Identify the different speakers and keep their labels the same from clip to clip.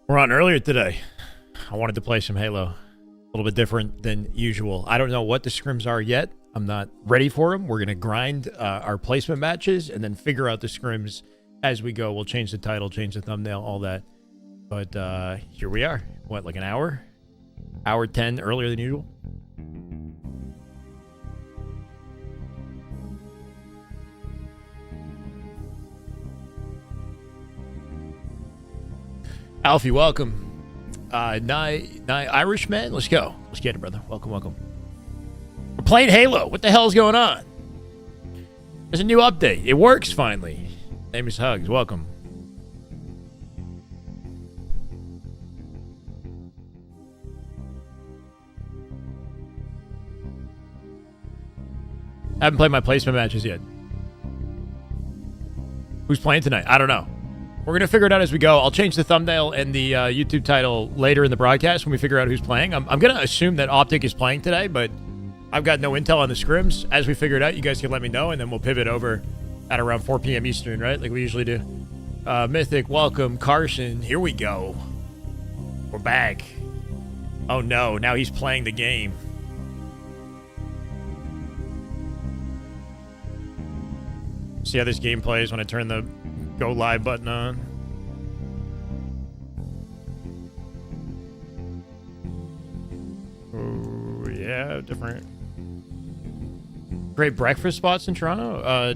Speaker 1: We're on earlier today. I wanted to play some Halo. A little bit different than usual. I don't know what the scrims are yet. I'm not ready for them. We're going to grind our placement matches and then figure out the scrims as we go. We'll change the title, change the thumbnail, all that. But here we are. What, like an hour? Hour 10 earlier than usual? Alfie, welcome. Irishman, let's go. Let's get it, brother. Welcome, welcome. We're playing Halo. What the hell is going on? There's a new update. It works finally. Name is Hugs. Welcome. I haven't played my placement matches yet. Who's playing tonight? I don't know. We're going to figure it out as we go. I'll change the thumbnail and the YouTube title later in the broadcast when we figure out who's playing. I'm going to assume that Optic is playing today, but I've got no intel on the scrims. As we figure it out, you guys can let me know, and then we'll pivot over at around 4 p.m. Eastern, right? Like we usually do. Mythic, welcome. Carson, here we go. We're back. Oh, no. Now he's playing the game. See how this game plays when I turn the go live button on. Oh, yeah, different. Great breakfast spots in Toronto?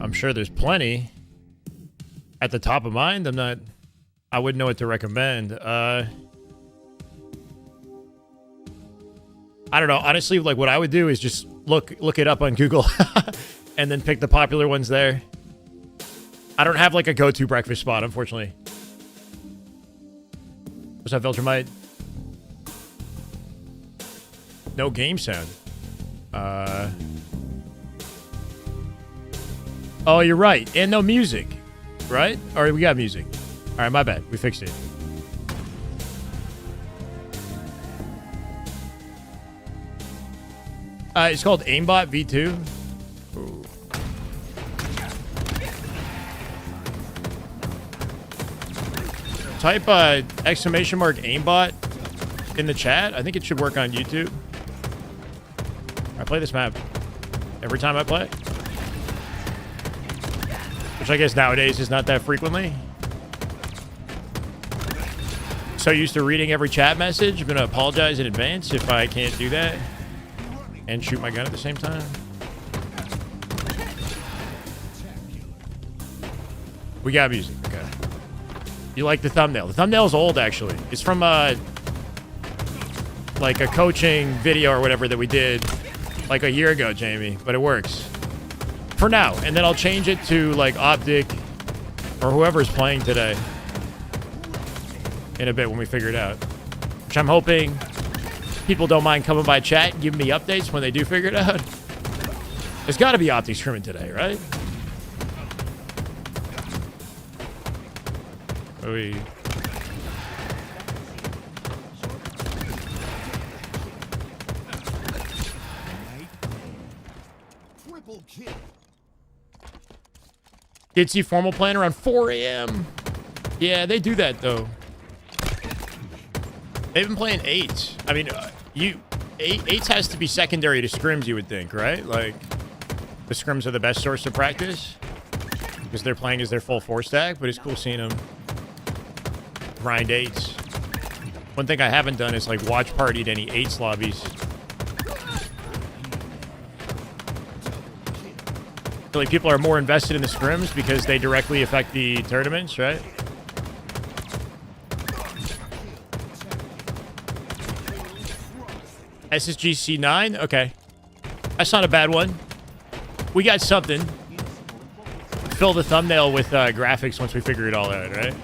Speaker 1: I'm sure there's plenty. At the top of mind, I wouldn't know what to recommend. I don't know. Honestly, like what I would do is just look it up on Google and then pick the popular ones there. I don't have like a go-to breakfast spot, unfortunately. What's up, Viltrumite? No game sound. Oh, you're right. And no music, right? Or we got music. All right, my bad. We fixed it. It's called Aimbot V2. Ooh. Type exclamation mark aimbot in the chat. I think it should work on YouTube. I play this map every time I play, which I guess nowadays is not that frequently. So used to reading every chat message. I'm going to apologize in advance if I can't do that and shoot my gun at the same time. We got music. Okay. You like the thumbnail? The thumbnail's old, actually. It's from like a coaching video or whatever that we did like a year ago, Jamie. But it works for now. And then I'll change it to like Optic or whoever's playing today in a bit when we figure it out. Which I'm hoping people don't mind coming by chat and giving me updates when they do figure it out. There's got to be Optic scrimming today, right? We did see formal playing around 4 a.m. Yeah, they do that though. They've been playing 8s. I mean, eights has to be secondary to scrims, you would think, right? Like the scrims are the best source of practice because they're playing as their full 4 stack. But it's cool seeing them grind 8s. One thing I haven't done is like watch partied any 8s lobbies. I feel like people are more invested in the scrims because they directly affect the tournaments, right? SSG C9? Okay. That's not a bad one. We got something. Fill the thumbnail with graphics once we figure it all out, right?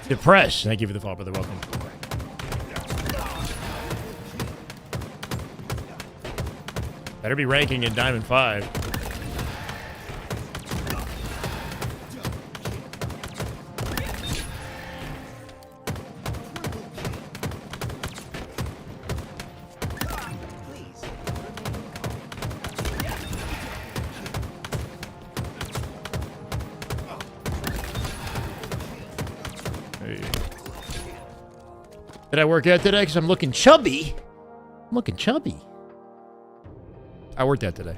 Speaker 1: Depressed. Thank you for the follow, brother. Welcome. Better be ranking in Diamond 5. Hey. Did I work out today? Because I'm looking chubby. I'm looking chubby. I worked out today.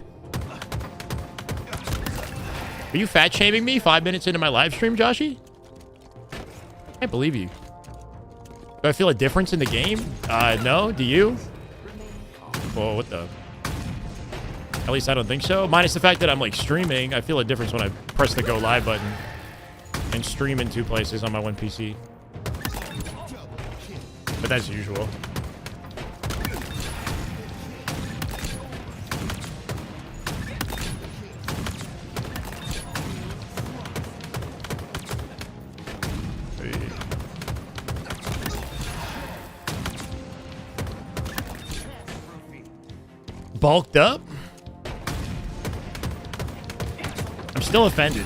Speaker 1: Are you fat shaming me 5 minutes into my live stream, Joshy? I can't believe you. Do I feel a difference in the game? No. Do you? Whoa, what the? At least I don't think so. Minus the fact that I'm like streaming, I feel a difference when I press the go live button and stream in 2 places on my one PC. But that's usual. Bulked up? I'm still offended.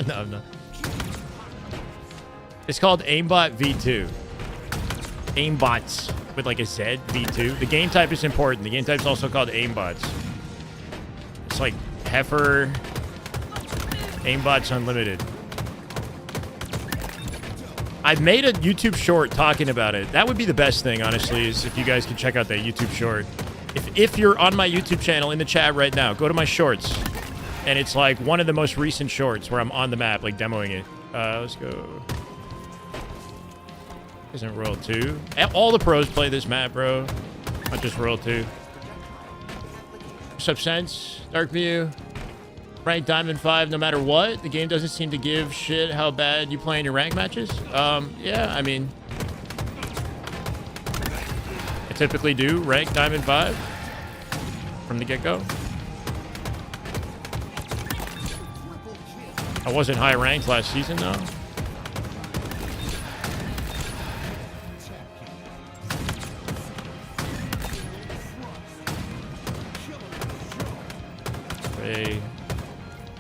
Speaker 1: No, I'm not. It's called Aimbot V2. Aimbots with like a Z, V2. The game type is important. The game type is also called Aimbots. It's like Heifer, Aimbots Unlimited. I've made a YouTube short talking about it. That would be the best thing, honestly, is if you guys could check out that YouTube short. If you're on my YouTube channel in the chat right now, go to my shorts. And it's like one of the most recent shorts where I'm on the map, like demoing it. Let's go. Isn't Royal 2? All the pros play this map, bro. Not just Royal 2. What's up, Sense? Dark View. Rank Diamond 5 no matter what. The game doesn't seem to give shit how bad you play in your rank matches. Yeah, I mean... I typically do rank Diamond 5 from the get-go. I wasn't high ranked last season, though.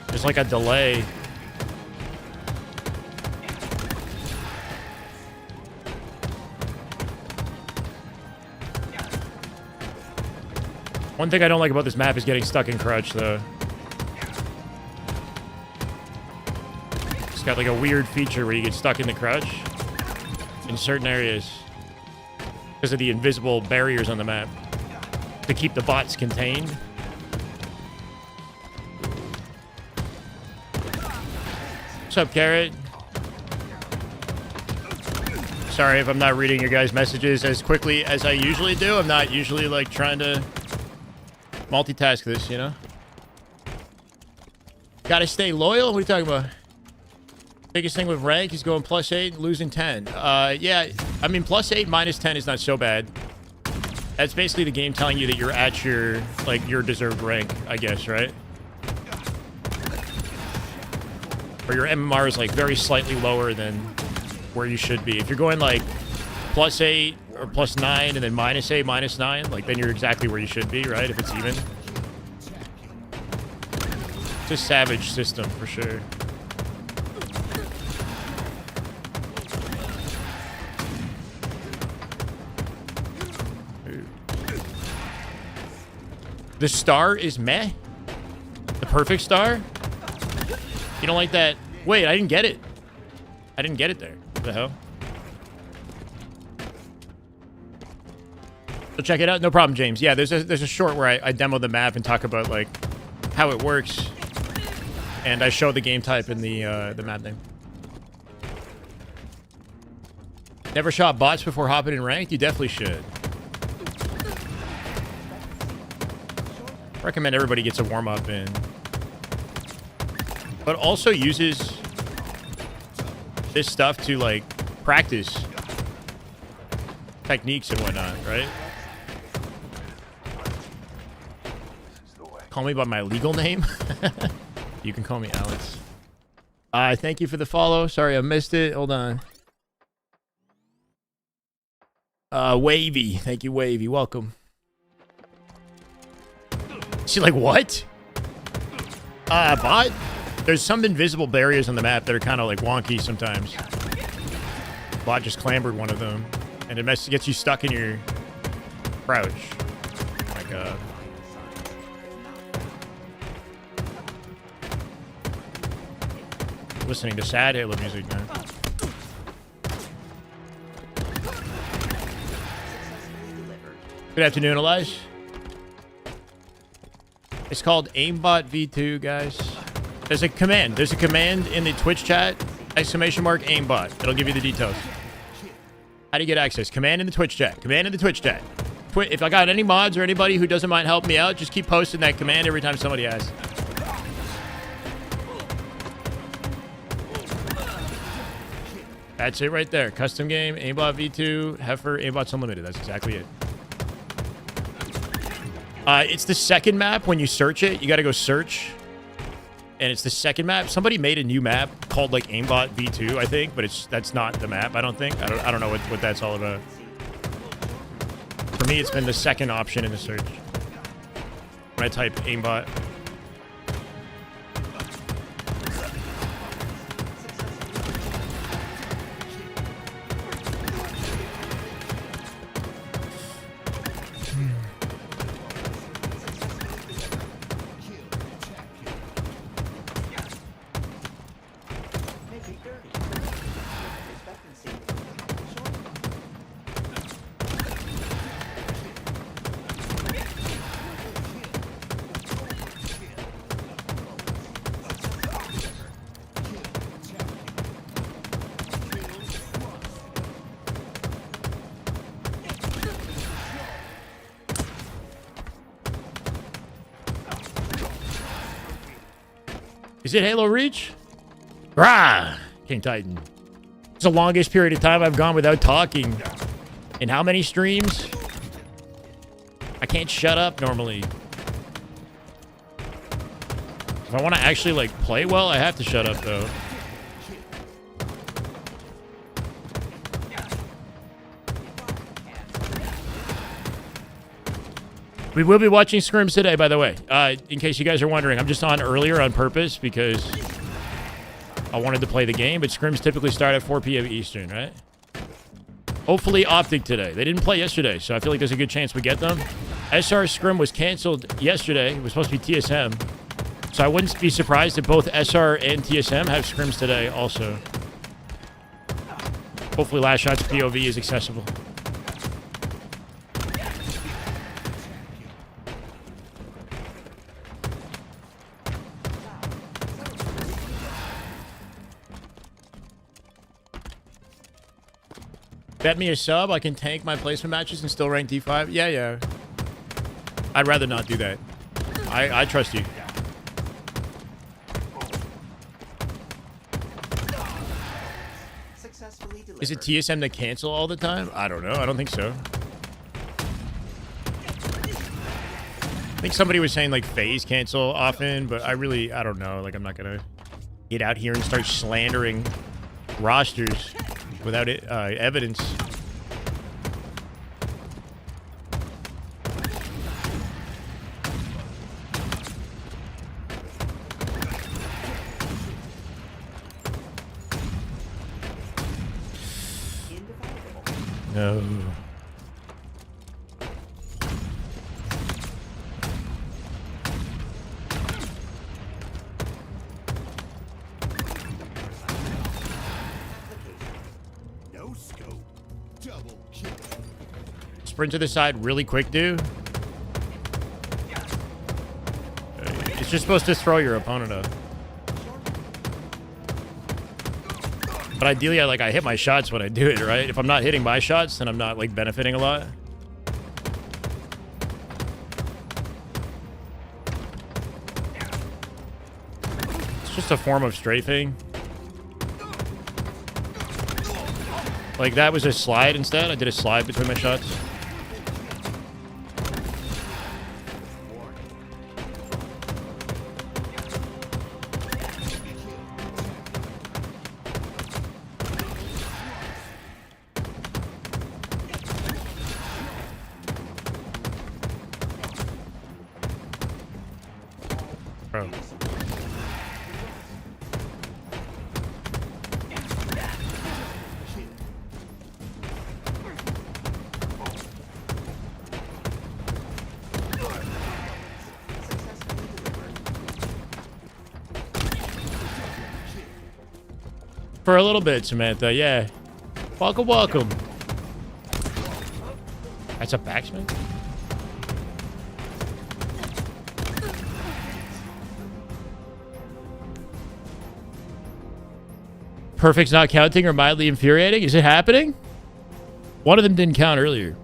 Speaker 1: There's like a delay. One thing I don't like about this map is getting stuck in crouch, though. It's got like a weird feature where you get stuck in the crouch in certain areas because of the invisible barriers on the map to keep the bots contained. What's up, Carrot? Sorry if I'm not reading your guys' messages as quickly as I usually do. I'm not usually like trying to multitask this, you know? Gotta stay loyal? What are you talking about? Biggest thing with rank is going +8 and losing 10. Yeah, I mean, +8 minus 10 is not so bad. That's basically the game telling you that you're at your, like, your deserved rank, I guess, right? Or your MMR is, like, very slightly lower than where you should be. If you're going, like, +8 or +9 and then -8, -9, like, then you're exactly where you should be, right? If it's even. It's a savage system, for sure. The star is meh? The perfect star? You don't like that? Wait, I didn't get it. I didn't get it there. What the hell? So check it out. No problem, James. Yeah, there's a short where I demo the map and talk about, like, how it works. And I show the game type in the map name. Never shot bots before hopping in ranked? You definitely should. Recommend everybody gets a warm-up in. But also uses this stuff to, like, practice techniques and whatnot, right? Call me by my legal name. You can call me Alex. Thank you for the follow. Sorry I missed it. Hold on. Wavy. Thank you, Wavy. Welcome. She's like, what? Bot? There's some invisible barriers on the map that are kind of like wonky sometimes. Bot just clambered one of them, and it gets you stuck in your crouch. Oh my god. Listening to sad Halo music, man. Good afternoon, Elias. It's called Aimbot V2, guys. There's a command. There's a command in the Twitch chat. Exclamation mark aimbot. It'll give you the details. How do you get access? Command in the Twitch chat. Command in the Twitch chat. If I got any mods or anybody who doesn't mind helping me out, just keep posting that command every time somebody asks. That's it right there. Custom game, aimbot V2, Heifer, aimbots unlimited. That's exactly it. It's the second map. When you search it, you got to go search. And it's the second map. Somebody made a new map called like aimbot V2, I think, but that's not the map, I don't think. I don't know what that's all about. For me, it's been the second option in the search. When I type aimbot. Is it Halo Reach? Rah! King Titan. It's the longest period of time I've gone without talking. In how many streams? I can't shut up normally. If I want to actually, like, play well, I have to shut up, though. We will be watching Scrims today, by the way. In case you guys are wondering, I'm just on earlier on purpose because I wanted to play the game, but Scrims typically start at 4 p.m. Eastern, right? Hopefully Optic today. They didn't play yesterday, so I feel like there's a good chance we get them. SR Scrim was canceled yesterday. It was supposed to be TSM. So I wouldn't be surprised if both SR and TSM have Scrims today also. Hopefully Last Shot's POV is accessible. Bet me a sub, I can tank my placement matches and still rank D5? Yeah. I'd rather not do that. I trust you. Is it TSM to cancel all the time? I don't know. I don't think so. I think somebody was saying like phase cancel often, but I don't know. Like I'm not going to get out here and start slandering rosters without evidence. No. Sprint to the side really quick, dude. It's just supposed to throw your opponent up. But ideally, I hit my shots when I do it, right? If I'm not hitting my shots, then I'm not, like, benefiting a lot. It's just a form of strafing. Like, that was a slide instead. I did a slide between my shots. Bro. For a little bit, Samantha, yeah. Welcome. That's a backsmith? Perfect's not counting or mildly infuriating? Is it happening? One of them didn't count earlier.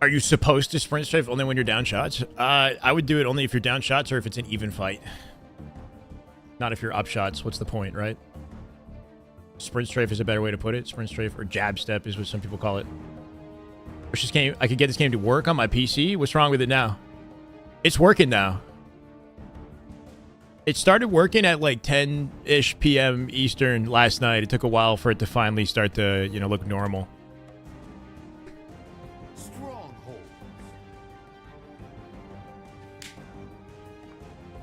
Speaker 1: Are you supposed to sprint strafe only when you're down shots? I would do it only if you're down shots or if it's an even fight. Not if you're up shots. What's the point, right? Sprint strafe is a better way to put it. Sprint strafe or jab step is what some people call it. I could get this game to work on my PC. What's wrong with it now? It's working now. It started working at like 10-ish p.m. Eastern last night. It took a while for it to finally start to, you know, look normal.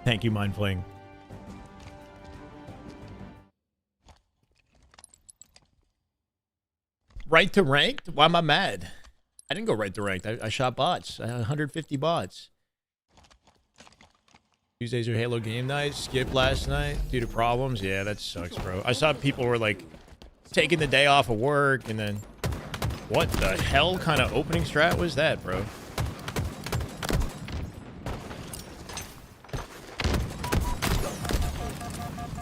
Speaker 1: Thank you, Mindfling. Right to ranked? Why am I mad? I didn't go right to ranked. I shot bots. I had 150 bots. Tuesdays are Halo game nights. Skipped last night due to problems. Yeah, that sucks, bro. I saw people were like taking the day off of work and then... What the hell kind of opening strat was that, bro?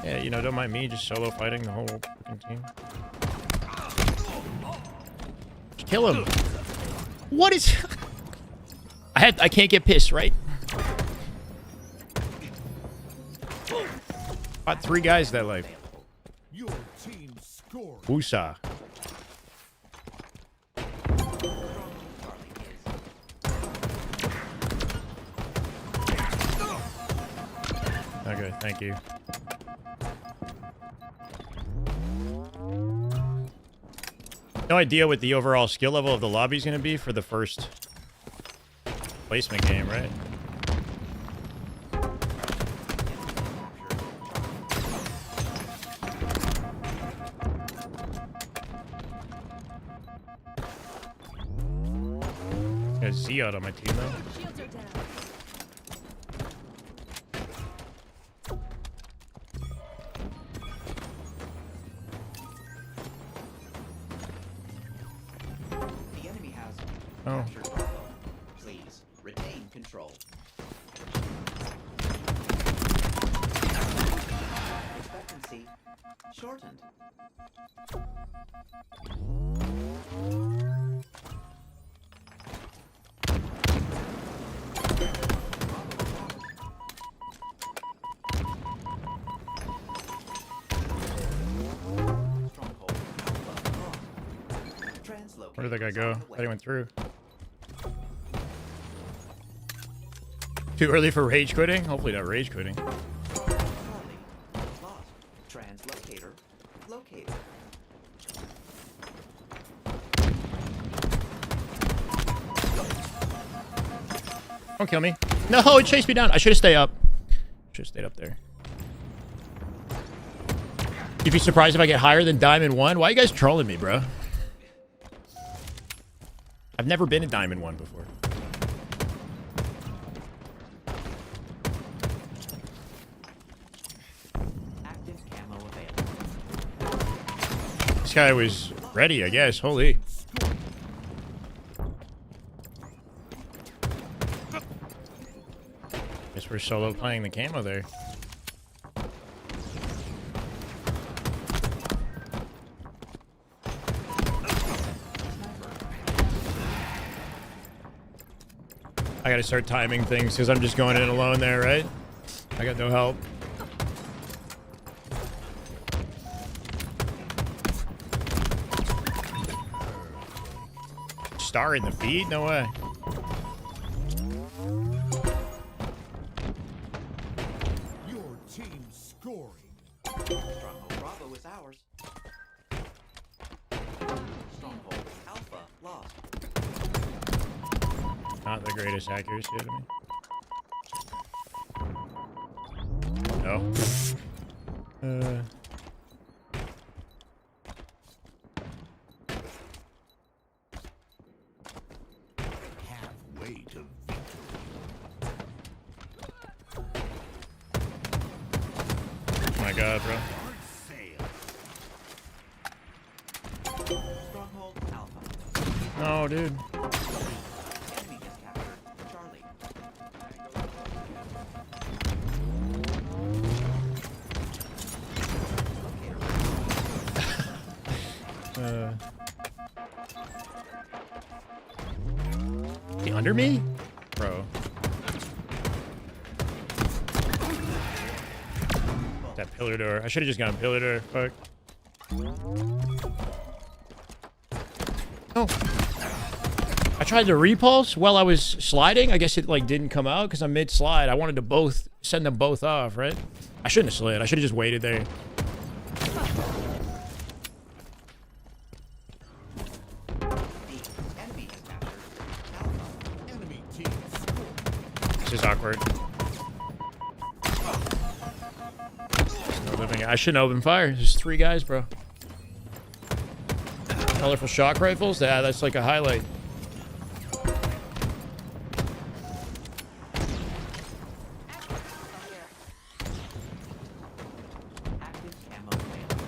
Speaker 1: Yeah, you know, don't mind me just solo fighting the whole fucking team. Just kill him. What is... I can't get pissed, right? Fought 3 guys that life. Your team scored. Woosah. Okay, thank you. No idea what the overall skill level of the lobby is going to be for the first placement game, right? Got Z out on my team though. Oh.
Speaker 2: Please retain control. Expectancy shortened.
Speaker 1: Where did that guy go? I thought he went through. Too early for rage quitting? Hopefully not rage quitting.
Speaker 2: Translocator located.
Speaker 1: Don't kill me. No, it chased me down. I should have stayed up. Should have stayed up there. You'd be surprised if I get higher than Diamond 1? Why are you guys trolling me, bro? I've never been in Diamond 1 before.
Speaker 2: Active camo available.
Speaker 1: This guy was ready, I guess. Holy. Guess we're solo playing the camo there. I gotta start timing things because I'm just going in alone there, right? I got no help. Star in the feed? No way.
Speaker 3: Your team scoring.
Speaker 2: Stronghold Bravo is ours. Stronghold Alpha lost.
Speaker 1: Not the greatest accuracy to me. No.
Speaker 3: Halfway to victory.
Speaker 1: God, bro.
Speaker 2: Stronghold Alpha.
Speaker 1: No, dude.
Speaker 2: Enemy has captured Charlie.
Speaker 1: He under me? Bro. That pillar door. I should have just gone pillar door. Fuck. Oh. I tried to repulse while I was sliding. I guess it like didn't come out because I'm mid-slide. I wanted to send them both off, right? I shouldn't have slid. I should have just waited there. This is awkward. No living. I shouldn't open fire. There's 3 guys, bro. Colorful shock rifles? Yeah, that's like a highlight.
Speaker 2: Active camo available.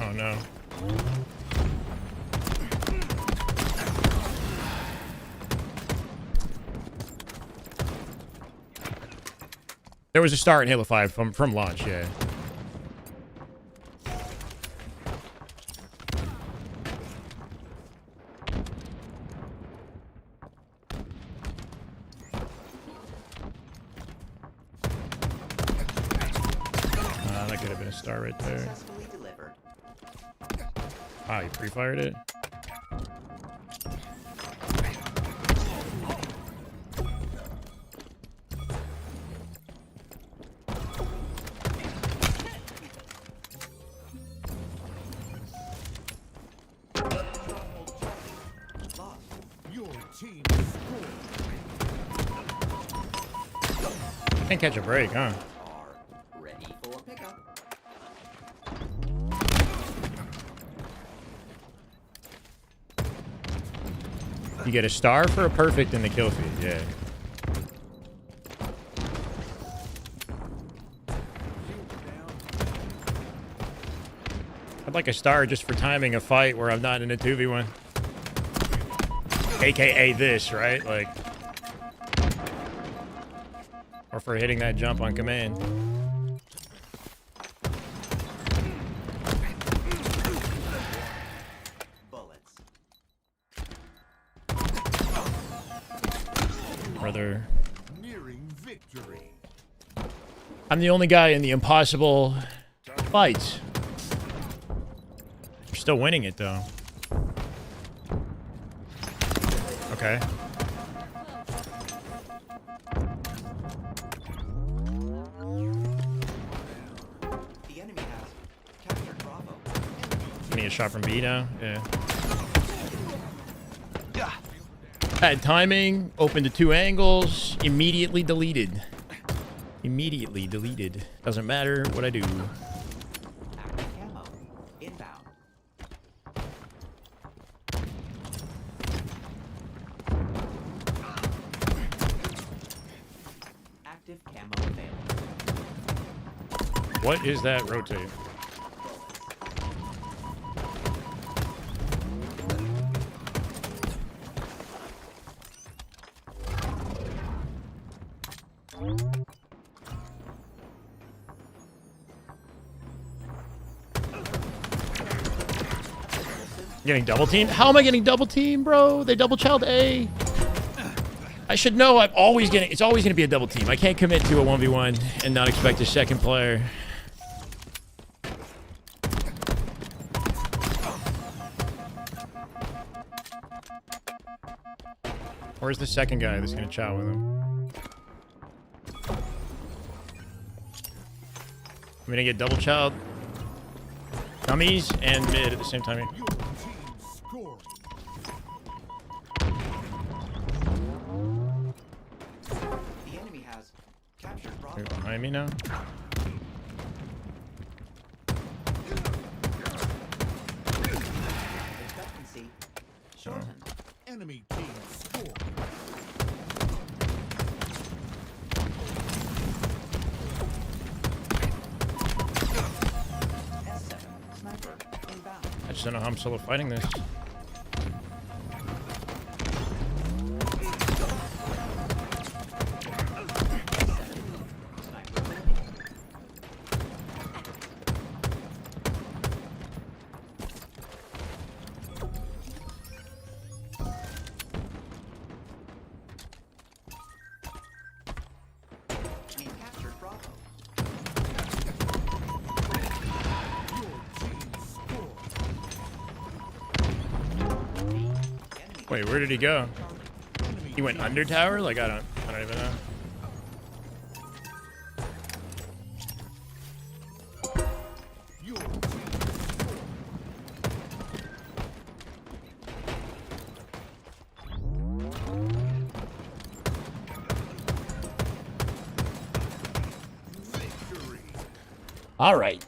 Speaker 1: Oh no. There was a start in Halo 5 from launch, yeah. That could have been a star right there.
Speaker 2: Successfully delivered.
Speaker 1: Ah, you pre-fired it?
Speaker 2: Lost.
Speaker 3: Your team scored.
Speaker 1: Can't catch a break, huh?
Speaker 2: Are ready for pickup.
Speaker 1: You get a star for a perfect in the kill feed, yeah. I'd like a star just for timing a fight where I'm not in a 2v1. AKA this, right? Like... Or for hitting that jump on command.
Speaker 2: Bullets.
Speaker 1: Brother.
Speaker 3: Nearing victory.
Speaker 1: I'm the only guy in the impossible fights. We're still winning it, though. Okay.
Speaker 2: The enemy has captured Bravo.
Speaker 1: Getting a shot from B now. Yeah. Bad timing. Open to 2 angles. Immediately deleted. Immediately deleted. Doesn't matter what I do.
Speaker 2: Active camo. Inbound. Active camo available.
Speaker 1: What is that rotate? Getting double teamed? How am I getting double teamed, bro? They double child A. I should know. It's always gonna be a double team. I can't commit to a 1v1 and not expect a second player. Where's the second guy that's gonna chow with him? I'm gonna get double child, dummies, and mid at the same time.
Speaker 3: Your team scored.
Speaker 2: The enemy has captured Bravo.
Speaker 1: They're behind me now.
Speaker 2: Expectancy shortened.
Speaker 3: Enemy team scored.
Speaker 1: I just don't know how I'm solo fighting this.
Speaker 2: Team captured Bravo. Enemy
Speaker 1: Wait, where did he go? He went under tower? Like, I don't even know.
Speaker 3: Your team victory.
Speaker 1: All right.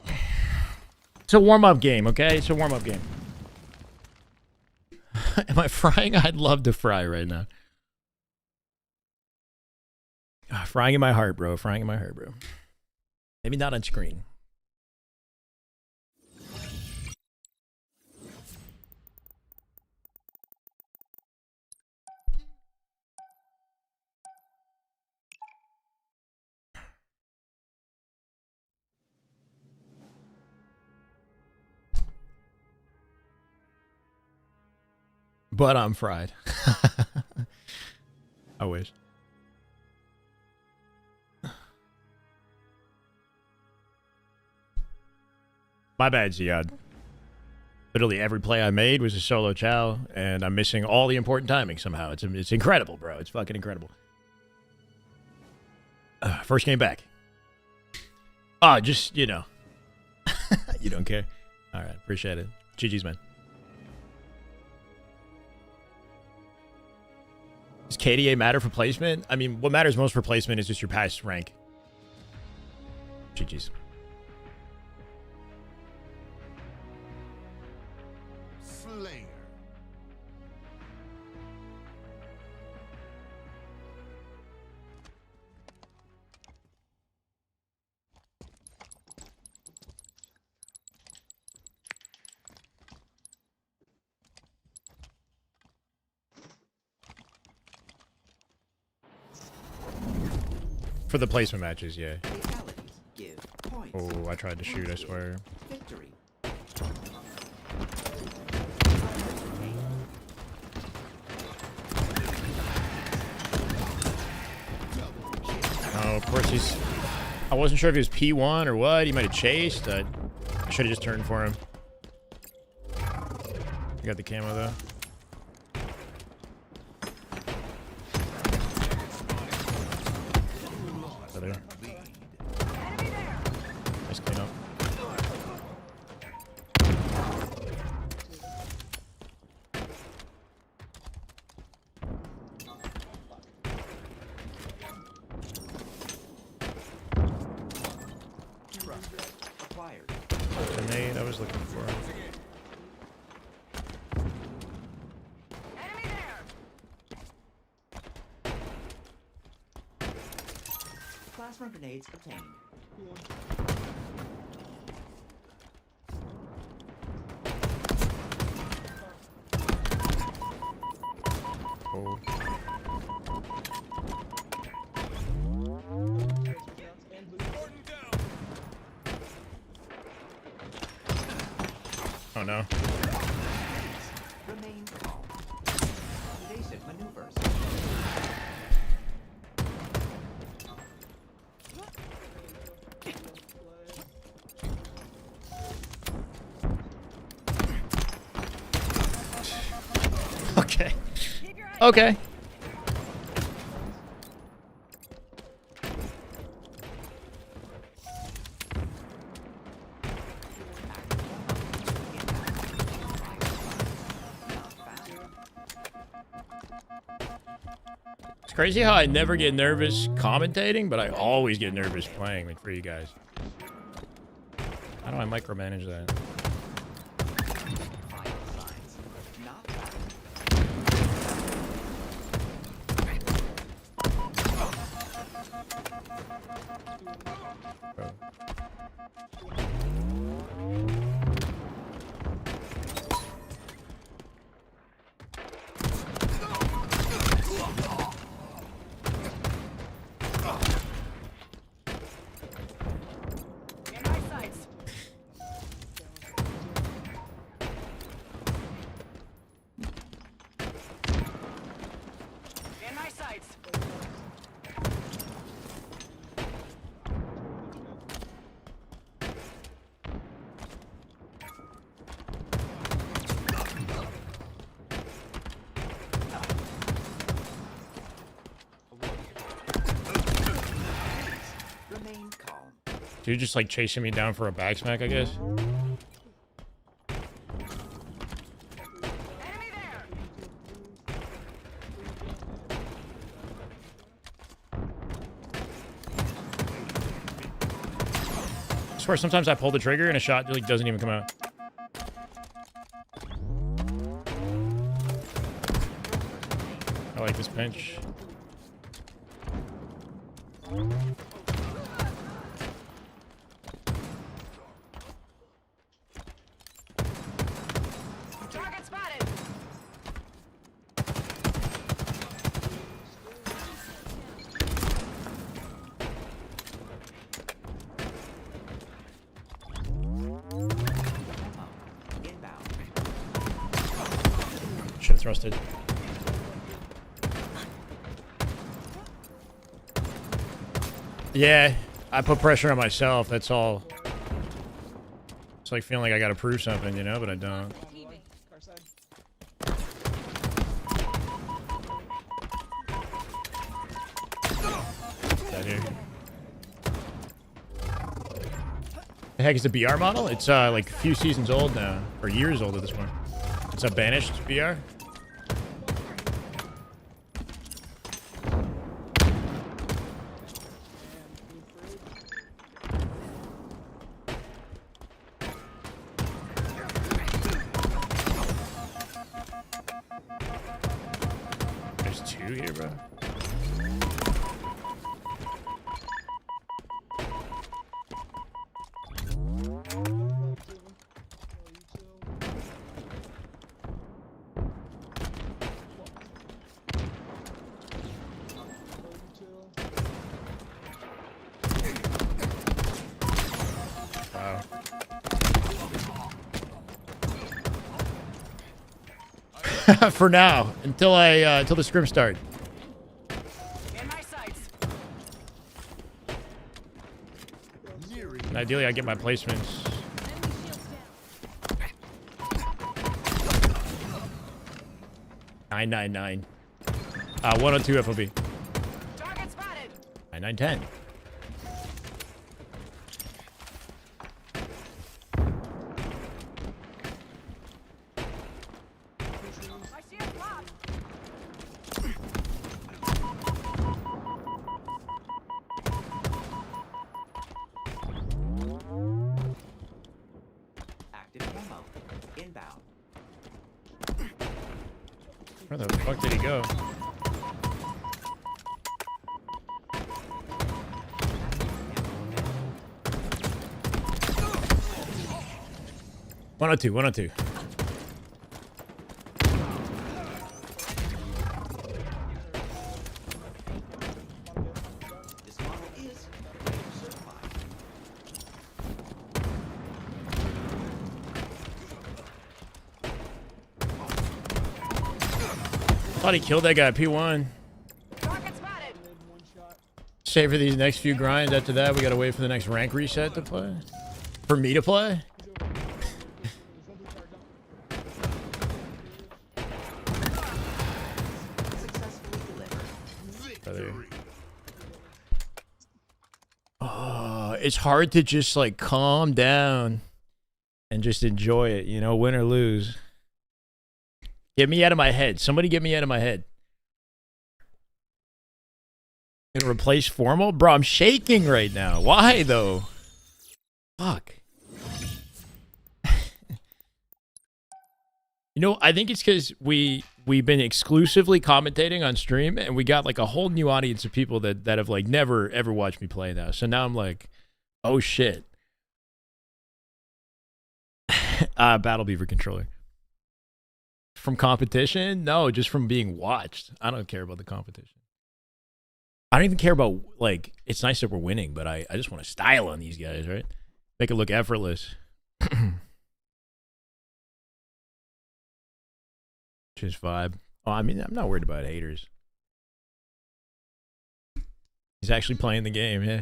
Speaker 1: It's a warm-up game, okay? It's a warm-up game. Am I frying? I'd love to fry right now. Frying in my heart, bro. Frying in my heart, bro. Maybe not on screen. But I'm fried. I wish. My bad, Ziad. Literally every play I made was a solo chow, and I'm missing all the important timing somehow. It's incredible, bro. It's fucking incredible. First game back. Just, you know. You don't care? All right, appreciate it. GG's, man. Does KDA matter for placement? I mean, what matters most for placement is just your past rank. GG's.
Speaker 3: Slayer.
Speaker 1: For the placement matches, yeah.
Speaker 2: fatalities give points.
Speaker 1: Oh, I tried to shoot, I swear.
Speaker 2: Victory.
Speaker 1: Oh, of course he's... I wasn't sure if he was P1 or what. He might have chased. I should have just turned for him. I got the camo, though. There. Nice clean up.
Speaker 2: Acquired.
Speaker 1: Grenade I was looking for.
Speaker 2: Plasma grenades obtained.
Speaker 1: Oh. Oh no.
Speaker 2: Remain calm. Evasive maneuvers.
Speaker 1: Okay. Okay. It's crazy how I never get nervous commentating, but I always get nervous playing, like, for you guys. How do I micromanage that?
Speaker 2: Not
Speaker 1: Bro.
Speaker 4: sights.
Speaker 2: Remain calm.
Speaker 1: Dude just like chasing me down for a back smack, I guess.
Speaker 4: Enemy there.
Speaker 1: I swear sometimes I pull the trigger and a shot like doesn't even come out. I like this pinch.
Speaker 4: Target spotted.
Speaker 2: Inbound.
Speaker 1: Should have thrusted. Yeah, I put pressure on myself. That's all. It's like feeling like I gotta prove something, you know, but I don't. That here. The heck is the BR model? It's like a few seasons old now, or years old at this point. It's a banished BR. There's two here, bro. Wow. For now, until until the scrim start.
Speaker 4: In my sights.
Speaker 3: Nearing.
Speaker 1: And ideally, I get my placements. $9.99. 102 FOB.
Speaker 4: Target spotted.
Speaker 1: $9.10.
Speaker 4: I see a pop.
Speaker 2: Active ammo. Inbound.
Speaker 1: Where the fuck did he go? One oh two, 102.
Speaker 2: This model is certified.
Speaker 1: Thought he killed that guy at P1.
Speaker 4: Target spotted.
Speaker 1: Save for these next few grinds. After that, we gotta wait for the next rank reset to play. For me to play?
Speaker 2: Successfully delivered.
Speaker 1: Brother.
Speaker 3: Victory.
Speaker 1: Oh, it's hard to just like calm down and just enjoy it, you know, win or lose. Get me out of my head. Somebody get me out of my head. And replace formal? Bro, I'm shaking right now. Why though? Fuck. You know, I think it's because we've been exclusively commentating on stream, and we got like a whole new audience of people that have like never ever watched me play now. So now I'm like, oh shit. Battle Beaver controller. From competition? No, just from being watched. I don't care about the competition. I don't even care about, like, it's nice that we're winning, but I just want to style on these guys, right? Make it look effortless. Just vibe. Oh, I mean, I'm not worried about haters. He's actually playing the game, yeah.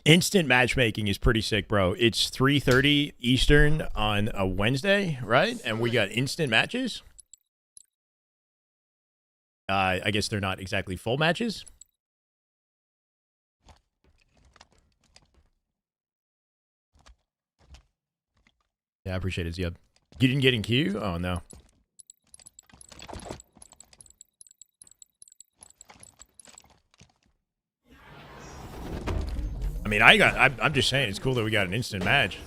Speaker 1: Instant matchmaking is pretty sick, bro. It's 3:30 Eastern on a Wednesday, right? And we got instant matches. I guess they're not exactly full matches. Yeah, I appreciate it, Ziad. You didn't get in queue? Oh, no. I mean, I'm just saying it's cool that we got an instant match.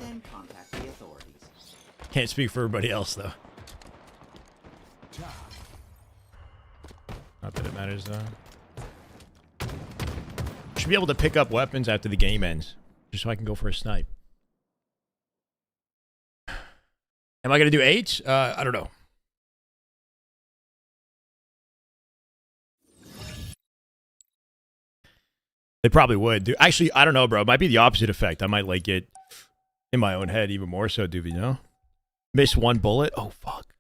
Speaker 2: Then contact the authorities.
Speaker 1: Can't speak for everybody else, though. Not that it matters, though. Should be able to pick up weapons after the game ends, just so I can go for a snipe. Am I going to do 8? I don't know. They probably would. Dude, actually, I don't know, bro. It might be the opposite effect. I might, like, get in my own head even more so, Doobie, you know? Miss one bullet? Oh, fuck.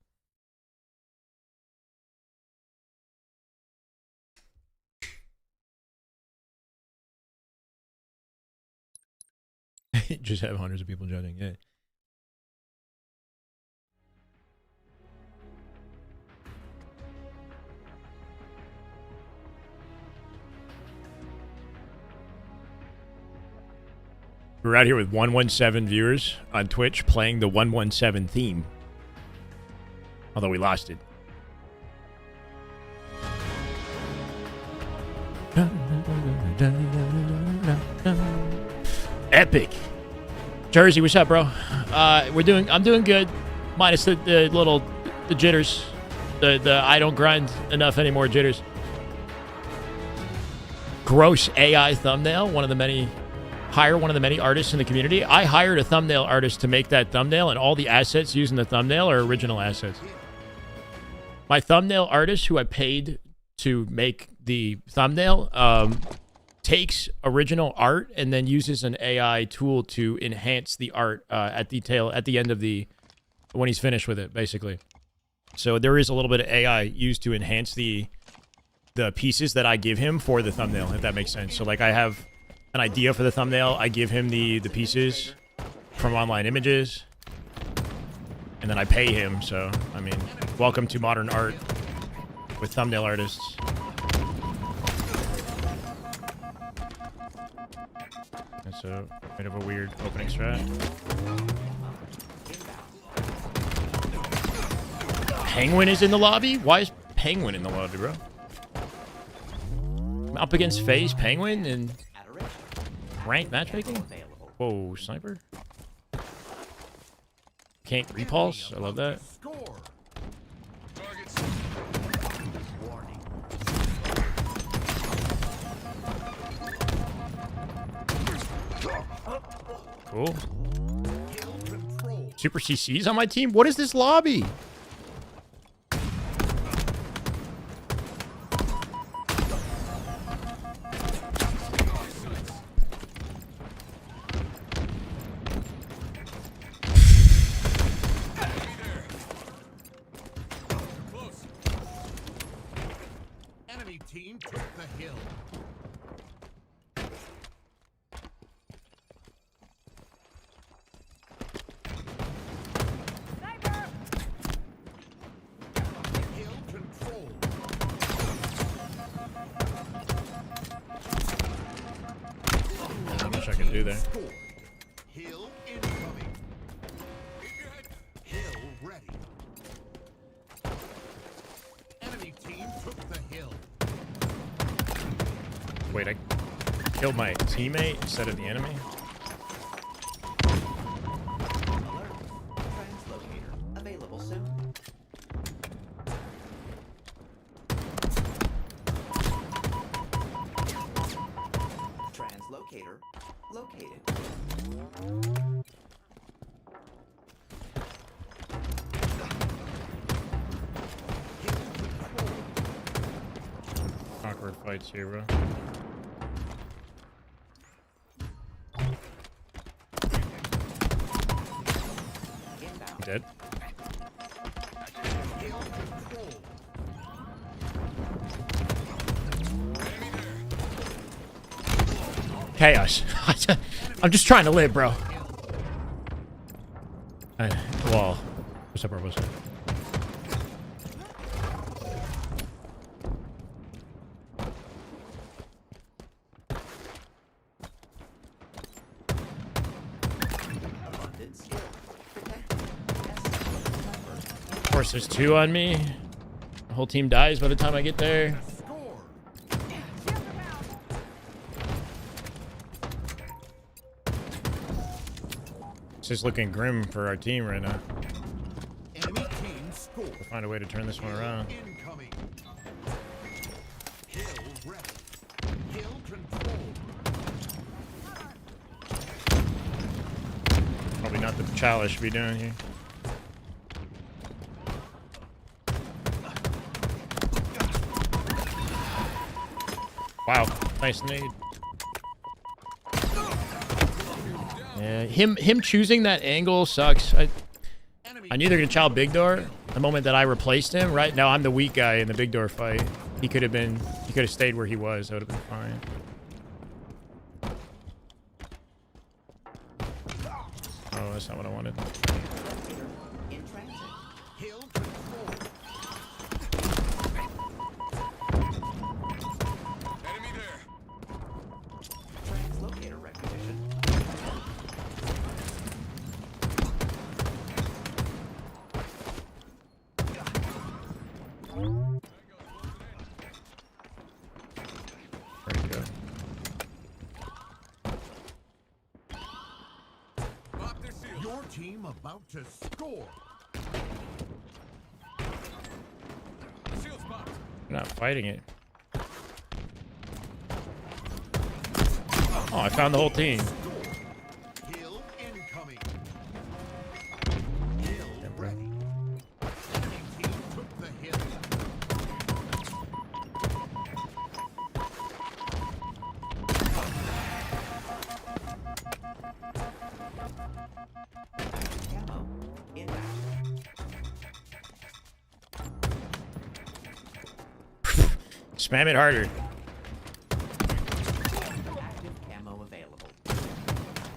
Speaker 1: Just have hundreds of people judging, yeah. We're out here with 117 viewers on Twitch playing the 117 theme. Although we lost it. Epic. Jersey, what's up, bro? I'm doing good. Minus the jitters. The I don't grind enough anymore jitters. Gross AI thumbnail, one of the many artists in the community. I hired a thumbnail artist to make that thumbnail, and all the assets used in the thumbnail are original assets. My thumbnail artist, who I paid to make the thumbnail, takes original art and then uses an AI tool to enhance the art at the end of when he's finished with it, basically. So there is a little bit of AI used to enhance the pieces that I give him for the thumbnail, if that makes sense. So like I have an idea for the thumbnail, I give him the pieces from online images, and then I pay him. So I mean, welcome to modern art with thumbnail artists. That's a bit of a weird opening strat. Penguin is in the lobby? Why is Penguin in the lobby, bro? I'm up against FaZe, Penguin, and ranked matchmaking? Whoa, sniper? Can't repulse? I love that. Cool. Super CC's on my team? What is this lobby?
Speaker 3: Enemy team took the hill.
Speaker 1: I can do there.
Speaker 3: Hill incoming. Hill ready. Enemy team took the hill.
Speaker 1: Wait, I killed my teammate instead of the enemy?
Speaker 2: Translocator available soon. Translocator located.
Speaker 1: Awkward fights here, bro.
Speaker 2: Inbound.
Speaker 1: Dead. Chaos. I'm just trying to live, bro. Well, what's up, bro? What's up? Of course, there's 2 on me. The whole team dies by the time I get there.
Speaker 3: Score.
Speaker 1: It's just looking grim for our team right now.
Speaker 3: Enemy team score.
Speaker 1: We'll find a way to turn this one around.
Speaker 3: Incoming. Hill ready. Hill controlled.
Speaker 1: Probably not the challenge should be doing here. Wow, nice nade. Yeah, him choosing that angle sucks. I knew they were gonna chow big door the moment that I replaced him. Right now, I'm the weak guy in the big door fight. He could have stayed where he was. That would have been fine. Oh, that's not what I wanted.
Speaker 2: In transit.
Speaker 3: Hill controlled. Enemy there.
Speaker 2: Translocator recognition.
Speaker 1: There you go.
Speaker 3: Your team about to score.
Speaker 1: You're not fighting it. Oh, I found the whole team.
Speaker 3: Hill incoming. Hill ready. Enemy team took the hill.
Speaker 2: Camo. Inbound.
Speaker 1: Spam it harder.
Speaker 2: Active camo available.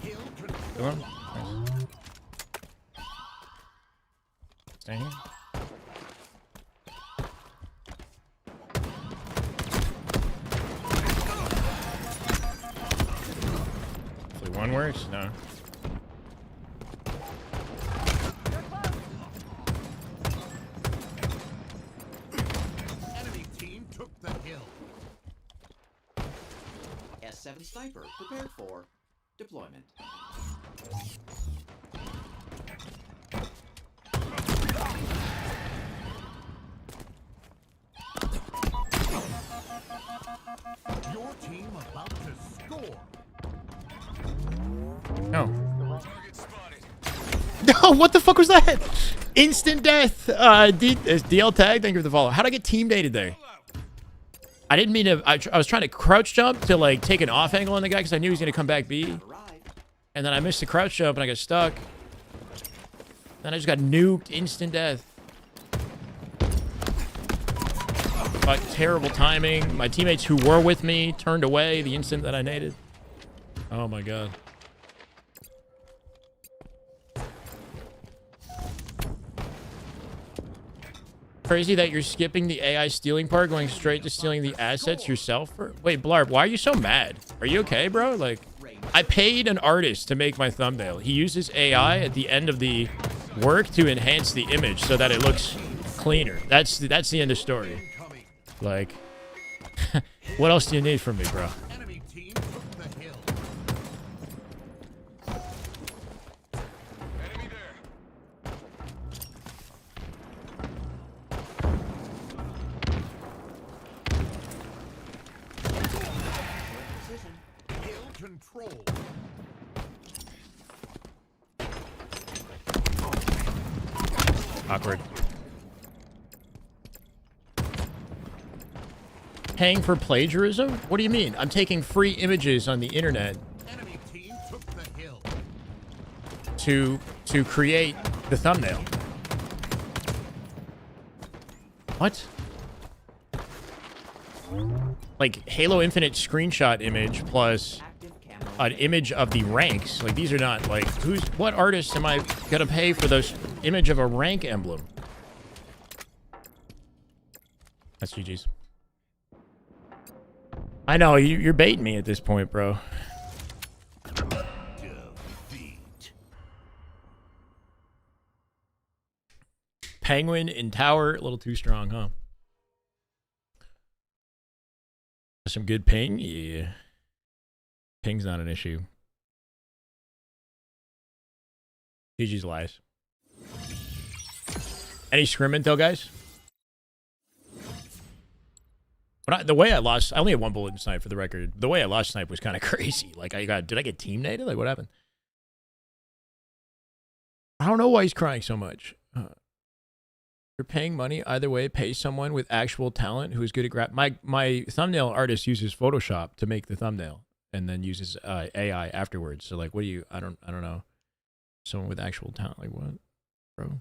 Speaker 3: Hill
Speaker 1: Good
Speaker 3: control.
Speaker 1: one. Nice. Stay here. Hopefully one works. No.
Speaker 3: Enemy team took the hill.
Speaker 2: S7 sniper prepared for deployment.
Speaker 3: Your team about to score.
Speaker 1: No. No, what the fuck was that? Instant death. DL tag. Thank you for the follow. How'd I get team dated there? I didn't mean to. I was trying to crouch jump to like take an off angle on the guy because I knew he was gonna come back B,
Speaker 2: Arrived.
Speaker 1: and then I missed the crouch jump and I got stuck. Then I just got nuked. Instant death. Like terrible timing. My teammates who were with me turned away the instant that I naded. Oh my god. Crazy that you're skipping the AI stealing part, going straight to stealing the assets yourself. Wait, Blarb, why are you so mad? Are you okay, bro? Like, I paid an artist to make my thumbnail. He uses AI at the end of the work to enhance the image so that it looks cleaner. That's the end of story.
Speaker 3: Incoming.
Speaker 1: Like, what else do you need from me, bro?
Speaker 3: Enemy team took the hill. Enemy there.
Speaker 2: Precision.
Speaker 3: Hill control.
Speaker 1: Awkward. Paying for plagiarism? What do you mean? I'm taking free images on the internet
Speaker 3: Enemy team took the hill.
Speaker 1: to create the thumbnail. What? Like Halo Infinite screenshot image plus
Speaker 2: Active camo
Speaker 1: an image of the ranks. Like, these are not, like, what artist am I gonna pay for this image of a rank emblem? That's GG's. I know, you're baiting me at this point, bro. Penguin in tower, a little too strong, huh? Some good ping? Yeah. Ping's not an issue. GG's lies. Any scrim intel, guys? But the way I lost, I only had one bullet in snipe for the record. The way I lost snipe was kind of crazy. Like, did I get team nated? Like, what happened? I don't know why he's crying so much. You're paying money either way. Pay someone with actual talent who is good at my thumbnail artist uses Photoshop to make the thumbnail and then uses AI afterwards. So like, what do you? I don't know. Someone with actual talent, like what, bro?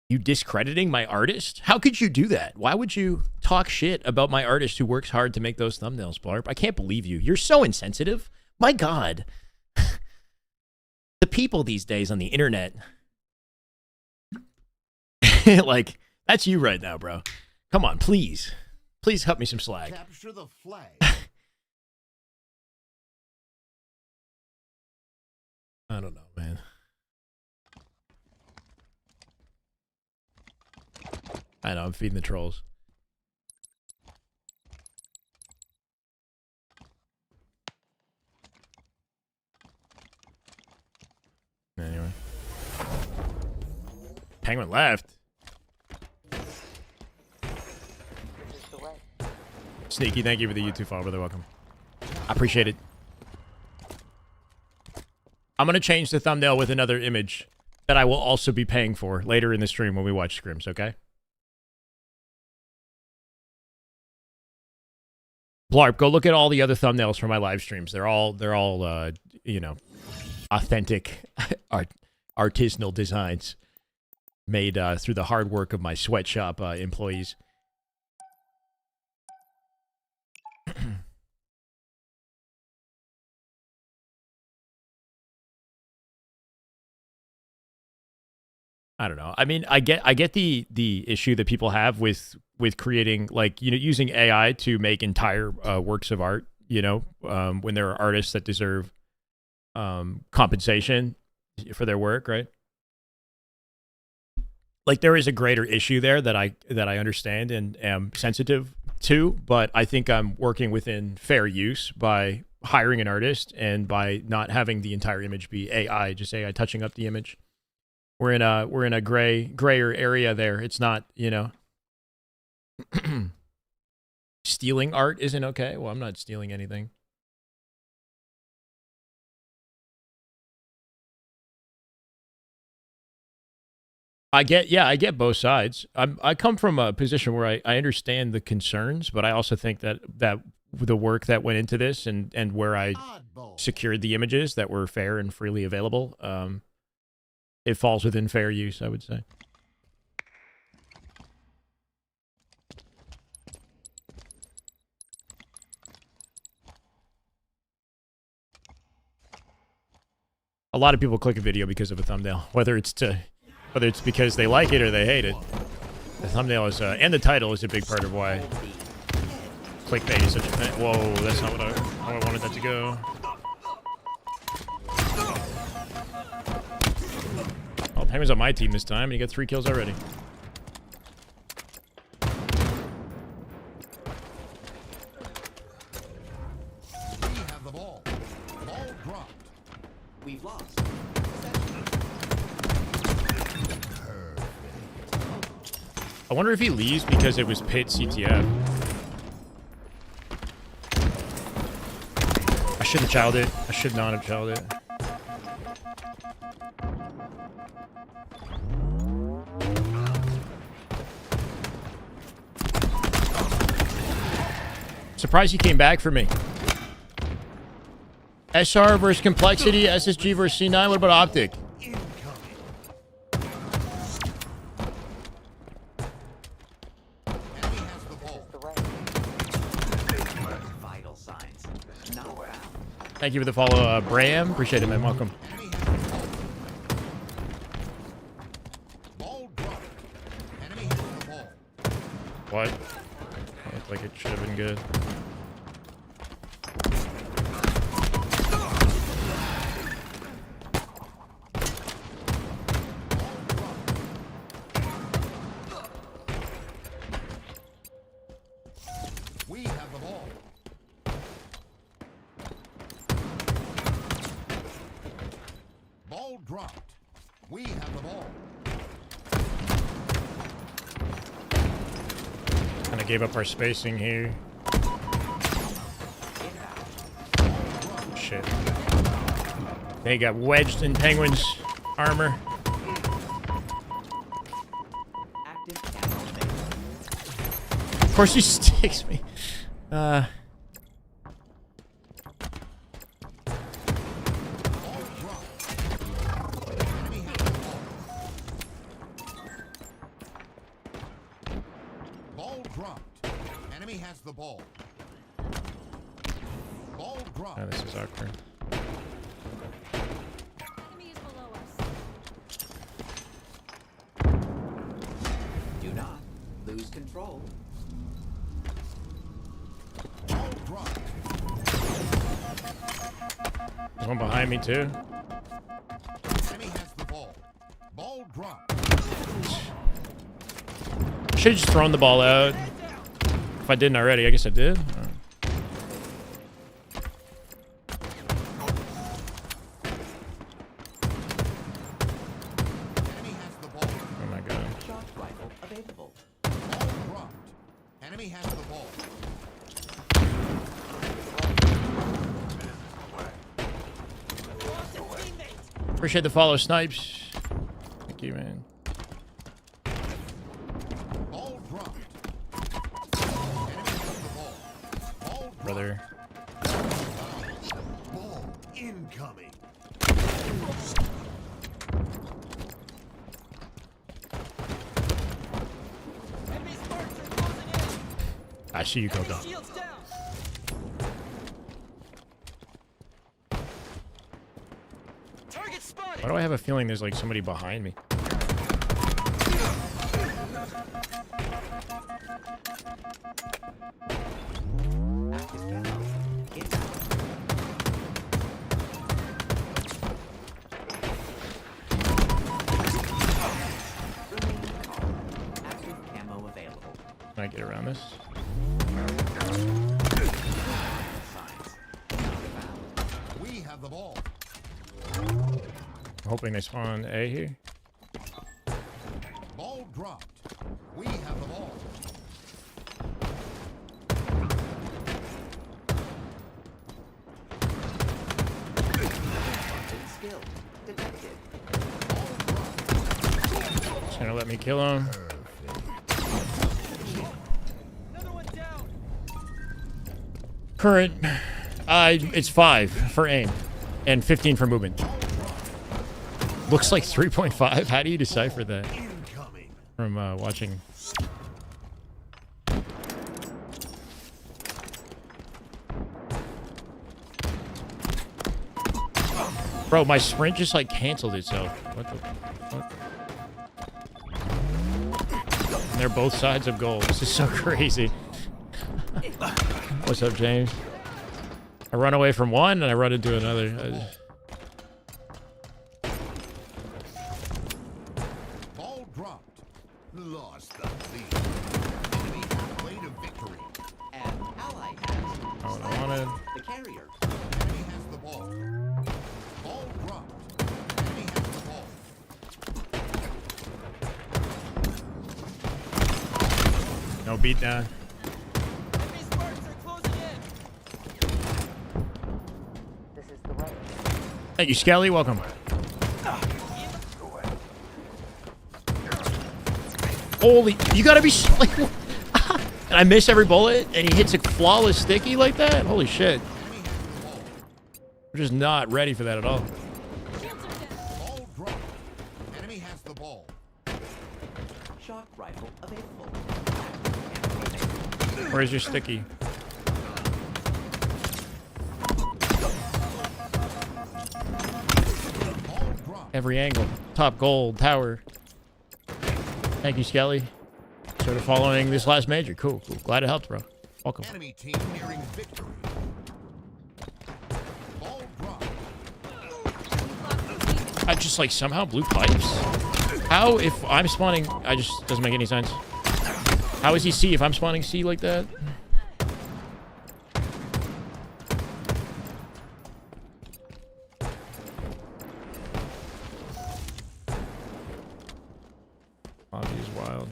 Speaker 1: You discrediting my artist? How could you do that? Why would you talk shit about my artist who works hard to make those thumbnails, Blarp? I can't believe you. You're so insensitive. My God. The people these days on the internet. Like, that's you right now, bro. Come on, please. Please cut me some slack.
Speaker 3: Capture the flag.
Speaker 1: I don't know, man. I know, I'm feeding the trolls. Anyway. Penguin left. Sneaky, thank you for the YouTube follow, brother. Welcome. I appreciate it. I'm going to change the thumbnail with another image that I will also be paying for later in the stream when we watch Scrims, okay? Blarp, go look at all the other thumbnails from my live streams. They're all you know, authentic artisanal designs made through the hard work of my sweatshop employees. I don't know. I mean, I get the issue that people have with creating, like, you know, using AI to make entire works of art, you know, when there are artists that deserve compensation for their work, right? Like, there is a greater issue there that I understand and am sensitive to, but I think I'm working within fair use by hiring an artist and by not having the entire image be AI, just AI touching up the image. We're in a grayer area there. It's not, you know, stealing art isn't okay. Well, I'm not stealing anything. I get both sides. I come from a position where I understand the concerns, but I also think that the work that went into this and where I secured the images that were fair and freely available, it falls within fair use, I would say. A lot of people click a video because of a thumbnail, whether it's because they like it or they hate it. The thumbnail is, and the title is a big part of why clickbait is such a thing. Whoa, that's not how I wanted that to go. Well, Penguin's on my team this time, and he got 3 kills already.
Speaker 3: We have the ball. Ball dropped.
Speaker 2: We've lost.
Speaker 1: I wonder if he leaves because it was pit CTF. I should have childed it. I should not have childed it. Surprised he came back for me. SR versus Complexity, SSG versus C9. What about Optic?
Speaker 2: Vital signs.
Speaker 1: Thank you for the follow, Bram. Appreciate it, man. Welcome.
Speaker 3: Ball dropped. Enemy has the ball.
Speaker 1: What? That looked like it should have been good.
Speaker 3: We have the ball. Ball dropped. We have the ball.
Speaker 1: Kind of gave up our spacing here. Shit. They got wedged in Penguin's armor.
Speaker 2: Active ammo available.
Speaker 1: Of course he sticks me.
Speaker 3: Ball dropped. Enemy has the ball. Ball dropped. Enemy has the ball. Ball dropped.
Speaker 1: Oh, this is awkward.
Speaker 4: Enemy is below us.
Speaker 2: Do not lose control.
Speaker 3: Ball dropped.
Speaker 1: There's one behind me too.
Speaker 3: Enemy has the ball. Ball dropped.
Speaker 1: Should have just thrown the ball out. If I didn't already, I guess I did.
Speaker 3: Enemy has the ball.
Speaker 1: Oh my god.
Speaker 2: Shock rifle available.
Speaker 3: Ball dropped. Enemy has the ball.
Speaker 1: Appreciate the follow, Snipes. Thank you, man.
Speaker 3: Ball dropped. Enemy has the ball. Ball dropped.
Speaker 1: Brother.
Speaker 3: Ball incoming.
Speaker 5: Enemy sparks are closing in.
Speaker 1: I see you, Coco.
Speaker 5: Shields down. Target spotted.
Speaker 1: Why do I have a feeling there's like somebody behind me?
Speaker 2: Active ammo. Inbound. Remaining calm. Active camo available.
Speaker 1: Can I get around this?
Speaker 2: Signs. Not found.
Speaker 3: We have the ball.
Speaker 1: I'm hoping they spawn A here.
Speaker 3: Ball dropped. We have the ball.
Speaker 2: Wanted skill. Detected.
Speaker 1: It's gonna let me kill him.
Speaker 5: Another one down.
Speaker 1: Current. It's 5 for aim and 15 for movement. Looks like 3.5. How do you decipher that
Speaker 3: Incoming.
Speaker 1: from watching? Bro, my sprint just like canceled itself. What the fuck? And they're both sides of goal. This is so crazy. What's up, James? I run away from one and I run into another.
Speaker 3: Ball dropped. Lost the lead. Enemy halfway to victory.
Speaker 2: An ally has
Speaker 1: Not what I wanted.
Speaker 2: the carrier.
Speaker 3: Enemy has the ball. Ball dropped. Enemy has the ball.
Speaker 1: No beatdown.
Speaker 5: Enemy sparks are closing in.
Speaker 1: Thank you, Skelly. Welcome. Holy, you gotta be like, and I miss every bullet, and he hits a flawless sticky like that. Holy shit! We're just not ready for that at all.
Speaker 3: Ball dropped. Enemy has the ball.
Speaker 2: Shock rifle available.
Speaker 1: Where's your sticky? Every angle. Top gold, tower. Thank you, Skelly. Sort of following this last major. Cool, cool. Glad it helped, bro. Welcome.
Speaker 3: Enemy team nearing victory. Ball dropped.
Speaker 1: I just like somehow blue pipes. How if I'm spawning? I just doesn't make any sense. How is he C if I'm spawning C like that? Lobby is wild.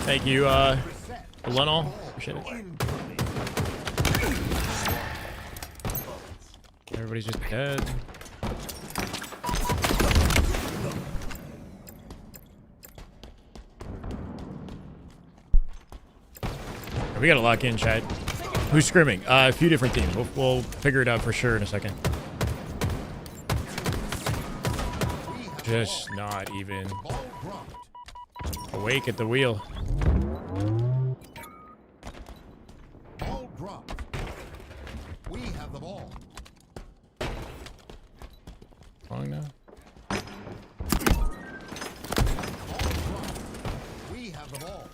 Speaker 1: Thank you, Lenol. Appreciate it. Everybody's just dead. We gotta lock in, chat. Who's scrimming? A few different teams. We'll figure it out for sure in a second. Just not even awake at the wheel.
Speaker 3: Ball dropped. We have the ball.
Speaker 1: Long now.
Speaker 3: Ball dropped. We have the ball.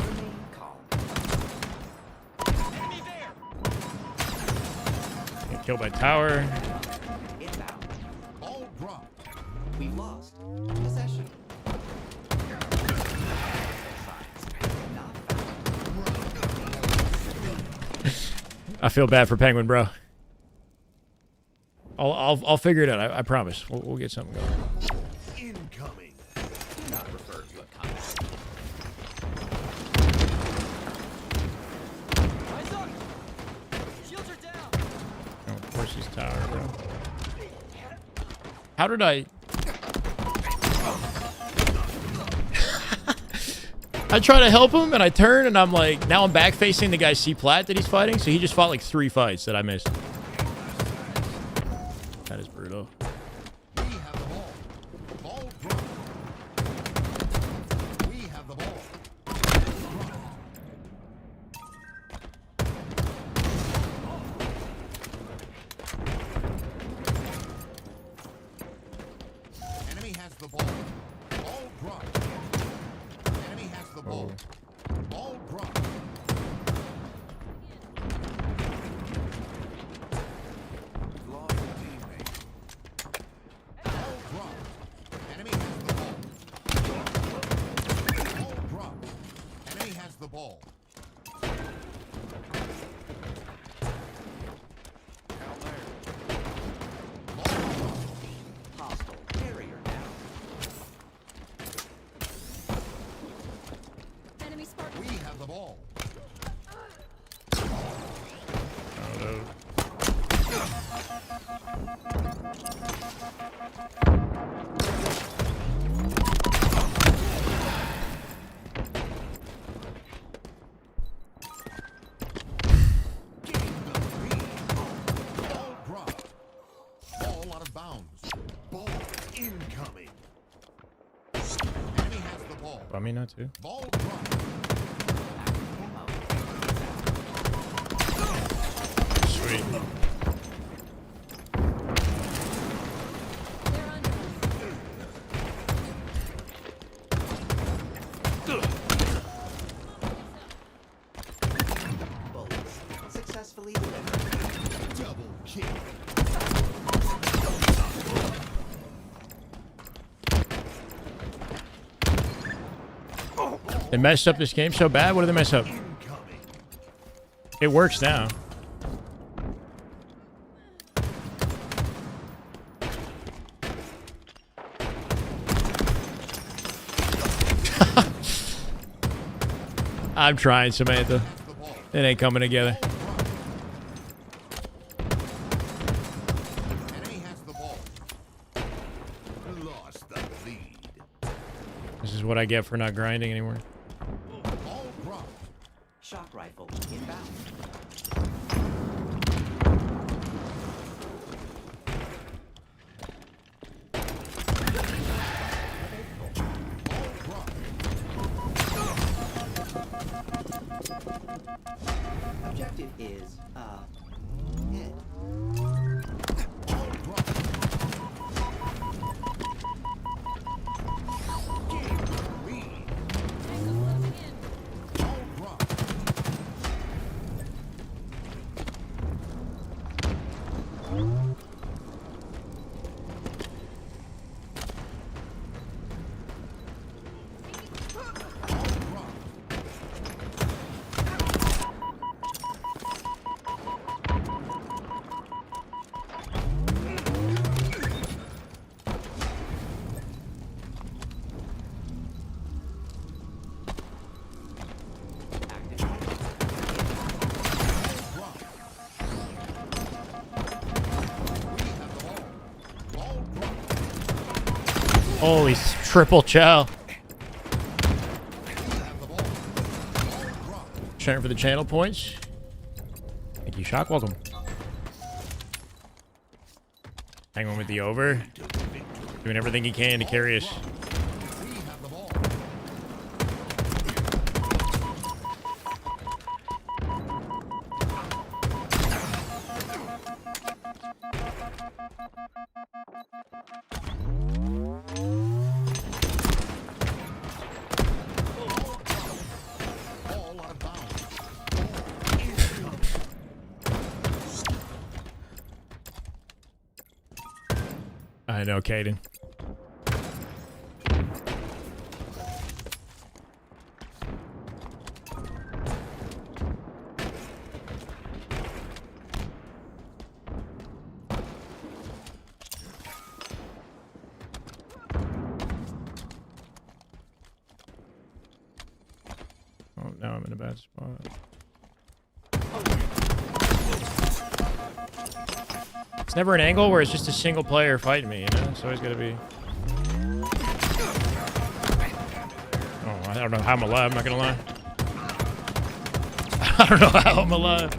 Speaker 2: Remain calm.
Speaker 5: Enemy there.
Speaker 1: Get killed by tower.
Speaker 2: Inbound.
Speaker 3: Ball dropped.
Speaker 2: We lost. Possession. Not found.
Speaker 1: I feel bad for Penguin, bro. I'll figure it out. I promise. We'll get something going.
Speaker 3: Incoming.
Speaker 2: Do not refer to a comeback.
Speaker 5: Eyes up. Shields are down.
Speaker 1: Oh, of course he's tower, bro. How did I? I try to help him and I turn and I'm like, now I'm back facing the guy C plat that he's fighting. So he just fought like 3 fights that I missed. That is brutal.
Speaker 3: We have the ball. Ball dropped. We have the ball. Enemy has the ball. Ball dropped. Enemy has the ball. Ball dropped. Lost a teammate. Ball dropped. Enemy has the ball. Ball dropped. Enemy has the ball. Ball dropped.
Speaker 2: Hostile carrier down.
Speaker 4: Enemy spark.
Speaker 3: We have the ball.
Speaker 1: Oh, no.
Speaker 3: Getting the lead. Ball dropped. Ball out of bounds. Ball incoming. Enemy has the ball.
Speaker 1: I mean, not too.
Speaker 3: Ball dropped.
Speaker 1: Sweet.
Speaker 4: They're under us.
Speaker 2: Bullets. Successfully delivered.
Speaker 3: Double kill.
Speaker 1: They messed up this game so bad. What did they mess up?
Speaker 3: Incoming.
Speaker 1: It works now. I'm trying, Samantha.
Speaker 3: Has the ball.
Speaker 1: It ain't coming together.
Speaker 3: Enemy has the ball. Lost the lead.
Speaker 1: This is what I get for not grinding anymore.
Speaker 3: Ball dropped.
Speaker 2: Shock rifle inbound. Objective is, hit.
Speaker 3: All drop. Gain the lead. All drop.
Speaker 1: Holy triple chow. Sharing for the channel points. Thank you, Shock. Welcome. Hanging with the over. Doing everything he can to carry us.
Speaker 3: We have the ball. Ball out of bounds.
Speaker 1: I know, Caden. Oh, now I'm in a bad spot. It's never an angle where it's just a single player fighting me, you know? It's always gotta be... Oh, I don't know how I'm alive, I'm not gonna lie. I don't know how I'm alive.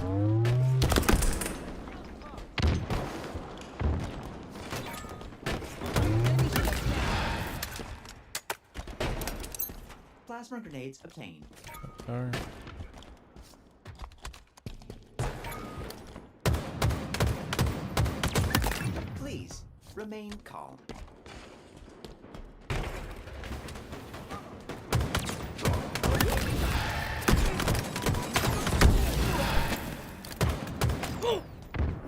Speaker 2: Plasma grenades obtained.
Speaker 1: Sorry.
Speaker 2: Please remain calm.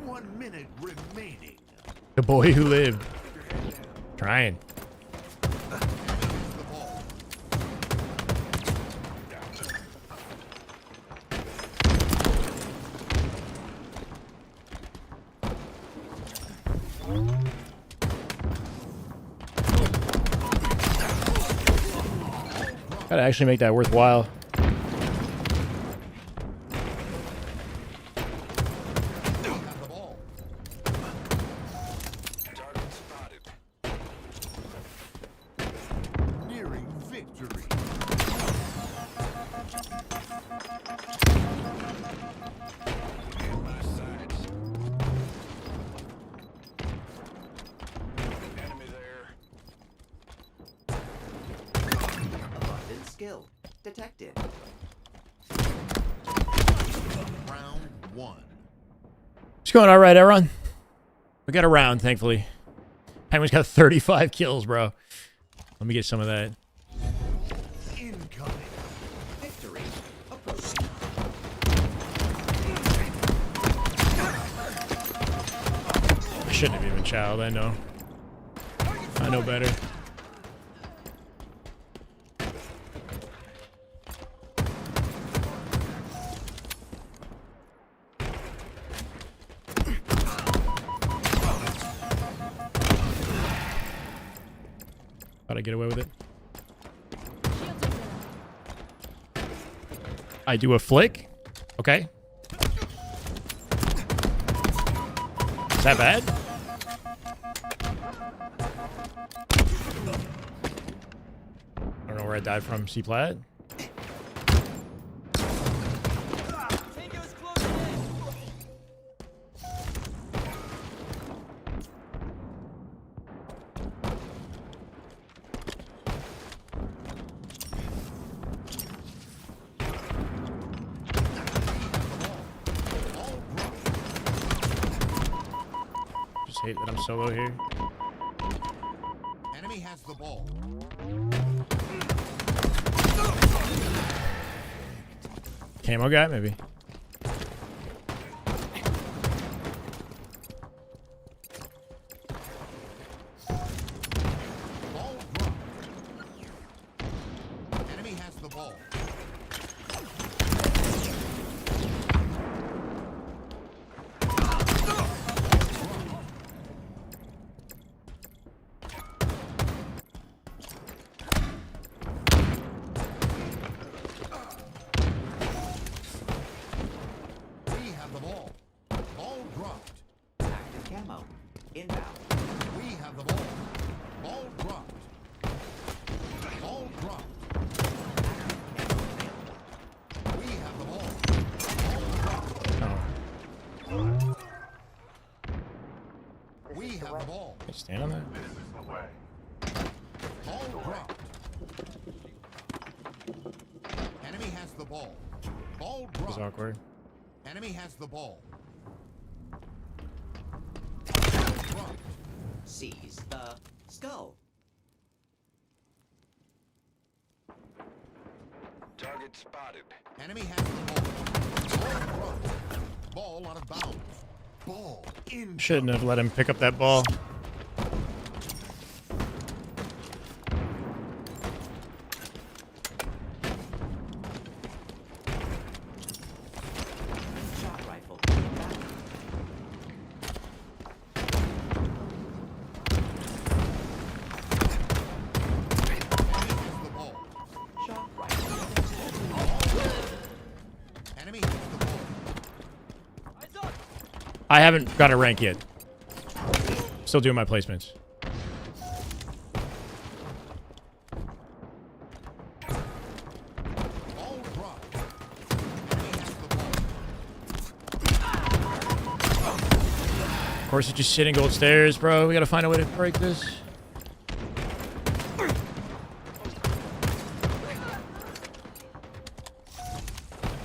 Speaker 3: One minute remaining.
Speaker 1: The boy who lived. Trying.
Speaker 3: The ball.
Speaker 1: Gotta actually make that worthwhile.
Speaker 3: We have the ball. Nearing victory.
Speaker 2: Abundant skill detected.
Speaker 3: Round one.
Speaker 1: It's going all right, Aaron. We got a round, thankfully. Penguin's got 35 kills, bro. Let me get some of that.
Speaker 3: Incoming.
Speaker 2: Victory approaching.
Speaker 1: I shouldn't have even chowed, I know. I know better. Thought I'd get away with it. I do a flick. Okay. Is that bad? I don't know where I died from. C plat.
Speaker 5: Tango's closing in.
Speaker 1: hate that I'm solo here.
Speaker 3: Enemy has the ball.
Speaker 1: Camo guy, maybe.
Speaker 3: Ball dropped. Enemy has the ball. We have the ball. Ball dropped.
Speaker 2: Active camo. Inbound.
Speaker 3: We have the ball. Ball dropped. Ball dropped. We have the ball. Ball dropped.
Speaker 1: Oh,
Speaker 3: We have the ball.
Speaker 1: can I stand on that?
Speaker 3: Ball dropped. Enemy has the ball. Ball
Speaker 1: This is
Speaker 3: dropped.
Speaker 1: awkward.
Speaker 3: Enemy has the ball. Ball dropped.
Speaker 2: Seize the skull.
Speaker 6: Target spotted.
Speaker 3: Enemy has the ball. Ball dropped. Ball out of bounds. Ball in.
Speaker 1: Shouldn't have let him pick up that ball.
Speaker 2: Shot rifle. Inbound.
Speaker 3: Enemy has the ball.
Speaker 2: Shot rifle.
Speaker 3: Enemy has the ball.
Speaker 5: Eyes up.
Speaker 1: I haven't got a rank yet. Still doing my placements.
Speaker 3: Ball dropped. Enemy has the ball.
Speaker 1: Of course, it's just sitting gold stairs, bro. We gotta find a way to break this.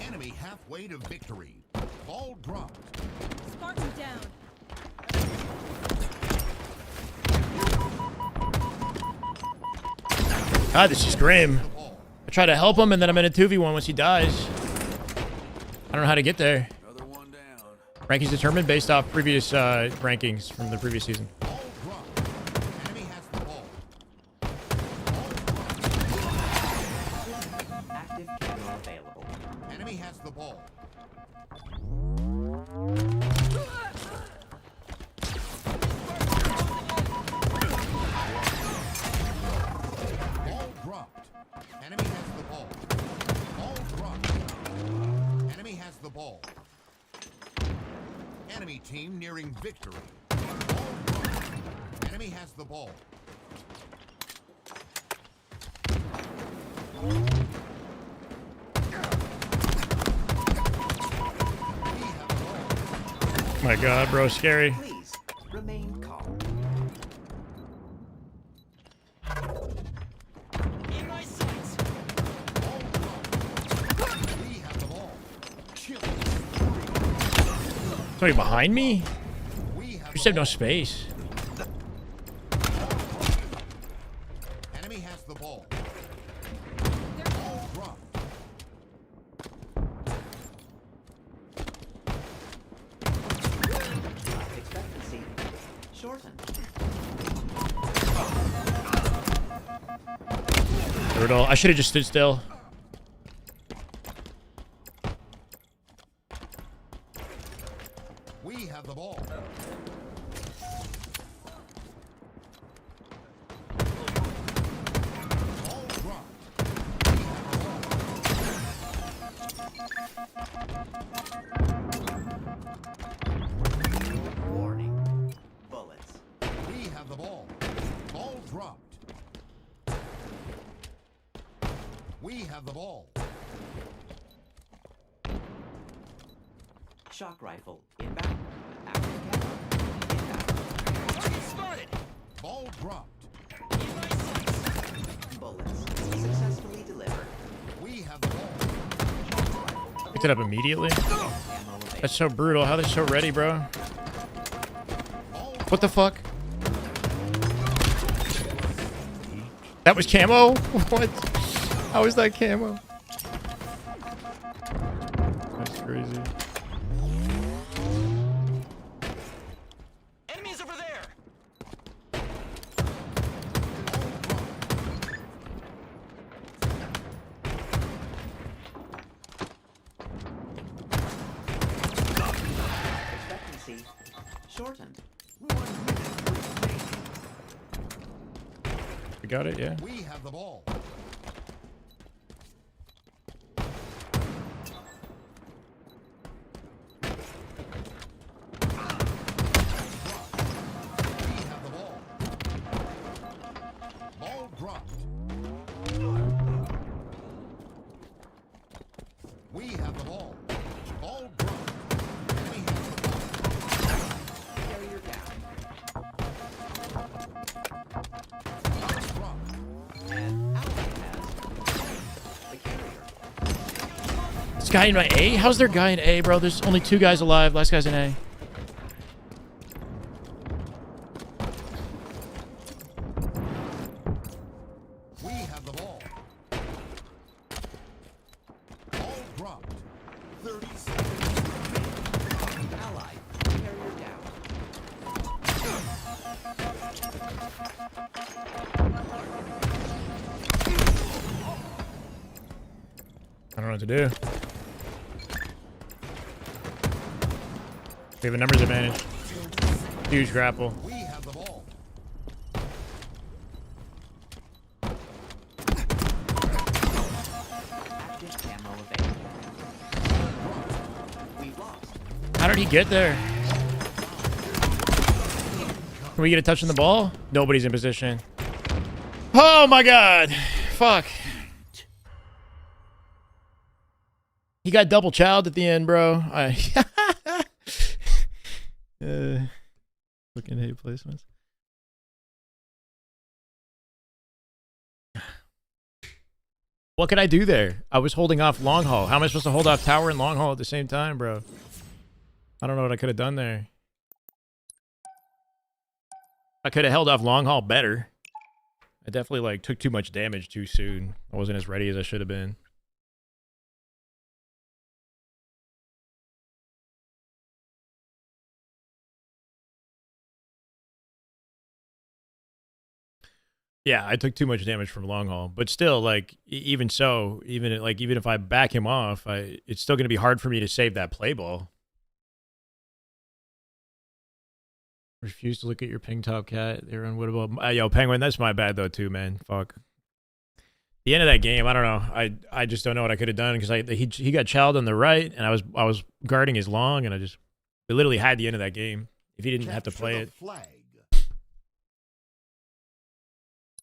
Speaker 3: Enemy halfway to victory. Ball dropped.
Speaker 4: Spartan down.
Speaker 1: God, this is Scrim.
Speaker 3: The ball.
Speaker 1: I try to help him, and then I'm in a 2v1 once he dies. I don't know how to get there.
Speaker 6: Another one down.
Speaker 1: Rankings determined based off previous rankings from the previous season.
Speaker 3: Ball dropped. Enemy has the ball.
Speaker 2: Active camo available.
Speaker 3: Enemy has the ball. Ball dropped. Enemy has the ball. Ball dropped. Enemy has the ball. Enemy team nearing victory. Ball dropped. Enemy has the ball. We have the ball.
Speaker 1: My God, bro, scary.
Speaker 2: Please remain calm.
Speaker 5: In my sights.
Speaker 3: Ball dropped. We have the ball. Killing.
Speaker 1: Somebody behind me?
Speaker 3: We have
Speaker 1: You just
Speaker 3: the
Speaker 1: have no
Speaker 3: ball.
Speaker 1: space.
Speaker 3: Enemy has the ball. Ball dropped.
Speaker 2: Life expectancy. Shortened.
Speaker 1: Brutal. I should have just stood still.
Speaker 3: We have the ball. Ball dropped. We have the ball.
Speaker 2: Warning. Bullets.
Speaker 3: We have the ball. Ball dropped. We have the ball.
Speaker 2: Shock rifle. Inbound. Active camo. Inbound.
Speaker 5: Target spotted.
Speaker 3: Ball dropped.
Speaker 5: In my sights.
Speaker 2: Bullets. Successfully delivered.
Speaker 3: We have the ball.
Speaker 1: Picked it up immediately.
Speaker 2: Ammo available.
Speaker 1: That's so brutal. How they're so ready, bro.
Speaker 3: Ball
Speaker 1: What the fuck? That was camo? What? How was that camo? That's crazy.
Speaker 5: Enemies over there!
Speaker 2: Expectancy shortened.
Speaker 1: We got it, yeah.
Speaker 3: We have the ball. We have the ball. Ball dropped. We have the ball. Ball dropped. Enemy has the ball.
Speaker 2: Carrier down.
Speaker 3: Ball dropped.
Speaker 2: And ally has the carrier.
Speaker 1: This guy in my A? How's there guy in A, bro? There's only 2 guys alive. Last guy's in A.
Speaker 3: We have the ball. Ball dropped. 30 seconds.
Speaker 2: Ally carrier down.
Speaker 1: I don't know what to do. We have a numbers advantage. Huge grapple.
Speaker 3: We have the ball.
Speaker 2: Active camo available. We lost.
Speaker 1: How did he get there? Can we get a touch on the ball? Nobody's in position. Oh my god. Fuck. He got double chowed at the end, bro. Looking at placements. What could I do there? I was holding off long haul. How am I supposed to hold off tower and long haul at the same time, bro? I don't know what I could have done there. I could have held off long haul better. I definitely like took too much damage too soon. I wasn't as ready as I should have been. Yeah, I took too much damage from long haul, but still, like, even so, even if I back him off, it's still going to be hard for me to save that play ball. Refuse to look at your ping top cat. They're unwinnable. Yo, Penguin, that's my bad though too, man. Fuck. The end of that game, I don't know. I just don't know what I could have done because he got chowed on the right, and I was guarding his long, and we literally had the end of that game if he didn't have to play it.
Speaker 3: Flag.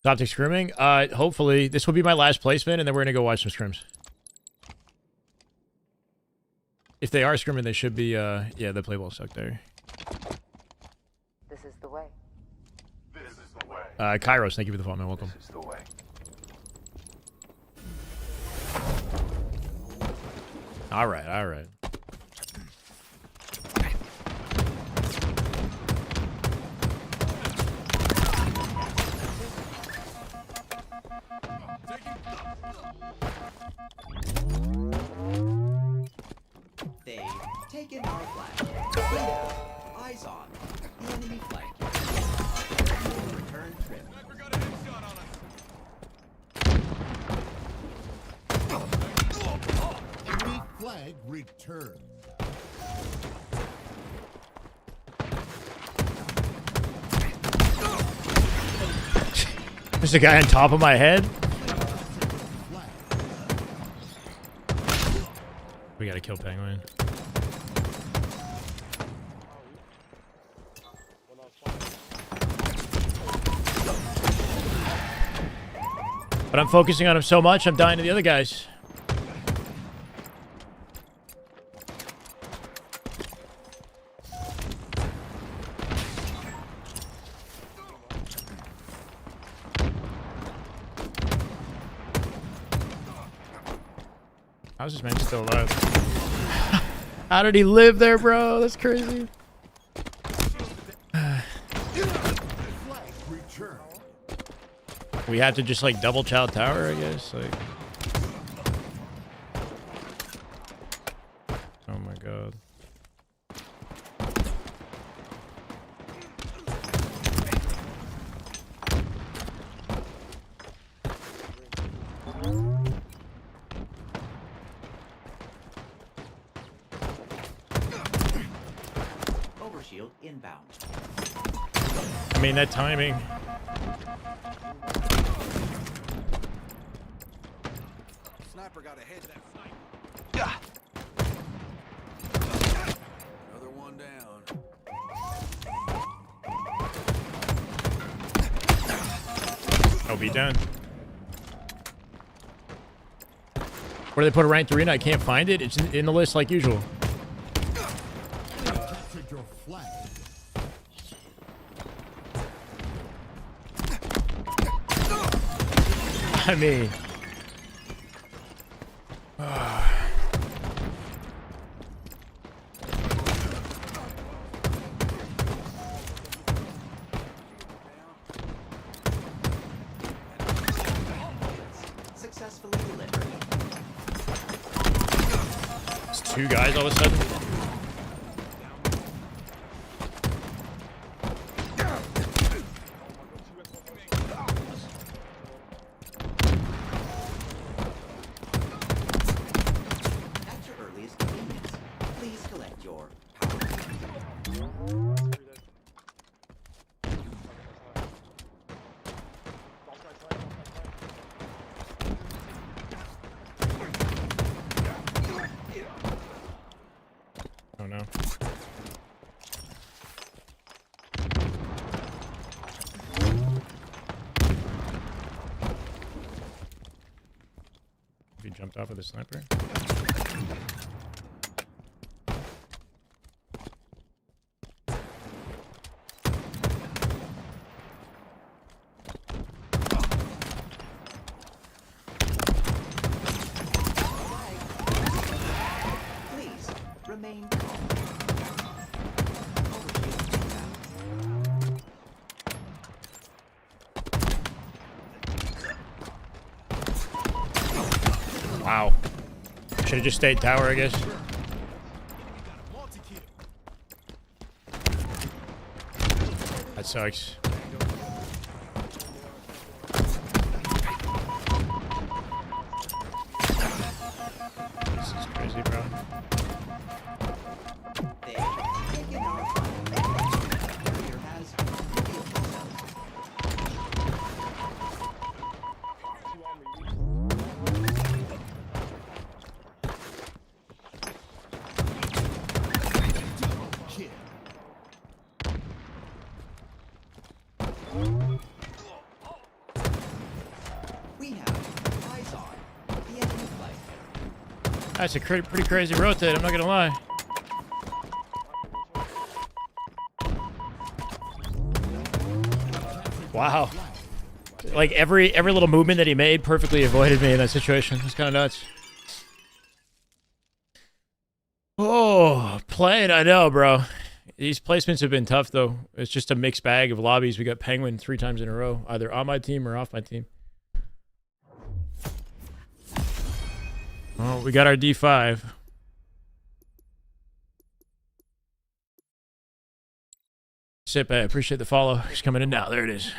Speaker 1: Optic scrimming. Hopefully this will be my last placement, and then we're gonna go watch some scrims. If they are scrimming, they should be. Yeah, the play ball sucked there.
Speaker 7: This is the way.
Speaker 6: This is the way.
Speaker 1: Kairos, thank you for the follow, man. Welcome.
Speaker 6: This is the way.
Speaker 1: All right, all right.
Speaker 2: They've taken our flag. Eyes on the enemy flag. Return trip.
Speaker 3: Enemy flag returned.
Speaker 1: There's a guy on top of my head.
Speaker 3: Flag.
Speaker 1: We gotta kill Penguin. But I'm focusing on him so much, I'm dying to the other guys. How's this man still alive? How did he live there, bro? That's crazy. We have to just like double chow tower, I guess. Like, oh my god.
Speaker 2: Overshield inbound.
Speaker 1: I mean, that timing.
Speaker 3: Sniper got ahead of that sniper. Another one down.
Speaker 1: I'll be done. Where do they put a ranked arena? I can't find it. It's in the list like usual.
Speaker 3: Captured your flag.
Speaker 1: I mean,
Speaker 2: Successfully delivered.
Speaker 1: it's two guys all of a sudden.
Speaker 2: At your earliest convenience, please collect your power.
Speaker 1: Oh no. He jumped off with a sniper.
Speaker 2: Please remain calm. Overshield inbound.
Speaker 1: Wow. Should have just stayed tower, I guess. That sucks. This is crazy, bro.
Speaker 2: They've taken our flag. Carrier has vehicle cells.
Speaker 3: Kill.
Speaker 2: We have eyes on the enemy flight.
Speaker 1: That's a pretty crazy rotate, I'm not gonna lie. Wow. Like every little movement that he made perfectly avoided me in that situation. It's kind of nuts. Oh, playing, I know, bro. These placements have been tough, though. It's just a mixed bag of lobbies. We got Penguin 3 times in a row, either on my team or off my team. Oh, we got our D5. Sip, I appreciate the follow. He's coming in now. There it is.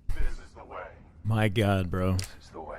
Speaker 6: This is the way.
Speaker 1: My God, bro.
Speaker 6: This is the way.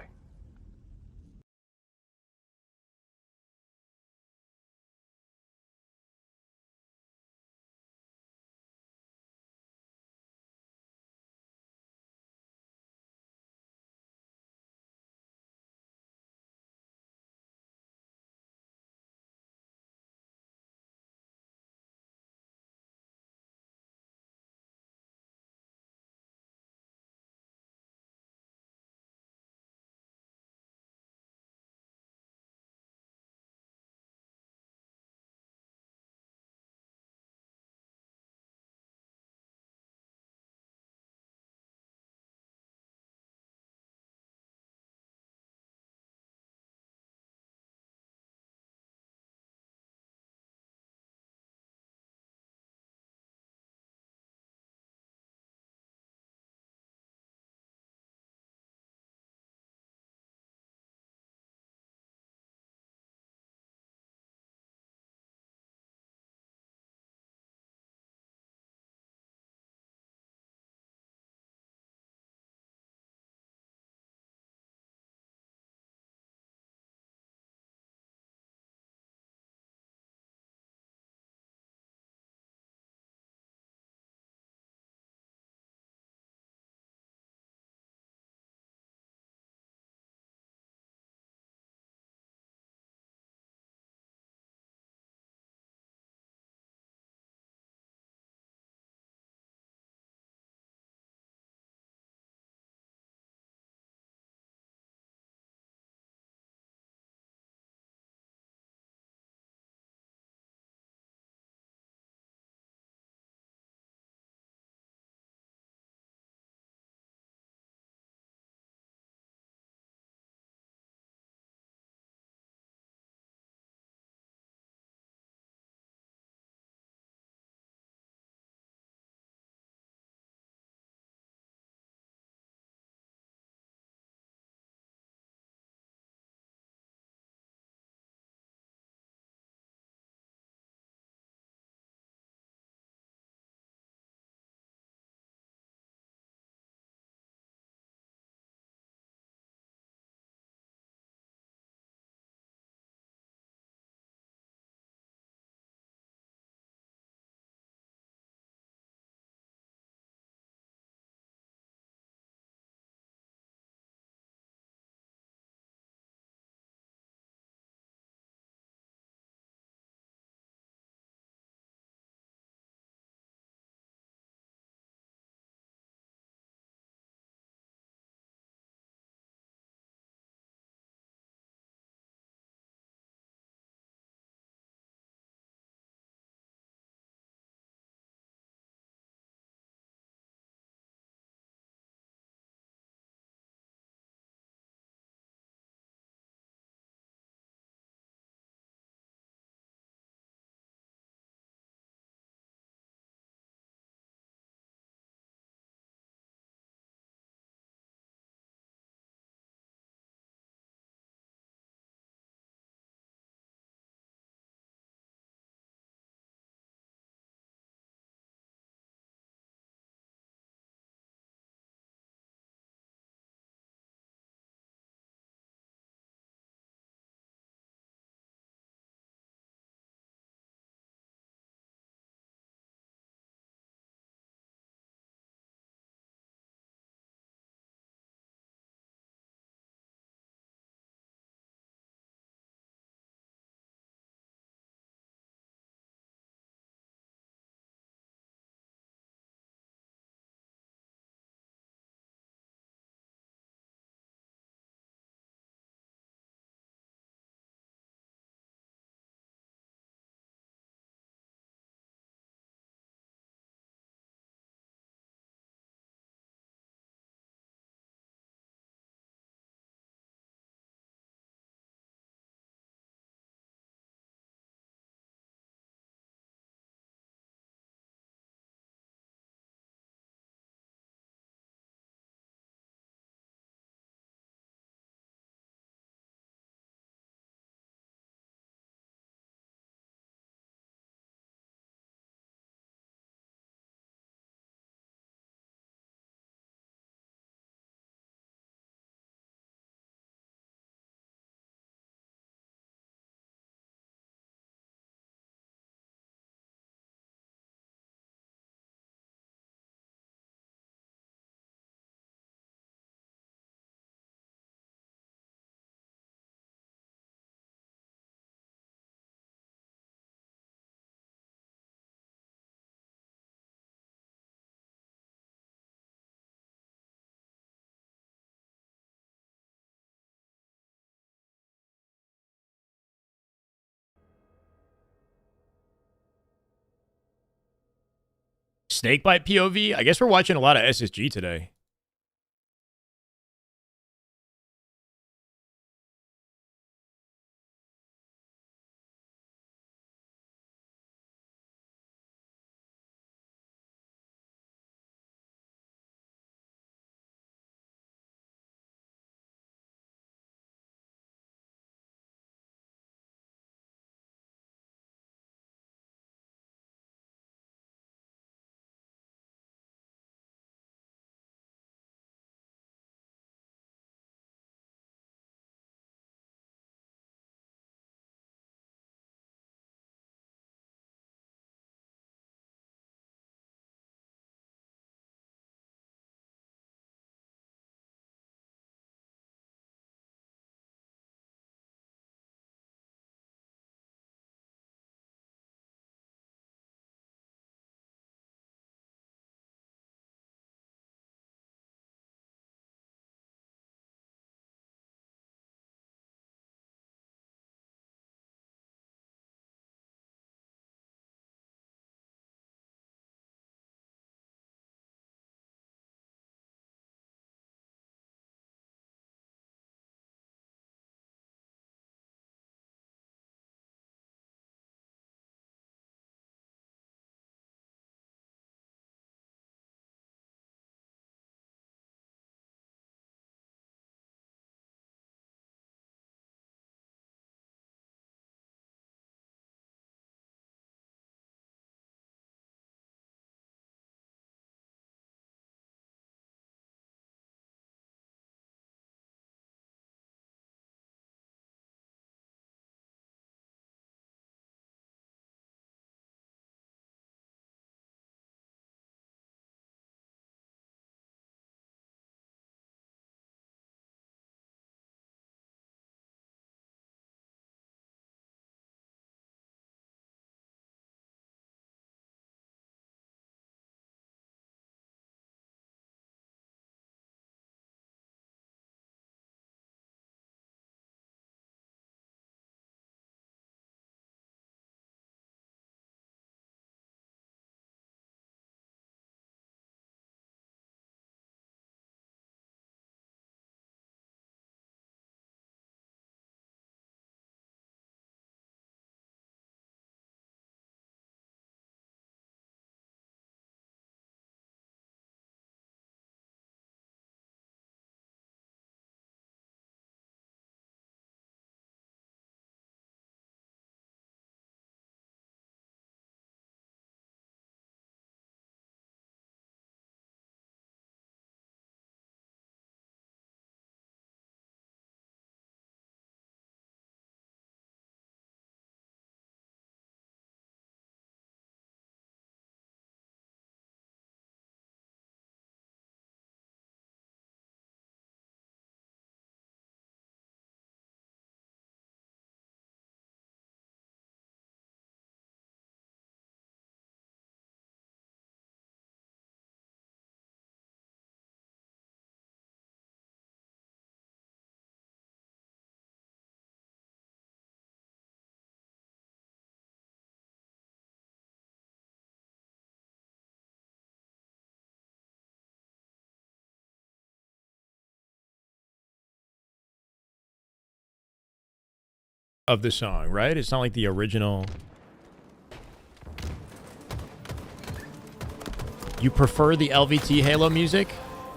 Speaker 1: Snakebite POV. I guess we're watching a lot of SSG today. Of the song, right? It's not like the original. You prefer the LVT Halo music?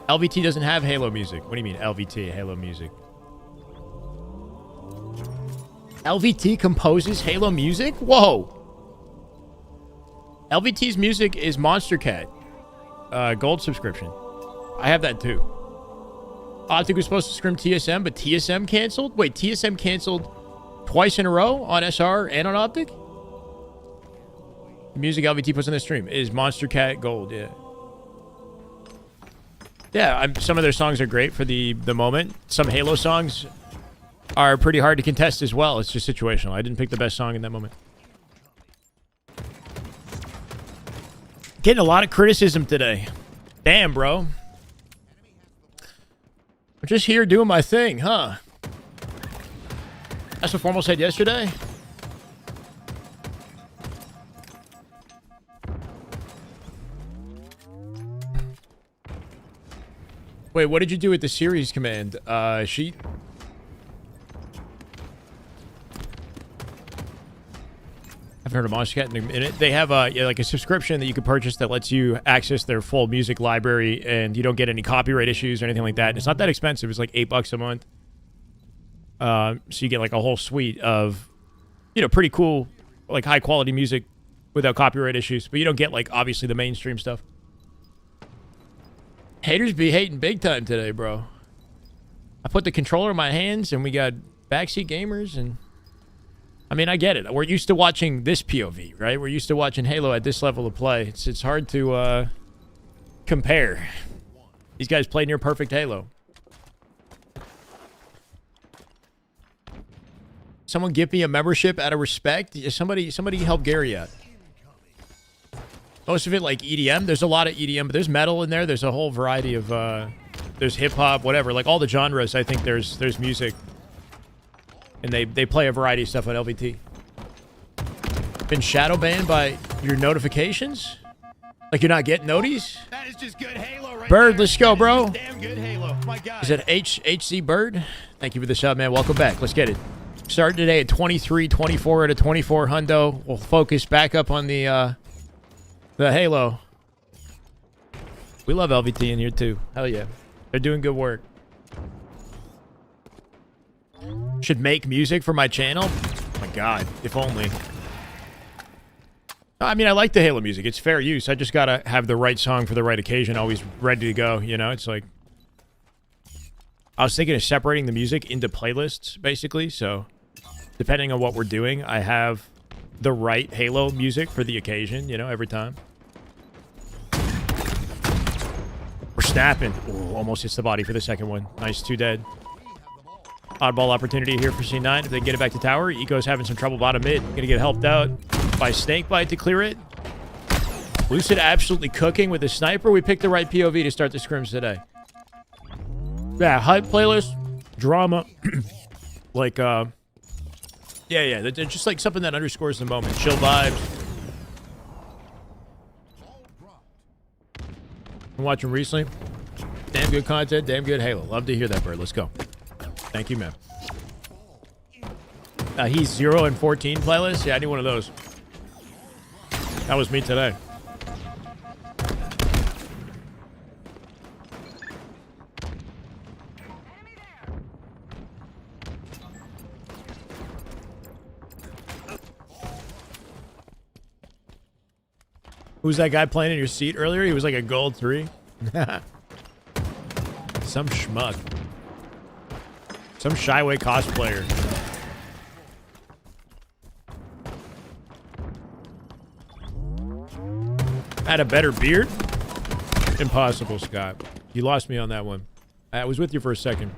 Speaker 1: LVT doesn't have Halo music. What do you mean LVT Halo music? LVT composes Halo music? Whoa! LVT's music is Monster Cat. Gold subscription. I have that too. Optic was supposed to scrim TSM, but TSM canceled? Wait, TSM canceled twice in a row on SR and on Optic? The music LVT puts on the stream is Monster Cat Gold, yeah. Yeah, some of their songs are great for the moment. Some Halo songs are pretty hard to contest as well. It's just situational. I didn't pick the best song in that moment. Getting a lot of criticism today. Damn, bro. I'm just here doing my thing, huh? That's what Formal said yesterday. Wait, what did you do with the series command? Sheet? I've heard of Moshcat in a minute. They have yeah, like a subscription that you can purchase that lets you access their full music library, and you don't get any copyright issues or anything like that. And it's not that expensive. It's like $8 a month. So you get like a whole suite of, you know, pretty cool, like high quality music without copyright issues. But you don't get like obviously the mainstream stuff. Haters be hating big time today, bro. I put the controller in my hands, and we got backseat gamers, and I mean, I get it. We're used to watching this POV, right? We're used to watching Halo at this level of play. It's hard to compare. These guys play near perfect Halo. Someone give me a membership out of respect. Somebody help Gary out. Most of it like EDM. There's a lot of EDM, but there's metal in there. There's a whole variety of there's hip hop, whatever. Like all the genres, I think there's music. And they play a variety of stuff on LVT. Been shadow banned by your notifications? Like you're not getting noties?
Speaker 5: That is just good Halo right
Speaker 1: Bird,
Speaker 5: there.
Speaker 1: let's go, bro.
Speaker 5: Damn good Halo. My God.
Speaker 1: Is it HC Bird? Thank you for the sub, man. Welcome back. Let's get it. Starting today at 23, 24 out of 24 hundo. We'll focus back up on the Halo. We love LVT in here too. Hell yeah. They're doing good work. Should make music for my channel? Oh my God, if only. I mean, I like the Halo music. It's fair use. I just gotta have the right song for the right occasion, always ready to go, you know? It's like... I was thinking of separating the music into playlists, basically, so... Depending on what we're doing, I have the right Halo music for the occasion, you know, every time. We're snapping. Ooh, almost hits the body for the second one. Nice, 2 dead. Oddball opportunity here for C9. If they can get it back to tower, Eco's having some trouble bottom mid. Gonna get helped out by Snakebite to clear it. Lucid absolutely cooking with the sniper. We picked the right POV to start the scrims today. Yeah, hype playlist, drama. Like, yeah, they're just like something that underscores the moment. Chill vibes. I'm watching recently. Damn good content, damn good Halo. Love to hear that, Bird. Let's go. Thank you, man. He's 0 and 14 playlist. Yeah, I need one of those. That was me today. Who's that guy playing in your seat earlier? He was like a gold 3. Some schmuck. Some Shyway cosplayer. Had a better beard? Impossible, Scott. You lost me on that one. I was with you for a second.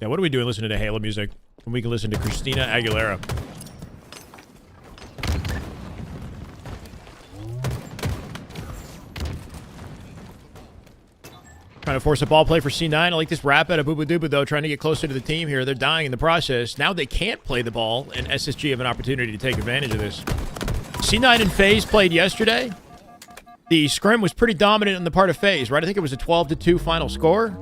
Speaker 1: Yeah, what are we doing listening to Halo music when we can listen to Christina Aguilera? Trying to force a ball play for C9. I like this wrap out of Booba Dooba, though, trying to get closer to the team here. They're dying in the process. Now they can't play the ball, and SSG have an opportunity to take advantage of this. C9 and FaZe played yesterday. The scrim was pretty dominant on the part of FaZe, right? I think it was a 12-2 final score.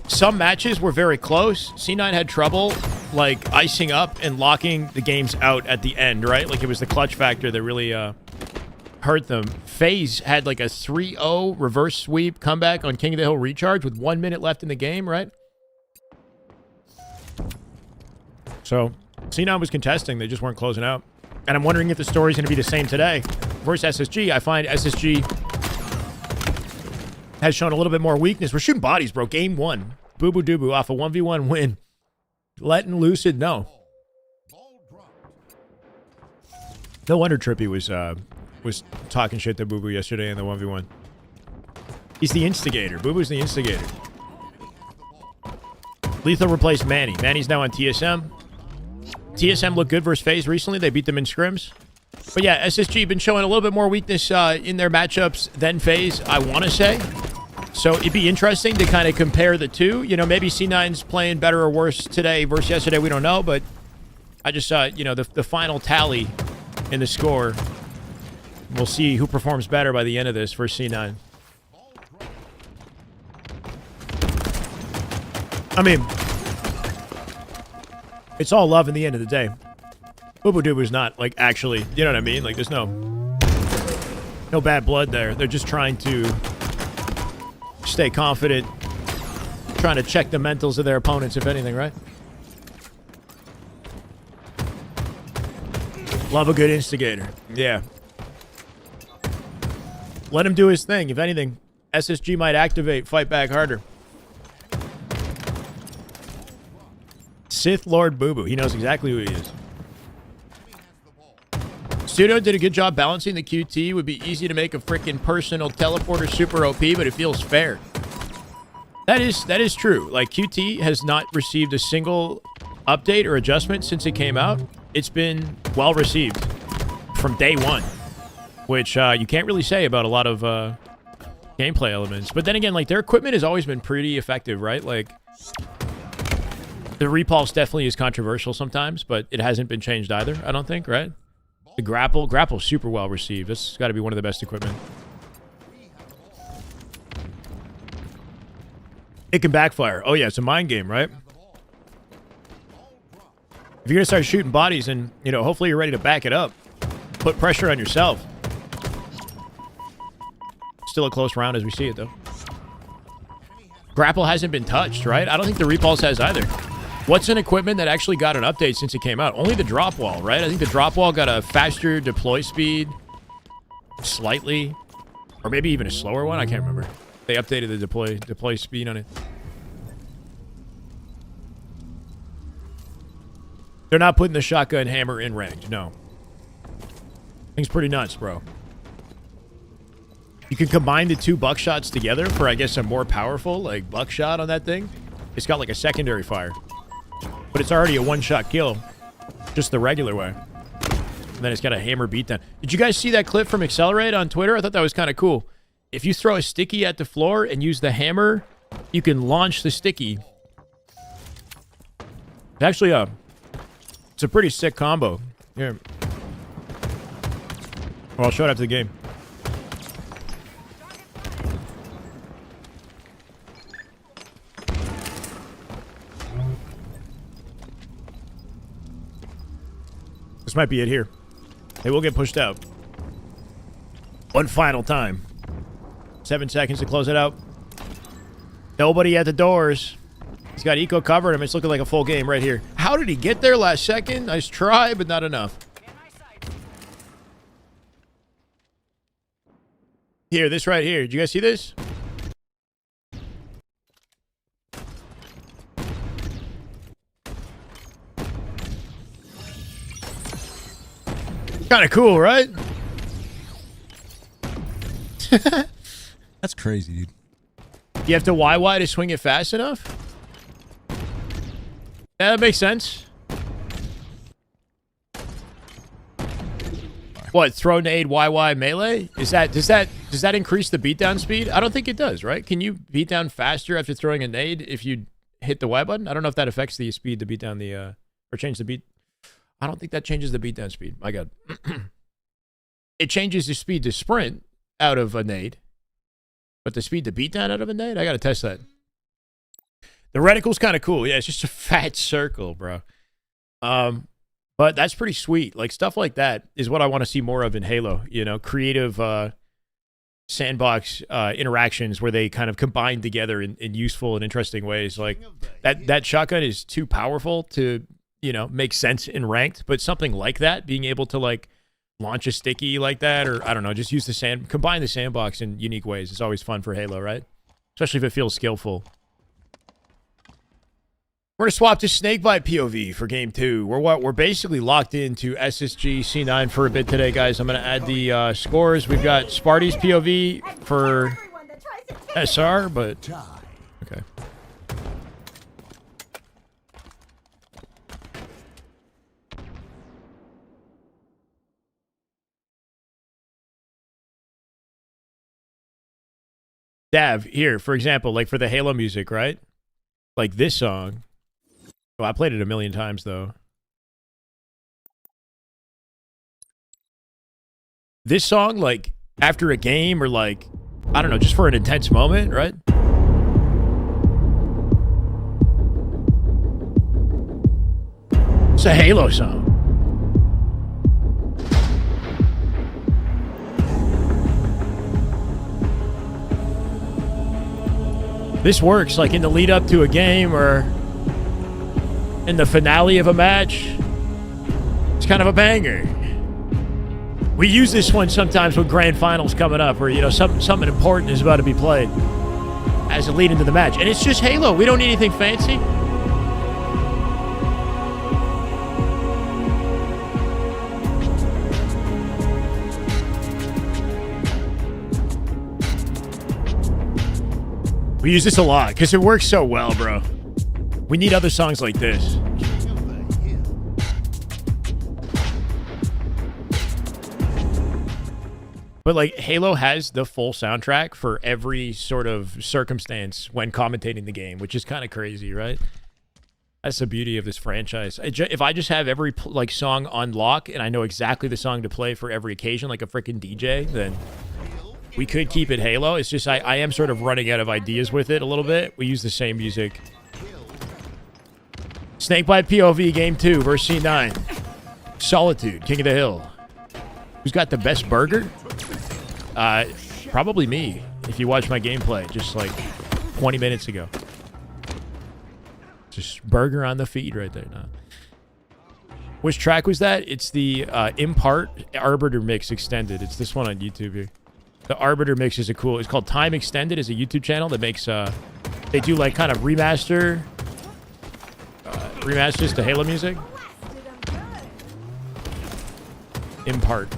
Speaker 1: Some matches were very close. C9 had trouble, like, icing up and locking the games out at the end, right? Like, it was the clutch factor that really hurt them. FaZe had like a 3-0 reverse sweep comeback on King of the Hill recharge with 1 minute left in the game, right? So C9 was contesting. They just weren't closing out. And I'm wondering if the story's going to be the same today. Versus SSG, I find SSG has shown a little bit more weakness. We're shooting bodies, bro. Game 1. Boo-boo doo-boo off a 1v1 win. Letting Lucid know. No wonder Trippy was talking shit to Boo Boo yesterday in the 1v1. He's the instigator. Boo Boo's the instigator. Lethal replaced Manny. Manny's now on TSM. TSM looked good versus FaZe recently. They beat them in scrims. But yeah, SSG been showing a little bit more weakness in their matchups than FaZe, I want to say. So it'd be interesting to kind of compare the two. You know, maybe C9's playing better or worse today versus yesterday. We don't know, but I just saw, you know, the final tally in the score We'll see who performs better by the end of this for C9. I mean, it's all love in the end of the day. Boo Doo was not, like, actually, you know what I mean? Like, there's no bad blood there. They're just trying to stay confident, trying to check the mentals of their opponents, if anything, right? Love a good instigator. Yeah. Let him do his thing. If anything, SSG might activate, fight back harder. Sith Lord Boo Boo. He knows exactly who he is. Pseudo did a good job balancing the QT. Would be easy to make a freaking personal teleporter super OP, but it feels fair. That is true. Like, QT has not received a single update or adjustment since it came out. It's been well received from day one, which you can't really say about a lot of gameplay elements. But then again, like, their equipment has always been pretty effective, right? Like, the repulse definitely is controversial sometimes, but it hasn't been changed either, I don't think, right? The grapple's super well received. This has got to be one of the best equipment. It can backfire. Oh yeah, it's a mind game, right? If you're gonna start shooting bodies and, you know, hopefully you're ready to back it up, put pressure on yourself. Still a close round as we see it, though. Grapple hasn't been touched, right? I don't think the repulse has either. What's an equipment that actually got an update since it came out? Only the drop wall, right? I think the drop wall got a faster deploy speed, slightly, or maybe even a slower one. I can't remember. They updated the deploy speed on it. They're not putting the shotgun hammer in range. No. Thing's pretty nuts, bro. You can combine the two buckshots together for, I guess, a more powerful, like, buckshot on that thing. It's got, like, a secondary fire. But it's already a one-shot kill. Just the regular way. And then it's got a hammer beatdown. Did you guys see that clip from Accelerate on Twitter? I thought that was kind of cool. If you throw a sticky at the floor and use the hammer, you can launch the sticky. Actually, it's a pretty sick combo. Here. Well, I'll show it after the game. This might be it here. They will get pushed out. One final time. 7 seconds to close it out. Nobody at the doors. He's got eco covered him. It's looking like a full game right here. How did he get there last second? Nice try, but not enough. Here, this right here. Did you guys see this? Kind of cool, right?
Speaker 8: That's crazy, dude.
Speaker 1: You have to YY to swing it fast enough? Yeah, that makes sense. What, throw nade YY melee? Does that increase the beatdown speed? I don't think it does, right? Can you beat down faster after throwing a nade if you hit the Y button? I don't know if that affects the speed to beat down the or change the beat. I don't think that changes the beatdown speed. My God. It changes the speed to sprint out of a nade. But the speed to beatdown out of a nade? I gotta test that. The reticle's kind of cool. Yeah, it's just a fat circle, bro. But that's pretty sweet. Like, stuff like that is what I want to see more of in Halo. You know, creative sandbox interactions where they kind of combine together in useful and interesting ways. Like, that shotgun is too powerful to, you know, make sense in ranked. But something like that, being able to, like, launch a sticky like that, or, I don't know, just use the combine the sandbox in unique ways. It's always fun for Halo, right? Especially if it feels skillful. We're going to swap to Snakebite POV for Game 2. We're basically locked into SSG C9 for a bit today, guys. I'm going to add the scores. We've got Sparty's POV for SR, but... Okay. Dav, here, for example, like for the Halo music, right? Like this song... Well, I played it a million times, though. This song, like, after a game or, like, I don't know, just for an intense moment, right? It's a Halo song. This works, like, in the lead up to a game or in the finale of a match. It's kind of a banger. We use this one sometimes with grand finals coming up, or, you know, something important is about to be played as a lead into the match. And it's just Halo. We don't need anything fancy. We use this a lot because it works so well, bro. We need other songs like this. But, like, Halo has the full soundtrack for every sort of circumstance when commentating the game, which is kind of crazy, right? That's the beauty of this franchise. If I just have every, like, song on lock and I know exactly the song to play for every occasion, like a freaking DJ, then we could keep it Halo. It's just I am sort of running out of ideas with it a little bit. We use the same music. Snakebite POV Game 2, verse C9. Solitude, King of the Hill. Who's got the best burger? Probably me, if you watch my gameplay just like 20 minutes ago. Just burger on the feed right there now. Which track was that? It's the Impart Arbiter Mix Extended. It's this one on YouTube here. The Arbiter Mix is a cool... It's called Time Extended. It's a YouTube channel that makes... they do like kind of remasters to Halo music. Impart.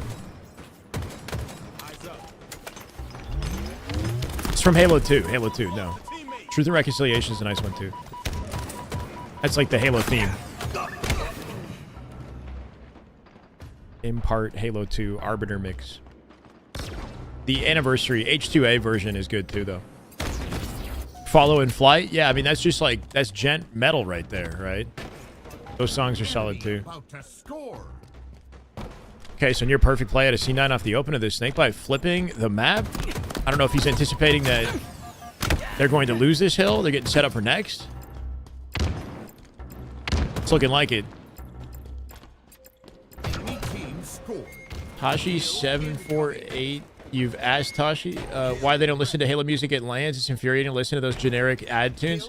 Speaker 1: It's from Halo 2. Halo 2, no. Truth and Reconciliation is a nice one, too. That's like the Halo theme. Impart Halo 2 Arbiter Mix. The Anniversary H2A version is good, too, though. Follow in Flight? Yeah, I mean, that's just like... That's gent metal right there, right? Those songs are solid, too. Okay, so near perfect play at a C9 off the open of this Snakebite flipping the map. I don't know if he's anticipating that they're going to lose this hill. They're getting set up for next. It's looking like it. Tashi748. You've asked Tashi why they don't listen to Halo music at LANs. It's infuriating to listen to those generic ad tunes.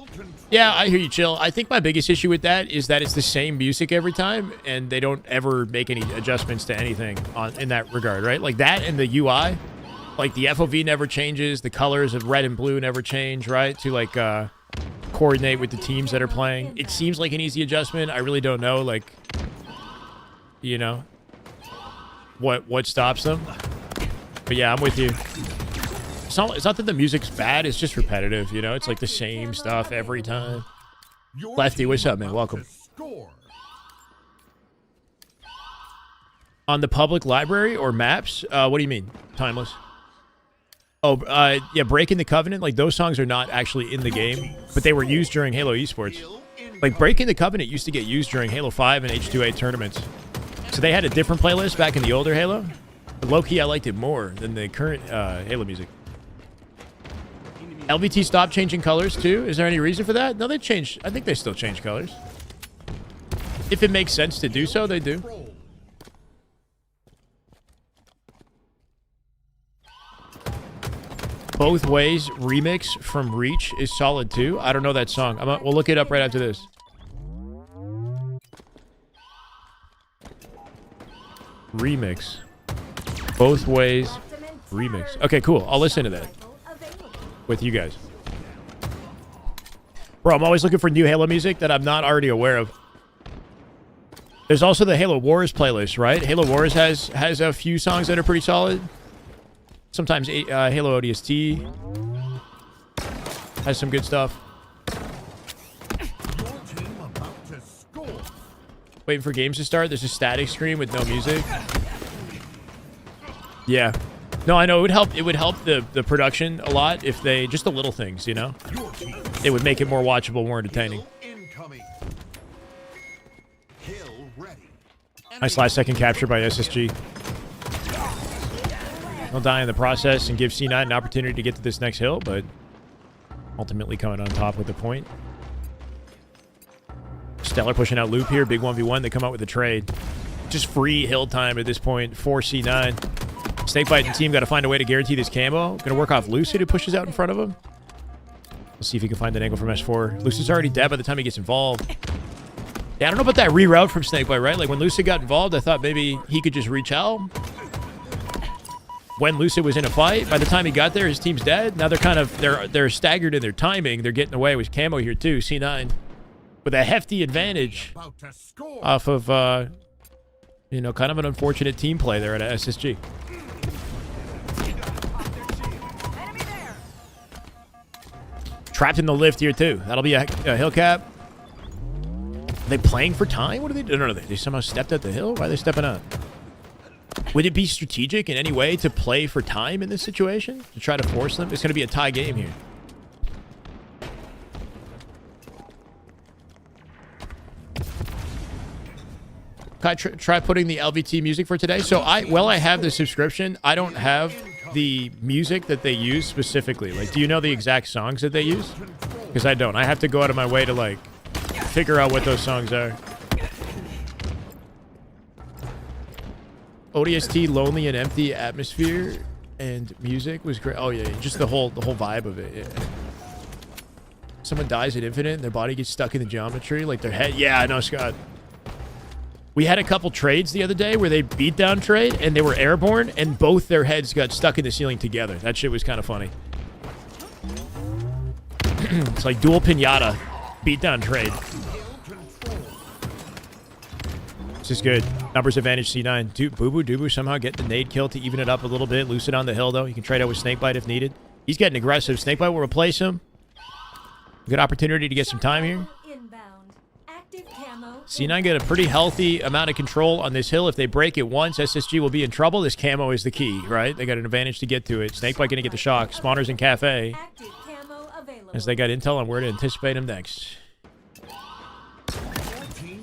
Speaker 1: Yeah, I hear you, Chill. I think my biggest issue with that is that it's the same music every time, and they don't ever make any adjustments to anything in that regard, right? Like that and the UI. Like the FOV never changes. The colors of red and blue never change, right? To like coordinate with the teams that are playing. It seems like an easy adjustment. I really don't know, like, you know, what stops them. But yeah, I'm with you. It's not that the music's bad. It's just repetitive, you know? It's like the same stuff every time. Lefty, what's up, man? Welcome. On the public library or maps? What do you mean? Timeless. Oh, yeah, Breaking the Covenant. Like, those songs are not actually in the game, but they were used during Halo Esports. Like, Breaking the Covenant used to get used during Halo 5 and H2A tournaments. So they had a different playlist back in the older Halo. But low-key, I liked it more than the current Halo music. LVT stopped changing colors, too? Is there any reason for that? No, they changed. I think they still change colors. If it makes sense to do so, they do. Both Ways remix from Reach is solid, too. I don't know that song. We'll look it up right after this. Remix. Both Ways remix. Okay, cool. I'll listen to that with you guys. Bro, I'm always looking for new Halo music that I'm not already aware of. There's also the Halo Wars playlist, right? Halo Wars has a few songs that are pretty solid. Sometimes Halo ODST has some good stuff. Waiting for games to start. There's a static screen with no music. Yeah. No, I know it would help. It would help the production a lot if they just the little things, you know. It would make it more watchable, more entertaining. Nice last second capture by SSG. He'll die in the process and give C9 an opportunity to get to this next hill, but ultimately coming on top with the point. Stellar pushing out Loop here. Big 1v1. They come out with a trade. Just free hill time at this point for C9. Snakebite and team got to find a way to guarantee this camo. Going to work off Lucid, who pushes out in front of him. We'll see if he can find an angle from S4. Lucid's already dead by the time he gets involved. Yeah, I don't know about that reroute from Snakebite, right? Like, when Lucid got involved, I thought maybe he could just reach out. When Lucid was in a fight, by the time he got there, his team's dead. Now they're kind of, they're staggered in their timing. They're getting away with camo here, too. C9 with a hefty advantage off of, you know, kind of an unfortunate team play there at SSG. Trapped in the lift here, too. That'll be a hill cap. Are they playing for time? What are they doing? No, they somehow stepped out the hill? Why are they stepping out? Would it be strategic in any way to play for time in this situation? To try to force them? It's going to be a tie game here. Can I try putting the LVT music for today? So I have the subscription. I don't have the music that they use specifically. Like, do you know the exact songs that they use? Because I don't. I have to go out of my way to, like, figure out what those songs are. ODST, lonely and empty atmosphere and music was great. Oh yeah, just the whole vibe of it. Yeah. Someone dies at Infinite and their body gets stuck in the geometry, like their head. Yeah, I know, Scott. We had a couple trades the other day where they beat down trade and they were airborne and both their heads got stuck in the ceiling together. That shit was kind of funny. It's like dual pinata beatdown trade. This is good. Numbers advantage C9. Dude, Boo Boo Doo somehow get the nade kill to even it up a little bit. Lucid on the hill, though. You can trade out with Snakebite if needed. He's getting aggressive. Snakebite will replace him. Good opportunity to get some time here. C9 get a pretty healthy amount of control on this hill. If they break it once, SSG will be in trouble. This camo is the key, right? They got an advantage to get to it. Snakebite going to get the shock. Spawners in Cafe. As they got intel on where to anticipate him next.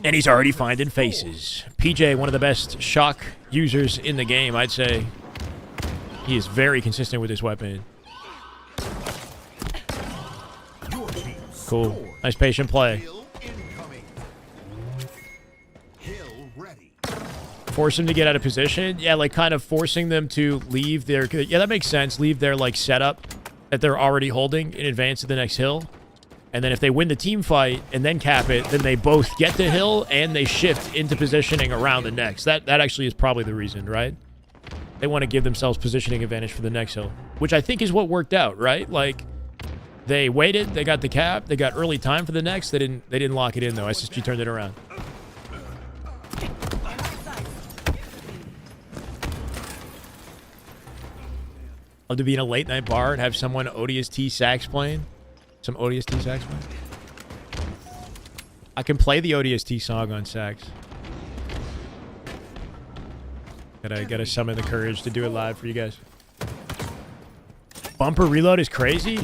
Speaker 1: And he's already finding faces. PJ, one of the best shock users in the game, I'd say. He is very consistent with his weapon. Cool. Nice patient play. Force him to get out of position. Yeah, like kind of forcing them to leave their... Yeah, that makes sense. Leave their like setup that they're already holding in advance of the next hill. And then if they win the team fight and then cap it, then they both get the hill and they shift into positioning around the next. That actually is probably the reason, right? They want to give themselves positioning advantage for the next hill, which I think is what worked out, right? Like, they waited, they got the cap, they got early time for the next. They didn't lock it in, though. SSG turned it around. Love to be in a late night bar and have someone ODST sax playing. Some ODST sax playing. I can play the ODST song on sax. Gotta summon the courage to do it live for you guys. Bumper reload is crazy?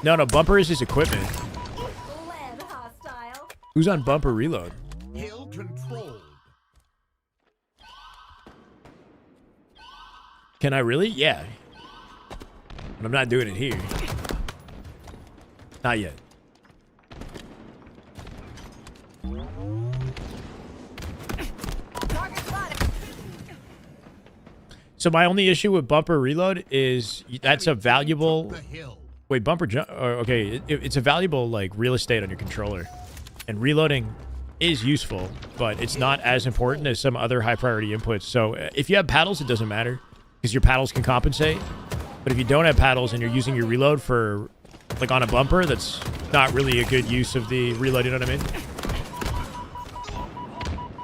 Speaker 1: No, bumper is his equipment. Who's on bumper reload?
Speaker 3: Hill controlled.
Speaker 1: Can I really? Yeah. But I'm not doing it here. Not yet. So my only issue with bumper reload is that's a valuable... Wait, bumper jump... Okay, it's a valuable, like, real estate on your controller. And reloading is useful, but it's not as important as some other high-priority inputs. So if you have paddles, it doesn't matter, because your paddles can compensate. But if you don't have paddles and you're using your reload for, like, on a bumper, that's not really a good use of the reload, you know what I mean?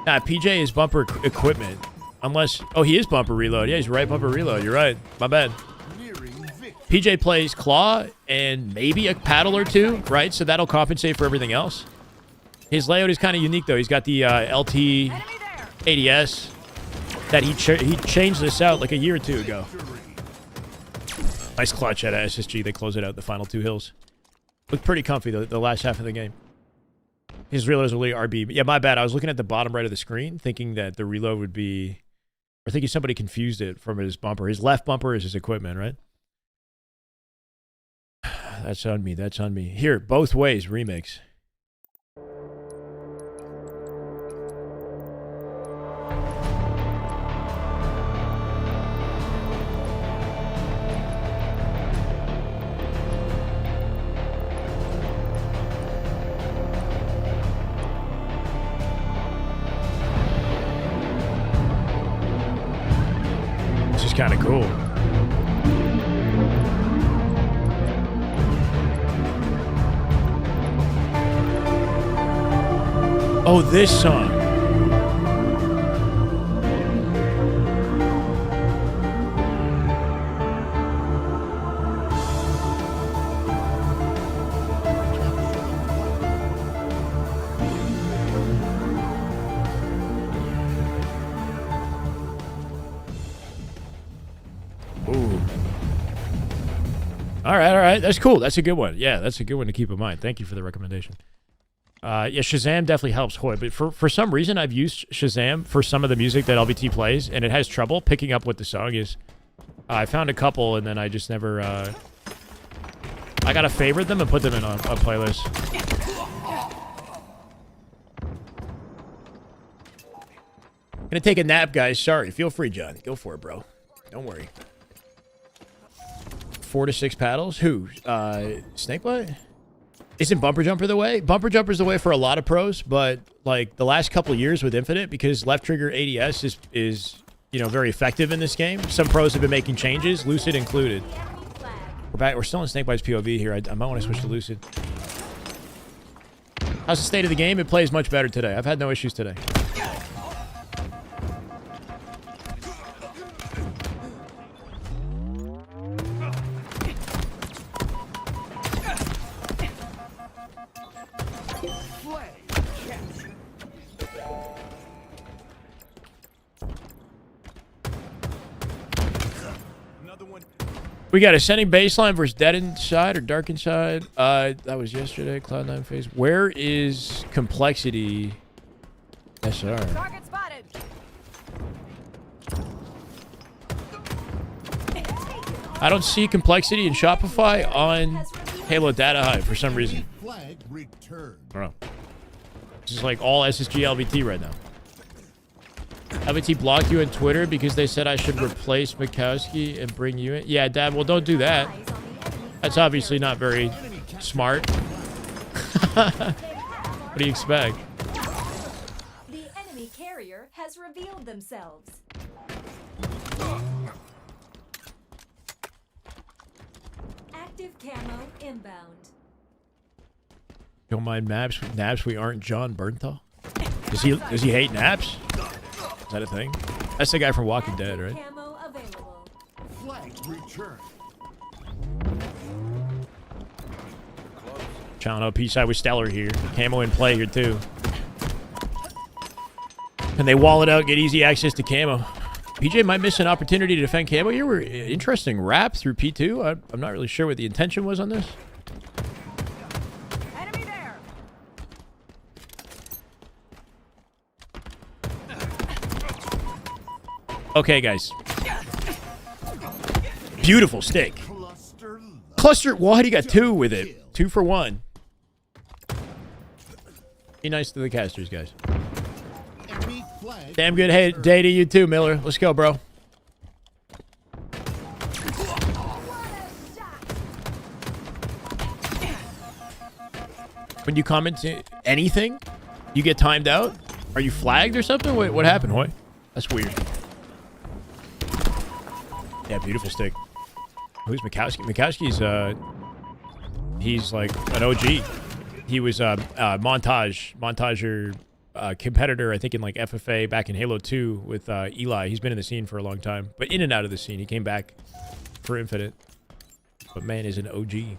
Speaker 1: Nah, PJ is bumper equipment. Unless... Oh, he is bumper reload. Yeah, he's right, bumper reload. You're right. My bad. PJ plays claw and maybe a paddle or two, right? So that'll compensate for everything else. His layout is kind of unique, though. He's got the LT ADS that he changed this out like a year or two ago. Nice clutch at SSG. They close it out the final two hills. Looked pretty comfy, the last half of the game. His reload is really RB. Yeah, my bad. I was looking at the bottom right of the screen, thinking that the reload would be... I think somebody confused it from his bumper. His left bumper is his equipment, right? That's on me. That's on me. Here, Both Ways remix. This is kind of cool. Oh, this song. Ooh. All right. That's cool. That's a good one. Yeah, that's a good one to keep in mind. Thank you for the recommendation. Yeah, Shazam definitely helps Hoy, but for some reason I've used Shazam for some of the music that LBT plays, and it has trouble picking up what the song is. I found a couple, and then I just never... I gotta favorite them and put them in a playlist. Gonna take a nap, guys. Sorry. Feel free, John. Go for it, bro. Don't worry. 4 to 6 paddles? Who? Snakebite? Isn't Bumper Jumper the way? Bumper Jumper's the way for a lot of pros, but like the last couple of years with Infinite, because left trigger ADS is you know, very effective in this game. Some pros have been making changes, Lucid included. We're back. We're still in Snakebite's POV here. I might want to switch to Lucid. How's the state of the game? It plays much better today. I've had no issues today. We got Ascending Baseline versus Dead Inside or Dark Inside. That was yesterday. Cloud9 phase. Where is Complexity SR?
Speaker 4: Target spotted.
Speaker 1: I don't see Complexity in Shopify on Halo Data Hive for some reason.
Speaker 3: Flag returned.
Speaker 1: I don't know. This is like all SSG LVT right now. LVT blocked you on Twitter because they said I should replace Mikowski and bring you in. Yeah, Dad, well, don't do that. That's obviously not very smart. What do you expect?
Speaker 4: The enemy carrier has revealed themselves. Active camo inbound.
Speaker 1: Don't mind Naps. Naps, we aren't John Bernthal. Does he hate Naps? Is that a thing? That's the guy from Walking Dead, right?
Speaker 4: Camo available.
Speaker 3: Flag returned.
Speaker 1: Chowing up East Side with Stellar here. Camo in play here too. Can they wall it out, get easy access to camo? PJ might miss an opportunity to defend camo here. We're interesting wrap through P2. I'm not really sure what the intention was on this.
Speaker 4: Enemy there.
Speaker 1: Okay, guys. Beautiful stick. Cluster. What? He got 2 with it. 2 for 1. Be nice to the casters, guys. Damn good day to you too, Miller. Let's go, bro. When you comment anything, you get timed out? Are you flagged or something? What happened, Hoy? That's weird. Yeah, beautiful stick. Who's Mikowski? Mikowski's, he's like an OG. He was montager competitor, I think, in like FFA back in Halo 2 with Eli. He's been in the scene for a long time, but in and out of the scene. He came back for Infinite. But man is an OG.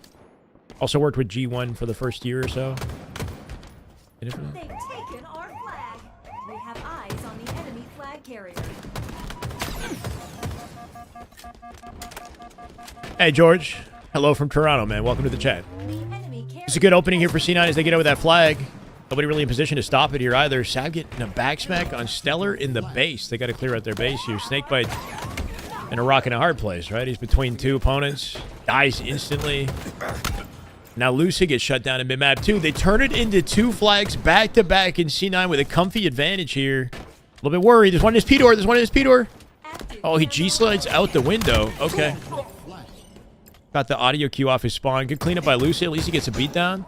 Speaker 1: Also worked with G1 for the first year or so.
Speaker 4: They've taken our flag. We have eyes on the enemy flag carrier.
Speaker 1: Hey, George. Hello from Toronto, man. Welcome to the chat.
Speaker 4: The enemy carrier.
Speaker 1: It's a good opening here for C9 as they get over that flag. Nobody really in position to stop it here either. Sav getting a back smack on Stellar in the base. They got to clear out their base here. Snakebite in a rock and a hard place, right? He's between two opponents. Dies instantly. Now Lucy gets shut down in mid-map too. They turn it into 2 flags back-to-back in C9 with a comfy advantage here. A little bit worried. There's one in his P-door. There's one in his P-door. Oh, he G-slides out the window. Okay. Got the audio cue off his spawn. Good cleanup by Lucy. At least he gets a beatdown.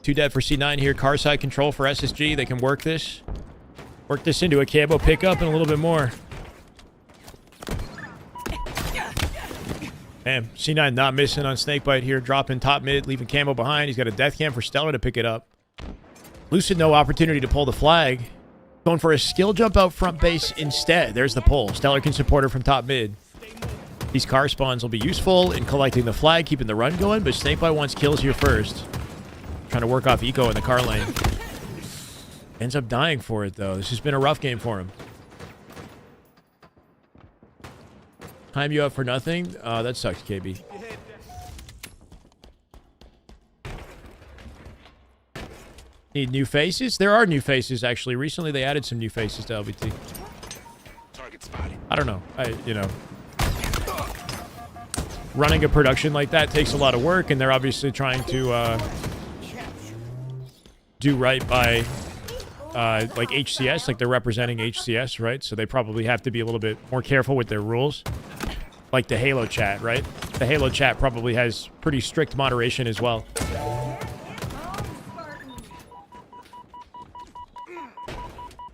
Speaker 1: 2 dead for C9 here. Car side control for SSG. They can work this. Work this into a camo pickup and a little bit more. Damn, C9 not missing on Snakebite here. Dropping top mid, leaving camo behind. He's got a death cam for Stellar to pick it up. Lucid, no opportunity to pull the flag. Going for a skill jump out front base instead. There's the pull. Stellar can support her from top mid. These car spawns will be useful in collecting the flag, keeping the run going, but Snakebite wants kills here first. Trying to work off eco in the car lane. Ends up dying for it, though. This has been a rough game for him. Time you up for nothing? That sucks, KB. Need new faces? There are new faces, actually. Recently, they added some new faces to LBT. I don't know. You know. Running a production like that takes a lot of work, and they're obviously trying to do right by like HCS, like they're representing HCS, right? So they probably have to be a little bit more careful with their rules. Like the Halo chat, right? The Halo chat probably has pretty strict moderation as well.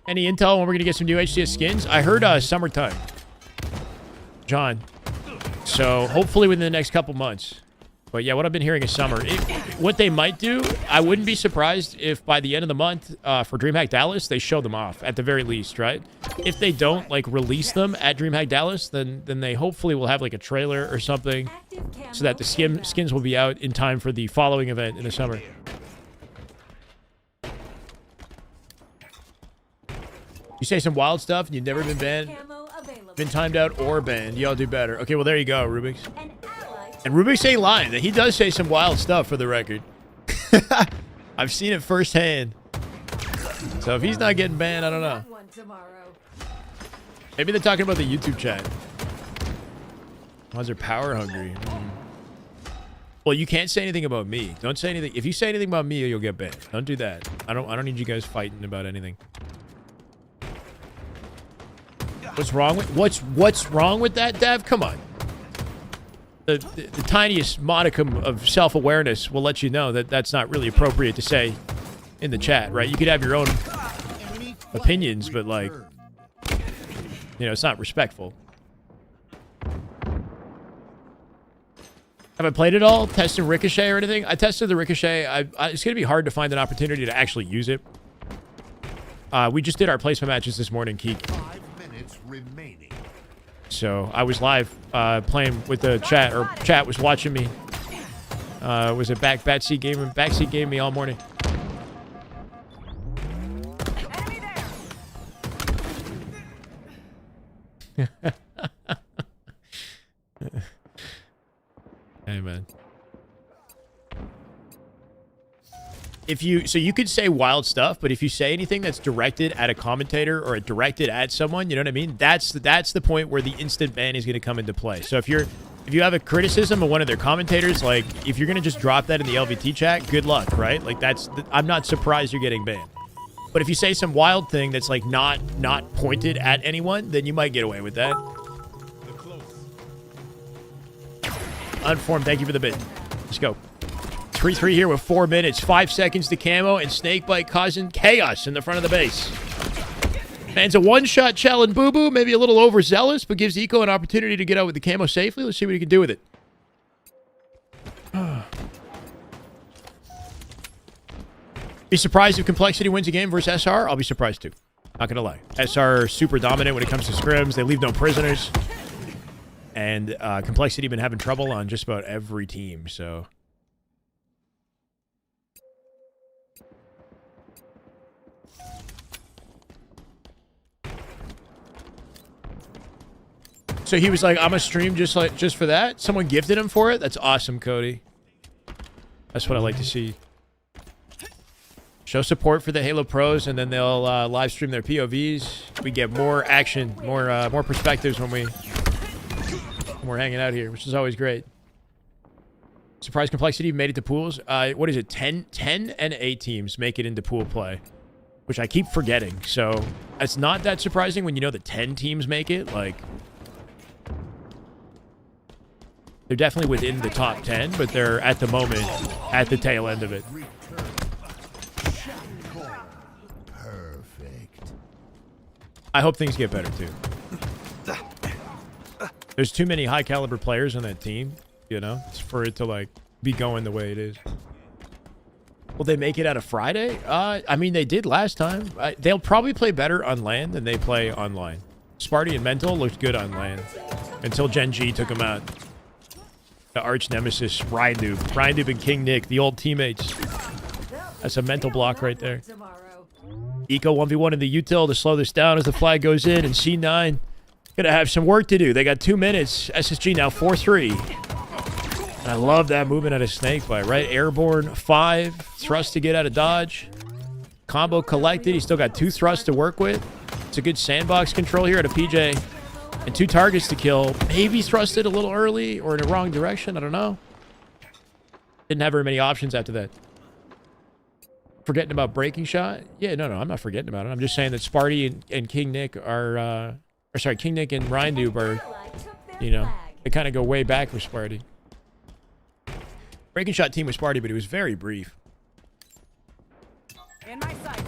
Speaker 1: Any intel when we're going to get some new HCS skins? I heard summertime. John. So hopefully within the next couple months. But yeah, what I've been hearing is summer. What they might do, I wouldn't be surprised if by the end of the month for DreamHack Dallas, they show them off at the very least, right? If they don't like release them at DreamHack Dallas, then they hopefully will have like a trailer or something so that the skins will be out in time for the following event in the summer. You say some wild stuff and you've never been banned, been timed out or banned. Y'all do better. Okay, well there you go, Rubik's. And Rubik's ain't lying. He does say some wild stuff for the record. I've seen it firsthand. So if he's not getting banned, I don't know. Maybe they're talking about the YouTube chat. Ones are power hungry. Well, you can't say anything about me. Don't say anything. If you say anything about me, you'll get banned. Don't do that. I don't need you guys fighting about anything. What's wrong with what's wrong with that, Dev? Come on. The tiniest modicum of self-awareness will let you know that that's not really appropriate to say in the chat, right? You could have your own opinions, but like, you know, it's not respectful. Have I played it all? Tested Ricochet or anything? I tested the Ricochet. It's going to be hard to find an opportunity to actually use it. We just did our placement matches this morning, Keek.
Speaker 3: 5 minutes remaining.
Speaker 1: So I was live playing with the chat, or chat was watching me. Was it backseat game me all morning. Hey man. So you could say wild stuff, but if you say anything that's directed at a commentator or directed at someone, you know what I mean? That's the point where the instant ban is going to come into play. So if you have a criticism of one of their commentators, like if you're going to just drop that in the LVT chat, good luck, right? Like I'm not surprised you're getting banned. But if you say some wild thing that's like not pointed at anyone, then you might get away with that. Unformed, thank you for the bid. Let's go. 3-3 here with 4 minutes. 5 seconds to camo, and Snakebite causing chaos in the front of the base. Man's a one-shot challenge boo-boo, maybe a little overzealous, but gives Eco an opportunity to get out with the camo safely. Let's see what he can do with it. Be surprised if Complexity wins a game versus SR? I'll be surprised too. Not gonna lie. SR are super dominant when it comes to scrims. They leave no prisoners. And Complexity been having trouble on just about every team, so... So he was like, I'm gonna stream just for that? Someone gifted him for it? That's awesome, Cody. That's what I like to see. Show support for the Halo pros, and then they'll live stream their POVs. We get more action, more perspectives when we're hanging out here, which is always great. Surprise complexity made it to pools. What is it? 10 NA teams make it into pool play, which I keep forgetting. So it's not that surprising when you know that 10 teams make it. Like, they're definitely within the top 10, but they're at the moment at the tail end of it.
Speaker 3: Perfect.
Speaker 1: I hope things get better too. There's too many high caliber players on that team, you know, for it to like be going the way it is. Will they make it out of Friday? I mean, they did last time. They'll probably play better on LAN than they play online. Sparty and Mental looked good on LAN until Gen G took them out. The arch nemesis, Rydoob. Rydoob and King Nick, the old teammates. That's a mental block right there. Eco 1v1 in the util to slow this down as the flag goes in, and C9 gonna have some work to do. They got 2 minutes. SSG now 4-3. And I love that movement out of Snakebite, right? Airborne 5, thrust to get out of dodge. Combo collected. He's still got 2 thrusts to work with. It's a good sandbox control here at a PJ. And 2 targets to kill. Maybe thrusted a little early or in the wrong direction. I don't know. Didn't have very many options after that. Forgetting about breaking shot? Yeah, no, I'm not forgetting about it. I'm just saying that Sparty and King Nick are... or sorry, King Nick and Rydoob are, you know, they kind of go way back with Sparty. Breaking shot team with Sparty, but it was very brief.
Speaker 5: In my sights.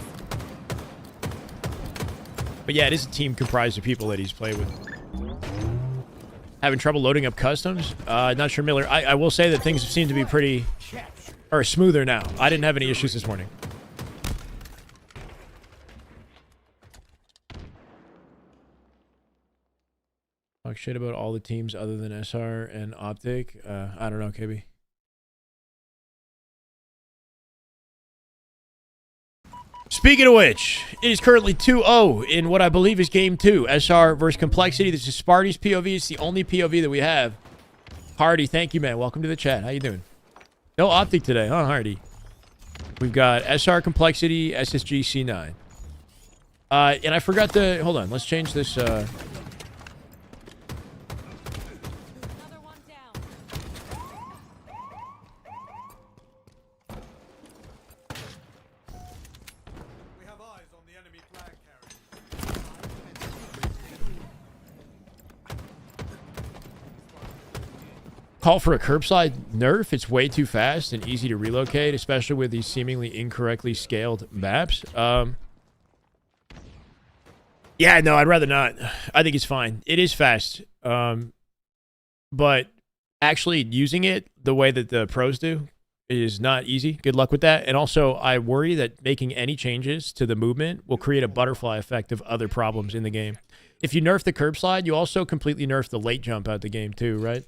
Speaker 1: But yeah, it is a team comprised of people that he's played with. Having trouble loading up customs? Not sure, Miller. I will say that things seem to be pretty... or smoother now. I didn't have any issues this morning. Talk shit about all the teams other than SR and Optic. I don't know, KB. Speaking of which, it is currently 2-0 in what I believe is Game 2. SR versus Complexity. This is Sparty's POV. It's the only POV that we have. Hardy, thank you, man. Welcome to the chat. How you doing? No Optic today, huh, Hardy? We've got SR Complexity, SSG, C9. And I forgot to... Hold on. Let's change this...
Speaker 5: Another one down.
Speaker 6: We have eyes on the enemy flag carrier.
Speaker 1: Call for a curbside nerf. It's way too fast and easy to relocate, especially with these seemingly incorrectly scaled maps. Yeah, no, I'd rather not. I think it's fine. It is fast. But actually using it the way that the pros do is not easy. Good luck with that. And also, I worry that making any changes to the movement will create a butterfly effect of other problems in the game. If you nerf the curb slide, you also completely nerf the late jump out the game too, right?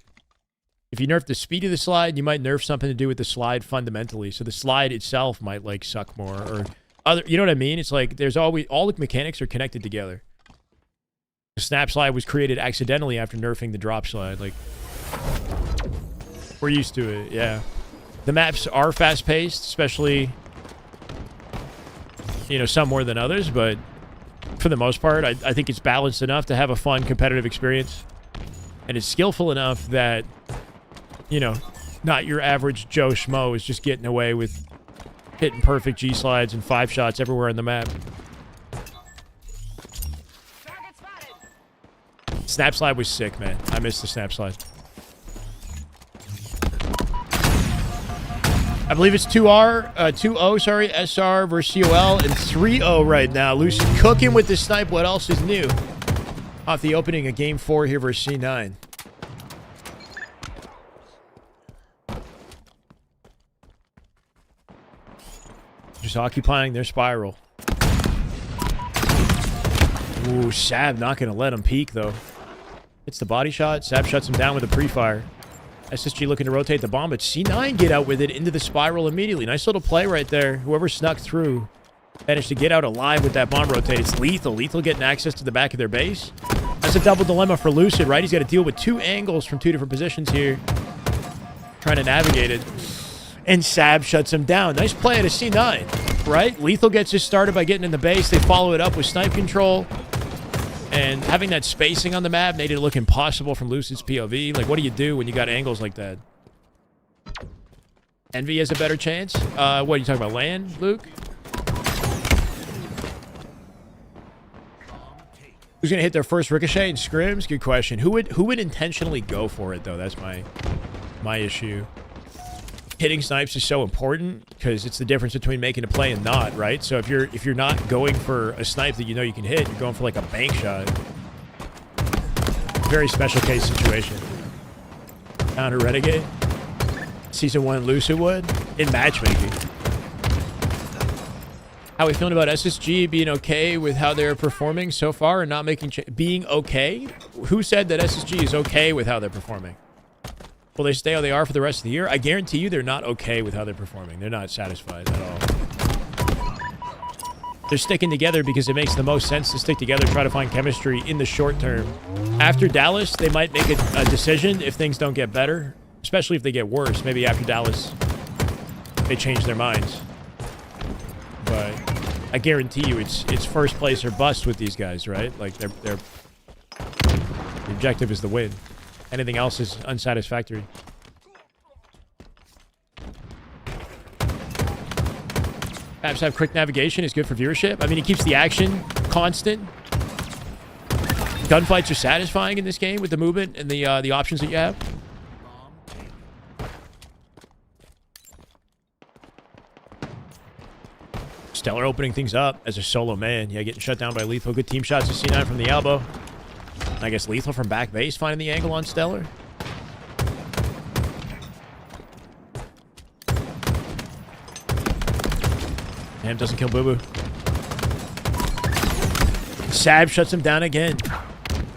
Speaker 1: If you nerf the speed of the slide, you might nerf something to do with the slide fundamentally. So the slide itself might like suck more or other, you know what I mean? It's like there's always, all the mechanics are connected together. The snap slide was created accidentally after nerfing the drop slide. Like, we're used to it, yeah. The maps are fast-paced, especially, you know, some more than others, but for the most part, I think it's balanced enough to have a fun, competitive experience. And it's skillful enough that, you know, not your average Joe Schmo is just getting away with hitting perfect G-slides and 5 shots everywhere on the map. Snap slide was sick, man. I missed the snap slide. I believe it's 2-0, sorry, SR versus CoL, and 3-0 right now. Lucid cooking with the snipe. What else is new? Off the opening of Game 4 here versus C9. Just occupying their spiral. Ooh, Sab not going to let him peek, though. Hits the body shot. Sab shuts him down with a pre-fire. SSG looking to rotate the bomb, but C9 get out with it into the spiral immediately. Nice little play right there. Whoever snuck through managed to get out alive with that bomb rotate. It's lethal. Lethal getting access to the back of their base. That's a double dilemma for Lucid, right? He's got to deal with 2 angles from 2 different positions here. Trying to navigate it. And Sab shuts him down. Nice play out of C9. right? Lethal gets us started by getting in the base. They follow it up with snipe control. And having that spacing on the map made it look impossible from Lucid's POV. Like, what do you do when you got angles like that? Envy has a better chance. What are you talking about, land, Luke? Who's gonna hit their first ricochet in scrims? Good question. Who would intentionally go for it though? That's my issue. Hitting snipes is so important because it's the difference between making a play and not, right? So if you're not going for a snipe that you know you can hit, you're going for like a bank shot. Very special case situation. Counter Renegade. Season 1 Lucid would in matchmaking. How are we feeling about SSG being okay with how they're performing so far and not making being okay? Who said that SSG is okay with how they're performing? Will they stay how they are for the rest of the year? I guarantee you they're not okay with how they're performing. They're not satisfied at all. They're sticking together because it makes the most sense to stick together, try to find chemistry in the short term. After Dallas, they might make a decision if things don't get better, especially if they get worse. Maybe after Dallas, they change their minds. But I guarantee you it's first place or bust with these guys, right? Like, the objective is the win. Anything else is unsatisfactory. Maps have quick navigation is good for viewership. I mean, it keeps the action constant. Gunfights are satisfying in this game with the movement and the options that you have. Stellar opening things up as a solo man. Yeah, getting shut down by Lethal. Good team shots to C9 from the elbow. I guess Lethal from back base finding the angle on Stellar. Damn, doesn't kill Boo Boo. Sab shuts him down again.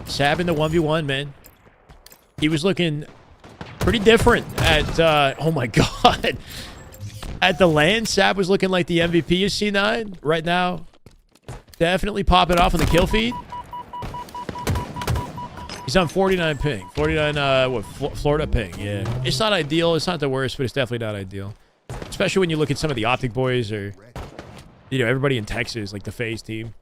Speaker 1: Sab in the 1v1, man. He was looking pretty different at, oh my god. At the LAN, Sab was looking like the MVP of C9. Right now, definitely popping off on the kill feed. He's on 49 ping. 49, Florida ping. Yeah. It's not ideal. It's not the worst, but it's definitely not ideal. Especially when you look at some of the Optic boys or, you know, everybody in Texas, like the FaZe team.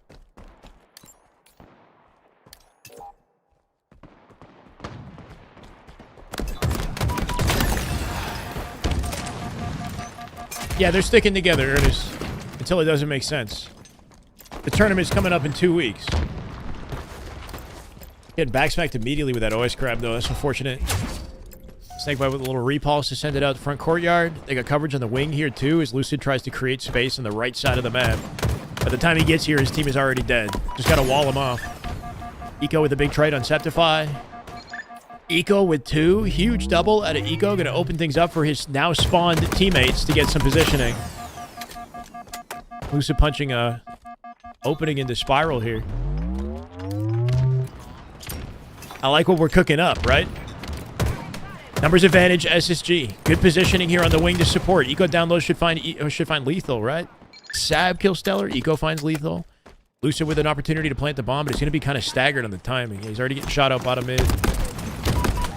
Speaker 1: Yeah, they're sticking together, Ernest, until it doesn't make sense. The tournament's coming up in 2 weeks. Getting backsmacked immediately with that OS grab, though. That's unfortunate. Snakebite with a little repulse to send it out the front courtyard. They got coverage on the wing here, too, as Lucid tries to create space on the right side of the map. By the time he gets here, his team is already dead. Just got to wall him off. Eco with a big trade on Septify. Eco with 2. Huge double out of Eco. Going to open things up for his now spawned teammates to get some positioning. Lucid punching a opening into Spiral here. I like what we're cooking up, right? Numbers advantage, SSG. Good positioning here on the wing to support. Eco down low should find Lethal, right? Sab kills Stellar. Eco finds Lethal. Lucid with an opportunity to plant the bomb, but he's going to be kind of staggered on the timing. He's already getting shot out bottom mid.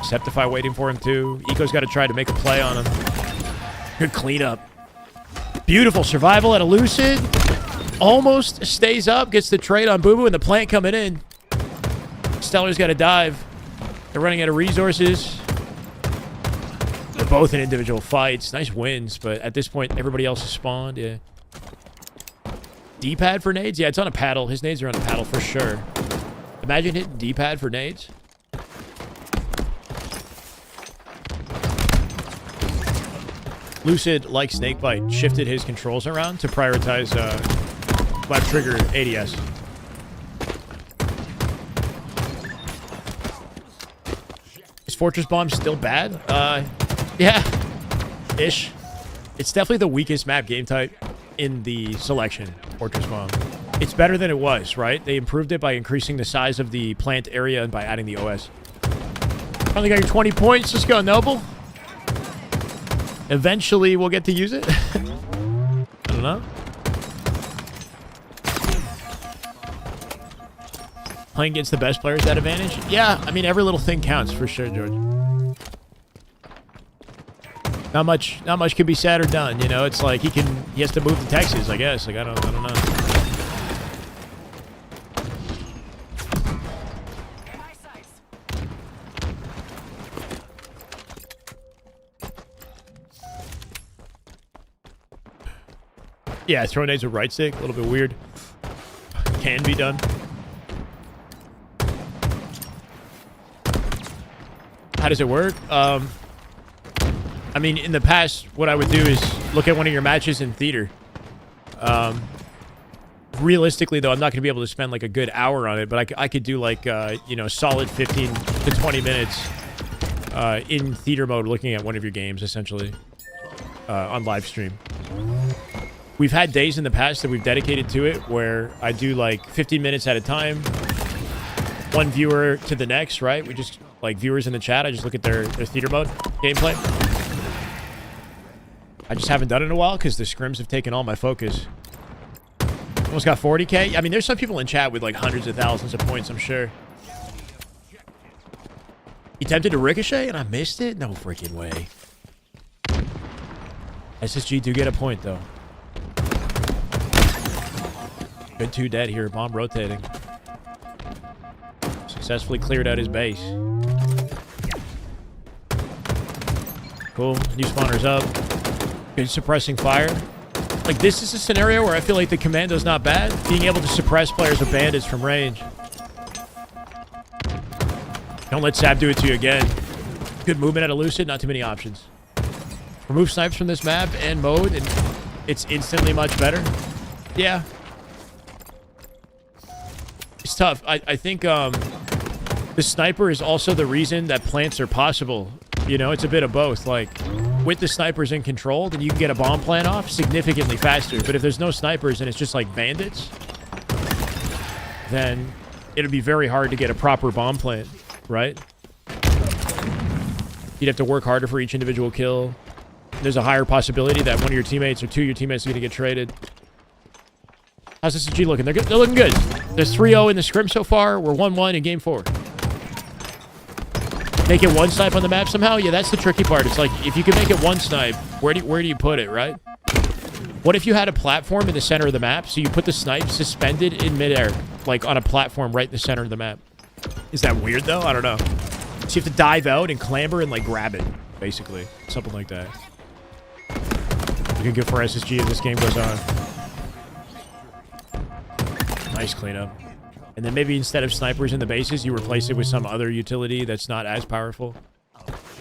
Speaker 1: Septify waiting for him, too. Eco's got to try to make a play on him. Good cleanup. Beautiful survival out of Lucid. Almost stays up. Gets the trade on Boo Boo and the plant coming in. Stellar's got to dive. They're running out of resources. They're both in individual fights. Nice wins, but at this point, everybody else is spawned. Yeah. D-pad for nades? Yeah, it's on a paddle. His nades are on a paddle for sure. Imagine hitting D-pad for nades. Lucid, like Snakebite, shifted his controls around to prioritize left trigger ADS. Is Fortress Bomb still bad? Yeah. Ish. It's definitely the weakest map game type in the selection, Fortress Bomb. It's better than it was, right? They improved it by increasing the size of the plant area and by adding the OS. Finally got your 20 points. Let's go, Noble. Eventually, we'll get to use it. I don't know. Playing against the best players at advantage? Yeah, I mean, every little thing counts for sure, George. Not much can be said or done. You know, it's like he has to move to Texas, I guess. Like I don't know. Yeah, throw nades with right stick, a little bit weird. Can be done. How does it work? I mean, in the past, what I would do is look at one of your matches in theater. Realistically, though, I'm not going to be able to spend like a good hour on it, but I could do like, you know, solid 15 to 20 minutes in theater mode looking at one of your games, essentially, on live stream. We've had days in the past that we've dedicated to it where I do like 15 minutes at a time, one viewer to the next, right? We just, like, viewers in the chat, I just look at their theater mode gameplay. I just haven't done it in a while because the scrims have taken all my focus. Almost got 40K. I mean, there's some people in chat with like hundreds of thousands of points, I'm sure. He attempted to ricochet and I missed it? No freaking way. SSG do get a point, though. Good 2 dead here. Bomb rotating. Successfully cleared out his base. Cool. New spawner's up. Good suppressing fire. Like, this is a scenario where I feel like the commando's not bad. Being able to suppress players with bandits from range. Don't let Sab do it to you again. Good movement out of Lucid. Not too many options. Remove snipes from this map and mode, and it's instantly much better. Yeah. It's tough. I think the sniper is also the reason that plants are possible. You know, it's a bit of both. Like, with the snipers in control, then you can get a bomb plant off significantly faster. But if there's no snipers and it's just like bandits, then it'll be very hard to get a proper bomb plant, right? You'd have to work harder for each individual kill. There's a higher possibility that one of your teammates or two of your teammates are going to get traded. How's SSG looking? They're good. They're looking good. There's 3-0 in the scrim so far. We're 1-1 in game 4. Make it one snipe on the map somehow? Yeah, that's the tricky part. It's like, if you can make it one snipe, where do you put it, right? What if you had a platform in the center of the map, so you put the snipe suspended in midair, like on a platform right in the center of the map? Is that weird, though? I don't know. So you have to dive out and clamber and, like, grab it, basically. Something like that. Looking good for SSG as this game goes on. Nice cleanup. And then maybe instead of snipers in the bases, you replace it with some other utility that's not as powerful.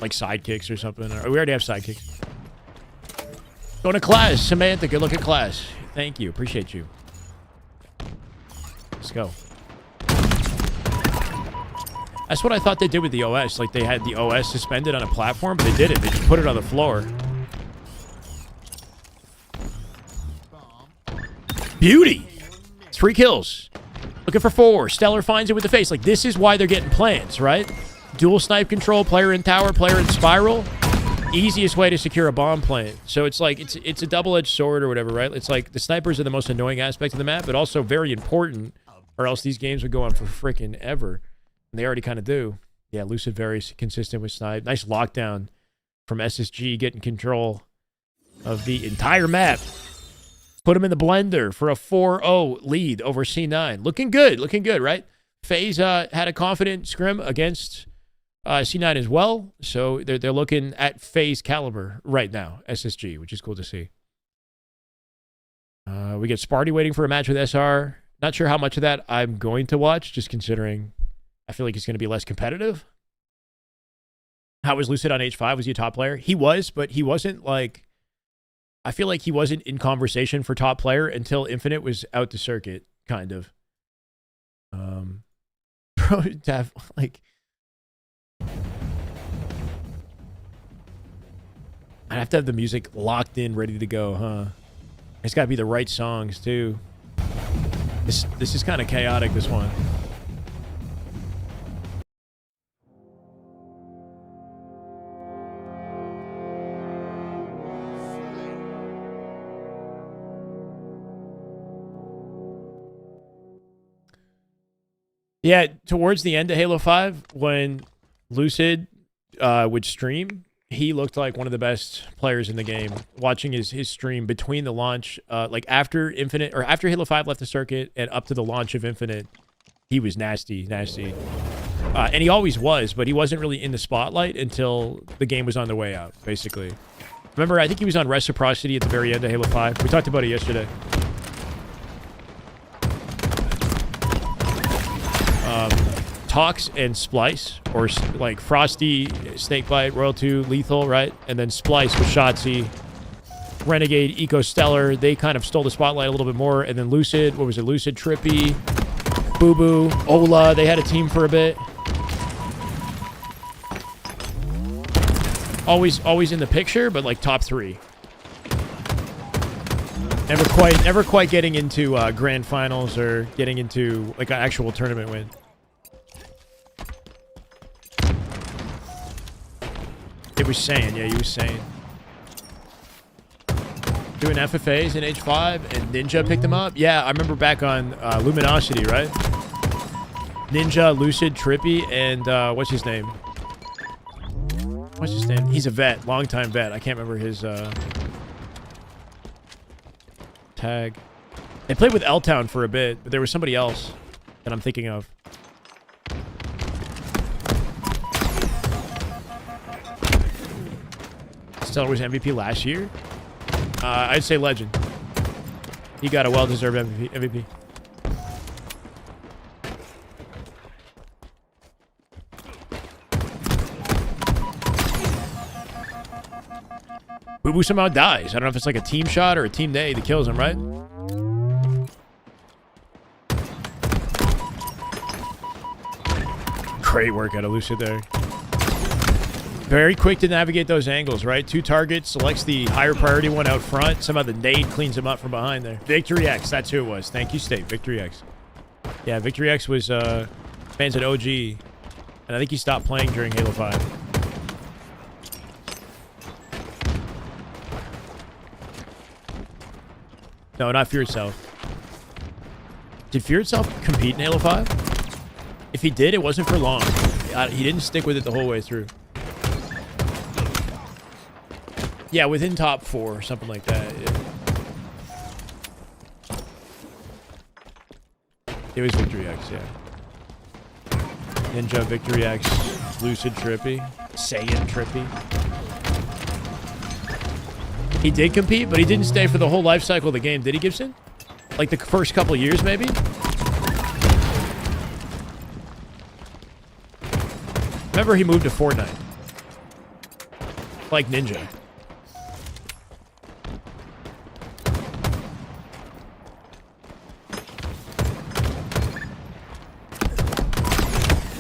Speaker 1: Like sidekicks or something. Or we already have sidekicks. Going to class. Samantha, good look at class. Thank you. Appreciate you. Let's go. That's what I thought they did with the OS. Like, they had the OS suspended on a platform, but they did it. They just put it on the floor. Beauty! 3 kills. Looking for 4. Stellar finds it with the face. Like, this is why they're getting plants, right? Dual snipe control, player in tower, player in spiral. Easiest way to secure a bomb plant. So it's like, it's a double-edged sword or whatever, right? It's like, the snipers are the most annoying aspect of the map, but also very important, or else these games would go on for freaking ever. And they already kind of do. Yeah, Lucid very consistent with snipe. Nice lockdown from SSG, getting control of the entire map. Put him in the blender for a 4-0 lead over C9. Looking good, right? FaZe had a confident scrim against C9 as well. So they're looking at FaZe caliber right now, SSG, which is cool to see. We get Sparty waiting for a match with SR. Not sure how much of that I'm going to watch, just considering I feel like it's going to be less competitive. How was Lucid on H5? Was he a top player? He was, but he wasn't like... I feel like he wasn't in conversation for top player until Infinite was out the circuit, kind of. Bro, to have, like... I'd have to have the music locked in, ready to go, huh? It's got to be the right songs, too. This is kind of chaotic, this one. Yeah, towards the end of Halo 5, when Lucid would stream, he looked like one of the best players in the game. Watching his stream between the launch, like after Infinite or after Halo 5 left the circuit and up to the launch of Infinite, he was nasty. And he always was, but he wasn't really in the spotlight until the game was on the way out, basically. Remember, I think he was on Reciprocity at the very end of Halo 5. We talked about it yesterday. Tox and Splice, or like Frosty, Snakebite, Royal 2, Lethal, right? And then Splice with Shotzi, Renegade, Eco Stellar. They kind of stole the spotlight a little bit more. And then Lucid, what was it? Lucid, Trippy, Boo Boo, Ola. They had a team for a bit. Always in the picture, but like top 3. Never quite getting into grand finals or getting into like an actual tournament win. It was saying, yeah, he was saying. Doing FFAs in H5 and Ninja picked him up. Yeah, I remember back on Luminosity, right? Ninja, Lucid, Trippy, and what's his name? What's his name? He's a vet, longtime vet. I can't remember his tag. They played with L-Town for a bit, but there was somebody else that I'm thinking of. Stellar was MVP last year. I'd say Legend. He got a well-deserved MVP. Boo Boo somehow dies. I don't know if it's like a team shot or a team day that kills him, right? Great work out of Lucid there. Very quick to navigate those angles, right? 2 targets, selects the higher priority one out front. Somehow the nade cleans him up from behind there. Victory X, that's who it was. Thank you, State. Victory X. Yeah, Victory X was fans at OG. And I think he stopped playing during Halo 5. No, not Fear Itself. Did Fear Itself compete in Halo 5? If he did, it wasn't for long. He didn't stick with it the whole way through. Yeah, within top 4, something like that. Yeah. It was Victory X, yeah. Ninja, Victory X, Lucid, Trippy, Saiyan, Trippy. He did compete, but he didn't stay for the whole life cycle of the game, did he, Gibson? Like the first couple years, maybe? Remember, he moved to Fortnite. Like Ninja.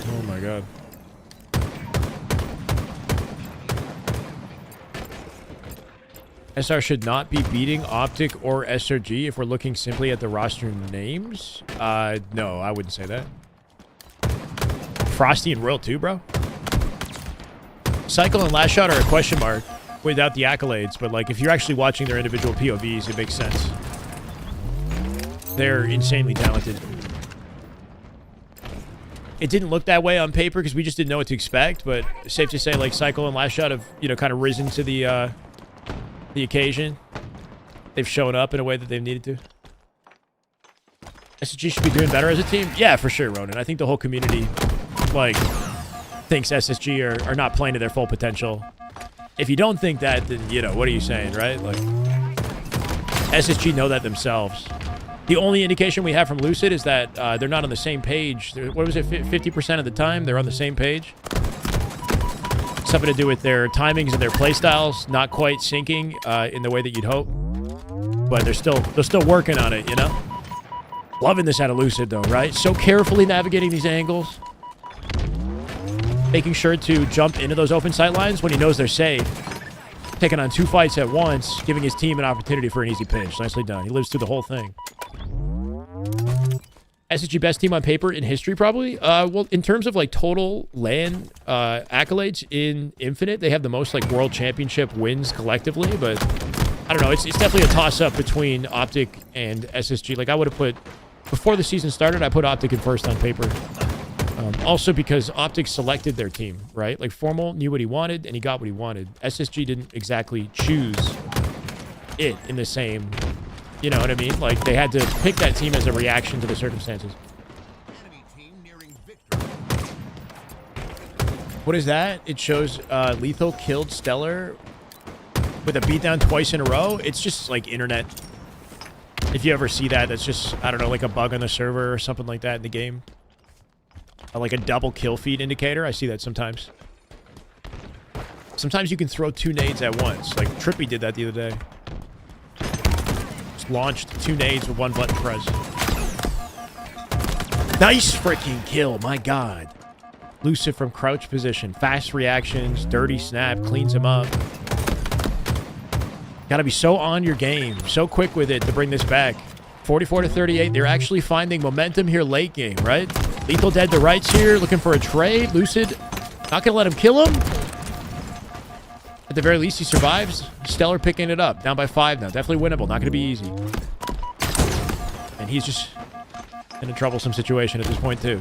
Speaker 1: Oh my god. SR should not be beating Optic or SRG if we're looking simply at the roster names. No, I wouldn't say that. Frosty and Royal 2, bro? Cycle and Last Shot are a question mark without the accolades, but like if you're actually watching their individual POVs, it makes sense. They're insanely talented. It didn't look that way on paper because we just didn't know what to expect, but safe to say like Cycle and Last Shot have, you know, kind of risen to the occasion. They've shown up in a way that they've needed to. SSG should be doing better as a team? Yeah, for sure, Ronan. I think the whole community, like, thinks SSG are not playing to their full potential. If you don't think that, then, you know, what are you saying, right? Like, SSG know that themselves. The only indication we have from Lucid is that they're not on the same page. What was it, 50% of the time they're on the same page? Something to do with their timings and their playstyles not quite syncing in the way that you'd hope. But they're still working on it, you know? Loving this out of Lucid, though, right? So carefully navigating these angles. Making sure to jump into those open sight lines when he knows they're safe. Taking on 2 fights at once, giving his team an opportunity for an easy pinch. Nicely done. He lives through the whole thing. SSG best team on paper in history, probably. Well, in terms of like total LAN accolades in Infinite, they have the most like world championship wins collectively. But I don't know. It's definitely a toss-up between Optic and SSG. Like I would have put before the season started, I put Optic in first on paper. Also because Optic selected their team, right? Like Formal knew what he wanted and he got what he wanted. SSG didn't exactly choose it in the same, you know what I mean? Like they had to pick that team as a reaction to the circumstances.
Speaker 3: Enemy team nearing victory.
Speaker 1: What is that? It shows Lethal killed Stellar with a beatdown twice in a row. It's just like internet. If you ever see that, that's just, I don't know, like a bug on the server or something like that in the game. Or like a double kill feed indicator. I see that sometimes. Sometimes you can throw 2 nades at once. Like Trippy did that the other day. Just launched 2 nades with 1 button press. Nice freaking kill, my god. Lucid from crouch position. Fast reactions, dirty snap, cleans him up. Gotta be so on your game, so quick with it to bring this back. 44-38, they're actually finding momentum here late game, right? Lethal dead to rights here, looking for a trade. Lucid, not gonna let him kill him. At the very least, he survives. Stellar picking it up, down by 5 now. Definitely winnable, not gonna be easy. And he's just in a troublesome situation at this point, too.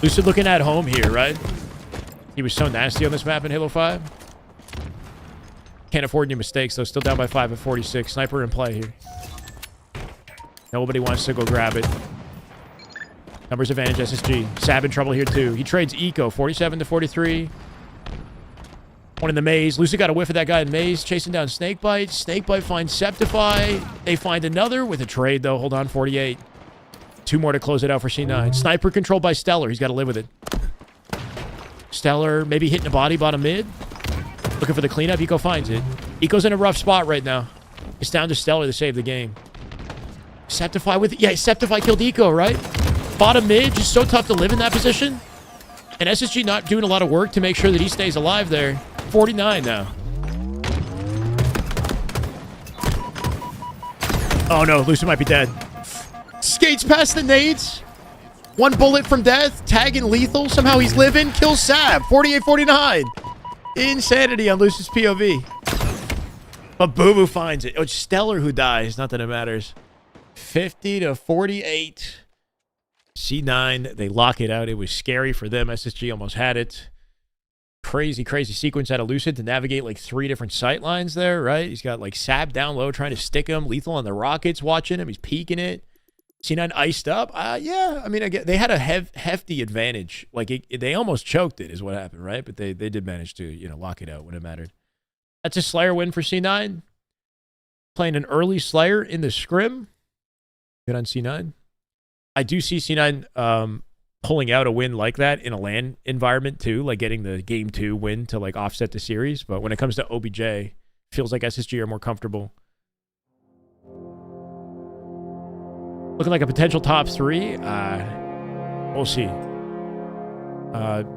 Speaker 1: Lucid looking at home here, right? He was so nasty on this map in Halo 5. Can't afford any mistakes, though. Still down by 5 at 46. Sniper in play here. Nobody wants to go grab it. Numbers advantage SSG. Sab in trouble here, too. He trades Eco. 47-43. One in the maze. Lucid got a whiff of that guy in maze. Chasing down Snakebite. Snakebite finds Septify. They find another with a trade, though. Hold on, 48. 2 more to close it out for C9. Sniper controlled by Stellar. He's got to live with it. Stellar maybe hitting a body bottom mid. Looking for the cleanup. Eco finds it. Eco's in a rough spot right now. It's down to Stellar to save the game. Septify with it. Yeah, Septify killed Eco, right? Bottom mid. Just so tough to live in that position. And SSG not doing a lot of work to make sure that he stays alive there. 49 now. Oh no, Lucid might be dead. Skates past the nades. 1 bullet from death. Tagging Lethal. Somehow he's living. Kills Sab. 48-49. Insanity on Lucid's POV. But Boo Boo finds it. Oh, it's Stellar who dies. Not that it matters. 50-48. C9. They lock it out. It was scary for them. SSG almost had it. Crazy, crazy sequence out of Lucid to navigate like 3 different sight lines there, right? He's got like Sab down low trying to stick him. Lethal on the rockets watching him. He's peeking it. C9 iced up. Yeah, I mean, they had a hefty advantage. Like, they almost choked it is what happened, right? But they did manage to, you know, lock it out when it mattered. That's a Slayer win for C9. Playing an early Slayer in the Scrim. Good on C9. I do see C9 pulling out a win like that in a LAN environment, too. Like, getting the Game 2 win to, like, offset the series. But when it comes to OBJ, feels like SSG are more comfortable. Looking like a potential top 3. We'll see.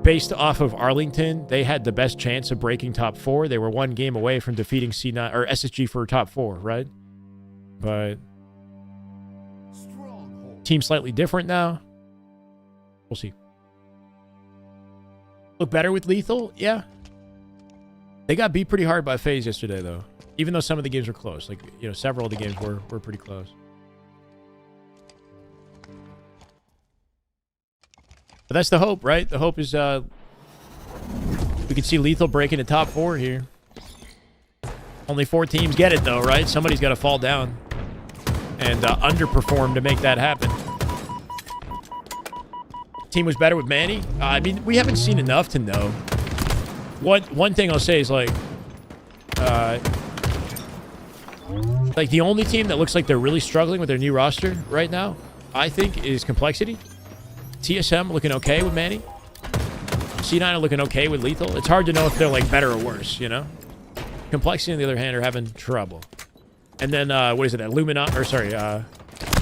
Speaker 1: Based off of Arlington, they had the best chance of breaking top 4. They were 1 game away from defeating C9 or SSG for top 4, right? But team slightly different now. We'll see. Look better with Lethal? Yeah. They got beat pretty hard by FaZe yesterday, though. Even though some of the games were close. Like, you know, several of the games were pretty close. But that's the hope, right? The hope is we can see Lethal breaking the top 4 here. Only 4 teams get it, though, right? Somebody's got to fall down and underperform to make that happen. Team was better with Manny. I mean, we haven't seen enough to know. One thing I'll say is, like the only team that looks like they're really struggling with their new roster right now, I think, is Complexity. TSM looking okay with Manny. C9 are looking okay with Lethal. It's hard to know if they're like better or worse, you know? Complexity, on the other hand, are having trouble. And then, what is it?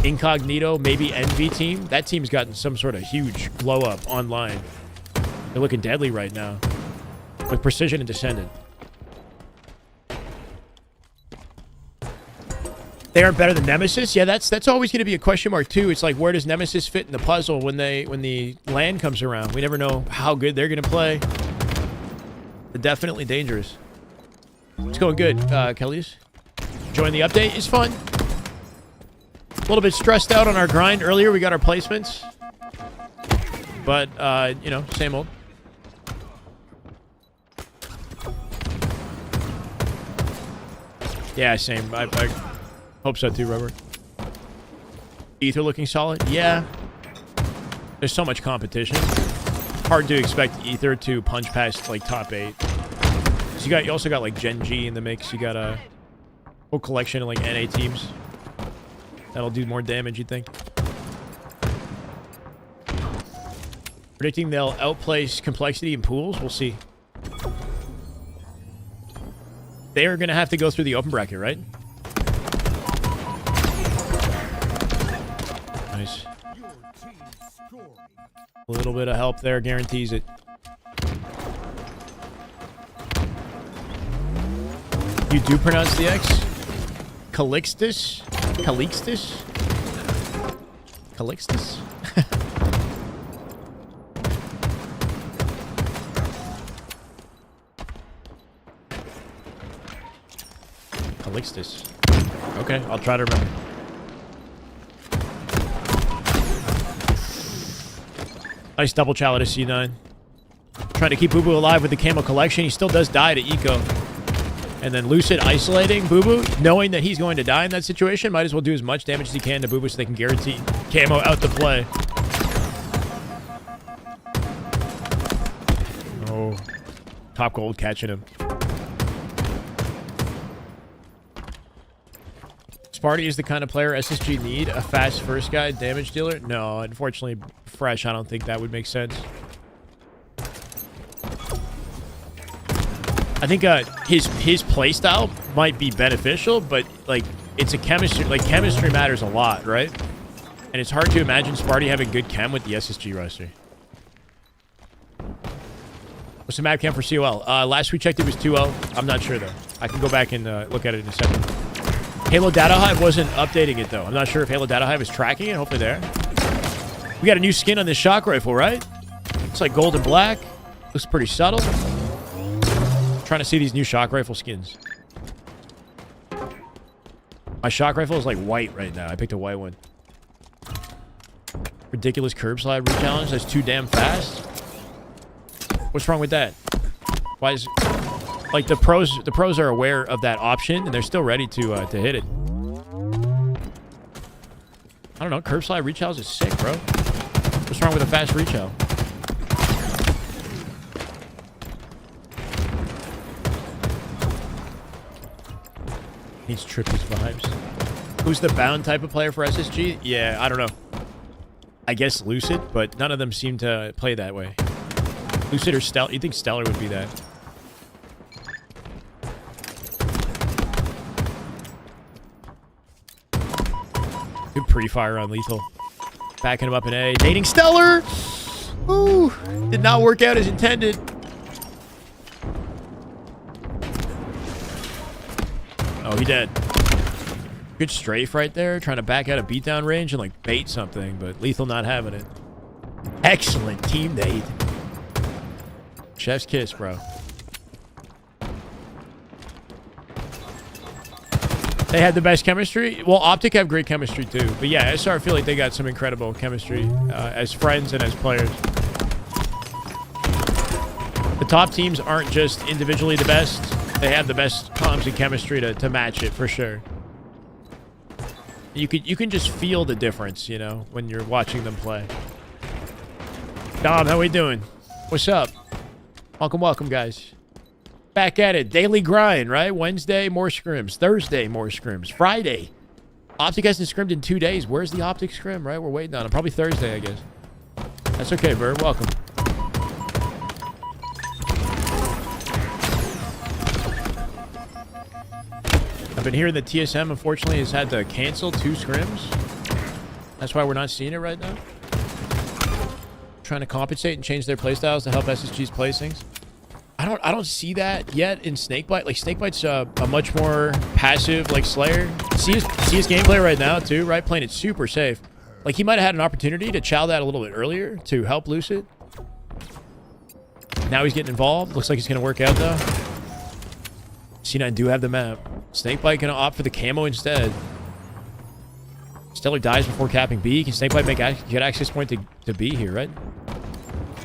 Speaker 1: Incognito, maybe Envy team. That team's gotten some sort of huge blow up online. They're looking deadly right now. With Precision and Descendant. They aren't better than Nemesis? Yeah, that's always going to be a question mark, too. It's like, where does Nemesis fit in the puzzle when the LAN comes around? We never know how good they're going to play. They're definitely dangerous. It's going good, Kelly's. Join the update is fun. little bit stressed out on our grind earlier. We got our placements. But, you know, same old. Yeah, same. I hope so too, Robert. Ether looking solid? Yeah. There's so much competition. Hard to expect Ether to punch past, like, top 8. So you also got, like, Gen G in the mix. You got a whole collection of, like, NA teams. That'll do more damage, you'd think. Predicting they'll outplace complexity in pools? We'll see. They're going to have to go through the open bracket, right? Nice. A little bit of help there guarantees it. You do pronounce the X? Calixtus? Calixtus? Calixtus? Calixtus. Okay, I'll try to remember. Nice double chow at a C9. Trying to keep Boo Boo alive with the camo collection. He still does die to Eco. And then Lucid isolating Boo Boo, knowing that he's going to die in that situation. Might as well do as much damage as he can to Boo Boo so they can guarantee camo out to play. Oh. Top gold catching him. Sparty is the kind of player SSG need. A fast first guy, damage dealer? No, unfortunately, fresh, I don't think that would make sense. I think his playstyle might be beneficial, but like it's a chemistry. Like chemistry matters a lot, right? And it's hard to imagine Sparty having good chem with the SSG roster. What's the map cam for COL? Last we checked, it was 2-0. I'm not sure though. I can go back and look at it in a second. Halo Data Hive wasn't updating it though. I'm not sure if Halo Data Hive is tracking it. Hopefully there. We got a new skin on this shock rifle, right? It's like gold and black. Looks pretty subtle. Trying to see these new shock rifle skins. My shock rifle is like white right now. I picked a white one. Ridiculous curb slide re-challenge. That's too damn fast. What's wrong with that? Why is like the pros are aware of that option and they're still ready to hit it. I don't know. Curb slide re-challenge is sick, bro. What's wrong with a fast re-challenge? Needs Trippy's vibes. Who's the bound type of player for SSG? Yeah, I don't know. I guess Lucid, but none of them seem to play that way. Lucid or Stellar? You think Stellar would be that? Good pre-fire on Lethal. Backing him up in A. Dating Stellar! Ooh! Did not work out as intended. Oh, he dead. Good strafe right there. Trying to back out of beatdown range and like bait something, but Lethal not having it. Excellent teammate. Chef's kiss, bro. They had the best chemistry. Well, Optic have great chemistry too. But yeah, SR feel like they got some incredible chemistry as friends and as players. The top teams aren't just individually the best. They have the best comms and chemistry to match it for sure. You can just feel the difference, you know, when you're watching them play. Dom, how we doing? What's up? Welcome, guys. Back at it. Daily grind, right? Wednesday, more scrims. Thursday, more scrims. Friday. Optic hasn't scrimmed in 2 days. Where's the Optic scrim, right? We're waiting on it. Probably Thursday, I guess. That's okay, Bird. Welcome. I've been hearing that TSM, unfortunately, has had to cancel 2 scrims. That's why we're not seeing it right now. Trying to compensate and change their playstyles to help SSG's placings. I don't see that yet in Snakebite. Like, Snakebite's a much more passive, like, Slayer. See his gameplay right now, too, right? Playing it super safe. Like, he might have had an opportunity to chow that a little bit earlier to help Lucid. Now he's getting involved. Looks like he's going to work out, though. C9 do have the map. Snakebite going to opt for the camo instead. Stellar dies before capping B. Can Snakebite get access point to B here, right?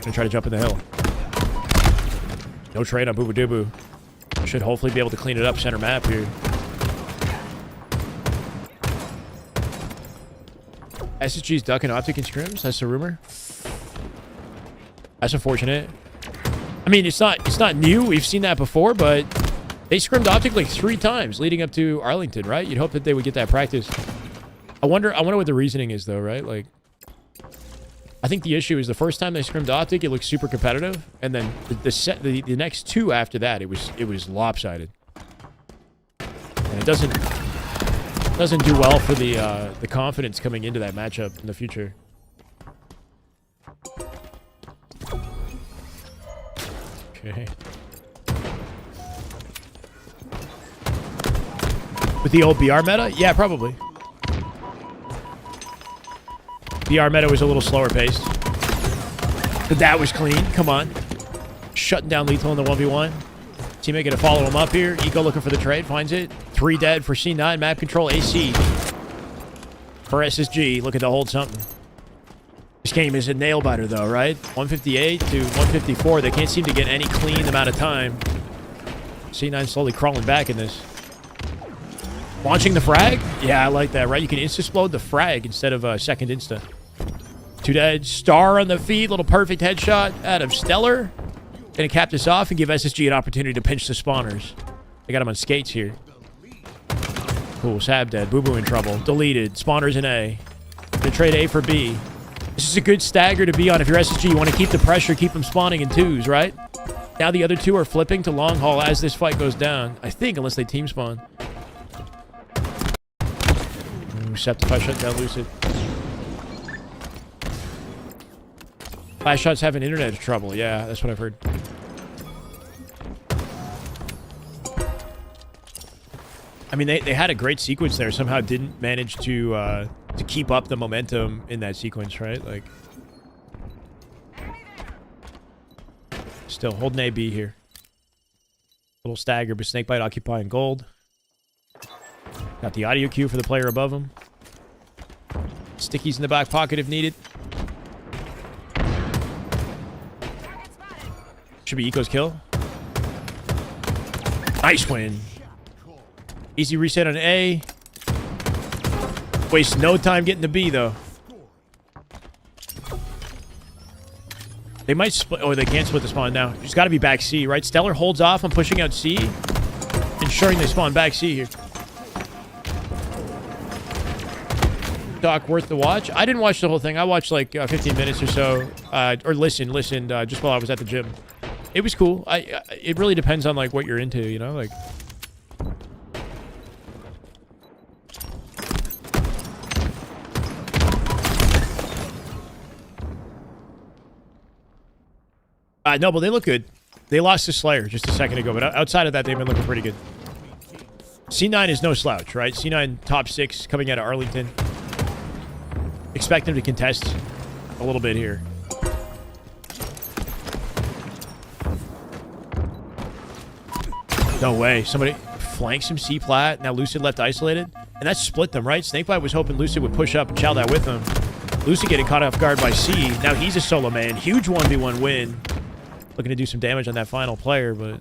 Speaker 1: Gonna try to jump in the hill. No trade on Boo Boo Doo Boo. Should hopefully be able to clean it up center map here. SSG's ducking Optic and Scrims. That's a rumor. That's unfortunate. I mean, it's not new. We've seen that before, but they scrimmed Optic like 3 times leading up to Arlington, right? You'd hope that they would get that practice. I wonder what the reasoning is, though, right? Like, I think the issue is the first time they scrimmed Optic, it looked super competitive, and then the next 2 after that, it was lopsided, and it doesn't do well for the confidence coming into that matchup in the future. Okay. With the old BR meta? Yeah, probably. BR meta was a little slower paced. But that was clean. Come on. Shutting down Lethal in the 1v1. Teammate gonna follow him up here. Eco looking for the trade. Finds it. 3 dead for C9. Map control AC. For SSG. Looking to hold something. This game is a nail biter though, right? 158 to 154. They can't seem to get any clean amount of time. C9 slowly crawling back in this. Launching the frag? Yeah, I like that, right? You can insta-explode the frag instead of second insta. 2 dead. Star on the feed. Little perfect headshot out of Stellar. Gonna cap this off and give SSG an opportunity to pinch the spawners. They got him on skates here. Cool. Sab dead. Boo Boo in trouble. Deleted. Spawners in A. Gonna trade A for B. This is a good stagger to be on if you're SSG. You want to keep the pressure, keep them spawning in 2s, right? Now the other 2 are flipping to long haul as this fight goes down. I think, unless they team spawn. Septify shut down Lucid. Flash shots having internet trouble. Yeah, that's what I've heard. I mean, they had a great sequence there. Somehow didn't manage to keep up the momentum in that sequence, right? Like, still holding AB here. Little stagger, but Snakebite occupying gold. Got the audio cue for the player above him. Stickies in the back pocket if needed. Should be Eco's kill. Nice win. Easy reset on A. Waste no time getting to B, though. They might split. Oh, they can't split the spawn now. She's got to be back C, right? Stellar holds off on pushing out C, ensuring they spawn back C here. Doc worth the watch. I didn't watch the whole thing. I watched like 15 minutes or so, or listened just while I was at the gym. It was cool. It really depends on like what you're into, you know, like. No, but they look good. They lost to Slayer just a second ago, but outside of that, they've been looking pretty good. C9 is no slouch, right? C9 top 6 coming out of Arlington. Expect them to contest a little bit here. No way. Somebody flanks him C-plat. Now Lucid left isolated. And that split them, right? Snakebite was hoping Lucid would push up and chow that with him. Lucid getting caught off guard by C. Now he's a solo man. Huge 1v1 win. Looking to do some damage on that final player, but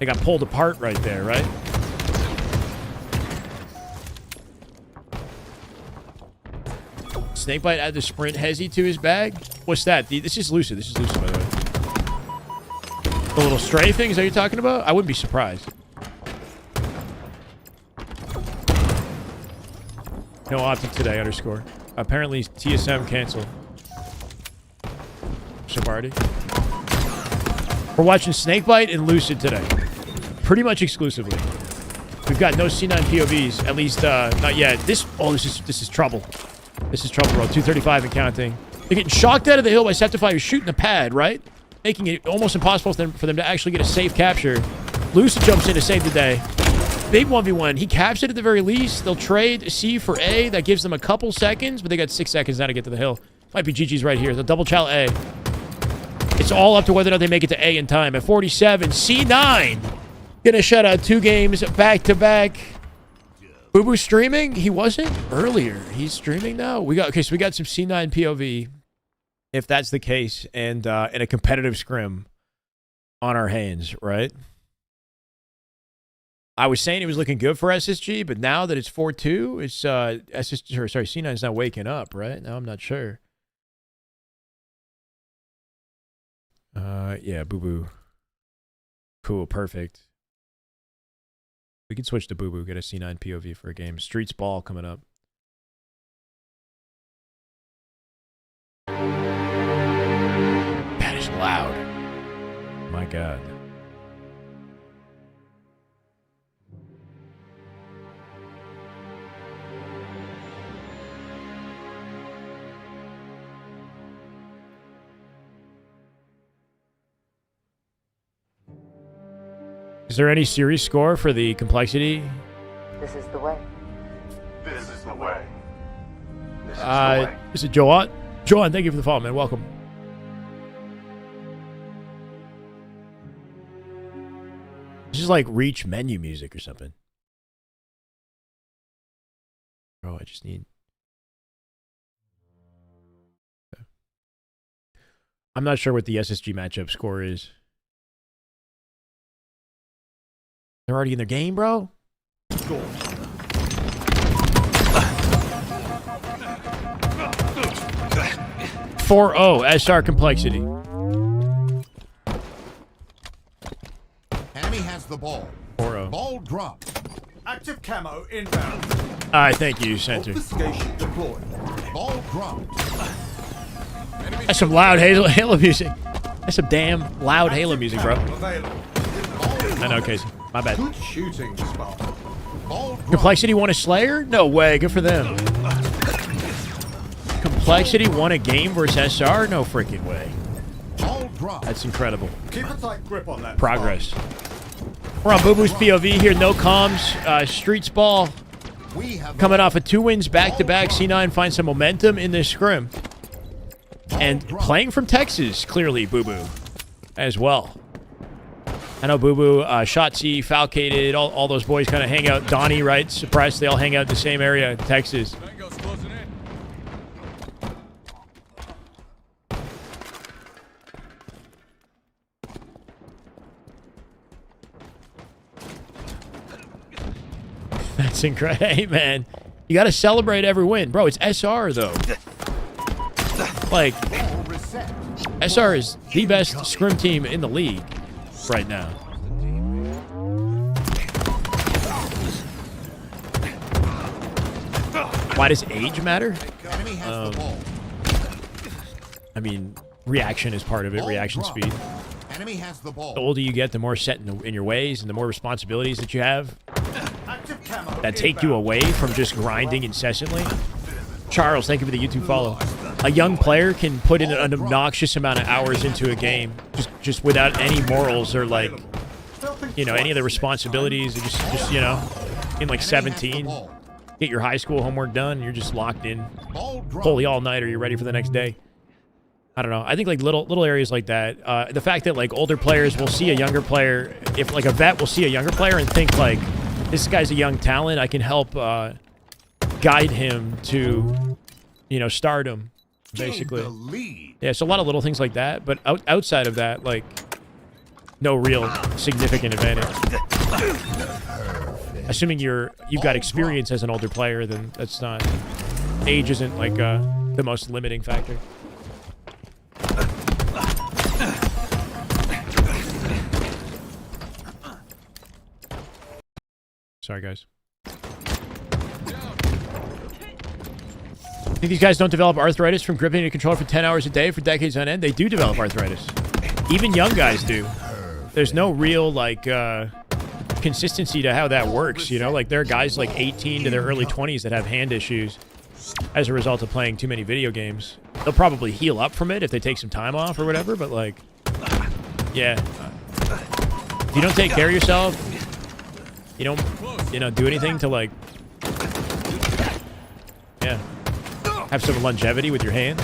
Speaker 1: they got pulled apart right there, right? Snakebite add the sprint hezzy to his bag. What's that? This is Lucid. This is Lucid, by the way. The little stray things that you're talking about? I wouldn't be surprised. No optic today, underscore. Apparently, TSM canceled. Shabardi. We're watching Snakebite and Lucid today. Pretty much exclusively. We've got no C9 POVs, at least not yet. This is trouble. This is trouble, bro. 235 and counting. They're getting shocked out of the hill by Septify, who's shooting the pad, right? Making it almost impossible for them to actually get a safe capture. Lucid jumps in to save the day. Big 1v1. He caps it at the very least. They'll trade C for A. That gives them a couple seconds, but they got 6 seconds now to get to the hill. Might be GG's right here. They'll double chow A. It's all up to whether or not they make it to A in time. At 47, C9 gonna shut out 2 games back to back. Boo Boo streaming? He wasn't earlier. He's streaming now. So we got some C9 POV, if that's the case, and a competitive scrim on our hands, right? I was saying he was looking good for SSG, but now that it's 4-2, it's SSG. Or sorry, C9's not waking up, right? Now I'm not sure. Yeah, Boo Boo. Cool, perfect. We can switch to Boo Boo, get a C9 POV for a game. Streets Ball coming up. That is loud. My God. Is there any series score for the complexity?
Speaker 7: This is the way.
Speaker 3: This is the way. This is the way.
Speaker 1: Is it Joan? Joan, thank you for the follow, man. Welcome. This is like Reach menu music or something. Oh, I just need... Okay. I'm not sure what the SSG matchup score is. They're already in their game, bro? 4-0 SR complexity.
Speaker 3: Enemy has the ball.
Speaker 1: 4-0.
Speaker 3: Ball drop.
Speaker 6: Active camo inbound.
Speaker 1: Alright, thank you, Center.
Speaker 6: Obfuscation deployed.
Speaker 3: Ball drop.
Speaker 1: That's some loud Halo music. That's some damn loud Halo music, bro.
Speaker 6: Available.
Speaker 1: I know, Casey. My bad.
Speaker 6: Good shooting, Spark.
Speaker 3: Ball drop.
Speaker 1: Complexity won a Slayer? No way. Good for them. Complexity won a game versus SR? No freaking way.
Speaker 3: Ball drop.
Speaker 1: That's incredible.
Speaker 6: Keep a tight grip on that.
Speaker 1: Progress. We're on Boo Boo's POV here. No comms. Streets Ball.
Speaker 3: We have
Speaker 1: Coming off of 2 wins back-to-back. C9 finds some momentum in this scrim. And playing from Texas, clearly, Boo Boo, as well. I know Boo Boo, Shotzi, Falcated, all those boys kind of hang out. Donnie, right? Suppressed. They all hang out in the same area, Texas. That's incredible. Hey, man. You got to celebrate every win. Bro, it's SR, though. Like, SR is the best scrim team in the league right now. Why does age matter?
Speaker 3: Enemy has the ball.
Speaker 1: I mean, reaction is part of it, reaction speed.
Speaker 3: Enemy has the ball.
Speaker 1: The older you get, the more set in your ways and the more responsibilities that you have
Speaker 6: Active camo
Speaker 1: that take you away from just grinding incessantly. Charles, thank you for the YouTube follow. A young player can put in an obnoxious amount of hours into a game just without any morals or, like, you know, any of the responsibilities. Just you know, in like 17, get your high school homework done, you're just locked in. Holy all-nighter, you're ready for the next day. I don't know. I think like little areas like that. The fact that like older players will see a younger player, if like a vet will see a younger player and think like, this guy's a young talent, I can help guide him to, you know, stardom, basically. Yeah, so a lot of little things like that, but outside of that, like, no real significant advantage. Assuming you've got experience as an older player, then that's not... Age isn't, like, the most limiting factor. Sorry, guys. Think these guys don't develop arthritis from gripping a controller for 10 hours a day for decades on end? They do develop arthritis. Even young guys do. There's no real, like, consistency to how that works, you know? Like, there are guys, like, 18 to their early 20s that have hand issues as a result of playing too many video games. They'll probably heal up from it if they take some time off or whatever, but, like, yeah. If you don't take care of yourself, you don't, you know, do anything to, like, yeah, have some longevity with your hands.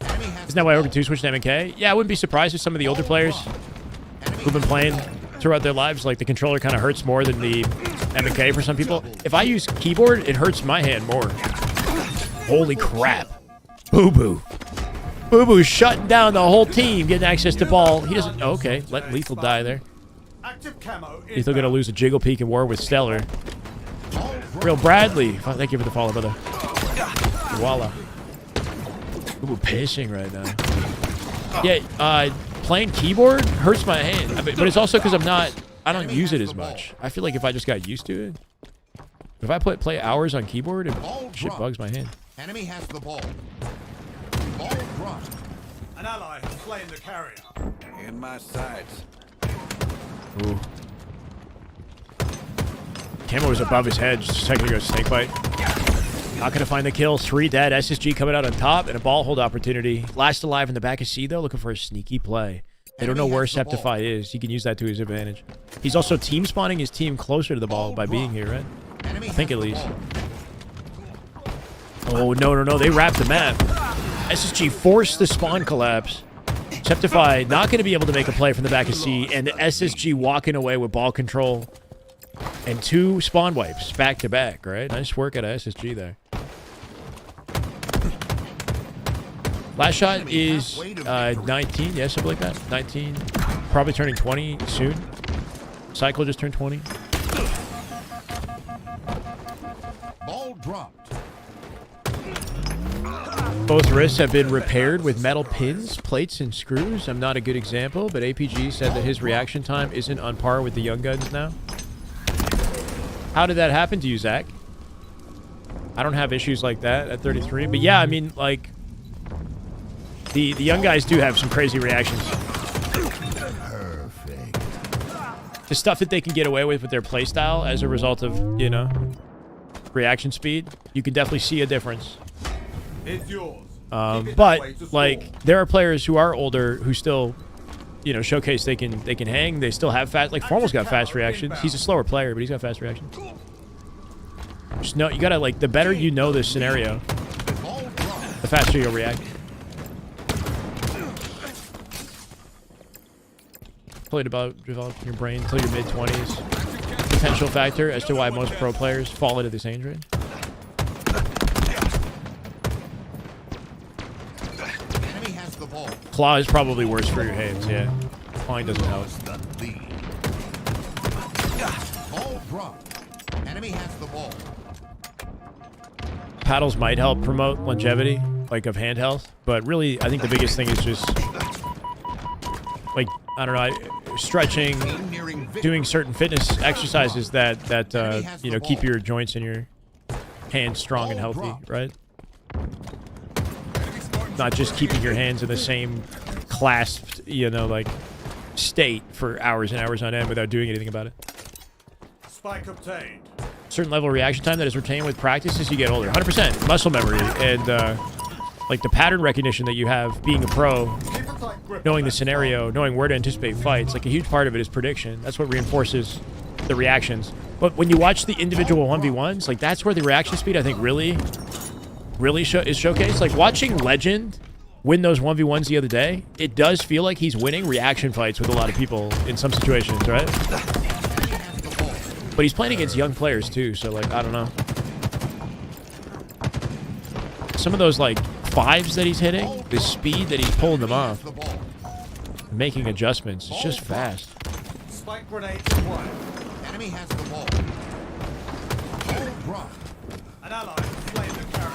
Speaker 1: Isn't that why Organ 2 switched to MK? Yeah, I wouldn't be surprised if some of the older players who've been playing throughout their lives, like the controller kind of hurts more than the M&K for some people. If I use keyboard, it hurts my hand more. Holy crap. Boo-boo. Boo-boo's shutting down the whole team, getting access to ball. He doesn't... Oh, okay, let Lethal die there.
Speaker 6: Active camo.
Speaker 1: Lethal gonna lose a jiggle peek in war with Stellar. Real Bradley. Oh, thank you for the follow, brother. Voila. Ooh, pissing right now. Yeah, playing keyboard hurts my hand. I mean, but it's also because I don't use it as much. I feel like if I just got used to it, if I play hours on keyboard, shit bugs my hand.
Speaker 3: Enemy has the ball. Ball dropped.
Speaker 6: An ally has slain the carrier.
Speaker 8: In my sights.
Speaker 1: Ooh. Camo was above his head just a second ago. Snake bite. Not gonna find the kill. 3 dead. SSG coming out on top and a ball hold opportunity. Last alive in the back of C though, looking for a sneaky play. They don't know where Septify is. He can use that to his advantage. He's also team spawning his team closer to the ball by being here, right? I think at least. Oh, no. They wrapped the map. SSG forced the spawn collapse. Septify not going to be able to make a play from the back of C, and SSG walking away with ball control and 2 spawn wipes back to back, right? Nice work out of SSG there. Last shot is 19, yeah, something like that. 19, probably turning 20 soon. Cycle just turned 20.
Speaker 3: Ball dropped.
Speaker 1: Both wrists have been repaired with metal pins, plates, and screws. I'm not a good example, but APG said that his reaction time isn't on par with the young guns now. How did that happen to you, Zach? I don't have issues like that at 33, but yeah, I mean, like, the young guys do have some crazy reactions.
Speaker 3: Perfect.
Speaker 1: The stuff that they can get away with their playstyle as a result of, you know, reaction speed, you can definitely see a difference.
Speaker 6: It's yours.
Speaker 1: But like there are players who are older who still, you know, showcase they can hang. They still have fast. Like Formal's got fast reactions. He's a slower player, but he's got fast reactions. Just know you gotta like the better you know this scenario, the faster you'll react. Played about developing your brain until your mid-20s. Potential factor as to why most pro players fall into this age range. Claw is probably worse for your hands, yeah. Clawing doesn't help.
Speaker 3: Ball dropped. Enemy has the ball.
Speaker 1: Paddles might help promote longevity, like of hand health, but really, I think the biggest thing is just, like, I don't know, stretching, doing certain fitness exercises that you know, keep your joints and your hands strong and healthy, right? Not just keeping your hands in the same clasped, you know, like, state for hours and hours on end without doing anything about it.
Speaker 6: Spike obtained.
Speaker 1: Certain level of reaction time that is retained with practice as you get older. 100% muscle memory and like the pattern recognition that you have being a pro, knowing the scenario, knowing where to anticipate fights. Like a huge part of it is prediction. That's what reinforces the reactions. But when you watch the individual 1v1s, like that's where the reaction speed I think really is showcased. Like watching Legend win those 1v1s the other day, it does feel like he's winning reaction fights with a lot of people in some situations, right? But he's playing against young players too, so like, I don't know. Some of those like 5s that he's hitting, the speed that he's pulling them off, making adjustments, it's just fast.
Speaker 6: Spike grenade to 1.
Speaker 3: Enemy has the ball. Ball dropped.
Speaker 6: An ally has slain the carrier.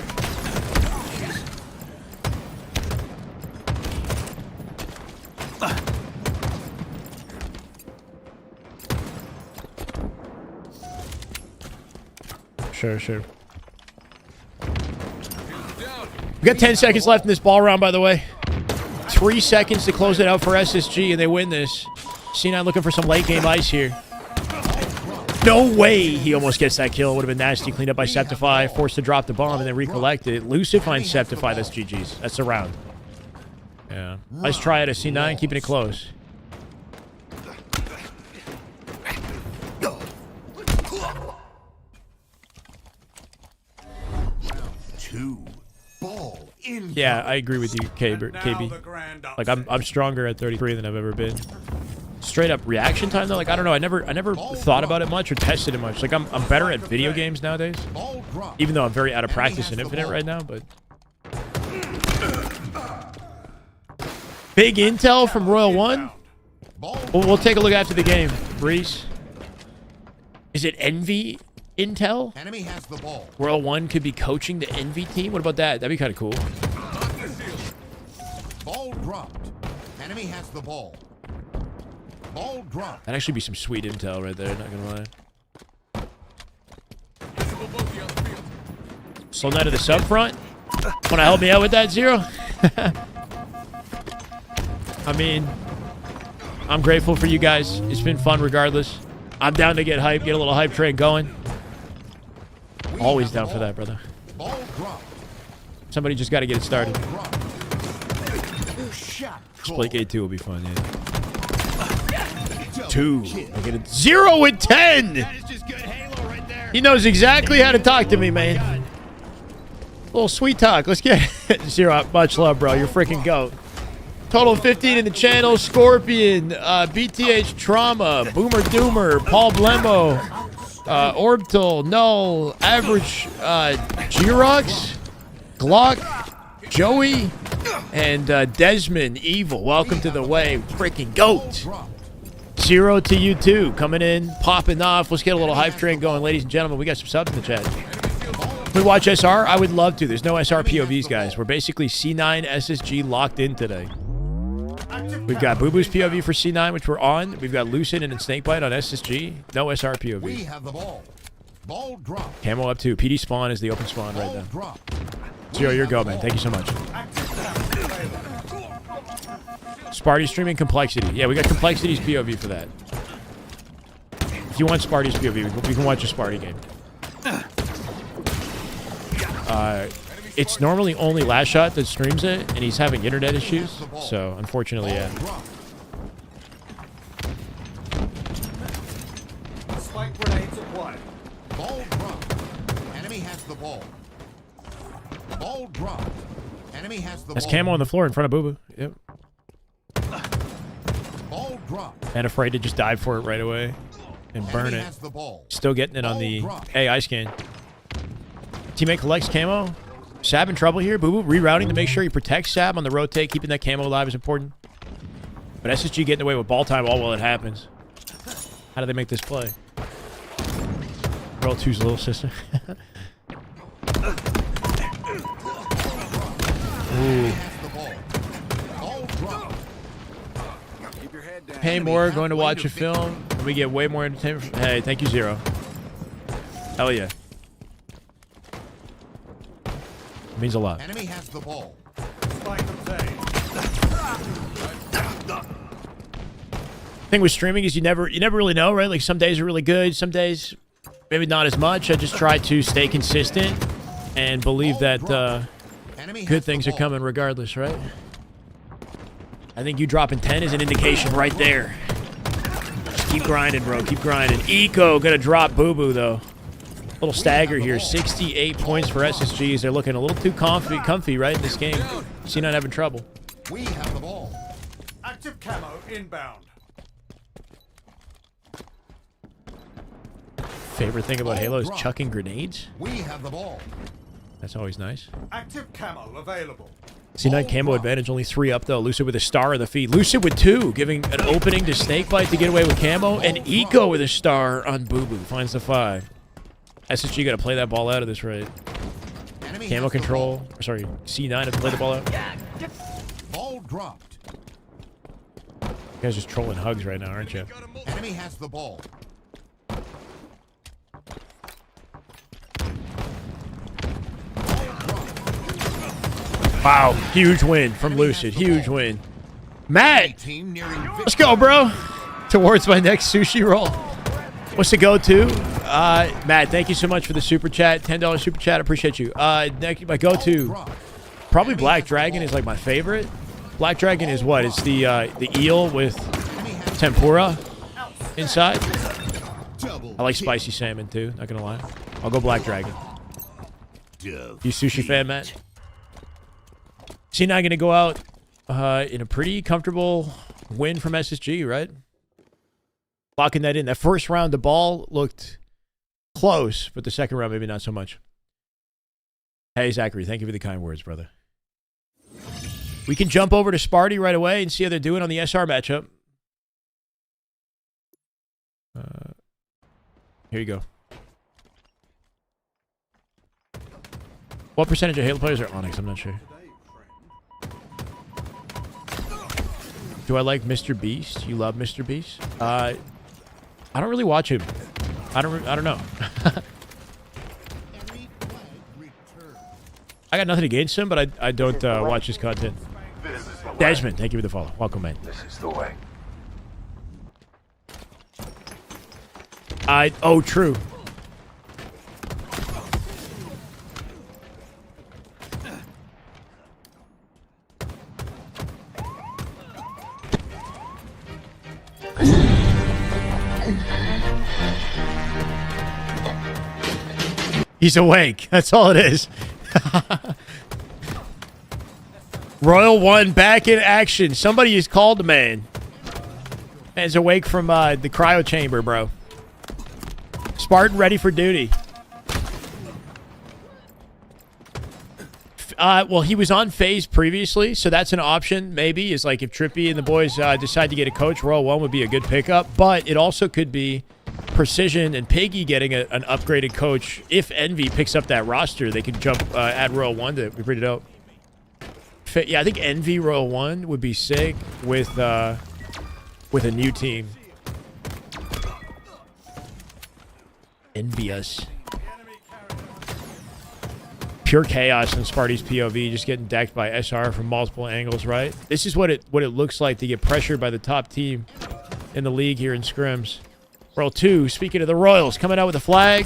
Speaker 1: Sure. We got 10 seconds left in this ball round, by the way. 3 seconds to close it out for SSG, and they win this. C9 looking for some late game ice here. No way he almost gets that kill. Would have been nasty. Cleaned up by Septify, forced to drop the bomb, and then recollect it. Lucid finds Septify. That's GG's. That's the round. Yeah. Nice try at a C9, keeping it close.
Speaker 3: Ball in.
Speaker 1: Yeah, I agree with you, KB. Like I'm stronger at 33 than I've ever been. straight up reaction time though. Like I don't know. I never thought about it much or tested it much. Like I'm better at video games nowadays. Even though I'm very out of practice in Infinite right now, but big intel from Royal One. We'll take a look after the game. Breeze. Is it Envy Intel?
Speaker 3: Enemy has the ball.
Speaker 1: Royal One could be coaching the Envy team. What about that? That'd be kind of cool.
Speaker 3: Ball dropped. Enemy has the ball. Ball dropped.
Speaker 1: That'd actually be some sweet intel right there. Not gonna lie. Slow down to the sub front. Want to help me out with that, Zero? I mean, I'm grateful for you guys. It's been fun regardless. I'm down to get hype, get a little hype train going. Always down for that, brother.
Speaker 3: Ball dropped.
Speaker 1: Somebody just got to get it started.
Speaker 3: Shot.
Speaker 1: Split Gate 2 will be fun, yeah. 2. I get it. 0 and 10!
Speaker 6: That is just good Halo right there.
Speaker 1: He knows exactly how to talk to me, man. A little sweet talk. Let's get it. 0. Much love, bro. You're freaking goat. Total 15 in the channel. Scorpion, BTH Trauma, Boomer Doomer, Paul Blemmo, Orbital, Null, Average, Girox, Glock, Joey, and Desmond Evil. Welcome to the way. Freaking goat. 0 to you too. Coming in, popping off. Let's get a little hype train going, ladies and gentlemen. We got some subs in the chat. We watch SR? I would love to. There's no SR POVs, guys. We're basically C9 SSG locked in today. We've got Boo Boo's POV for C9, which we're on. We've got Lucid and Snakebite on SSG. No SR POV.
Speaker 3: We have the ball. Ball dropped.
Speaker 1: Camo up too. PD spawn is the open spawn right now.
Speaker 3: Dropped.
Speaker 1: 0, your go, man. Thank you so much. Sparty streaming Complexity. Yeah, we got Complexity's POV for that. If you want Sparty's POV, we can watch a Sparty game. It's normally only Last Shot that streams it, and he's having internet issues. So, unfortunately, yeah.
Speaker 6: Spike grenades at 1.
Speaker 3: Ball dropped. Enemy has the ball. Ball dropped. Enemy has the
Speaker 1: That's
Speaker 3: ball.
Speaker 1: camo on the floor in front of Boo Boo. Yep.
Speaker 3: Ball dropped.
Speaker 1: And afraid to just dive for it right away and burn
Speaker 3: Enemy
Speaker 1: it.
Speaker 3: has the ball.
Speaker 1: Still getting it on the AI scan. Teammate collects camo. Sab in trouble here. Boo Boo rerouting to make sure he protects Sab on the rotate. Keeping that camo alive is important. But SSG getting away with ball time all while it happens. How do they make this play? Roll 2's little sister. Ooh. Pay more, going to watch a film, and we get way more entertainment. Hey, thank you, 0. Hell yeah. It means a lot.
Speaker 3: Enemy has the ball.
Speaker 6: Spike obtained.
Speaker 1: Thing with streaming is you never really know, right? Like some days are really good, some days maybe not as much. I just try to stay consistent and believe that good things are coming regardless, right? I think you dropping 10 is an indication right there. Just keep grinding, bro. Keep grinding. Eco gonna drop Boo Boo though. Little stagger here. 68 points for SSGs. They're looking a little too comfy right in this game. C9 having trouble.
Speaker 3: We have the ball.
Speaker 6: Active camo inbound.
Speaker 1: Favorite thing about Halo is chucking grenades.
Speaker 3: We have the ball.
Speaker 1: That's always nice.
Speaker 6: Active camo available.
Speaker 1: C9 camo advantage, only 3 up though. Lucid with a star in the feed. Lucid with 2, giving an opening to Snakebite to get away with camo. And Eco with a star on Boo Boo. Finds the 5. SSG got to play that ball out of this raid. Camo control. Sorry, C9 have to play the ball out.
Speaker 3: Ball dropped.
Speaker 1: You guys just trolling hugs right now, aren't you?
Speaker 3: Enemy has the ball.
Speaker 1: Wow, huge win from Lucid. Huge win. Matt,
Speaker 3: Team nearing
Speaker 1: let's go, bro. Towards my next sushi roll. What's the go-to? Matt, thank you so much for the super chat. $10 super chat. Appreciate you. Next, my go-to, probably Black Dragon is like my favorite. Black Dragon is what? It's the eel with tempura inside. I like spicy salmon too, not gonna lie. I'll go Black Dragon. You sushi fan, Matt? C9 gonna go out in a pretty comfortable win from SSG, right? locking that in. That first round, the ball looked close, but the second round, maybe not so much. Hey, Zachary, thank you for the kind words, brother. We can jump over to Sparty right away and see how they're doing on the SR matchup. Here you go. What percentage of Halo players are Onyx? I'm not sure. Do I like Mr. Beast? You love Mr. Beast? I don't really watch him. I don't know. I got nothing against him, but I don't watch his content. Desmond, thank you for the follow. Welcome, man.
Speaker 9: This is the way.
Speaker 1: Oh, true. He's awake. That's all it is. Royal One back in action. Somebody is called the man. Man's awake from the cryo chamber, bro. Spartan ready for duty. Well, he was on phase previously, so that's an option, maybe, is like if Trippy and the boys decide to get a coach, Royal One would be a good pickup, but it also could be Precision and Piggy getting an upgraded coach. If Envy picks up that roster, they could jump, add Royal One to be pretty dope. Yeah, I think Envy Royal One would be sick with a new team. Envious. Pure chaos in Sparty's POV, just getting decked by SR from multiple angles, right? This is what it looks like to get pressured by the top team in the league here in Scrims. Royal 2, speaking of the Royals, coming out with a flag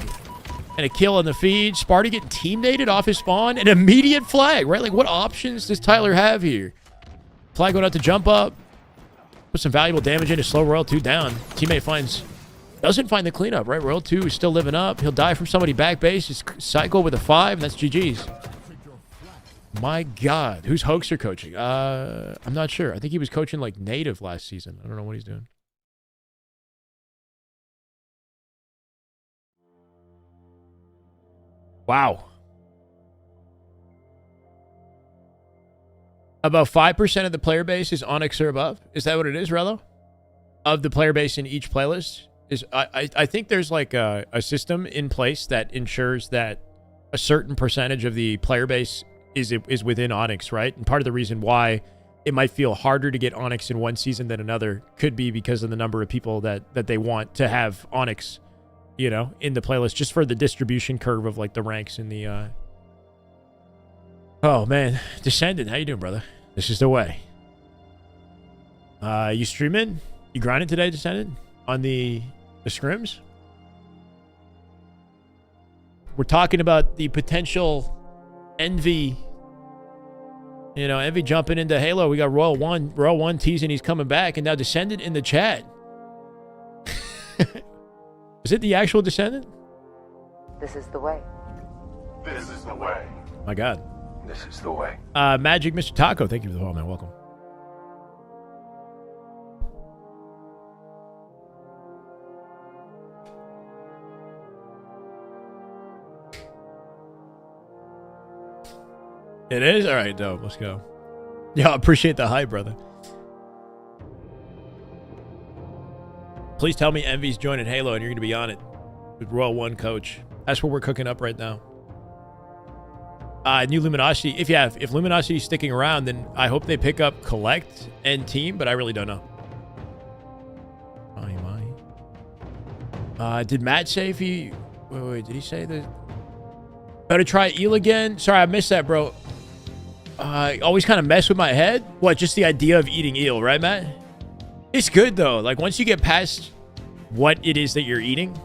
Speaker 1: and a kill on the feed. Sparty getting team-nated off his spawn. An immediate flag, right? Like, what options does Tyler have here? Flag going out to jump up. Put some valuable damage in to slow Royal 2 down. Teammate doesn't find the cleanup, right? Royal 2 is still living up. He'll die from somebody back base. It's Cycle with a 5, and that's GG's. My God. Who's Hoaxer coaching? I'm not sure. I think he was coaching, like, native last season. I don't know what he's doing. Wow. About 5% of the player base is Onyx or above. Is that what it is, Rello? Of the player base in each playlist? I think there's like a system in place that ensures that a certain percentage of the player base is within Onyx, right? And part of the reason why it might feel harder to get Onyx in one season than another could be because of the number of people that they want to have Onyx, you know, in the playlist, just for the distribution curve of like the ranks in the Oh man, Descendant, how you doing, brother? This is the way. You streaming? You grinding today, Descendant? On the scrims? We're talking about the potential Envy. You know, Envy jumping into Halo. We got Royal One teasing he's coming back, and now Descendant in the chat. Is it the actual Descendant?
Speaker 7: This is the way.
Speaker 9: This is the way.
Speaker 1: My God.
Speaker 9: This is the way.
Speaker 1: Magic Mr. Taco, thank you for the follow, man. Welcome. It is? All right, dope. Let's go. Yeah, I appreciate the hype, brother. Please tell me Envy's joining Halo and you're going to be on it with Royal One coach. That's what we're cooking up right now. New Luminosity. If Luminosity's sticking around, then I hope they pick up Collect and Team, but I really don't know. Did Matt say if he... Wait, did he say that? Better try eel again? Sorry, I missed that, bro. Always kind of mess with my head. What, just the idea of eating eel, right, Matt? It's good, though. Like, once you get past what it is that you're eating,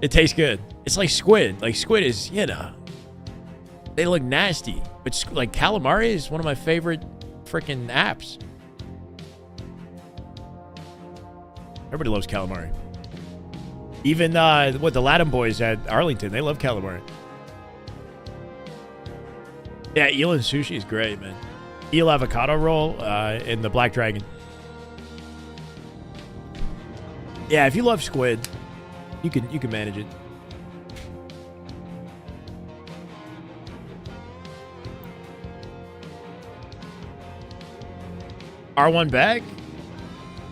Speaker 1: it tastes good. It's like squid. Like, squid is, you know, they look nasty. But, like, calamari is one of my favorite freaking apps. Everybody loves calamari. Even, the Latin boys at Arlington, they love calamari. Yeah, eel and sushi is great, man. Eel avocado roll and the Black Dragon. Yeah, if you love squid, you can manage it. R1 back?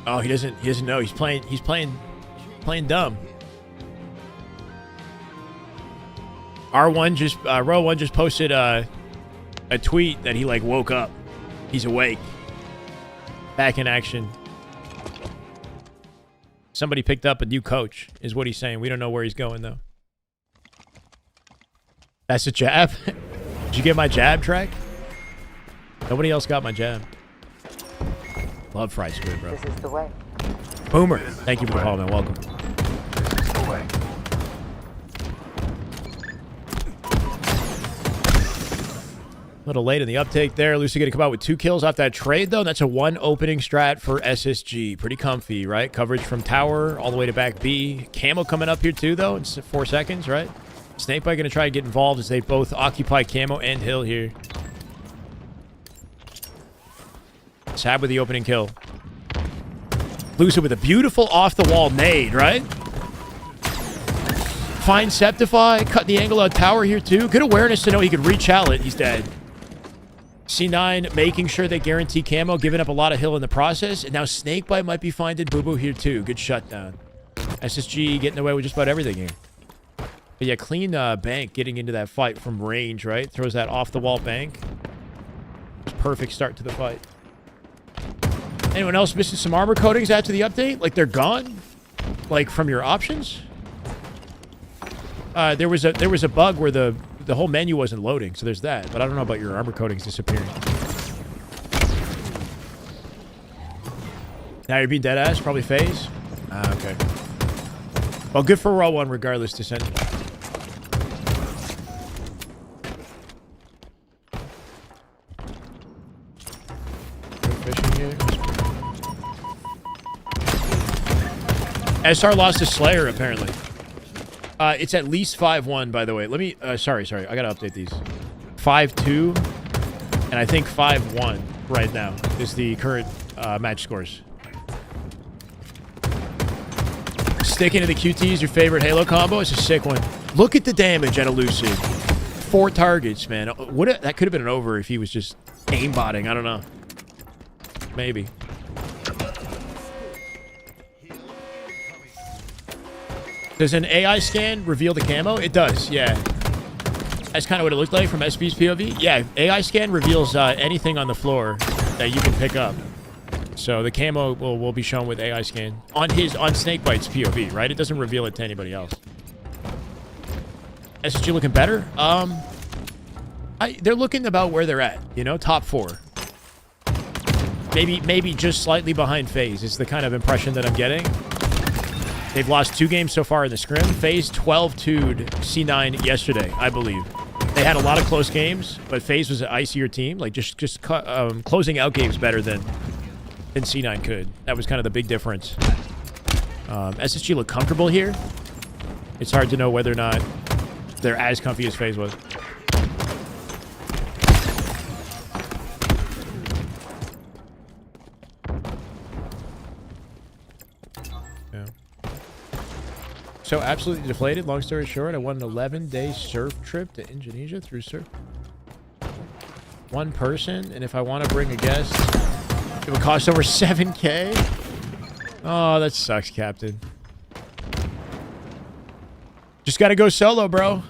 Speaker 1: Oh, he doesn't know. He's playing dumb. Row 1 just posted a tweet that he like woke up. He's awake. Back in action. Somebody picked up a new coach, is what he's saying. We don't know where he's going though. That's a jab. Did you get my jab track? Nobody else got my jab. Love fried squid, bro.
Speaker 7: This is the way.
Speaker 1: Boomer. Thank you for the call, man. Welcome.
Speaker 9: This is the way.
Speaker 1: A little late in the uptake there. Lucy going to come out with 2 kills off that trade, though. That's a 1 opening strat for SSG. Pretty comfy, right? Coverage from tower all the way to back B. Camo coming up here, too, though. It's 4 seconds, right? Snakebite going to try to get involved as they both occupy camo and hill here. Sab with the opening kill. Lucy with a beautiful off-the-wall nade, right? Fine Septify. Cut the angle of tower here, too. Good awareness to know he could reach-out it. He's dead. C9 making sure they guarantee camo, giving up a lot of hill in the process. And now Snakebite might be finding Boo Boo here too. Good shutdown. SSG getting away with just about everything here. But yeah, clean bank getting into that fight from range, right? Throws that off-the-wall bank. Perfect start to the fight. Anyone else missing some armor coatings after the update? Like they're gone? Like from your options? There was a bug where the whole menu wasn't loading, so there's that. But I don't know about your armor coatings disappearing. Now you're being dead ass, probably phase. Ah, okay. Well, good for row 1 regardless, Descent. Fishing here. SR lost to Slayer apparently. It's at least 5-1, by the way. Let me... sorry. I gotta update these. 5-2, and I think 5-1 right now is the current match scores. Sticking to the QTs, your favorite Halo combo. It's a sick one. Look at the damage at Elusive. 4 targets, man. That could have been an over if he was just aimbotting. I don't know. Maybe. Does an AI scan reveal the camo? It does, yeah. That's kind of what it looked like from SB's POV. Yeah, AI scan reveals anything on the floor that you can pick up. So the camo will be shown with AI scan on Snakebite's POV, right? It doesn't reveal it to anybody else. SSG looking better? They're looking about where they're at, you know, top 4. Maybe just slightly behind FaZe is the kind of impression that I'm getting. They've lost 2 games so far in the scrim. FaZe 12-2'd C9 yesterday, I believe. They had a lot of close games, but FaZe was an icier team. Like, just closing out games better than C9 could. That was kind of the big difference. SSG look comfortable here. It's hard to know whether or not they're as comfy as FaZe was. So absolutely deflated. Long story short, I won an 11-day surf trip to Indonesia through surf. 1 person, and if I want to bring a guest, it would cost over 7K. Oh, that sucks, Captain. Just got to go solo, bro.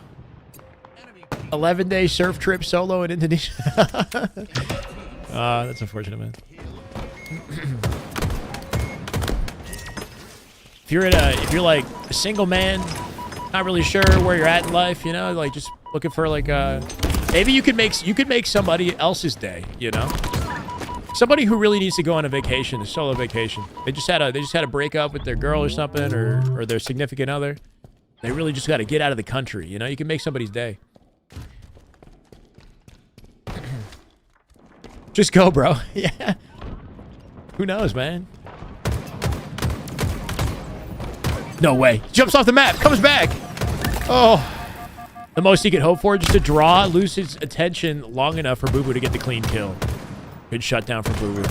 Speaker 1: 11-day surf trip solo in Indonesia. That's unfortunate, man. If you're like a single man, not really sure where you're at in life, you know, like just looking for like maybe you could make somebody else's day, you know, somebody who really needs to go on a vacation, a solo vacation. They just had a breakup with their girl or something, or their significant other. They really just got to get out of the country, you know. You can make somebody's day. Just go, bro. Yeah. Who knows, man? No way. Jumps off the map. Comes back. Oh. The most he could hope for, just to draw Lucid's attention long enough for Boo Boo to get the clean kill. Good shutdown for Boo Boo.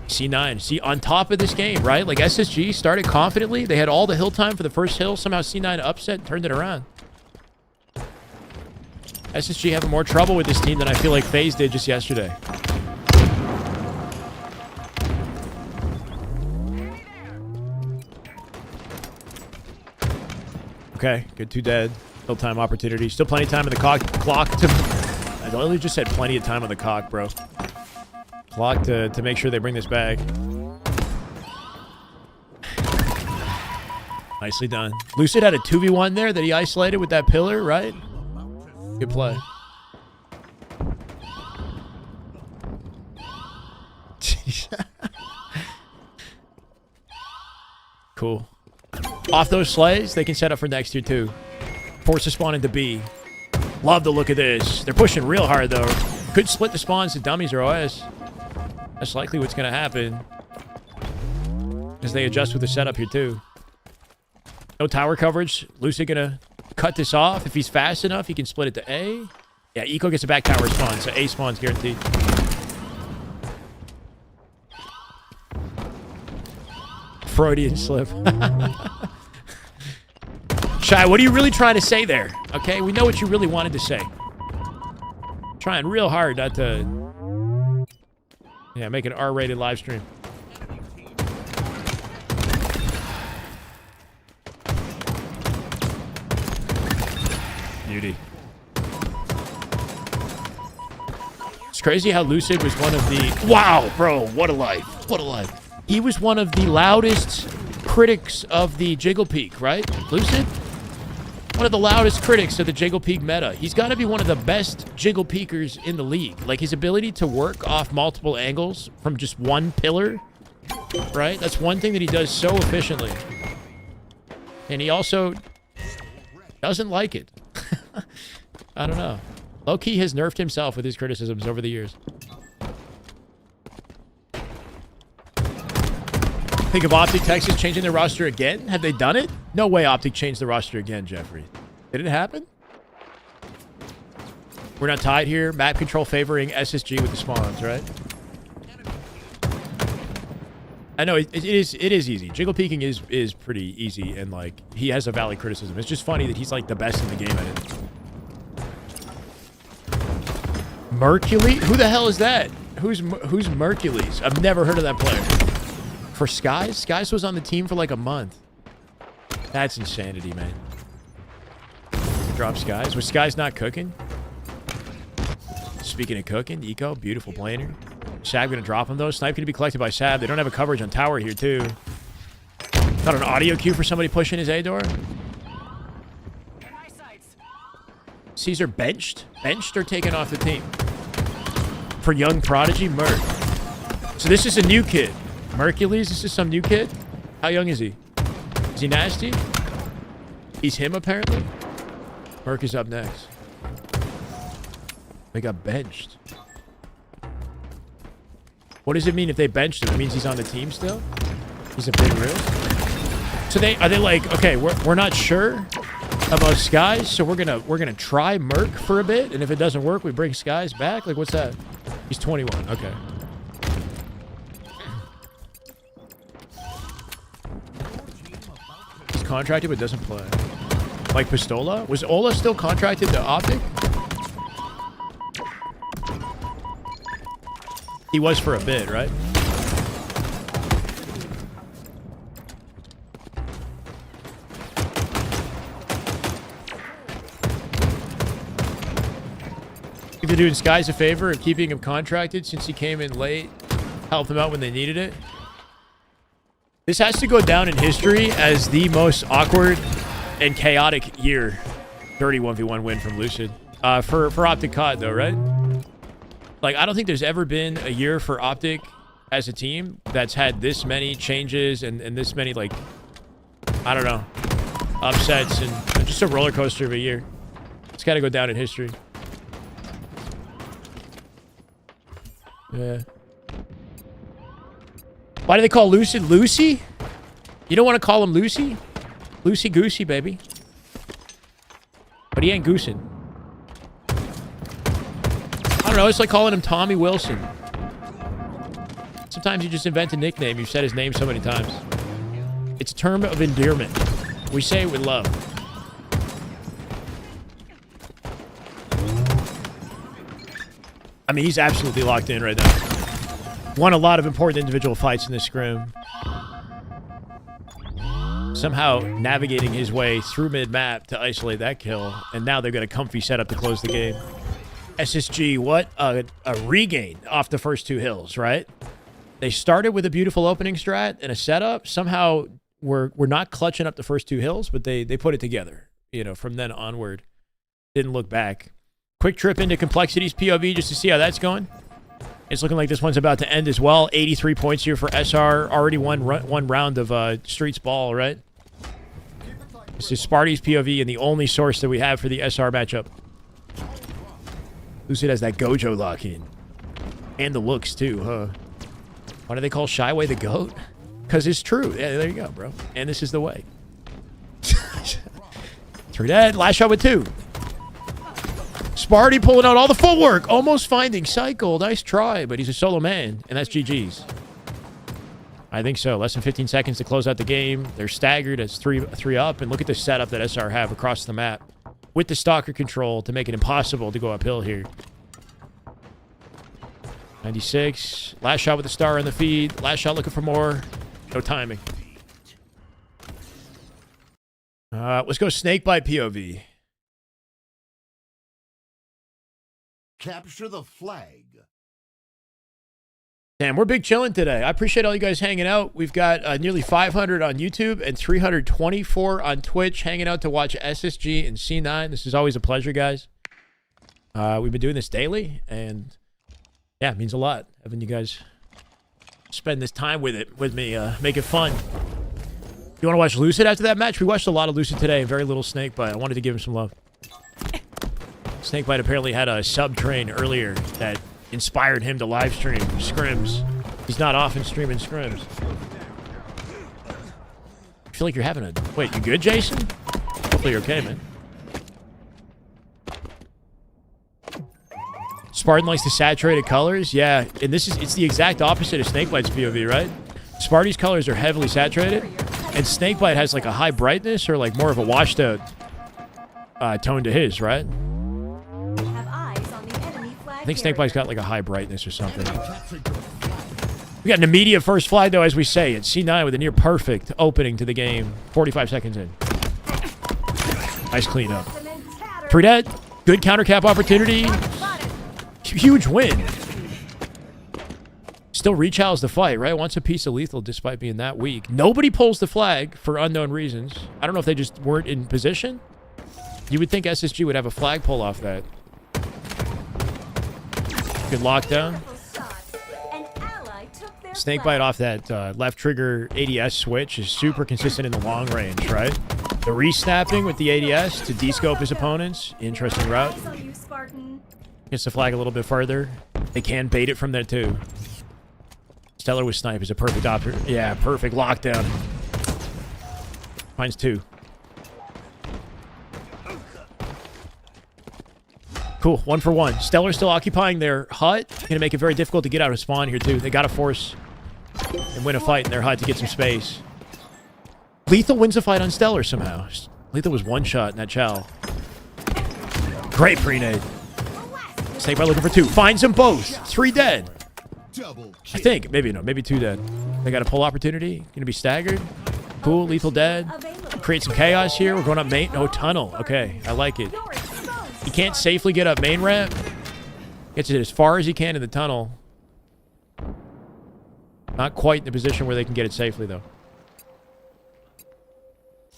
Speaker 1: C9, see, on top of this game, right? Like, SSG started confidently. They had all the hill time for the first hill. Somehow C9 upset and turned it around. SSG having more trouble with this team than I feel like FaZe did just yesterday. Okay, good, 2 dead. Still time opportunity. Still plenty of time in the clock to... I literally just said plenty of time on the clock, bro. Clock to make sure they bring this back. Nicely done. Lucid had a 2v1 there that he isolated with that pillar, right? Good play. Cool. Off those slays, they can set up for next year too. Force the spawn into B. Love the look of this. They're pushing real hard though. Could split the spawns to dummies or OS. That's likely what's going to happen. As they adjust with the setup here too. No tower coverage. Lucid going to cut this off. If he's fast enough, he can split it to A. Yeah, Eco gets a back tower spawn, so A spawn's guaranteed. Freudian slip. Shy, what are you really trying to say there? Okay, we know what you really wanted to say. Trying real hard not to... Yeah, make an R-rated live stream. Beauty. It's crazy how Lucid was one of the... Wow, bro, what a life. What a life. He was one of the loudest critics of the Jiggle Peak, right? Lucid? One of the loudest critics of the Jiggle Peak meta. He's got to be one of the best Jiggle Peakers in the league. Like, his ability to work off multiple angles from just one pillar, right? That's one thing that he does so efficiently. And he also doesn't like it. I don't know. Low-key has nerfed himself with his criticisms over the years. Think of Optic Texas changing their roster again? Have they done it? No way Optic changed the roster again, Jeffrey. Did it happen? We're not tied here. Map control favoring SSG with the spawns, right? I know it is easy. Jiggle peeking is pretty easy, and like he has a valid criticism. It's just funny that he's like the best in the game at it. Mercury? Who the hell is that? Who's Mercules? I've never heard of that player. For Skies? Skies was on the team for like a month. That's insanity, man. Drop Skies. Was Skies not cooking? Speaking of cooking, Eco, beautiful planer. Sab gonna drop him though. Snipe gonna be collected by Sab. They don't have a coverage on tower here too. Got an audio cue for somebody pushing his A door. Caesar benched? Benched or taken off the team? For young prodigy, Merc. So this is a new kid. Mercules, this is some new kid? How young is he? Is he nasty? He's him, apparently. Merc is up next. They got benched. What does it mean if they benched him? It means he's on the team still? He's a big risk. So are they like, okay, we're not sure about Skies, so we're gonna try Merc for a bit, and if it doesn't work, we bring Skies back? Like, what's that? He's 21. Okay. Contracted but doesn't play. Like Pistola? Was Ola still contracted to Optic? He was for a bit, right? If you're doing Skies a favor and keeping him contracted since he came in late, helped them out when they needed it. This has to go down in history as the most awkward and chaotic year. 31v1 win from Lucid. For Optic COD though, right? Like, I don't think there's ever been a year for Optic as a team that's had this many changes and this many, like, I don't know, upsets and just a roller coaster of a year. It's got to go down in history. Yeah. Why do they call Lucid Lucy? You don't want to call him Lucy? Lucy Goosey, baby. But he ain't goosing. I don't know. It's like calling him Tommy Wilson. Sometimes you just invent a nickname. You've said his name so many times. It's a term of endearment. We say it with love. I mean, he's absolutely locked in right now. Won a lot of important individual fights in this scrim. Somehow navigating his way through mid-map to isolate that kill. And now they've got a comfy setup to close the game. SSG, what a regain off the first 2 hills, right? They started with a beautiful opening strat and a setup. Somehow we're not clutching up the first 2 hills, but they put it together. You know, from then onward. Didn't look back. Quick trip into Complexity's POV just to see how that's going. It's looking like this one's about to end as well. 83 points here for SR. Already one round of Streets Ball, right? This is Sparty's POV and the only source that we have for the SR matchup. Lucid has that Gojo lock-in. And the looks, too, huh? Why do they call Shyway the GOAT? Because it's true. Yeah, there you go, bro. And this is the way. 3 dead. Last shot with 2. Sparty pulling out all the footwork. Almost finding Cycle. Nice try, but he's a solo man. And that's GG's. I think so. Less than 15 seconds to close out the game. They're staggered as 3 up. And look at the setup that SR have across the map. With the stalker control to make it impossible to go uphill here. 96. Last shot with the star on the feed. Last shot looking for more. No timing. Let's go Snakebite POV.
Speaker 3: Capture the flag.
Speaker 1: Damn, we're big chilling today. I appreciate all you guys hanging out. We've got nearly 500 on YouTube and 324 on Twitch hanging out to watch SSG and C9. This is always a pleasure, guys. We've been doing this daily, and yeah, it means a lot having you guys spend this time with me, make it fun. You want to watch Lucid after that match? We watched a lot of Lucid today, very little Snakebite. I wanted to give him some love. Snakebite apparently had a sub-train earlier that inspired him to live stream Scrims. He's not often streaming Scrims. I feel like you're having a... Wait, you good, Jason? Hopefully you're okay, man. Spartan likes the saturated colors. Yeah, and it's the exact opposite of Snakebite's POV, right? Sparty's colors are heavily saturated, and Snakebite has like a high brightness or like more of a washed out tone to his, right? I think Snakebite's got like a high brightness or something. We got an immediate first flag, though, as we say. It's C9 with a near perfect opening to the game. 45 seconds in. Nice cleanup. 3 dead. Good counter cap opportunity. Huge win. Still rechallenged the fight, right? Wants a piece of lethal despite being that weak. Nobody pulls the flag for unknown reasons. I don't know if they just weren't in position. You would think SSG would have a flag pull off that. Good lockdown. Snakebite off that left trigger ADS switch is super consistent in the long range, right? The re-snapping with the ADS to descope his opponents. Interesting route. Gets the flag a little bit further. They can bait it from there too. Stellar with snipe is a perfect option. Yeah, perfect lockdown. Finds 2. Cool, 1 for 1. Stellar still occupying their hut. Gonna make it very difficult to get out of spawn here too. They gotta force and win a fight in their hut to get some space. Lethal wins a fight on Stellar somehow. Lethal was 1 shot in that chow. Great pre-nade. Snakebite looking for 2. Finds them both. 3 dead. I think. Maybe no. Maybe 2 dead. They got a pull opportunity. Gonna be staggered. Cool. Lethal dead. Create some chaos here. We're going up main. Oh, tunnel. Okay. I like it. He can't safely get up main ramp. Gets it as far as he can in the tunnel. Not quite in the position where they can get it safely, though.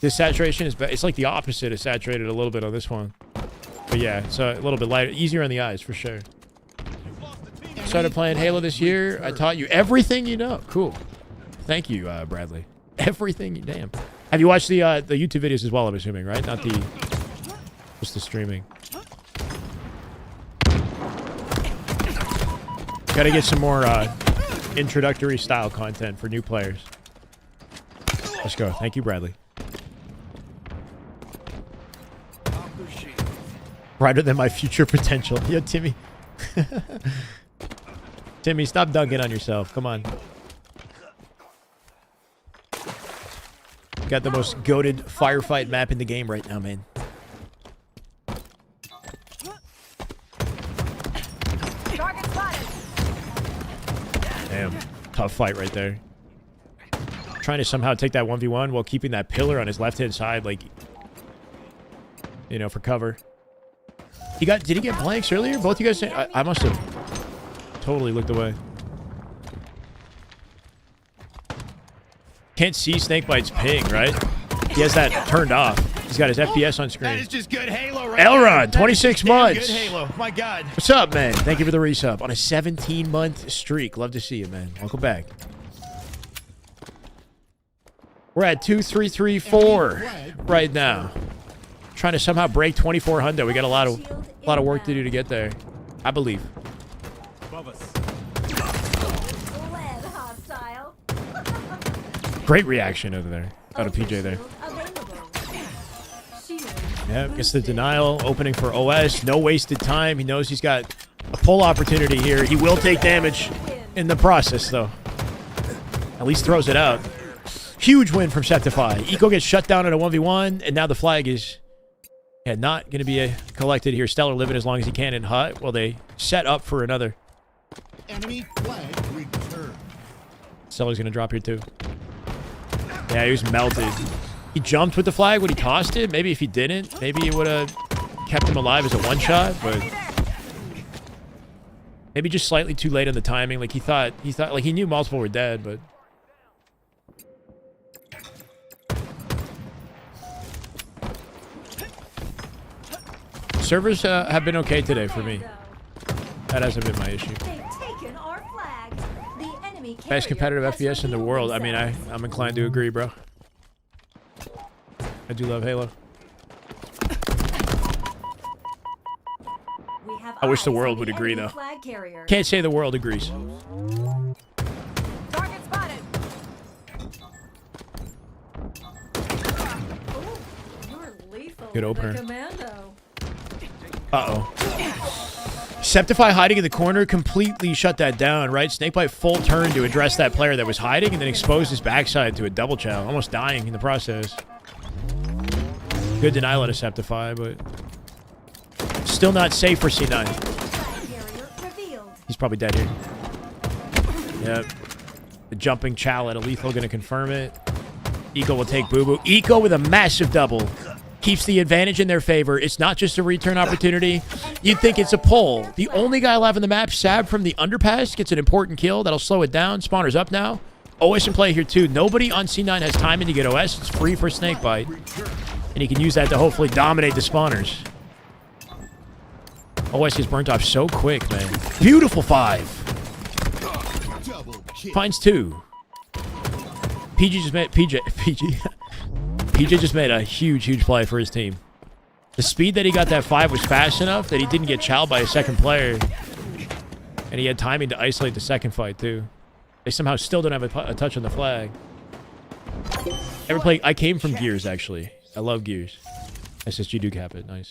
Speaker 1: This saturation is... It's like the opposite of saturated a little bit on this one. But yeah, it's a little bit lighter. Easier on the eyes, for sure. Started playing Halo this year. I taught you everything you know. Cool. Thank you, Bradley. Everything you... Damn. Have you watched the YouTube videos as well, I'm assuming, right? Not the... Just the streaming. Gotta get some more introductory style content for new players. Let's go. Thank you, Bradley. Brighter than my future potential. Yo, Timmy. Timmy, stop dunking on yourself. Come on. Got the most goated firefight map in the game right now, man.
Speaker 4: Target spotted.
Speaker 1: Damn. Tough fight right there. Trying to somehow take that 1v1 while keeping that pillar on his left-hand side, like, you know, for cover. Did he get blanks earlier? Both you guys, I must have totally looked away. Can't see Snakebite's ping, right? He has that turned off. He's got his FPS on screen.
Speaker 5: That is just good Halo right
Speaker 1: Elron, 26 months.
Speaker 5: Good Halo. My God.
Speaker 1: What's up, man? Thank you for the resub on a 17-month streak. Love to see you, man. Welcome back. We're at 2334 right now. Trying to somehow break 2400. We got a lot of work to do to get there. I believe.
Speaker 5: Above us.
Speaker 4: Lead hostile.
Speaker 1: Great reaction over there. Out of PJ there. Yeah, gets the denial. Opening for OS. No wasted time. He knows he's got a pull opportunity here. He will take damage in the process, though. At least throws it out. Huge win from Septify. Eco gets shut down at a 1v1, and now the flag is not going to be collected here. Stellar living as long as he can in hut while they set up for another.
Speaker 3: Enemy flag returned.
Speaker 1: Stellar's going to drop here, too. Yeah, he was melted. He jumped with the flag when he tossed it. Maybe if he didn't, maybe it would have kept him alive as a one-shot, but maybe just slightly too late on the timing. Like he thought like he knew multiple were dead, but servers have been okay today for me. That hasn't been my issue. Best competitive FPS in the world. I mean, I'm inclined to agree, bro. I do love Halo. I wish the world would agree, though. Can't say the world agrees.
Speaker 4: Target spotted.
Speaker 1: Good opener. Uh-oh. Septify hiding in the corner completely shut that down, right? Snakebite full turn to address that player that was hiding and then exposed his backside to a double chow, almost dying in the process. Good denial at a Septify, but still not safe for C9. He's probably dead here. Yep. The jumping chow at a lethal going to confirm it. Eco will take Boo Boo. Eco with a massive double. Keeps the advantage in their favor. It's not just a return opportunity. You'd think it's a pull. The only guy alive on the map, Sab from the underpass, gets an important kill. That'll slow it down. Spawner's up now. OS in play here too. Nobody on C9 has timing to get OS. It's free for Snakebite. And he can use that to hopefully dominate the spawners. OS gets burnt off so quick, man. Beautiful 5. Finds 2. PG just made a huge play for his team. The speed that he got that 5 was fast enough that he didn't get chowed by a second player. And he had timing to isolate the second fight, too. They somehow still don't have a touch on the flag. I came from Gears, actually. I love Gears. SSG do cap it. Nice.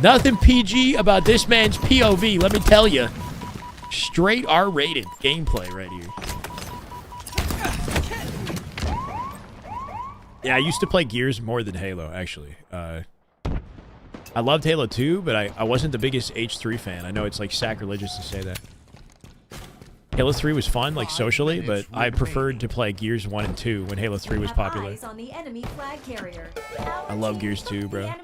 Speaker 1: Nothing PG about this man's POV, let me tell you. Straight R-rated gameplay right here. Yeah, I used to play Gears more than Halo, actually. I loved Halo 2, but I wasn't the biggest H3 fan. I know it's like sacrilegious to say that. Halo 3 was fun, like socially, but I preferred to play Gears 1 and 2 when Halo 3 was popular. I love Gears 2, bro.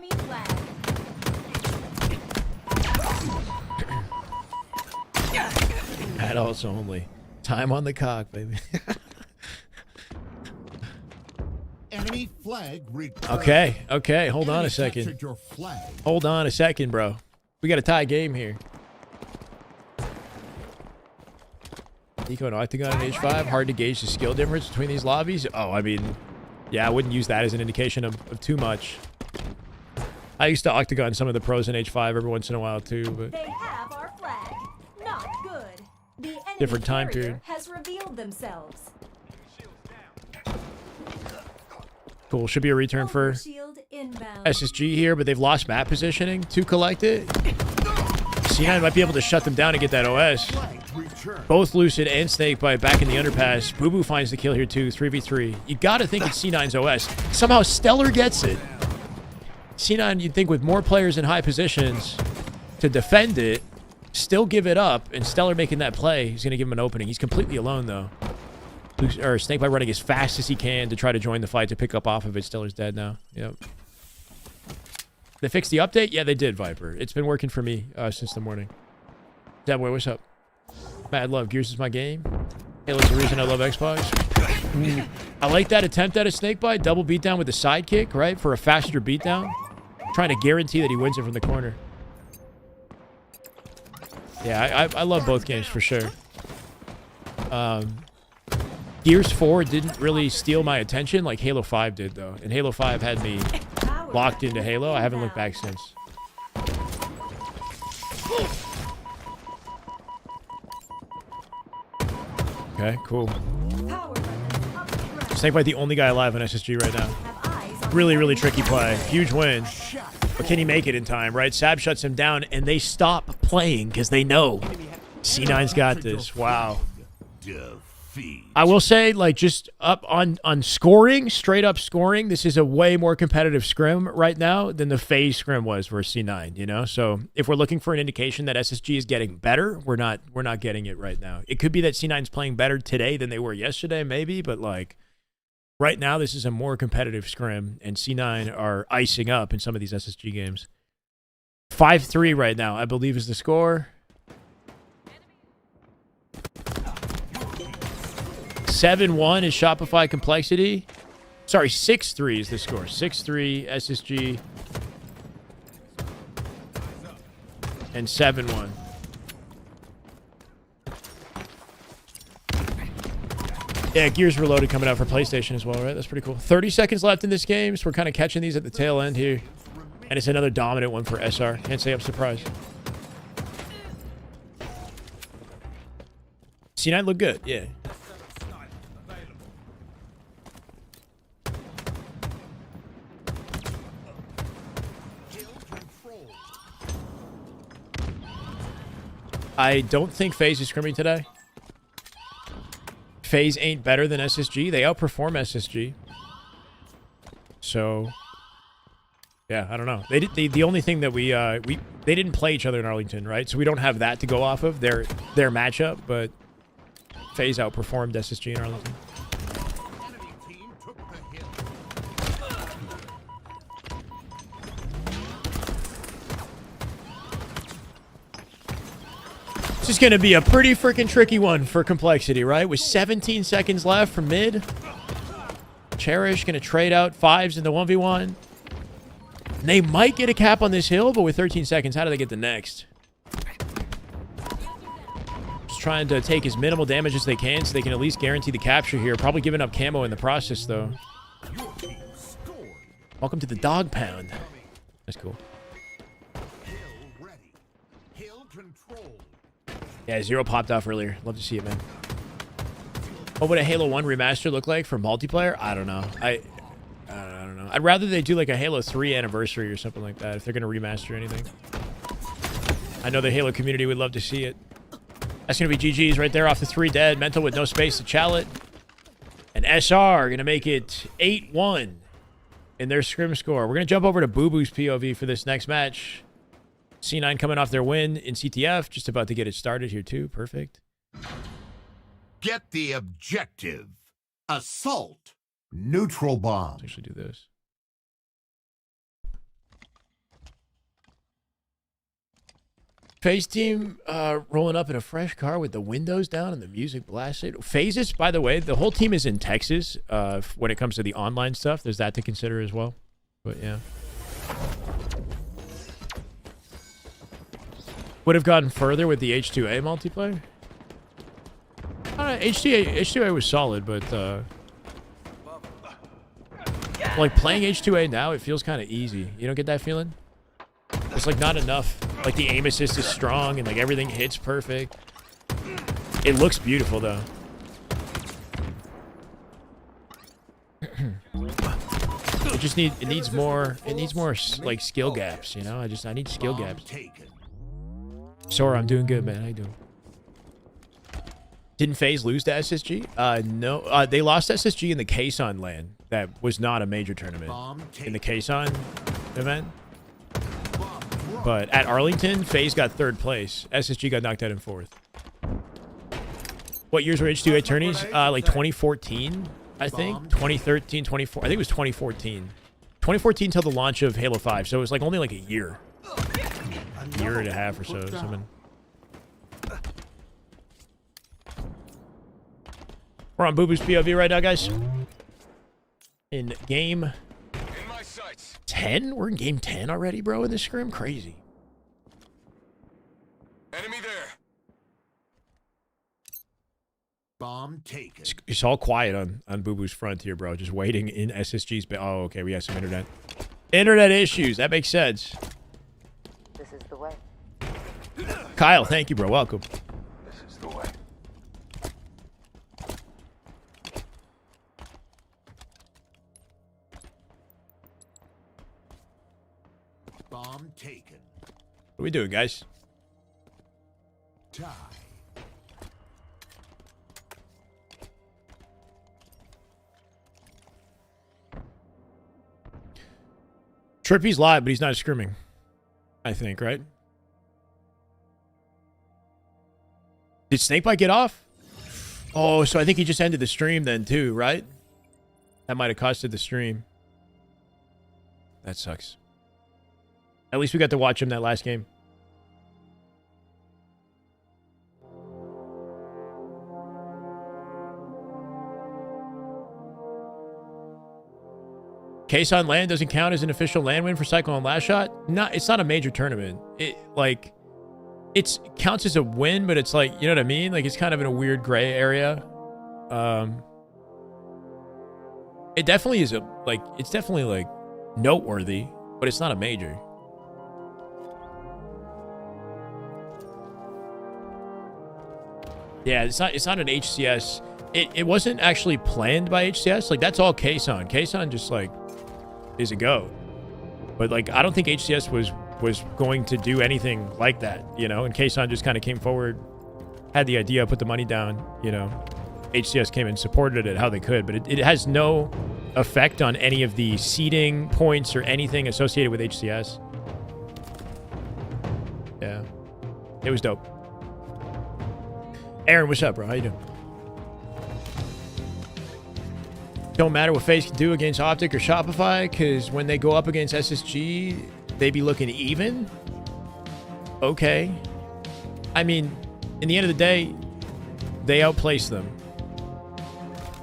Speaker 1: Adults only. Time on the cock, baby.
Speaker 3: Enemy flag returned.
Speaker 1: Okay. Hold on a second. Hold on a second, bro. We got a tie game here. Eco and Octagon in H5. Hard to gauge the skill difference between these lobbies. Oh, I mean, yeah, I wouldn't use that as an indication of too much. I used to Octagon some of the pros in H5 every once in a while too, but
Speaker 4: they have our flag. Not good. The enemy
Speaker 1: different time period.
Speaker 4: Has revealed themselves.
Speaker 1: Cool. Should be a return for SSG here, but they've lost map positioning to collect it. C9 might be able to shut them down and get that OS. Both Lucid and Snakebite back in the underpass. Boo Boo finds the kill here too, 3v3. You gotta think it's C9's OS. Somehow Stellar gets it. C9, you'd think with more players in high positions to defend it, still give it up, and Stellar making that play, he's gonna give him an opening. He's completely alone though. Snakebite running as fast as he can to try to join the fight to pick up off of it. Stellar's dead now. Yep. They fixed the update? Yeah, they did, Viper. It's been working for me since the morning. Dabboy, what's up? Mad love. Gears is my game. Halo's the reason I love Xbox. I like that attempt at a snakebite. Double beatdown with the sidekick, right? For a faster beatdown. Trying to guarantee that he wins it from the corner. Yeah, I love both games for sure. Gears 4 didn't really steal my attention like Halo 5 did, though. And Halo 5 had me locked into Halo. I haven't looked back since. Okay, cool. Snakebite the only guy alive on SSG right now. Really, really tricky play. Huge win. But can he make it in time, right? Sab shuts him down, and they stop playing because they know C9's got this. Wow. I will say, like, just up on scoring, straight up scoring, this is a way more competitive scrim right now than the FaZe scrim was for C9, you know? So if we're looking for an indication that SSG is getting better, we're not getting it right now. It could be that C9's playing better today than they were yesterday, maybe, but like right now this is a more competitive scrim, and C9 are icing up in some of these SSG games. 5-3 right now, I believe, is the score. 7-1 is Shopify Complexity. Sorry, 6-3 is the score. 6-3 SSG. And 7-1. Yeah, Gears Reloaded coming out for PlayStation as well, right? That's pretty cool. 30 seconds left in this game, so we're kind of catching these at the tail end here. And it's another dominant one for SR. Can't say I'm surprised. C9 look good, yeah. I don't think FaZe is scrimming today. FaZe ain't better than SSG. They outperform SSG. So, yeah, I don't know. The only thing that they didn't play each other in Arlington, right? So we don't have that to go off of their matchup. But FaZe outperformed SSG in Arlington. This is going to be a pretty freaking tricky one for Complexity, right? With 17 seconds left from mid. Cherish going to trade out 5s in the 1v1. They might get a cap on this hill, but with 13 seconds, how do they get the next? Just trying to take as minimal damage as they can so they can at least guarantee the capture here. Probably giving up camo in the process, though. Welcome to the dog pound. That's cool. Yeah, Zero popped off earlier. Love to see it, man. What would a Halo 1 remaster look like for multiplayer? I don't know. I don't know. I'd rather they do like a Halo 3 anniversary or something like that if they're going to remaster anything. I know the Halo community would love to see it. That's going to be GG's right there off the 3 dead. Mental with no space to Chalet. And SR going to make it 8-1 in their scrim score. We're going to jump over to Boo Boo's POV for this next match. C9 coming off their win in CTF. Just about to get it started here, too. Perfect.
Speaker 3: Get the objective. Assault. Neutral bomb.
Speaker 1: Let's actually do this. FaZe team rolling up in a fresh car with the windows down and the music blasted. FaZes, by the way, the whole team is in Texas when it comes to the online stuff. There's that to consider as well. But, yeah. Would have gotten further with the H2A multiplayer. H2A was solid, but like playing H2A now, it feels kind of easy. You don't get that feeling? It's like not enough. Like the aim assist is strong and like everything hits perfect. It looks beautiful though. It needs more like skill gaps, you know? I need skill gaps. Sora, I'm doing good, man. How you doing? Didn't FaZe lose to SSG? No. They lost SSG in the Kason LAN. That was not a major tournament. In the Kason event. But at Arlington, FaZe got 3rd place. SSG got knocked out in 4th. What years were H2A tourneys? Like 2014, I think. 2013, 24. I think it was 2014. 2014 till the launch of Halo 5. So it was like only like a year. A year and a half or so. Something. We're on Boo Boo's POV right now, guys. In game 10? We're in game 10 already, bro, in this scrim? Crazy.
Speaker 3: Enemy there. Bomb taken.
Speaker 1: It's all quiet on Boo Boo's front here, bro. Just waiting in SSG's... Oh, okay, we have some internet. Internet issues. That makes sense.
Speaker 7: This is the way.
Speaker 1: Kyle, thank you, bro. Welcome.
Speaker 9: This is the way.
Speaker 3: Bomb taken.
Speaker 1: What are we doing, guys?
Speaker 3: Tie.
Speaker 1: Trippy's live, but he's not scrimming. I think, right? Did Snakebite get off? Oh, so I think he just ended the stream then, too, right? That might have costed the stream. That sucks. At least we got to watch him that last game. Case on land doesn't count as an official land win for Cycle and Last Shot. No, it's not a major tournament. It counts as a win, but it's like, you know what I mean? Like, it's kind of in a weird gray area. It definitely is it's definitely like noteworthy, but it's not a major. Yeah, it's not an HCS. It wasn't actually planned by HCS. Like, that's all Kason. Kason just like is a go. But like, I don't think HCS was going to do anything like that, you know? And Kason just kind of came forward, had the idea, put the money down, you know? HCS came and supported it how they could, but it has no effect on any of the seeding points or anything associated with HCS. Yeah. It was dope. Aaron, what's up, bro? How you doing? Don't matter what FaZe can do against Optic or Shopify, because when they go up against SSG, they be looking even. Okay. I mean, in the end of the day, they outplaced them.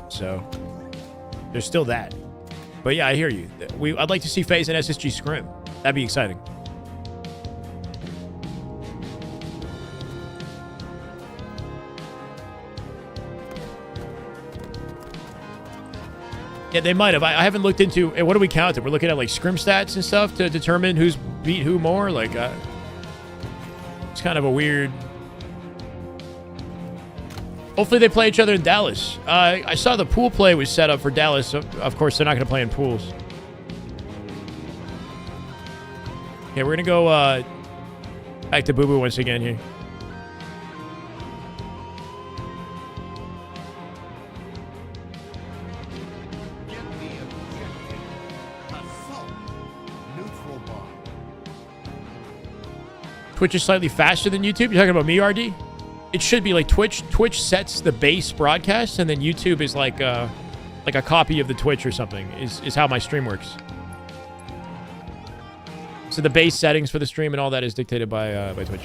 Speaker 1: So, there's still that. But yeah, I hear you. I'd like to see FaZe and SSG scrim. That'd be exciting. Yeah, they might have. I haven't looked into... What do we count? We're looking at, like, scrim stats and stuff to determine who's beat who more? Like, it's kind of a weird... Hopefully they play each other in Dallas. I saw the pool play was set up for Dallas. Of course, they're not going to play in pools. Okay, we're going to go back to Boo Boo once again here. Twitch is slightly faster than YouTube. You're talking about me, RD? It should be like Twitch. Twitch sets the base broadcast, and then YouTube is like a copy of the Twitch or something. Is how my stream works. So the base settings for the stream and all that is dictated by Twitch.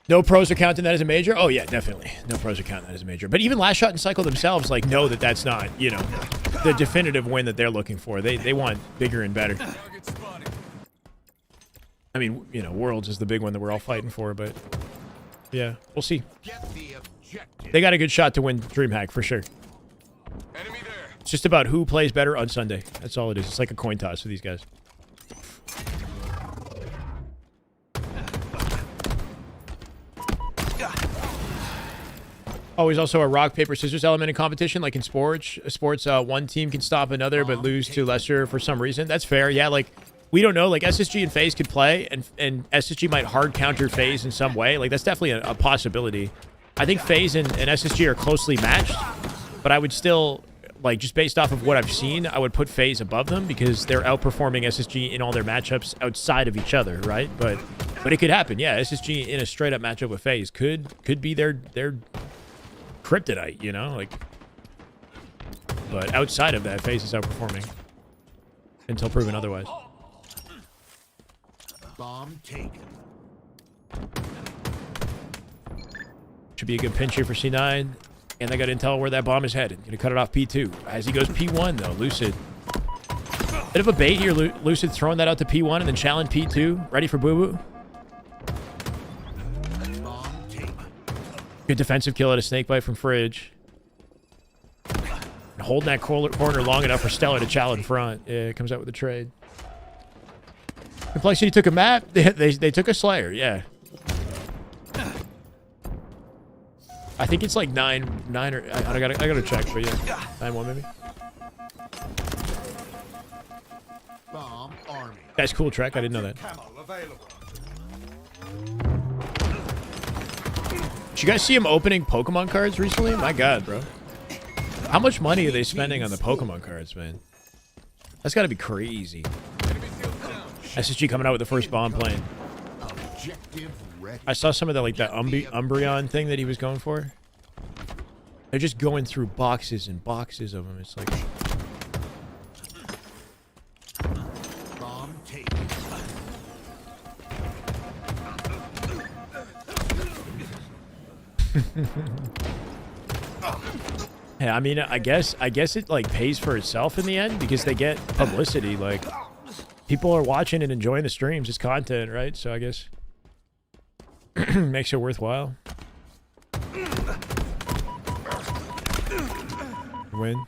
Speaker 1: No pros are counting that as a major? Oh yeah, definitely. No pros are counting that as a major. But even Last Shot and Cycle themselves like know that that's not, you know, the definitive win that they're looking for. They want bigger and better. I mean, you know, Worlds is the big one that we're all fighting for, but yeah, we'll see. They got a good shot to win DreamHack for sure. It's just about who plays better on Sunday. That's all it is. It's like a coin toss for these guys. Always also a rock, paper, scissors element in competition, like in sports. One team can stop another but lose to lesser for some reason. That's fair. Yeah, like we don't know. Like, SSG and FaZe could play, and SSG might hard counter FaZe in some way. Like, that's definitely a possibility. I think FaZe and SSG are closely matched, but I would still, like, just based off of what I've seen, I would put FaZe above them because they're outperforming SSG in all their matchups outside of each other, right? But it could happen. Yeah, SSG in a straight-up matchup with FaZe could be their kryptonite, you know? Like, but outside of that, FaZe is outperforming until proven otherwise.
Speaker 3: Bomb taken.
Speaker 1: Should be a good pinch here for C9. And they got intel where that bomb is headed. Gonna cut it off P2. As he goes P1, though. Lucid. Bit of a bait here. Lucid throwing that out to P1 and then challenge P2. Ready for Boo Boo. Good defensive kill at a snakebite from Fridge. And holding that corner long enough for Stellar to chow in front. Yeah, it comes out with a trade. Complexity took a map. They took a Slayer, yeah. I think it's like 9 or I gotta check, but yeah, 9-1 maybe.
Speaker 3: Bomb army.
Speaker 1: That's cool, Trek. I didn't know that.
Speaker 6: Camo available.
Speaker 1: Did you guys see him opening Pokemon cards recently? My God, bro. How much money are they spending on the Pokemon cards, man? That's got to be crazy. SSG coming out with the first bomb plane.
Speaker 3: Objective ready.
Speaker 1: I saw some of that, like that Umbreon thing that he was going for. They're just going through boxes and boxes of them. It's like...
Speaker 3: Bomb taken.
Speaker 1: Yeah, I mean, I guess it like pays for itself in the end because they get publicity. Like, people are watching and enjoying the streams. It's content, right? So I guess makes it worthwhile. Win.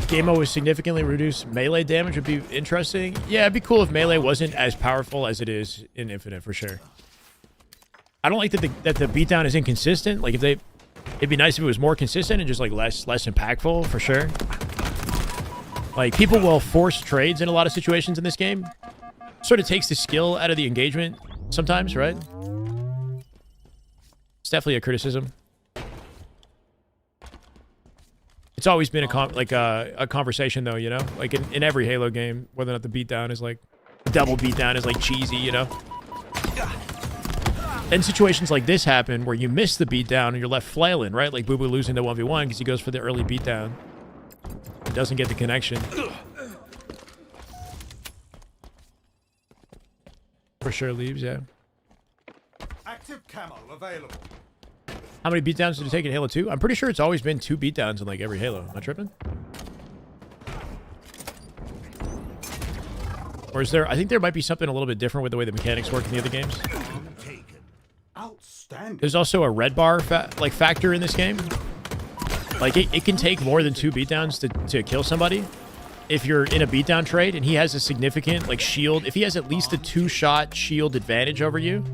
Speaker 1: Game mode with significantly reduced melee damage would be interesting. Yeah, it'd be cool if melee wasn't as powerful as it is in Infinite, for sure. I don't like that the beatdown is inconsistent. Like, it'd be nice if it was more consistent and just like less impactful, for sure. Like, people will force trades in a lot of situations in this game. Sort of takes the skill out of the engagement sometimes, right? It's definitely a criticism. It's always been a conversation, though, you know? Like, in every Halo game, whether or not the beatdown is, like... Double beatdown is, like, cheesy, you know? Then situations like this happen where you miss the beatdown and you're left flailing, right? Like Boo Boo losing the 1v1 because he goes for the early beatdown. He doesn't get the connection. For sure leaves, yeah.
Speaker 6: Active camo available.
Speaker 1: How many beatdowns did it take in Halo 2? I'm pretty sure it's always been 2 beatdowns in like every Halo. Am I tripping? Or is there... I think there might be something a little bit different with the way the mechanics work in the other games.
Speaker 6: Outstanding.
Speaker 1: There's also a red bar factor in this game. Like, it can take more than 2 beatdowns to kill somebody. If you're in a beatdown trade and he has a significant, like, shield... If he has at least a 2-shot shield advantage over you,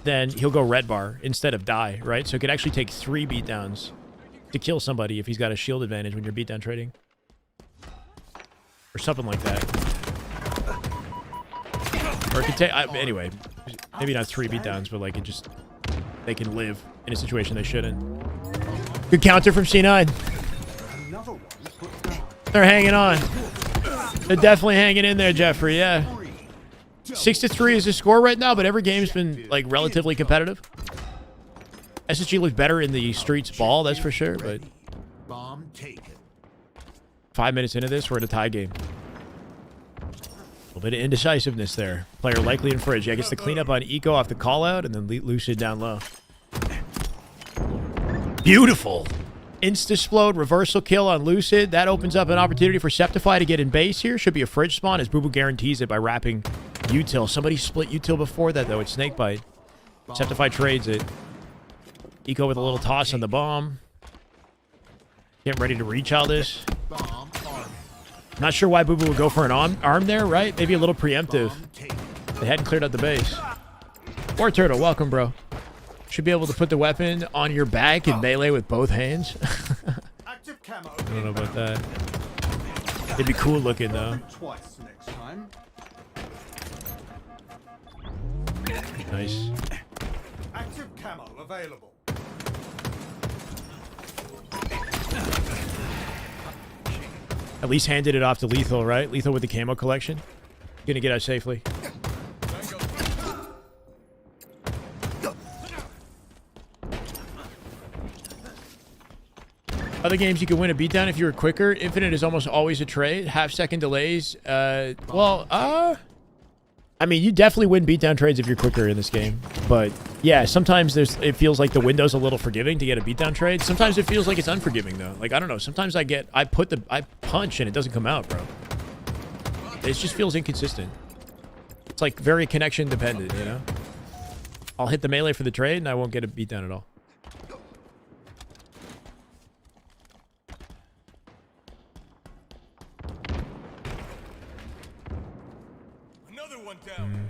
Speaker 1: then he'll go red bar instead of die, right? So it could actually take 3 beatdowns to kill somebody if he's got a shield advantage when you're beatdown trading. Or something like that. Or it could take... anyway, maybe not 3 beatdowns, but, like, it just... They can live in a situation they shouldn't. Good counter from C9. They're hanging on. They're definitely hanging in there, Jeffrey, yeah. 6-3 is the score right now, but every game's been, like, relatively competitive. SSG looked better in the streets ball, that's for sure, but... 5 minutes into this, we're in a tie game. A little bit of indecisiveness there. Player likely in Fridge. Yeah, gets the cleanup on Eco off the call-out, and then Lucid down low. Beautiful! Insta-splode, reversal kill on Lucid. That opens up an opportunity for Septify to get in base here. Should be a Fridge spawn as Boo Boo guarantees it by wrapping util. Somebody split util before that, though. It's Snakebite. Septify trades it. Eco with a little toss on the bomb. Getting ready to rechild this. Not sure why Boo Boo would go for an arm there, right? Maybe a little preemptive. They hadn't cleared out the base. War Turtle, welcome, bro. Should be able to put the weapon on your back and melee with both hands.
Speaker 6: Active camo.
Speaker 1: I don't know about that. It'd be cool looking though.
Speaker 6: Twice next time.
Speaker 1: Nice.
Speaker 6: Active camo available.
Speaker 1: At least handed it off to Lethal, right? Lethal with the camo collection. Gonna get out safely. Other games you can win a beatdown if you're quicker. Infinite is almost always a trade. Half-second delays. I mean, you definitely win beatdown trades if you're quicker in this game. But yeah, sometimes it feels like the window's a little forgiving to get a beatdown trade. Sometimes it feels like it's unforgiving though. Like I don't know. Sometimes I punch and it doesn't come out, bro. It just feels inconsistent. It's like very connection dependent, you know? I'll hit the melee for the trade and I won't get a beatdown at all.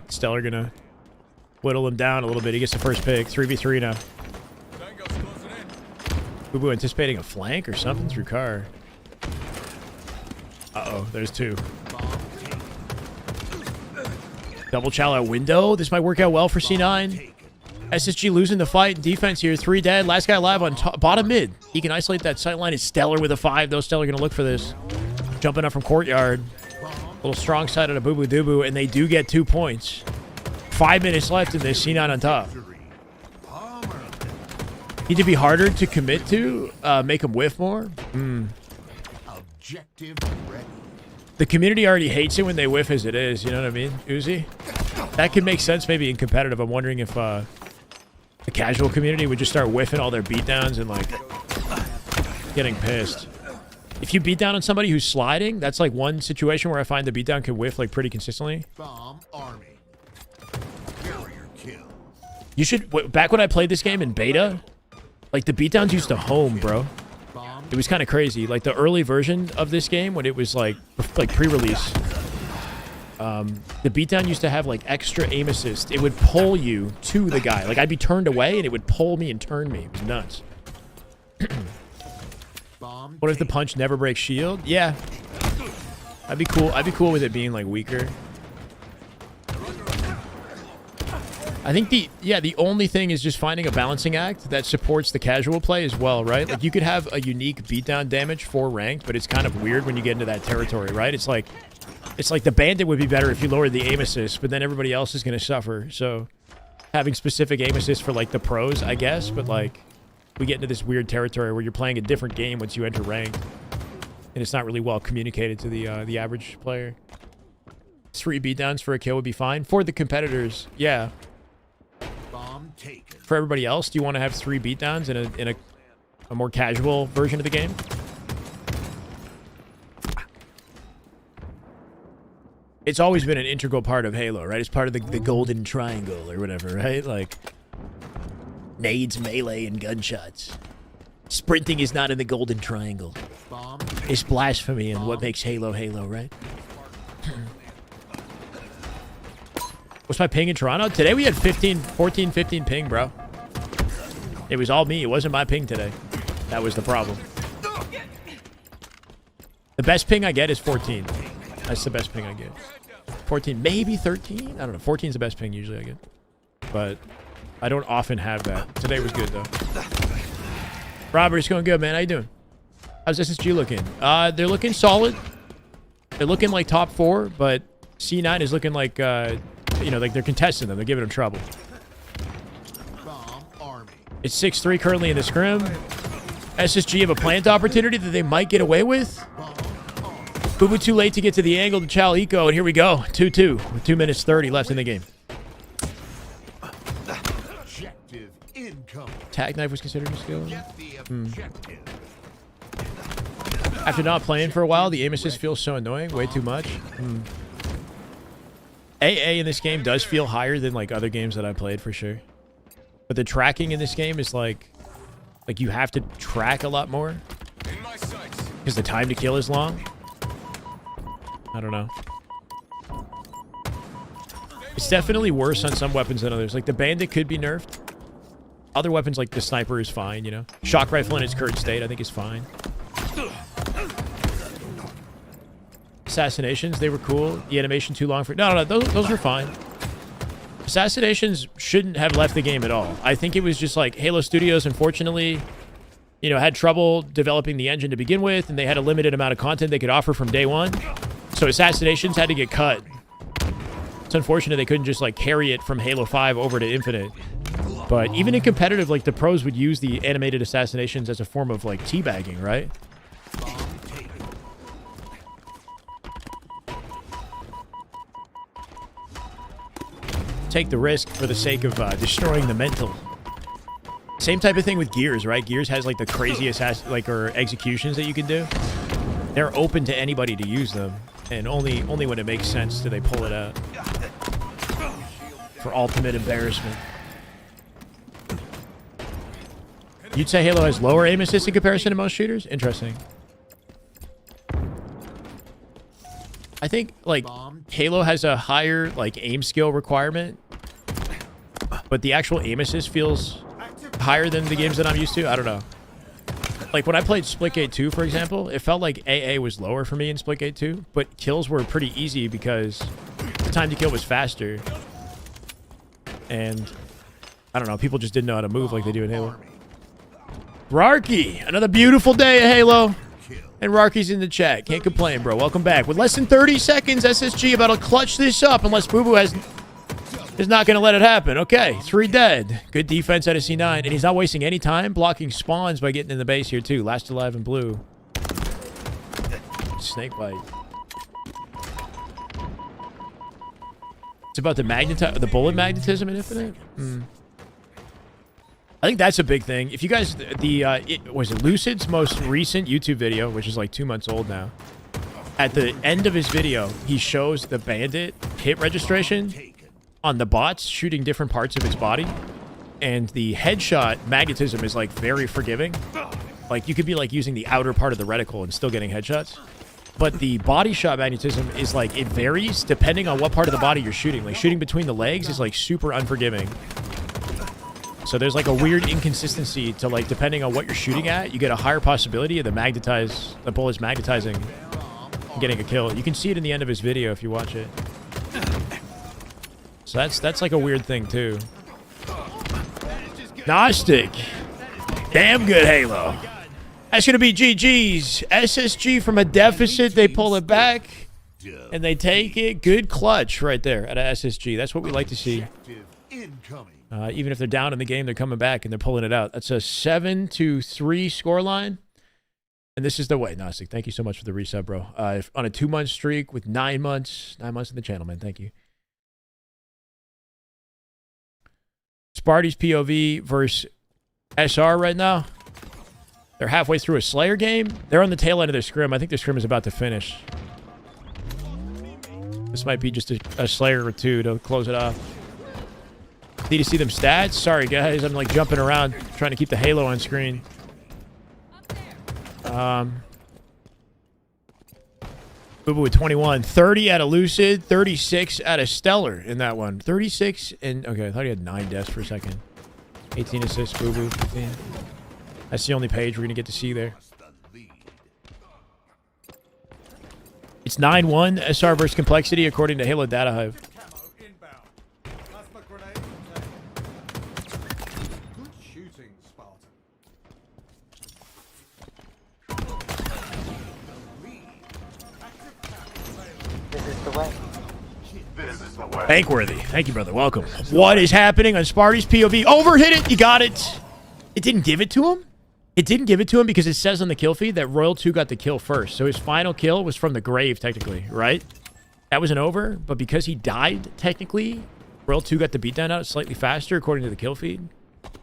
Speaker 1: Stellar gonna whittle him down a little bit. He gets the first pick. 3v3 now. Boo Boo anticipating a flank or something through car. Uh-oh, there's two. Double chow out window. This might work out well for C9. SSG losing the fight. Defense here. 3 dead. Last guy alive on top, bottom mid. He can isolate that sight line. It's Stellar with a 5. Those Stellar gonna look for this. Jumping up from courtyard. Little strong side of the Boo Boo Doo Boo, and they do get 2 points. 5 minutes left in this. C9 on top. Need to be harder to commit to. Make them whiff more.
Speaker 3: Objective ready.
Speaker 1: The community already hates it when they whiff as it is. You know what I mean, Uzi? That could make sense maybe in competitive. I'm wondering if the casual community would just start whiffing all their beatdowns and like getting pissed. If you beat down on somebody who's sliding, that's like one situation where I find the beatdown can whiff like pretty consistently.
Speaker 3: Bomb army. Carrier kill.
Speaker 1: You should, back when I played this game in beta, like the beatdowns used to home, bro. It was kind of crazy. Like the early version of this game when it was like pre-release, the beatdown used to have like extra aim assist. It would pull you to the guy. Like I'd be turned away and it would pull me and turn me. It was nuts. What if the punch never breaks shield? Yeah. I'd be cool. I'd be cool with it being like weaker. I think the only thing is just finding a balancing act that supports the casual play as well, right? Like you could have a unique beatdown damage for ranked, but it's kind of weird when you get into that territory, right? It's like the bandit would be better if you lowered the aim assist, but then everybody else is going to suffer. So having specific aim assist for like the pros, I guess, but like we get into this weird territory where you're playing a different game once you enter ranked, and it's not really well communicated to the average player. 3 beatdowns for a kill would be fine for the competitors. Yeah.
Speaker 3: Bomb taken.
Speaker 1: For everybody else, do you want to have 3 beatdowns in a more casual version of the game? It's always been an integral part of Halo, right? It's part of the golden triangle or whatever, right? Like nades, melee, and gunshots. Sprinting is not in the golden triangle. It's blasphemy and what makes Halo Halo, right? What's my ping in Toronto? Today we had 14, 15 ping, bro. It was all me. It wasn't my ping today. That was the problem. The best ping I get is 14. That's the best ping I get. 14, maybe 13? I don't know. 14 is the best ping usually I get. But I don't often have that. Today was good, though. Robert, it's going good, man. How you doing? How's SSG looking? They're looking solid. They're looking like top 4, but C9 is looking like, you know, like they're contesting them. They're giving them trouble. It's 6-3 currently in the scrim. SSG have a plant opportunity that they might get away with. Boo Boo too late to get to the angle to Chow Eco, and here we go. 2-2 with 2 minutes 30 left in the game. Tag knife was considered a skill. After not playing for a while, the aim assist feels so annoying. Way too much. AA in this game does feel higher than like other games that I played for sure. But the tracking in this game is like you have to track a lot more because the time to kill is long. I don't know. It's definitely worse on some weapons than others. Like the bandit could be nerfed. Other weapons like the sniper is fine, you know. Shock rifle in its current state, I think, is fine. Assassinations, they were cool. The animation too long for... No, those were fine. Assassinations shouldn't have left the game at all. I think it was just like Halo Studios, unfortunately, you know, had trouble developing the engine to begin with, and they had a limited amount of content they could offer from day one. So assassinations had to get cut. It's unfortunate they couldn't just like carry it from Halo 5 over to Infinite. But even in competitive, like the pros would use the animated assassinations as a form of like teabagging, right? Take the risk for the sake of destroying the mental. Same type of thing with Gears, right? Gears has like the craziest or executions that you can do. They're open to anybody to use them, and only when it makes sense do they pull it out for ultimate embarrassment. You'd say Halo has lower aim assist in comparison to most shooters? Interesting. I think like Halo has a higher like aim skill requirement, but the actual aim assist feels higher than the games that I'm used to. I don't know. Like when I played Splitgate 2, for example, it felt like AA was lower for me in Splitgate 2, but kills were pretty easy because the time to kill was faster. And I don't know, people just didn't know how to move like they do in Halo. Rarky, another beautiful day of Halo. And Rarky's in the chat. Can't complain, bro. Welcome back. With less than 30 seconds, SSG about to clutch this up unless Boo Boo is not going to let it happen. Okay, 3 dead. Good defense out of C9. And he's not wasting any time blocking spawns by getting in the base here, too. Last alive in blue. Snake bite. It's about the bullet magnetism in Infinite? I think that's a big thing. If you guys, was it Lucid's most recent YouTube video, which is like 2 months old now. At the end of his video, he shows the bandit hit registration on the bots shooting different parts of its body. And the headshot magnetism is like very forgiving. Like you could be like using the outer part of the reticle and still getting headshots. But the body shot magnetism is like, it varies depending on what part of the body you're shooting. Like shooting between the legs is like super unforgiving. So there's like a weird inconsistency to like, depending on what you're shooting at, you get a higher possibility of the bullets magnetizing and getting a kill. You can see it in the end of his video if you watch it. So that's like a weird thing too. Gnostic. Damn good Halo. That's going to be GG's. SSG from a deficit, they pull it back and they take it. Good clutch right there at a SSG. That's what we like to see. Even if they're down in the game, they're coming back and they're pulling it out. That's a 7-3 scoreline. And this is the way. Gnostic, thank you so much for the reset, bro. On a 2-month streak with 9 months. 9 months in the channel, man. Thank you. Sparty's POV versus SR right now. They're halfway through a Slayer game. They're on the tail end of their scrim. I think their scrim is about to finish. This might be just a Slayer or two to close it off. Need to see them stats? Sorry, guys. I'm like jumping around trying to keep the Halo on screen. Boo Boo with 21. 30 out of Lucid. 36 out of Stellar in that one. 36 and... Okay, I thought he had 9 deaths for a second. 18 assists, Boo Boo. 15. That's the only page we're going to get to see there. It's 9-1 SR versus Complexity according to Halo Data Hive. Bankworthy. Thank you, brother. Welcome. What is happening on Sparty's POV? Overhit it. You got it. It didn't give it to him? It didn't give it to him because it says on the kill feed that Royal 2 got the kill first. So his final kill was from the grave, technically, right? That was an over, but because he died, technically, Royal 2 got the beatdown out slightly faster, according to the kill feed.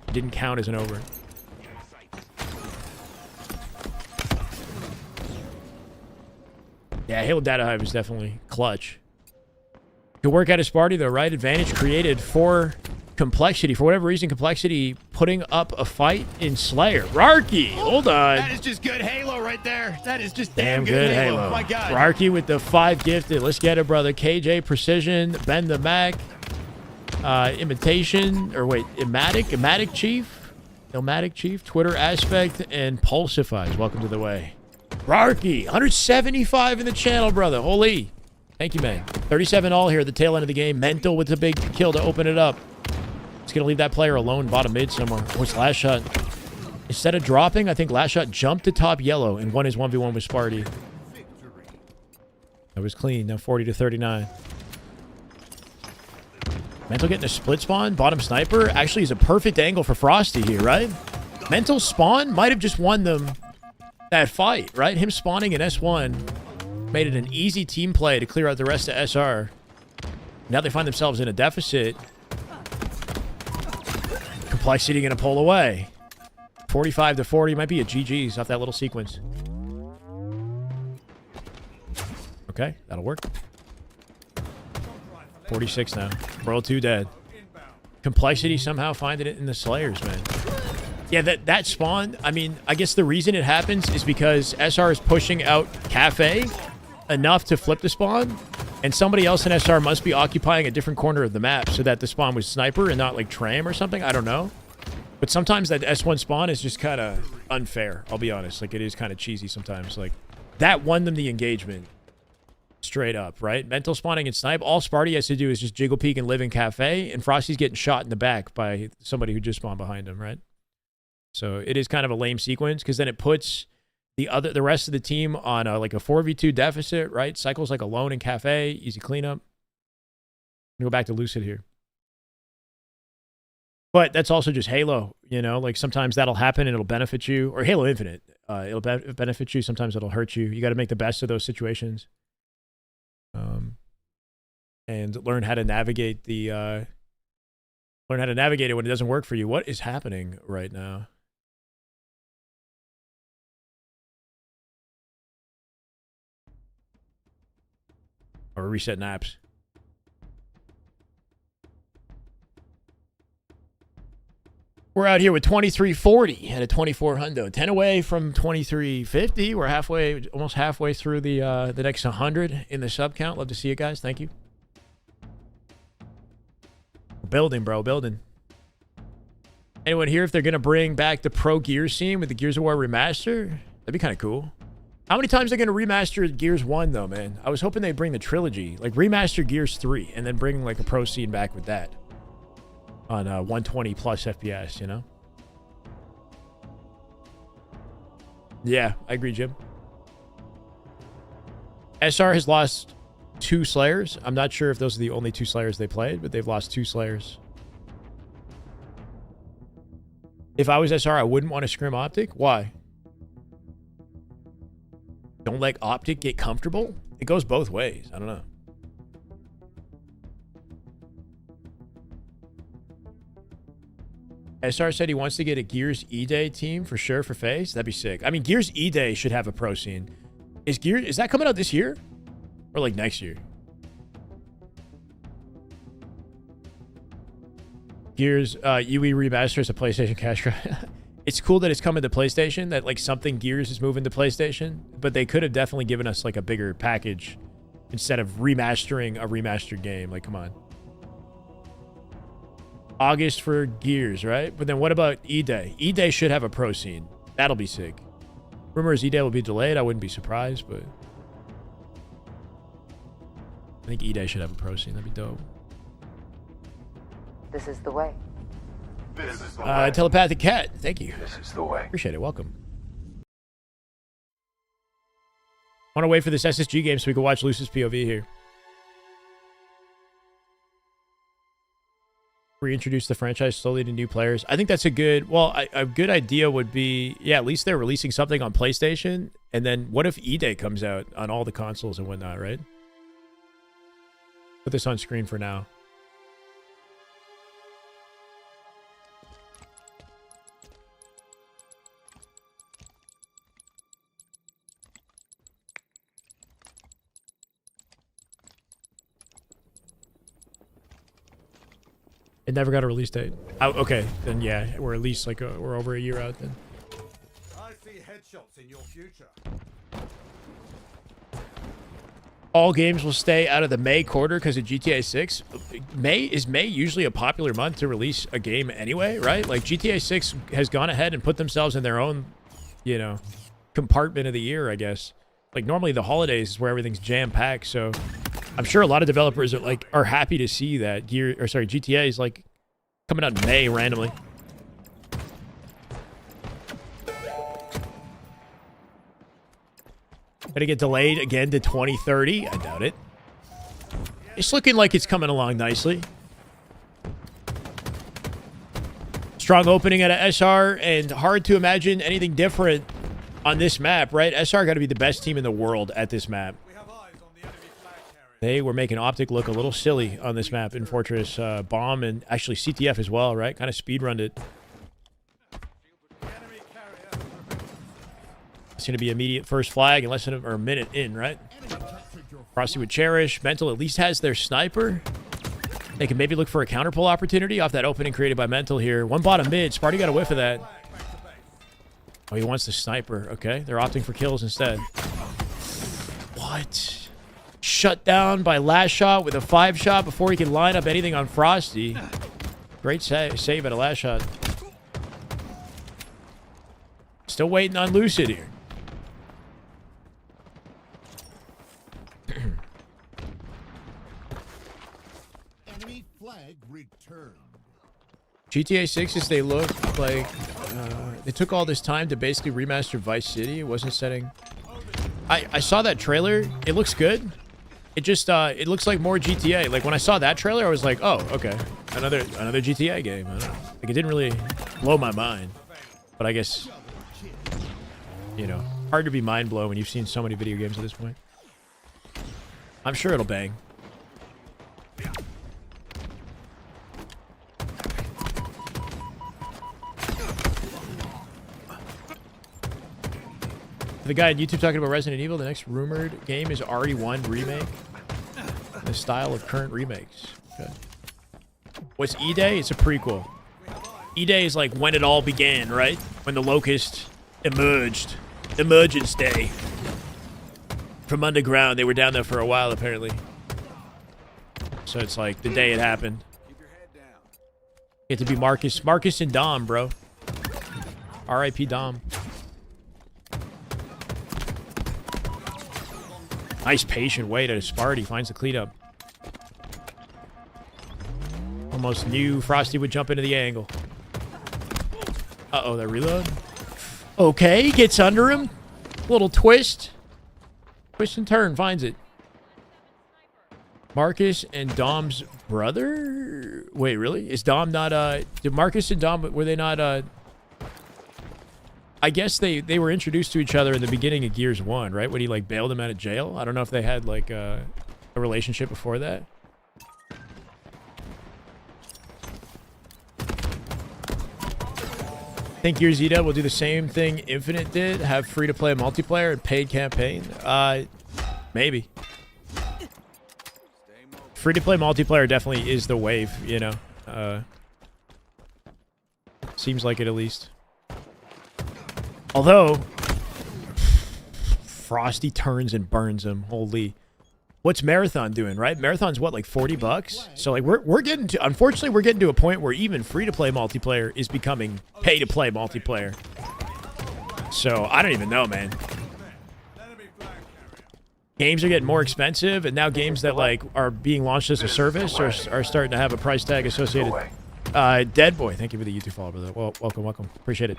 Speaker 1: It didn't count as an over. Yeah, Halo Data Hive is definitely clutch. Good work out of Sparty, though, right? Advantage created for Complexity. For whatever reason, Complexity putting up a fight in Slayer. Rarky, hold on.
Speaker 5: That is just good Halo right there. That is just
Speaker 1: damn good Halo.
Speaker 5: Oh my God.
Speaker 1: Rarky with the 5 gifted. Let's get it, brother. KJ, Precision, Ben the Mac, Imitation, or wait, Imatic Chief. Illmatic Chief, Twitter Aspect, and Pulsifies. Welcome to the way. Rarky, 175 in the channel, brother. Holy. Thank you, man. 37 all here at the tail end of the game. Mental with a big kill to open it up. It's going to leave that player alone, bottom mid somewhere. What's last shot? Instead of dropping, I think last shot jumped to top yellow and won his 1v1 with Sparty. That was clean. Now 40 to 39. Mental getting a split spawn. Bottom sniper actually is a perfect angle for Frosty here, right? Mental spawn might have just won them that fight, right? Him spawning in S1 made it an easy team play to clear out the rest of SR. Now they find themselves in a deficit. Complexity going to pull away. 45 to 40 might be a GG's off that little sequence. Okay, that'll work. 46 now. World 2 dead. Complexity somehow finding it in the Slayers, man. Yeah, that spawn, I mean, I guess the reason it happens is because SR is pushing out Cafe enough to flip the spawn, and somebody else in SR must be occupying a different corner of the map so that the spawn was Sniper and not like Tram or something. I don't know. But sometimes that S1 spawn is just kind of unfair, I'll be honest. Like, it is kind of cheesy sometimes. Like, that won them the engagement. Straight up, right? Mental spawning and snipe. All Sparty has to do is just jiggle peek and live in Cafe, and Frosty's getting shot in the back by somebody who just spawned behind him, right? So it is kind of a lame sequence, because then it puts the rest of the team on like a 4v2 deficit, right? Cycles like alone in Cafe, easy cleanup. Go back to Lucid here. But that's also just Halo, you know? Like, sometimes that'll happen and it'll benefit you. Or Halo Infinite. It'll benefit you. Sometimes it'll hurt you. You got to make the best of those situations. And learn how to navigate the learn how to navigate it when it doesn't work for you. What is happening right now? Or reset naps. We're out here with 2340 at a 24 hundo. 10 away from 2350. We're halfway, almost halfway through the next 100 in the sub count. Love to see you guys. Thank you. Building, bro. Building. Anyone here, if they're going to bring back the Pro Gears scene with the Gears of War remaster? That'd be kind of cool. How many times are they going to remaster Gears 1, though, man? I was hoping they'd bring the trilogy. Like, remaster Gears 3 and then bring, like, a Pro scene back with that. On 120 plus FPS, you know? Yeah, I agree, Jim. SR has lost 2 Slayers. I'm not sure if those are the only 2 Slayers they played, but they've lost 2 Slayers. If I was SR, I wouldn't want to scrim Optic. Why? Don't let Optic get comfortable? It goes both ways. I don't know. SR said he wants to get a Gears E-Day team for sure for FaZe. That'd be sick. I mean, Gears E-Day should have a pro scene. Is that coming out this year? Or like next year? Gears UE remaster is a PlayStation cash grab. It's cool that it's coming to PlayStation, that like something Gears is moving to PlayStation, but they could have definitely given us like a bigger package instead of remastering a remastered game. Like, come on. August for Gears, right? But then what about E-Day? E-Day should have a pro scene. That'll be sick. Rumors E-Day will be delayed. I wouldn't be surprised, but I think E-Day should have a pro scene. That'd be dope.
Speaker 7: This is the way.
Speaker 9: This is the way.
Speaker 1: Telepathic Cat. Thank you.
Speaker 9: This is the way.
Speaker 1: Appreciate it. Welcome. Want to wait for this SSG game so we can watch Luce's POV here. Reintroduce the franchise slowly to new players. I think that's a good, well, a good idea would be, yeah, at least they're releasing something on PlayStation. And then what if E-Day comes out on all the consoles and whatnot, right? Put this on screen for now. It never got a release date. Oh, okay, then yeah, we're at least like we're over a year out then.
Speaker 6: I see headshots in your future.
Speaker 1: all games will stay out of the May quarter because of GTA 6. Is May usually a popular month to release a game anyway, right? Like GTA 6 has gone ahead and put themselves in their own, you know, compartment of the year, I guess. Like normally the holidays is where everything's jam-packed, so I'm sure a lot of developers are happy to see that GTA is like coming out in May randomly. Gonna get delayed again to 2030. I doubt it. It's looking like it's coming along nicely. Strong opening at a SR, and hard to imagine anything different on this map, right? SR got to be the best team in the world at this map. They were making Optic look a little silly on this map in Fortress Bomb, and actually CTF as well, right? Kind of speedrunned it. It's going to be immediate first flag in less than a minute in, right? Frosty with Cherish. Mental at least has their sniper. They can maybe look for a counterpull opportunity off that opening created by Mental here. One bottom mid. Sparty got a whiff of that. Oh, he wants the sniper. Okay, they're opting for kills instead. What? Shut down by last shot with a 5-shot before he can line up anything on Frosty. Great save at a last shot. Still waiting on Lucid here.
Speaker 3: Enemy flag returned.
Speaker 1: GTA 6s, they look like they took all this time to basically remaster Vice City. It wasn't setting. I saw that trailer. It looks good. It just it looks like more GTA. Like when I saw that trailer, I was like, oh, okay, another GTA game. I don't know. Like it didn't really blow my mind, but I guess, you know, hard to be mind blown when you've seen so many video games at this point. I'm sure it'll bang. The guy on YouTube talking about Resident Evil, the next rumored game is RE1 remake. The style of current remakes. Okay. What's E-Day? It's a prequel. E-Day is like when it all began, right? When the Locust emerged. Emergence Day. From underground. They were down there for a while, apparently. So it's like the day it happened. You have to be Marcus and Dom, bro. R.I.P. Dom. Nice patient wait at a Sparty. Finds the cleanup. Almost knew Frosty would jump into the angle. Uh-oh, that reload. Okay, gets under him. Little twist. Twist and turn. Finds it. Marcus and Dom's brother? Wait, really? Is Dom not, did Marcus and Dom, were they not, I guess they were introduced to each other in the beginning of Gears 1, right? When he, like, bailed him out of jail. I don't know if they had, like, a relationship before that. I think Gears Zeta will do the same thing Infinite did. Have free-to-play multiplayer and paid campaign. Maybe. Free-to-play multiplayer definitely is the wave, you know. Seems like it at least. Although, Frosty turns and burns him. Holy. What's Marathon doing, right? Marathon's what, like $40? So like we're getting to, unfortunately, we're getting to a point where even free-to-play multiplayer is becoming pay-to-play multiplayer. So I don't even know, man. Games are getting more expensive, and now games that like are being launched as a service are starting to have a price tag associated. Dead Boy, thank you for the YouTube follow, brother. Well, welcome. Appreciate it.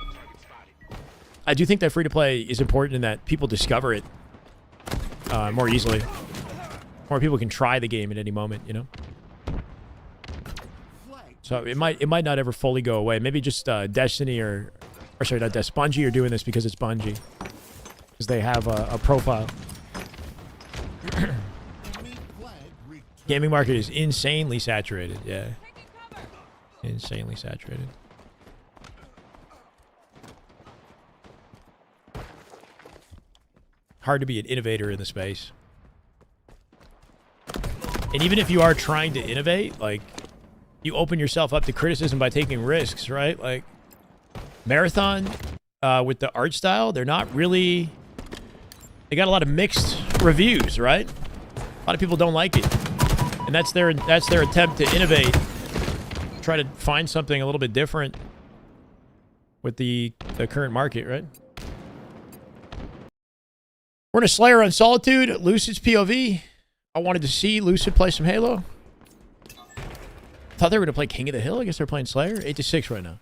Speaker 1: I do think that free-to-play is important in that people discover it more easily. More people can try the game at any moment, you know? So it might not ever fully go away. Maybe just Destiny or sorry, not Destiny. Bungie are doing this because it's Bungie. Because they have a profile. Gaming market is insanely saturated, yeah. Insanely saturated. Hard to be an innovator in the space. And even if you are trying to innovate, like, you open yourself up to criticism by taking risks, right? Like, Marathon, with the art style, they're not really... They got a lot of mixed reviews, right? lot of people don't like it. And that's their attempt to innovate. Try to find something a little bit different with the current market, right? We're in a Slayer on Solitude. Lucid's POV. I wanted to see Lucid play some Halo. Thought they were going to play King of the Hill. I guess they're playing Slayer. 8-6 right now.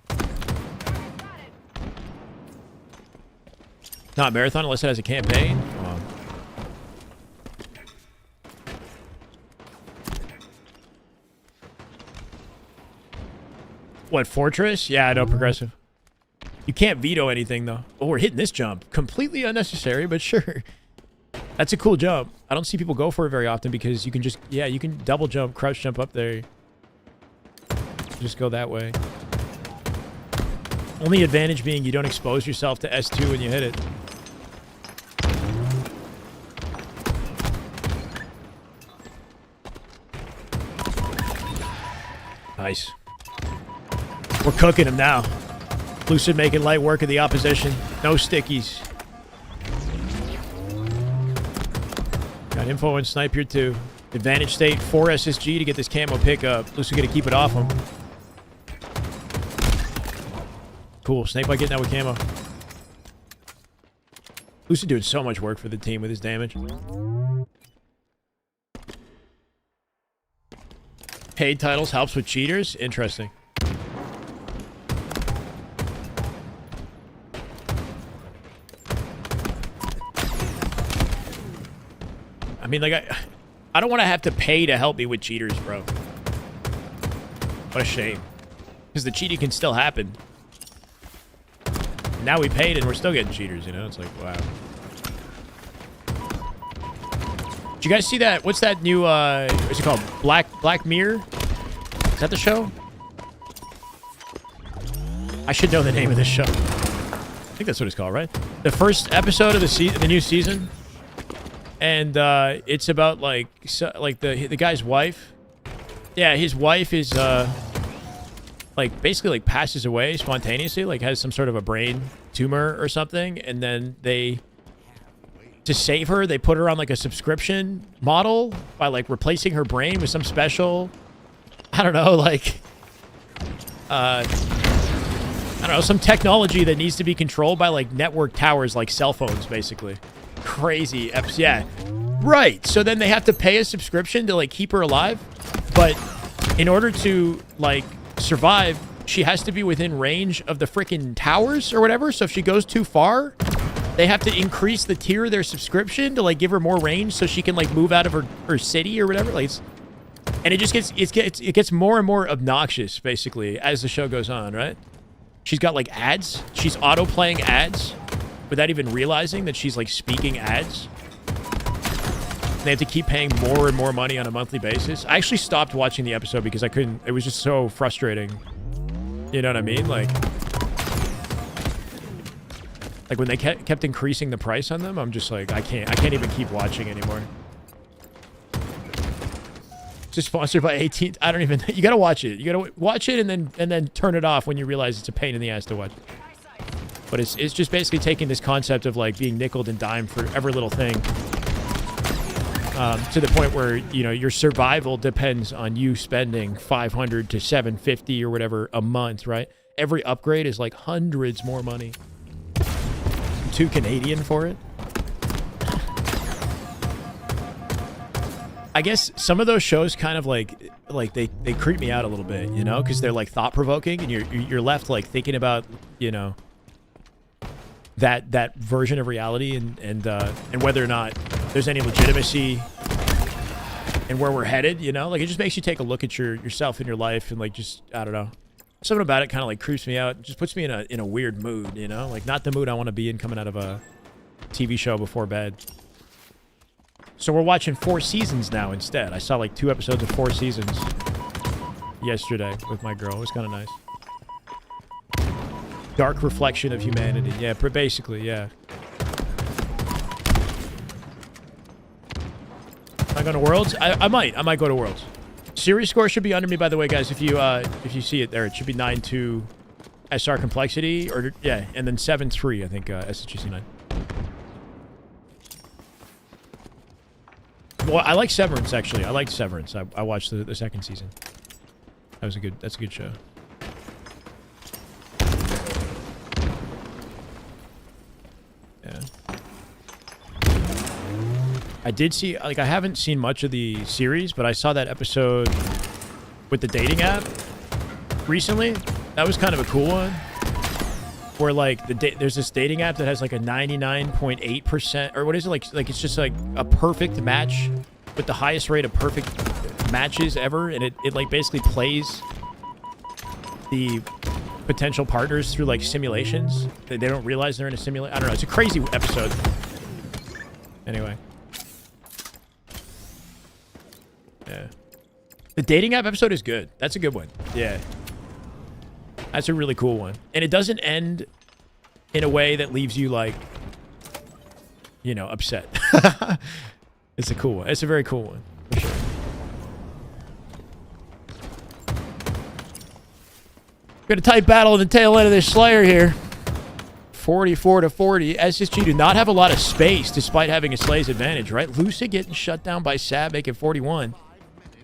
Speaker 1: Not Marathon unless it has a campaign. What, Fortress? Yeah, I know, Progressive. You can't veto anything, though. Oh, we're hitting this jump. Completely unnecessary, but sure. That's a cool jump. I don't see people go for it very often because you can just... Yeah, you can double jump, crouch jump up there. Just go that way. Only advantage being you don't expose yourself to S2 when you hit it. Nice. We're cooking him now. Lucid making light work of the opposition. No stickies. Got info on Snipe here too. Advantage state, 4 SSG to get this camo pickup. Lucid gonna keep it off him. Cool. Snake Bite getting that with camo. Lucid doing so much work for the team with his damage. Paid titles helps with cheaters? Interesting. I mean, like, I don't want to have to pay to help me with cheaters, bro. What a shame. Because the cheating can still happen. Now we paid and we're still getting cheaters, you know? It's like, wow. Did you guys see that? What's that new, what's it called? Black Mirror? Is that the show? I should know the name of this show. I think that's what it's called, right? The first episode of the new season. And it's about like the guy's wife. Yeah, his wife is like basically like passes away spontaneously, like has some sort of a brain tumor or something, and then to save her, they put her on like a subscription model by like replacing her brain with some special, I don't know, like I don't know, some technology that needs to be controlled by like network towers, like cell phones, basically. Crazy. Yeah. Right. So then they have to pay a subscription to like keep her alive. But in order to like survive, she has to be within range of the freaking towers or whatever. So if she goes too far, they have to increase the tier of their subscription to like give her more range so she can like move out of her city or whatever. Like, and it just gets more and more obnoxious basically as the show goes on, right? She's got like ads. She's auto playing ads without even realizing that she's like speaking ads. They have to keep paying more and more money on a monthly basis. I actually stopped watching the episode because I couldn't. It was just so frustrating. You know what I mean? Like when they kept increasing the price on them, I'm just like, I can't even keep watching anymore. Just sponsored by 18th. I don't even. You gotta watch it. You gotta watch it and then turn it off when you realize it's a pain in the ass to watch. But it's just basically taking this concept of like being nickeled and dimed for every little thing to the point where, you know, your survival depends on you spending $500 to $750 or whatever a month, right? Every upgrade is like hundreds more money. I'm too Canadian for it. I guess some of those shows kind of like they creep me out a little bit, you know, because they're like thought provoking and you're left like thinking about, you know, that version of reality and whether or not there's any legitimacy and where we're headed, you know? Like, it just makes you take a look at yourself in your life and, like, just, I don't know. Something about it kind of, like, creeps me out. It just puts me in a weird mood, you know? Like, not the mood I want to be in coming out of a TV show before bed. So we're watching 4 seasons now instead. I saw, like, 2 episodes of 4 seasons yesterday with my girl. It was kind of nice. Dark reflection of humanity. Yeah, basically, yeah. Am I going to Worlds? I might go to Worlds. Series score should be under me, by the way, guys. If you see it there, it should be 9-2 SR complexity, or yeah, and then 7-3, I think, SGC 9. Well, I like Severance, actually. I liked Severance. I watched the second season. That's a good show. Yeah. I did see, like, I haven't seen much of the series, but I saw that episode with the dating app recently. That was kind of a cool one. Where, like, there's this dating app that has, like, a 99.8%, or what is it? Like it's just, like, a perfect match with the highest rate of perfect matches ever. And it like, basically plays the potential partners through, like, simulations. They don't realize they're in a simulation. I don't know. It's a crazy episode. Anyway. Yeah. The dating app episode is good. That's a good one. Yeah. That's a really cool one. And it doesn't end in a way that leaves you, like, you know, upset. It's a cool one. It's a very cool one. For sure. Got a tight battle in the tail end of this Slayer here. 44-40. SSG do not have a lot of space despite having a Slay's advantage, right? Lucid getting shut down by Sab, making 41.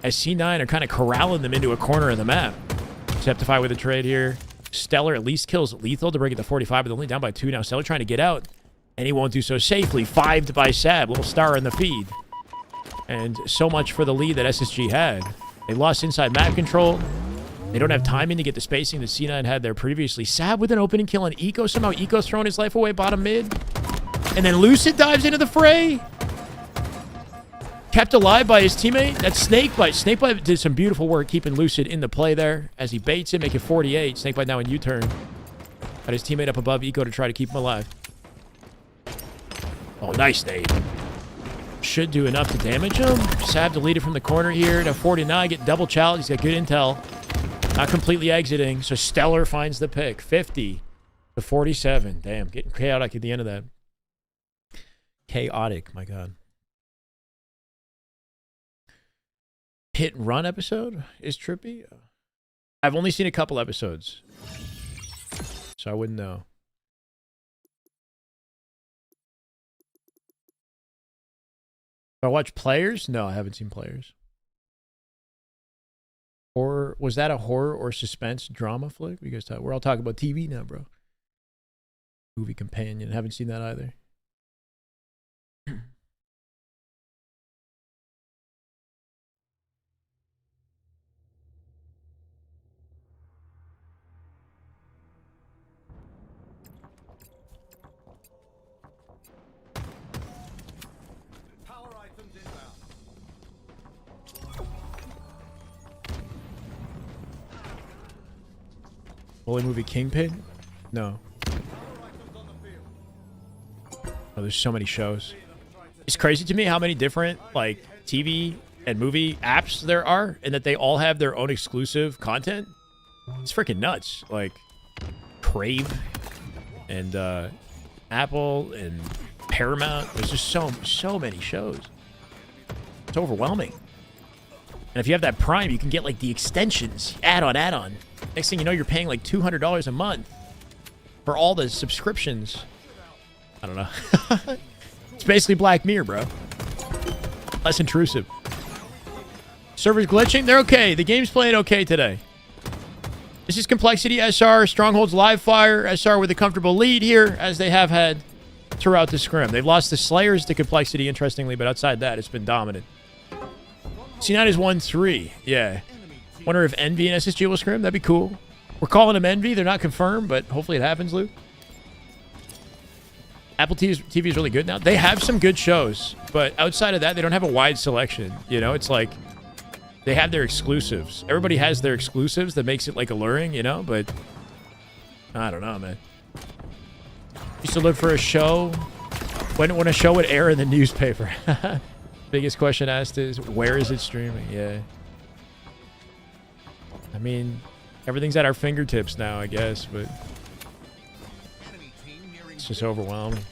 Speaker 1: As C9 are kind of corralling them into a corner of the map. Septify with a trade here. Stellar at least kills Lethal to bring it to 45, but they're only down by 2 now. Stellar trying to get out, and he won't do so safely. 5'd by Sab. Little star in the feed. And so much for the lead that SSG had. They lost inside map control. They don't have timing to get the spacing that C9 had there previously. Sab with an opening kill on Eco. Somehow Eco's throwing his life away bottom mid. And then Lucid dives into the fray. Kept alive by his teammate. That's Snakebite. Snakebite did some beautiful work keeping Lucid in the play there as he baits it, making 48. Snakebite now in U-turn. Got his teammate up above Eco to try to keep him alive. Oh, nice nade. Should do enough to damage him. Sab deleted from the corner here to 49. Get double challenge. He's got good intel. Not completely exiting. So Stellar finds the pick. 50-47. Damn, getting chaotic at the end of that. Chaotic, my God. Hit and run episode is trippy. I've only seen a couple episodes, so I wouldn't know. If I watch Players? No, I haven't seen Players. Or was that a horror or suspense drama flick? You guys we're all talking about TV now, bro. Movie companion. Haven't seen that either. Holy movie Kingpin? No. Oh, there's so many shows. It's crazy to me how many different, like, TV and movie apps there are, and that they all have their own exclusive content. It's freaking nuts. Like, Crave and Apple and Paramount. There's just so many shows. It's overwhelming. And if you have that Prime, you can get, like, the extensions. Add-on. Next thing you know, you're paying, like, $200 a month for all the subscriptions. I don't know. It's basically Black Mirror, bro. Less intrusive. Servers glitching? They're okay. The game's playing okay today. This is Complexity SR. Stronghold's live fire. SR with a comfortable lead here, as they have had throughout the scrim. They've lost the Slayers to Complexity, interestingly, but outside that, it's been dominant. C9 is 1-3. Yeah. Wonder if Envy and SSG will scrim. That'd be cool. We're calling them Envy. They're not confirmed, but hopefully it happens, Luke. Apple TV is really good now. They have some good shows, but outside of that, they don't have a wide selection. You know, it's like they have their exclusives. Everybody has their exclusives that makes it, like, alluring, you know, but I don't know, man. Used to look for a show when a show would air in the newspaper. Biggest question asked is, where is it streaming? Yeah. I mean, everything's at our fingertips now, I guess, but it's just overwhelming.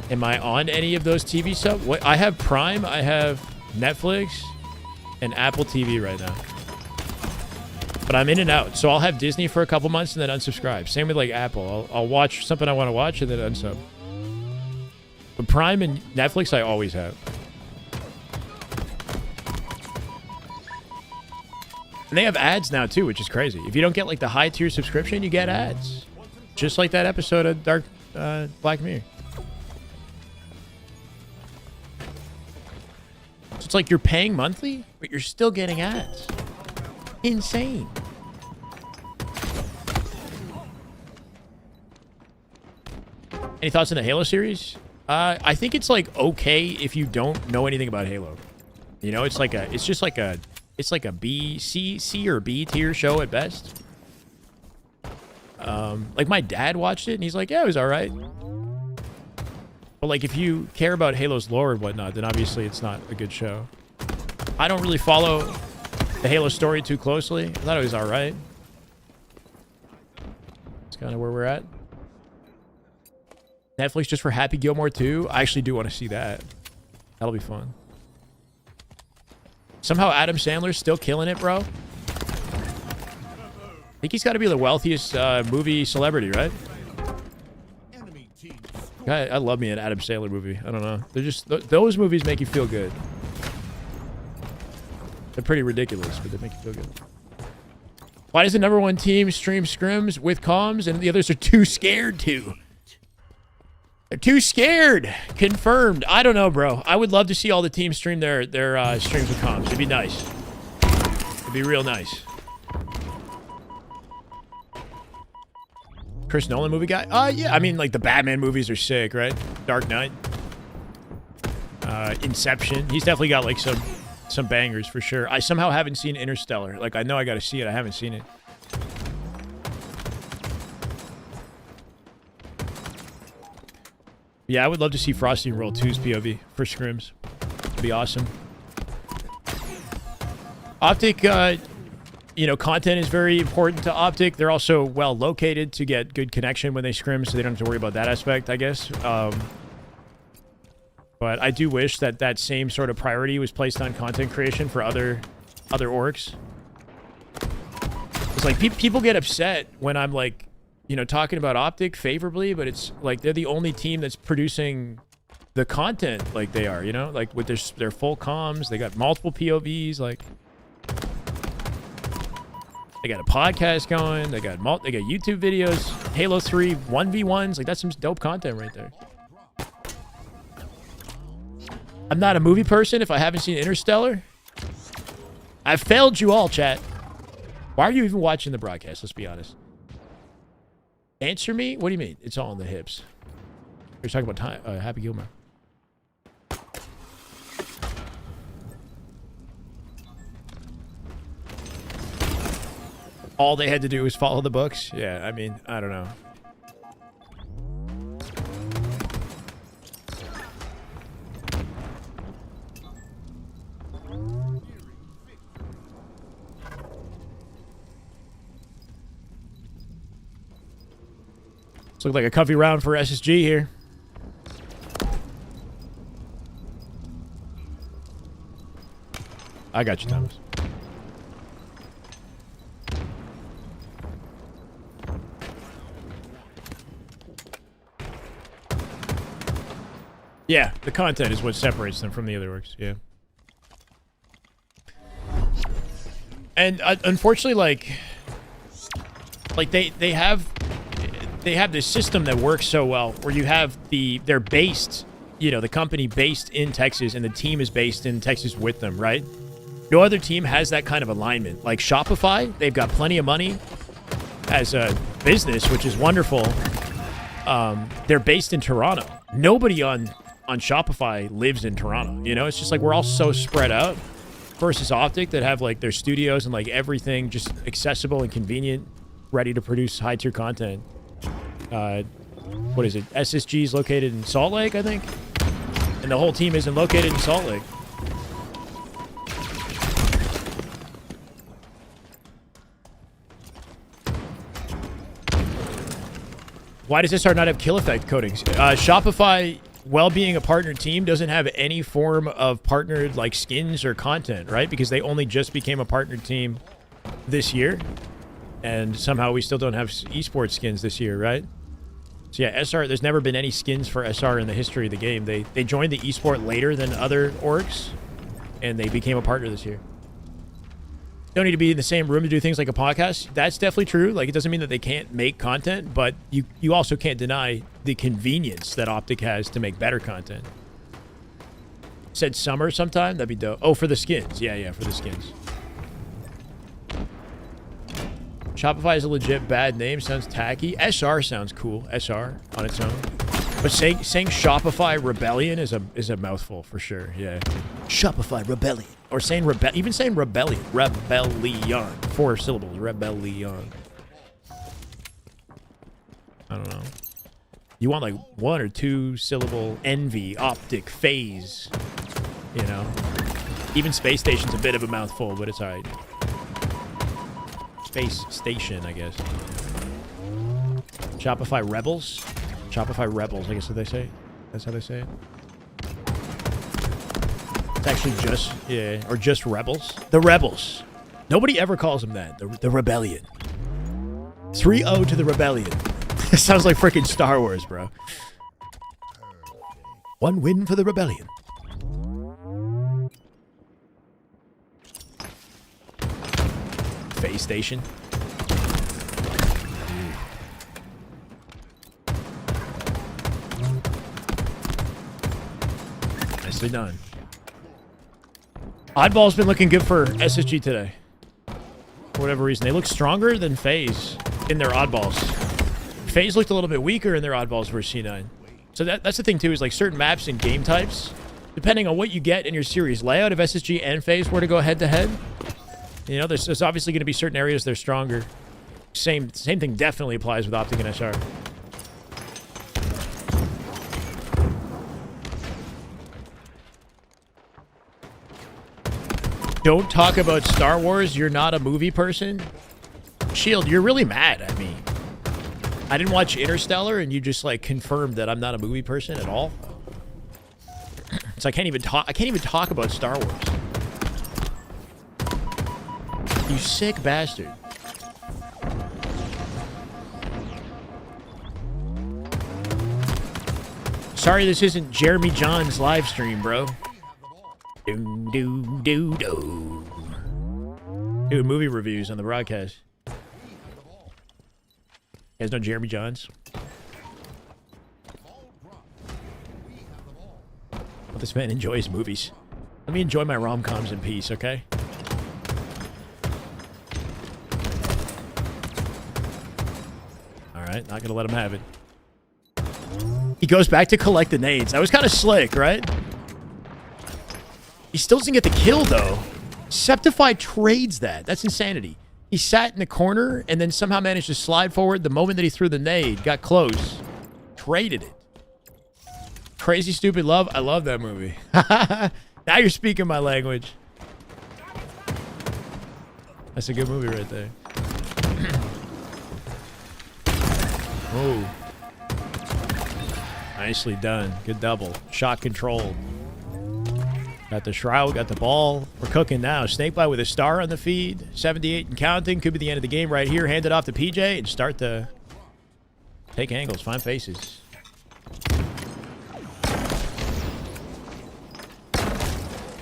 Speaker 1: Am I on any of those TV stuff? What? I have Prime, I have Netflix, and Apple TV right now. But I'm in and out, so I'll have Disney for a couple months and then unsubscribe. Same with, like, Apple. I'll watch something I want to watch and then unsub. But Prime and Netflix, I always have. And they have ads now, too, which is crazy. If you don't get, like, the high-tier subscription, you get ads. Just like that episode of Black Mirror. So it's like you're paying monthly, but you're still getting ads. Insane. Any thoughts on the Halo series? I think it's like okay if you don't know anything about Halo. You know, it's like a B, C or B tier show at best. Like my dad watched it and he's like, yeah, it was all right. But like if you care about Halo's lore and whatnot, then obviously it's not a good show. I don't really follow the Halo story too closely. I thought it was all right. It's kind of where we're at. Netflix just for Happy Gilmore 2. I actually do want to see that. That'll be fun. Somehow Adam Sandler's still killing it, bro. I think he's got to be the wealthiest movie celebrity, right? I love me an Adam Sandler movie. I don't know. They're just those movies make you feel good. They're pretty ridiculous, but they make you feel good. Why does the #1 team stream scrims with comms and the others are too scared to? They're too scared. Confirmed. I don't know, bro. I would love to see all the teams stream their streams with comms. It'd be nice. It'd be real nice. Chris Nolan movie guy? Yeah. I mean, like, the Batman movies are sick, right? Dark Knight. Inception. He's definitely got, like, some bangers for sure. I somehow haven't seen Interstellar. Like, I know I gotta see it. I haven't seen it. Yeah, I would love to see Frosty and Roll 2's POV for scrims. It'd be awesome. Optic, you know, content is very important to Optic. They're also well located to get good connection when they scrim, so they don't have to worry about that aspect, I guess. But I do wish that that same sort of priority was placed on content creation for other orgs. It's like people get upset when I'm like, you know, talking about Optic favorably, but it's like they're the only team that's producing the content like they are, you know, like with their full comms. They got multiple POVs, like they got a podcast going. They got YouTube videos, Halo 3 1v1s. Like that's some dope content right there. I'm not a movie person if I haven't seen Interstellar. I've failed you all, chat. Why are you even watching the broadcast? Let's be honest. Answer me? What do you mean? It's all in the hips. You're talking about Happy Gilmore. All they had to do was follow the books? Yeah, I mean, I don't know. This looks like a comfy round for SSG here. I got you, Thomas. Yeah, the content is what separates them from the other works. Yeah. And unfortunately, like they have this system that works so well where you have they're based, you know, the company based in Texas and the team is based in Texas with them, right? No other team has that kind of alignment. Like Shopify, they've got plenty of money as a business, which is wonderful. They're based in Toronto. Nobody on Shopify lives in Toronto. You know, it's just like we're all so spread out versus Optic that have like their studios and like everything just accessible and convenient, ready to produce high tier content. What is it? SSG is located in Salt Lake, I think, and the whole team isn't located in Salt Lake. Why does SR not have kill effect coatings? Shopify, while being a partner team, doesn't have any form of partnered like skins or content, right? Because they only just became a partnered team this year, and somehow we still don't have esports skins this year, right? So yeah, SR, there's never been any skins for SR in the history of the game. They joined the esport later than other orgs, and they became a partner this year. Don't need to be in the same room to do things like a podcast. That's definitely true. Like, it doesn't mean that they can't make content, but you also can't deny the convenience that Optic has to make better content. Said summer sometime? That'd be dope. Oh, for the skins. Yeah, for the skins. Shopify is a legit bad name. Sounds tacky. SR sounds cool. SR on its own. But saying Shopify Rebellion is a mouthful for sure. Yeah. Shopify Rebellion. Or saying even saying Rebellion. Rebellion. 4 syllables. Rebellion. I don't know. You want like 1 or 2 syllable envy, optic, phase. You know? Even Space Station's a bit of a mouthful, but it's alright. Space Station, I guess. Shopify Rebels? Shopify Rebels, I guess what they say. That's how they say it. It's actually just, yeah, or just Rebels. The Rebels. Nobody ever calls them that. The Rebellion. 3-0 to the Rebellion. It sounds like freaking Star Wars, bro. 1 win for the Rebellion. Phase Station. Nicely done. Oddball's been looking good for SSG today. For whatever reason. They look stronger than FaZe in their oddballs. FaZe looked a little bit weaker in their oddballs versus C9. So that's the thing too, is like certain maps and game types, depending on what you get in your series layout, if SSG and FaZe were to go head to head, you know, there's obviously going to be certain areas they're stronger. Same thing definitely applies with Optic and SR. Don't talk about Star Wars. You're not a movie person. Shield, you're really mad at me. I didn't watch Interstellar, and you just like confirmed that I'm not a movie person at all. So I can't even talk about Star Wars. You sick bastard. Sorry this isn't Jeremy John's live stream, bro. Dude, movie reviews on the broadcast. You guys know Jeremy Johns? Well, this man enjoys movies. Let me enjoy my rom-coms in peace, okay? Alright, not gonna let him have it. He goes back to collect the nades. That was kind of slick, right? He still doesn't get the kill, though. Septify trades that. That's insanity. He sat in the corner and then somehow managed to slide forward the moment that he threw the nade. Got close. Traded it. Crazy Stupid Love. I love that movie. Now you're speaking my language. That's a good movie right there. Oh. Nicely done. Good double. Shot control. Got the shroud, got the ball. We're cooking now. Snakebite with a star on the feed. 78 and counting. Could be the end of the game right here. Hand it off to PJ and start to take angles. Find faces.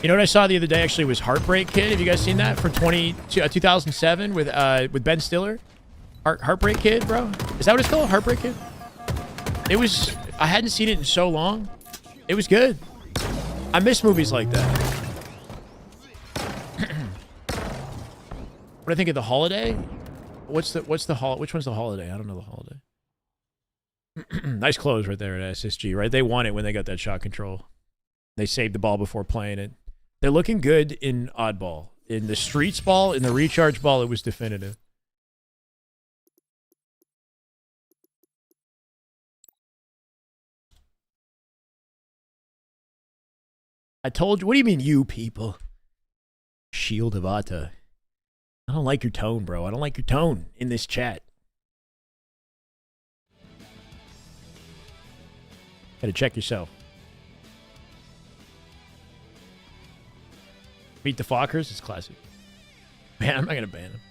Speaker 1: You know what I saw the other day actually was Heartbreak Kid. Have you guys seen that? From 2007 with Ben Stiller? Heartbreak Kid, bro? Is that what it's called? Heartbreak Kid? It was... I hadn't seen it in so long. It was good. I miss movies like that. What do I think of The Holiday? Which one's The Holiday? I don't know The Holiday. Nice close right there at SSG, right? They won it when they got that shot control. They saved the ball before playing it. They're looking good in oddball. In the streets ball, in the recharge ball, it was definitive. I told you. What do you mean, you people? Shield of Atta. I don't like your tone, bro. I don't like your tone in this chat. Gotta check yourself. Beat the Fockers. It's classic. Man, I'm not gonna ban him.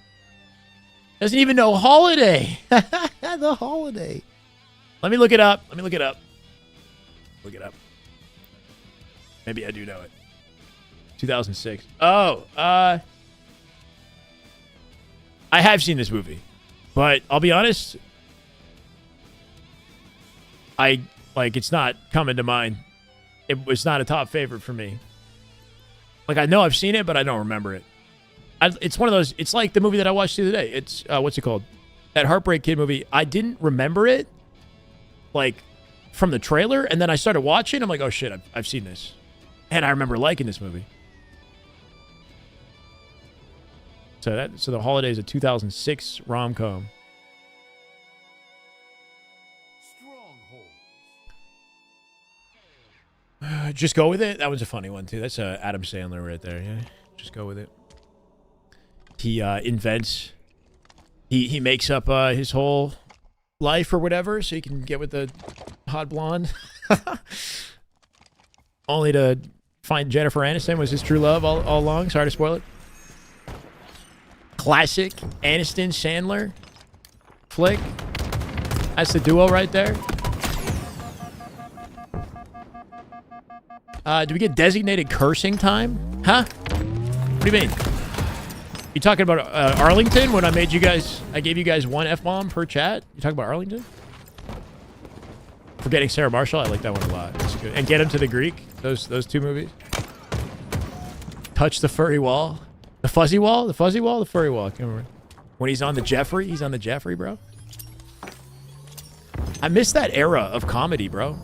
Speaker 1: Doesn't even know Holiday. The Holiday. Let me look it up. Let me look it up. Look it up. Maybe I do know it. 2006. Oh, I have seen this movie, but I'll be honest. It's not coming to mind. It was not a top favorite for me. Like, I know I've seen it, but I don't remember it. It's one of those, it's like the movie that I watched the other day. It's, what's it called? That Heartbreak Kid movie. I didn't remember it, like, from the trailer, and then I started watching. I'm like, oh shit, I've seen this. And I remember liking this movie. So the Holidays of 2006 rom-com. Just go with it. That was a funny one too. That's Adam Sandler right there. Yeah, just go with it. He invents. He makes up his whole life or whatever, so he can get with the hot blonde. Only to find Jennifer Aniston was his true love all along. Sorry to spoil it. Classic Aniston Sandler flick. That's the duo right there. Do we get designated cursing time? Huh? What do you mean? You talking about Arlington when I gave you guys one F-bomb per chat? You talking about Arlington? Forgetting Sarah Marshall, I like that one a lot. That's good. And Get Him to the Greek, those two movies. Touch the Furry Wall. The Fuzzy Wall? The Fuzzy Wall? The Furry Wall. I can't remember. When he's on the Jeffrey, bro. I miss that era of comedy, bro.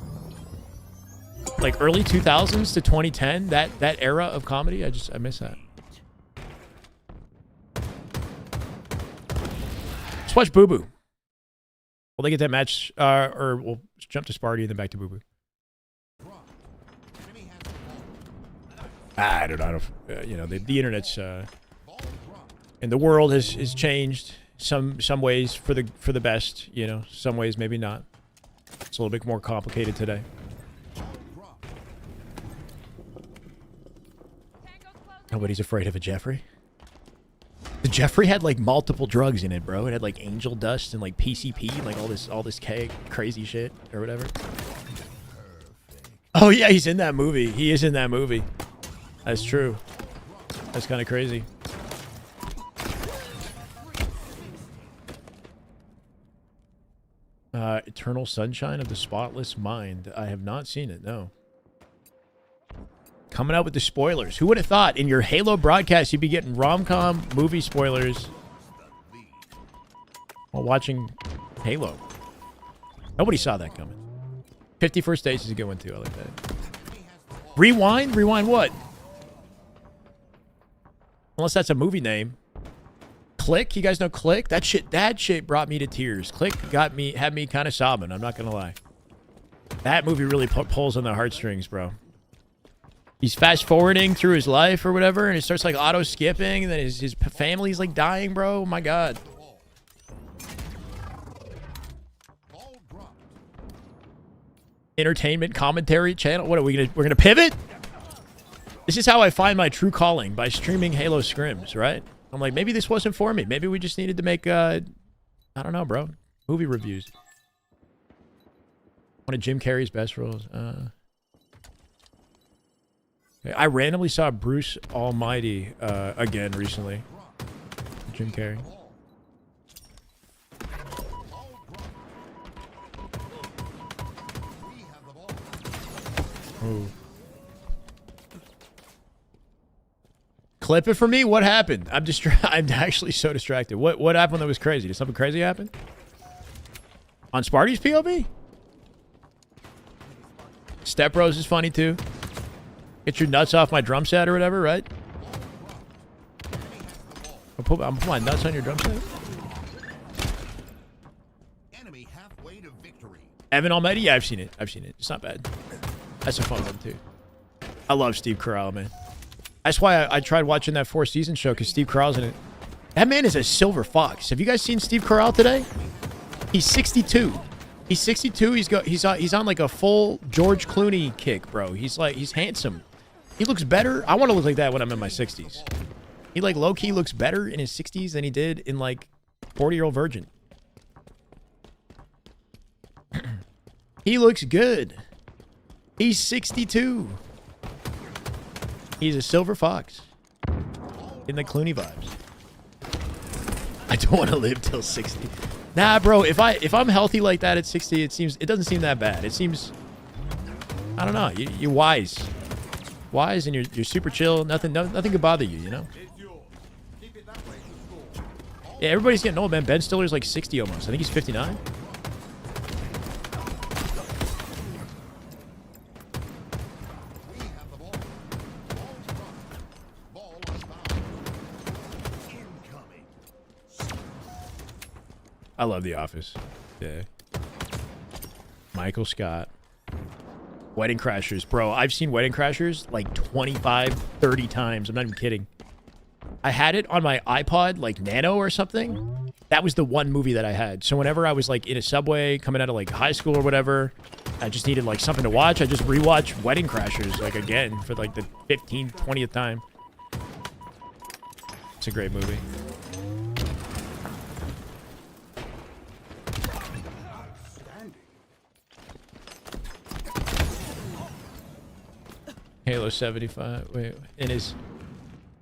Speaker 1: Like early 2000s to 2010, that era of comedy, I miss that. Let's watch Boo Boo. Will they get that match, or we'll jump to Sparty and then back to Boo Boo. I don't know. You know, the internet's and the world has changed. Some ways for the best. You know, some ways maybe not. It's a little bit more complicated today. Nobody's afraid of a Jeffrey. The Jeffrey had like multiple drugs in it, bro. It had like angel dust and like PCP and like all this crazy shit or whatever. Oh yeah, he's in that movie. He is in that movie. That's true. That's kind of crazy. Eternal Sunshine of the Spotless Mind. I have not seen it, no. Coming out with the spoilers. Who would have thought in your Halo broadcast you'd be getting rom-com movie spoilers while watching Halo? Nobody saw that coming. 50 First Dates is a good one too. I like that. Rewind? Rewind what? Unless that's a movie name. Click? You guys know Click? That shit brought me to tears. Click had me kind of sobbing. I'm not gonna lie. That movie really pulls on the heartstrings, bro. He's fast forwarding through his life or whatever, and it starts like auto skipping, and then his family's like dying, bro. Oh my god. Entertainment commentary channel. What are we gonna? We're gonna pivot. This is how I find my true calling, by streaming Halo Scrims, right? I'm like, maybe this wasn't for me. Maybe we just needed to make I don't know, bro. Movie reviews. One of Jim Carrey's best roles. I randomly saw Bruce Almighty again recently. Jim Carrey. Ooh. Clip it for me? What happened? I'm actually so distracted. What happened that was crazy? Did something crazy happen? On Sparty's POV? Step Bros is funny too. Get your nuts off my drum set or whatever, right? I'm putting my nuts on your drum set?
Speaker 3: Enemy halfway to victory.
Speaker 1: Evan Almighty? Yeah, I've seen it. It's not bad. That's a fun one too. I love Steve Carell, man. That's why I tried watching that 4-season show, because Steve Carell's in it. That man is a silver fox. Have you guys seen Steve Carell today? He's 62. He's 62. He's on like a full George Clooney kick, bro. He's handsome. He looks better. I want to look like that when I'm in my 60s. He like low-key looks better in his 60s than he did in like 40-Year-Old Virgin. He looks good. He's 62. He's a silver fox. In the Clooney vibes. I don't want to live till 60. Nah, bro. If I'm healthy like that at 60, it doesn't seem that bad. It seems, I don't know. You're wise, and you're super chill. Nothing could bother you. You know. Yeah, everybody's getting old, man. Ben Stiller's like 60 almost. I think he's 59. I love The Office. Yeah. Michael Scott. Wedding Crashers. Bro, I've seen Wedding Crashers like 25, 30 times. I'm not even kidding. I had it on my iPod, like Nano or something. That was the one movie that I had. So whenever I was like in a subway coming out of like high school or whatever, I just needed like something to watch. I just rewatched Wedding Crashers like again for like the 15th, 20th time. It's a great movie. Halo 75. Wait, it is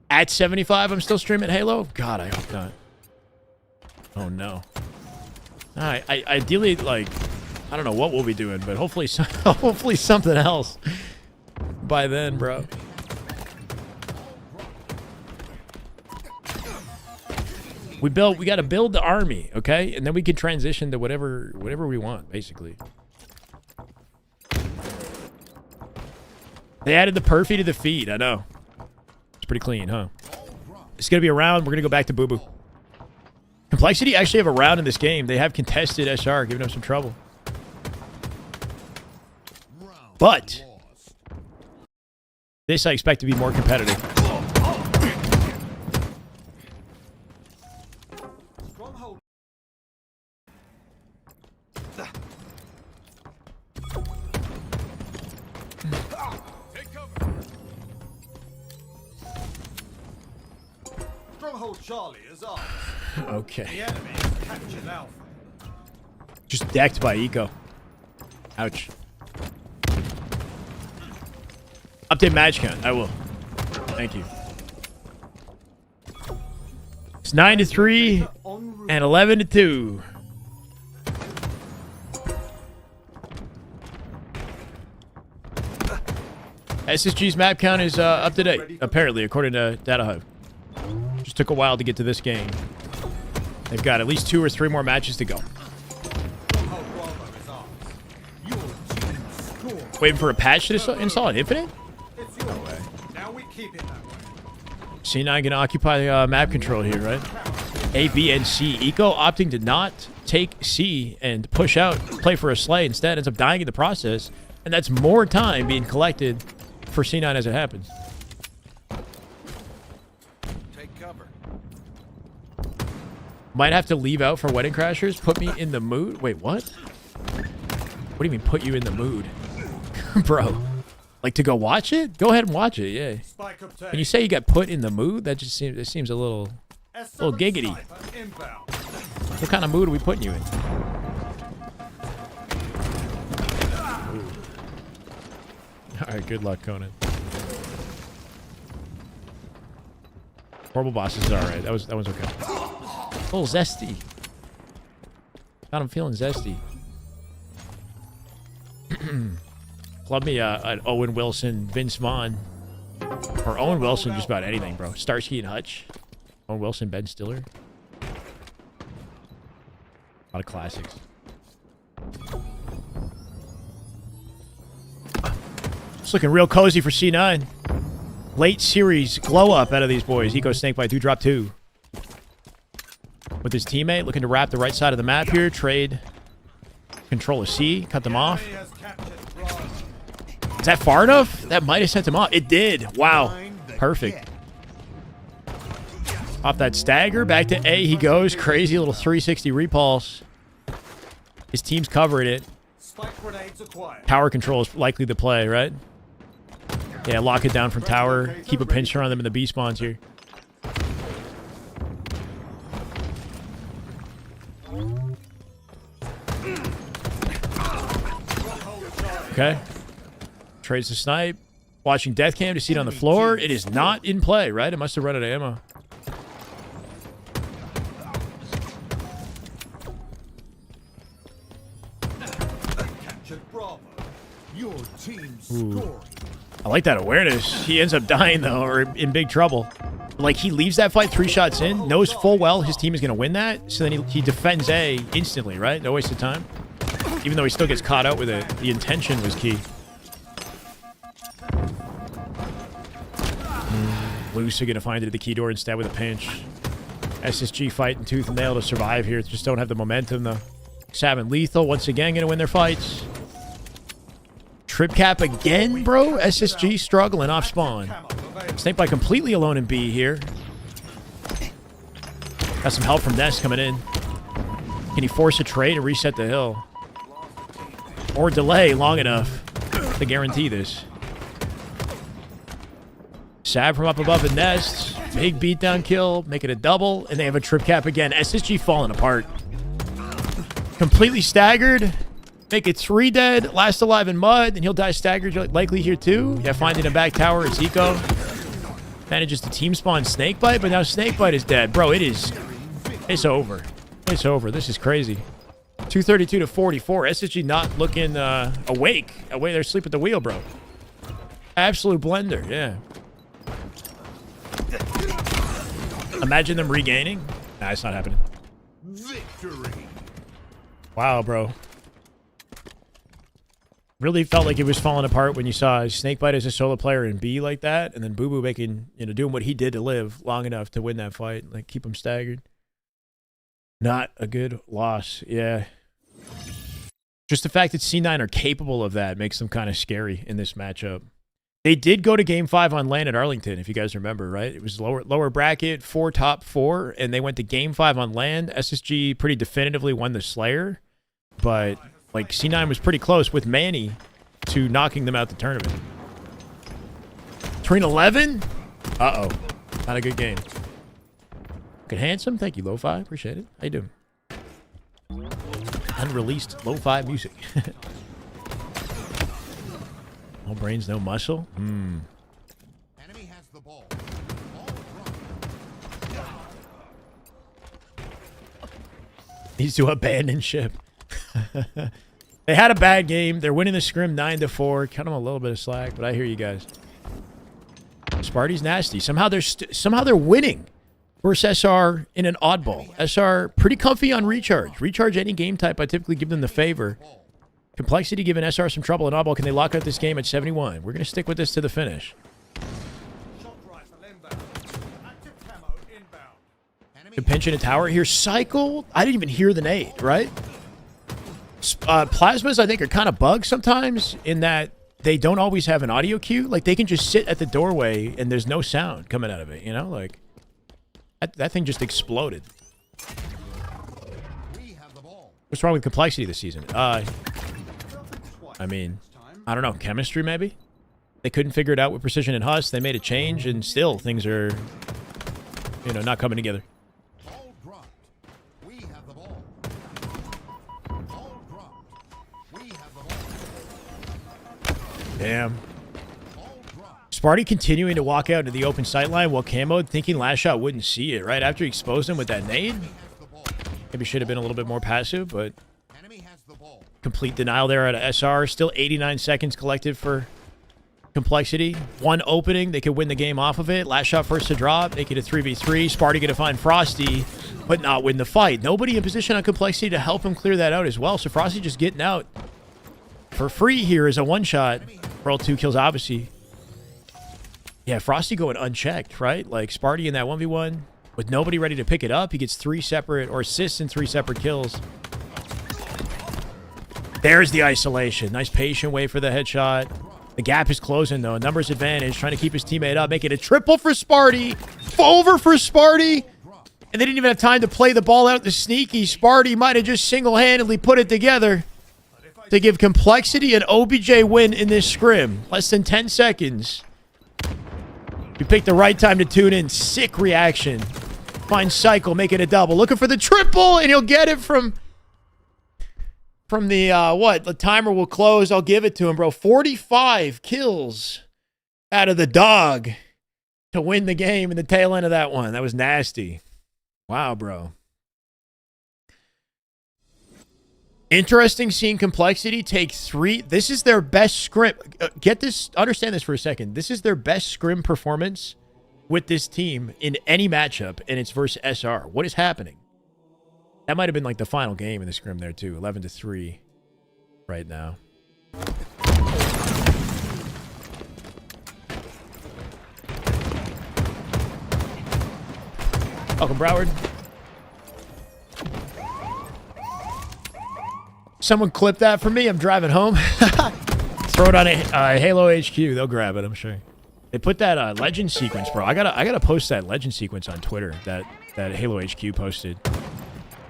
Speaker 1: at 75. I'm still streaming Halo. God, I hope not. Oh no. I ideally like, I don't know what we'll be doing, but hopefully, hopefully something else by then, bro. We got to build the army, okay, and then we can transition to whatever we want, basically. They added the perfy to the feed. I know. It's pretty clean, huh? It's going to be a round. We're going to go back to Boo Boo. Complexity actually have a round in this game. They have contested SR, giving them some trouble. But this I expect to be more competitive.
Speaker 6: Stronghold Charlie is ours.
Speaker 1: Okay.
Speaker 6: The enemy has captured Alpha.
Speaker 1: Just decked by Eco. Ouch. Update match count. I will. Thank you. It's 9-3 and 11-2. SSG's map count is up to date, apparently, according to Data Hub. Just took a while to get to this game. They've got at least 2 or 3 more matches to go. Waiting for a patch to install an Infinite?
Speaker 6: No way. Now we keep it that way.
Speaker 1: C9 can occupy map control here, right? A, B, and C. Eco opting to not take C and push out, play for a slay. Instead, ends up dying in the process. And that's more time being collected for C9 as it happens.
Speaker 8: Take cover.
Speaker 1: Might have to leave out for Wedding Crashers. Put me in the mood. Wait, what? What do you mean put you in the mood? Bro. Like to go watch it? Go ahead and watch it, yeah. When you say you got put in the mood, that just seems a little giggity. What kind of mood are we putting you in? Alright, good luck, Conan. Horrible bosses is alright. That one's okay. A little zesty. God, I'm feeling zesty. Club me an Owen Wilson, Vince Vaughn. Or Owen Wilson, just about anything, bro. Starsky and Hutch. Owen Wilson, Ben Stiller. A lot of classics. It's looking real cozy for C9. Late series glow up out of these boys. Eco Snake by 2 drop 2. With his teammate looking to wrap the right side of the map here. Trade. Control a C. Cut them off. Is that far enough? That might have sent him off. It did. Wow. Perfect. Off that stagger. Back to A he goes. Crazy little 360 repulse. His team's covering it. Tower control is likely the play, right? Yeah, lock it down from tower. Keep a pincher on them in the B spawns here. Okay. Trades the snipe. Watching death cam to see it on the floor. It is not in play, right? It must have run out of ammo.
Speaker 6: Captured Bravo.
Speaker 3: Your team scoring.
Speaker 1: I like that awareness. He ends up dying, though, or in big trouble. Like, he leaves that fight 3 shots in, knows full well his team is going to win that, so then he defends A instantly, right? No waste of time. Even though he still gets caught out with it, the intention was key. Loose are going to find it at the key door instead with a pinch. SSG fighting tooth and nail to survive here. Just don't have the momentum, though. Sav and Lethal, once again, going to win their fights. Trip cap again, bro? SSG struggling off spawn. Snake by completely alone in B here. Got some help from Nest coming in. Can he force a trade and reset the hill? Or delay long enough to guarantee this? Sab from up above the Nest. Big beatdown kill. Make it a double. And they have a trip cap again. SSG falling apart. Completely staggered. Make it 3 dead. Last alive in mud. And he'll die staggered likely here too. Yeah, finding a back tower is Eco. Manages to team spawn Snakebite, but now Snakebite is dead. Bro, it's over. It's over. This is crazy. 232 to 44. SSG not looking awake. Away they're asleep at the wheel, bro. Absolute blender, yeah. Imagine them regaining. Nah, it's not happening.
Speaker 3: Victory.
Speaker 1: Wow, bro. Really felt like it was falling apart when you saw Snakebite as a solo player in B like that, and then Boo Boo making, doing what he did to live long enough to win that fight, like keep him staggered. Not a good loss, yeah. Just the fact that C9 are capable of that makes them kind of scary in this matchup. They did go to Game 5 on LAN at Arlington, if you guys remember, right? It was lower bracket, 4 top 4, and they went to Game 5 on LAN. SSG pretty definitively won the Slayer, but like C9 was pretty close with Manny to knocking them out the tournament. Turn 11? Uh-oh. Not a good game. Good handsome. Thank you, Lo-Fi. Appreciate it. How you doing? Unreleased Lo-Fi music. No brains, no muscle?
Speaker 3: Enemy has the ball.
Speaker 1: Needs to abandon ship. They had a bad game. They're winning the scrim 9-4. Cut them a little bit of slack, but I hear you guys. Sparty's nasty. Somehow they're winning versus SR in an oddball. SR pretty comfy on recharge. Recharge any game type. I typically give them the favor. Complexity giving SR some trouble in oddball. Can they lock out this game at 71? We're going to stick with this to the finish. The pinch in a tower here. Cycle. I didn't even hear the nade, right? Plasmas, I think, are kind of bugged sometimes in that they don't always have an audio cue. Like, they can just sit at the doorway and there's no sound coming out of it, Like, that thing just exploded. What's wrong with Complexity this season? I mean, I don't know. Chemistry, maybe? They couldn't figure it out with Precision and Husk. They made a change, and still things are, not coming together. Damn. Sparty continuing to walk out into the open sight line while Camo thinking last shot wouldn't see it, right? After he exposed him with that nade? Maybe should have been a little bit more passive, but complete denial there at a SR. Still 89 seconds collected for Complexity. One opening. They could win the game off of it. Last shot first to drop. Make it a 3v3. Sparty going to find Frosty, but not win the fight. Nobody in position on Complexity to help him clear that out as well. So Frosty just getting out for free here is a one-shot. Roll 2 kills, obviously. Yeah, Frosty going unchecked, right? Like, Sparty in that 1v1 with nobody ready to pick it up. He gets 3 separate, or assists in 3 separate kills. There's the isolation. Nice patient way for the headshot. The gap is closing, though. Numbers advantage. Trying to keep his teammate up. Make it a triple for Sparty. Over for Sparty. And they didn't even have time to play the ball out the sneaky. Sparty might have just single-handedly put it together to give Complexity an OBJ win in this scrim. Less than 10 seconds. You picked the right time to tune in. Sick reaction. Find Cycle. Make it a double. Looking for the triple, and he'll get it from from the, what? The timer will close. I'll give it to him, bro. 45 kills out of the dog to win the game in the tail end of that one. That was nasty. Wow, bro. Interesting seeing Complexity take 3. This is their best scrim. Get this, understand this for a second. This is their best scrim performance with this team in any matchup, and it's versus SR. What is happening? That might have been like the final game in the scrim there too. 11-3 right now. Welcome, Broward. Someone clip that for me. I'm driving home. Throw it on a Halo HQ. They'll grab it, I'm sure. They put that legend sequence, bro. I gotta post that legend sequence on Twitter that Halo HQ posted.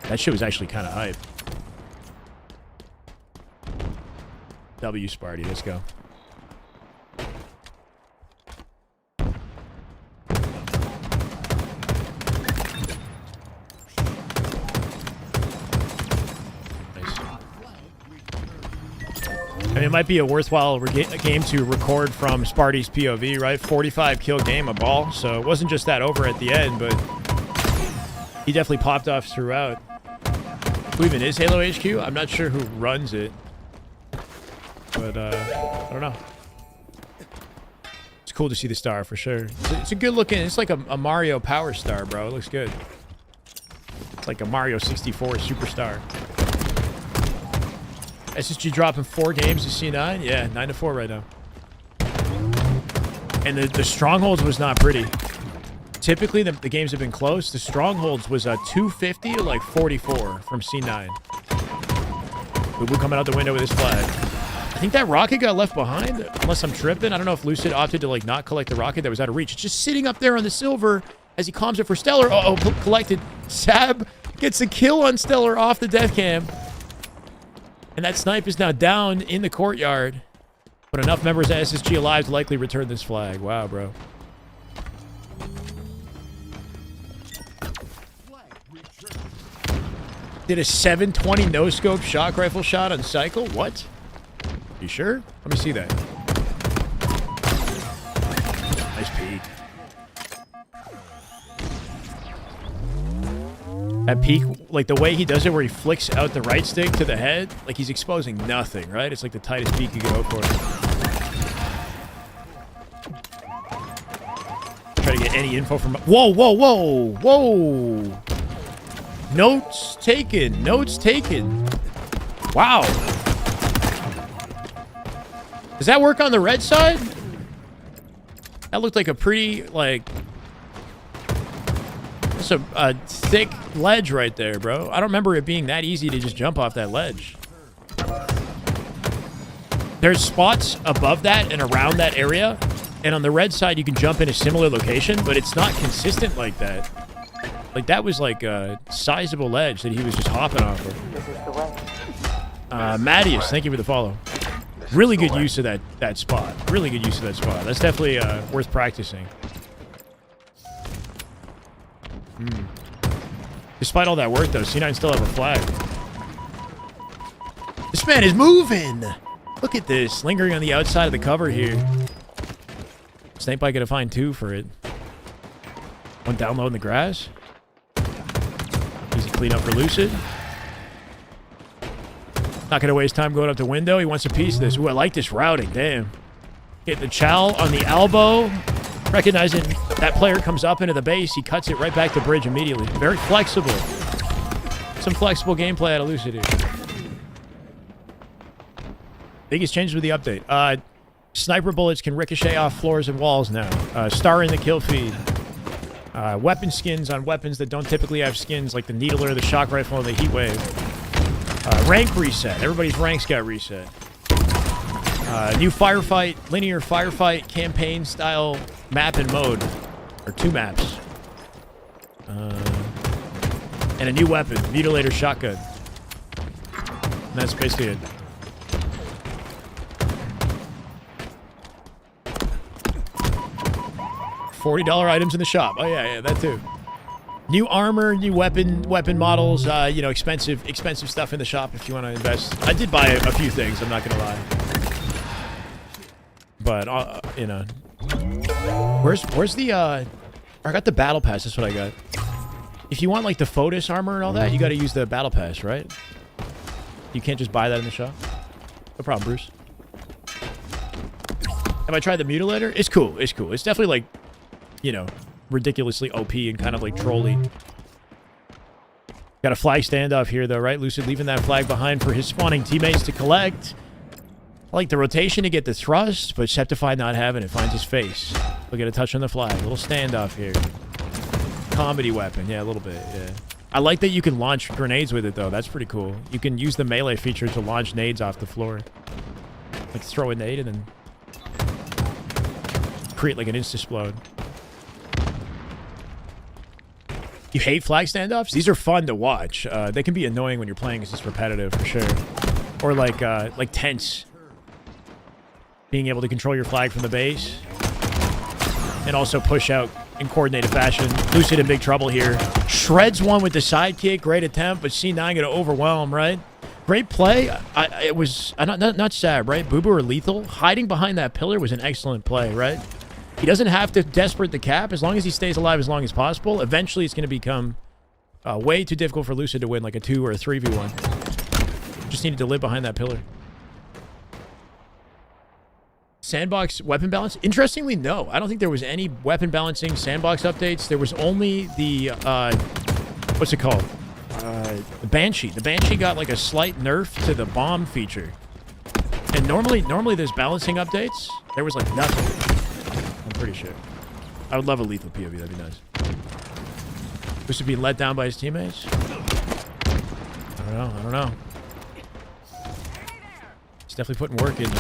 Speaker 1: That shit was actually kind of hype. W Sparty, let's go. I mean, it might be a worthwhile game to record from Sparty's POV, right? 45 kill game, a ball. So it wasn't just that over at the end, but he definitely popped off throughout. Who even is Halo HQ? I'm not sure who runs it, but I don't know. It's cool to see the star for sure. It's a good looking. It's like a Mario Power Star, bro. It looks good. It's like a Mario 64 superstar. SSG dropping 4 games to C9. Yeah, 9-4 right now. And the Strongholds was not pretty. Typically, the games have been close. The Strongholds was 250 to like 44 from C9. Boo-boo coming out the window with his flag. I think that rocket got left behind, unless I'm tripping. I don't know if Lucid opted to like not collect the rocket that was out of reach. It's just sitting up there on the silver as he calms it for Stellar. Uh-oh, collected. Sab gets a kill on Stellar off the death cam. And that snipe is now down in the courtyard. But enough members of SSG alive to likely return this flag. Wow, bro. Did a 720 no-scope shock rifle shot on Cycle? What? You sure? Let me see that. Nice peek. That peek, like the way he does it where he flicks out the right stick to the head, like he's exposing nothing, right? It's like the tightest peek you can go for. Try to get any info from... Whoa, whoa, whoa, whoa! Notes taken. Notes taken. Wow. Does that work on the red side? That looked like a pretty, like... That's a thick ledge right there, bro. I don't remember it being that easy to just jump off that ledge. There's spots above that and around that area. And on the red side, you can jump in a similar location, but it's not consistent like that. Like, that was like a sizable ledge that he was just hopping off of.
Speaker 7: This is the way.
Speaker 1: Mattias, thank you for the follow. Really good use of that spot. Really good use of that spot. That's definitely worth practicing. Despite all that work, though, C9 still have a flag. This man is moving! Look at this. Lingering on the outside of the cover here. Snake Bite gonna find 2 for it. One down low in the grass. Easy clean up for Lucid. Not gonna waste time going up the window. He wants a piece of this. Ooh, I like this routing. Damn. Hitting the chow on the elbow. Recognizing that player comes up into the base, he cuts it right back to bridge immediately. Very flexible. Some flexible gameplay out of Lucid here. Biggest changes with the update. Sniper bullets can ricochet off floors and walls now. Star in the kill feed. Weapon skins on weapons that don't typically have skins, like the Needler, the shock rifle, and the heat wave. Rank reset. Everybody's ranks got reset. New firefight, linear firefight, campaign style map and mode. Or 2 maps. And a new weapon, Mutilator Shotgun. And that's basically it. $40 items in the shop. Oh, yeah, that too. New armor, new weapon models, you know, expensive stuff in the shop if you want to invest. I did buy a few things, I'm not gonna lie. But you know, where's the I got the battle pass. That's what I got. If you want like the Photos armor and all that, you got to use the battle pass, right? You can't just buy that in the shop. No problem, Bruce. Have I tried the Mutilator? It's cool. It's cool. It's definitely like, you know, ridiculously OP and kind of like trolly. Got a flag standoff here though, right? Lucid leaving that flag behind for his spawning teammates to collect. I like the rotation to get the thrust, but Septify not having it. Finds his face. Look at a touch on the flag. A little standoff here. Comedy weapon. Yeah, a little bit. Yeah. I like that you can launch grenades with it though. That's pretty cool. You can use the melee feature to launch nades off the floor. Like throw a nade and then create like an insta-explode. You hate flag standoffs? These are fun to watch. They can be annoying when you're playing because it's repetitive for sure. Or like tense. Being able to control your flag from the base. And also push out in coordinated fashion. Lucid in big trouble here. Shreds one with the sidekick. Great attempt, but C9 going to overwhelm, right? Great play. It was not sad, right? Boo Boo or Lethal. Hiding behind that pillar was an excellent play, right? He doesn't have to desperate the cap. As long as he stays alive as long as possible, eventually it's going to become way too difficult for Lucid to win like a 2 or a 3v1. Just needed to live behind that pillar. Sandbox weapon balance? Interestingly, no. I don't think there was any weapon balancing sandbox updates. There was only the, what's it called? The Banshee. The Banshee got like a slight nerf to the bomb feature. And normally there's balancing updates. There was like nothing. I'm pretty sure. I would love a lethal POV. That'd be nice. This would be let down by his teammates? I don't know. He's definitely putting work in.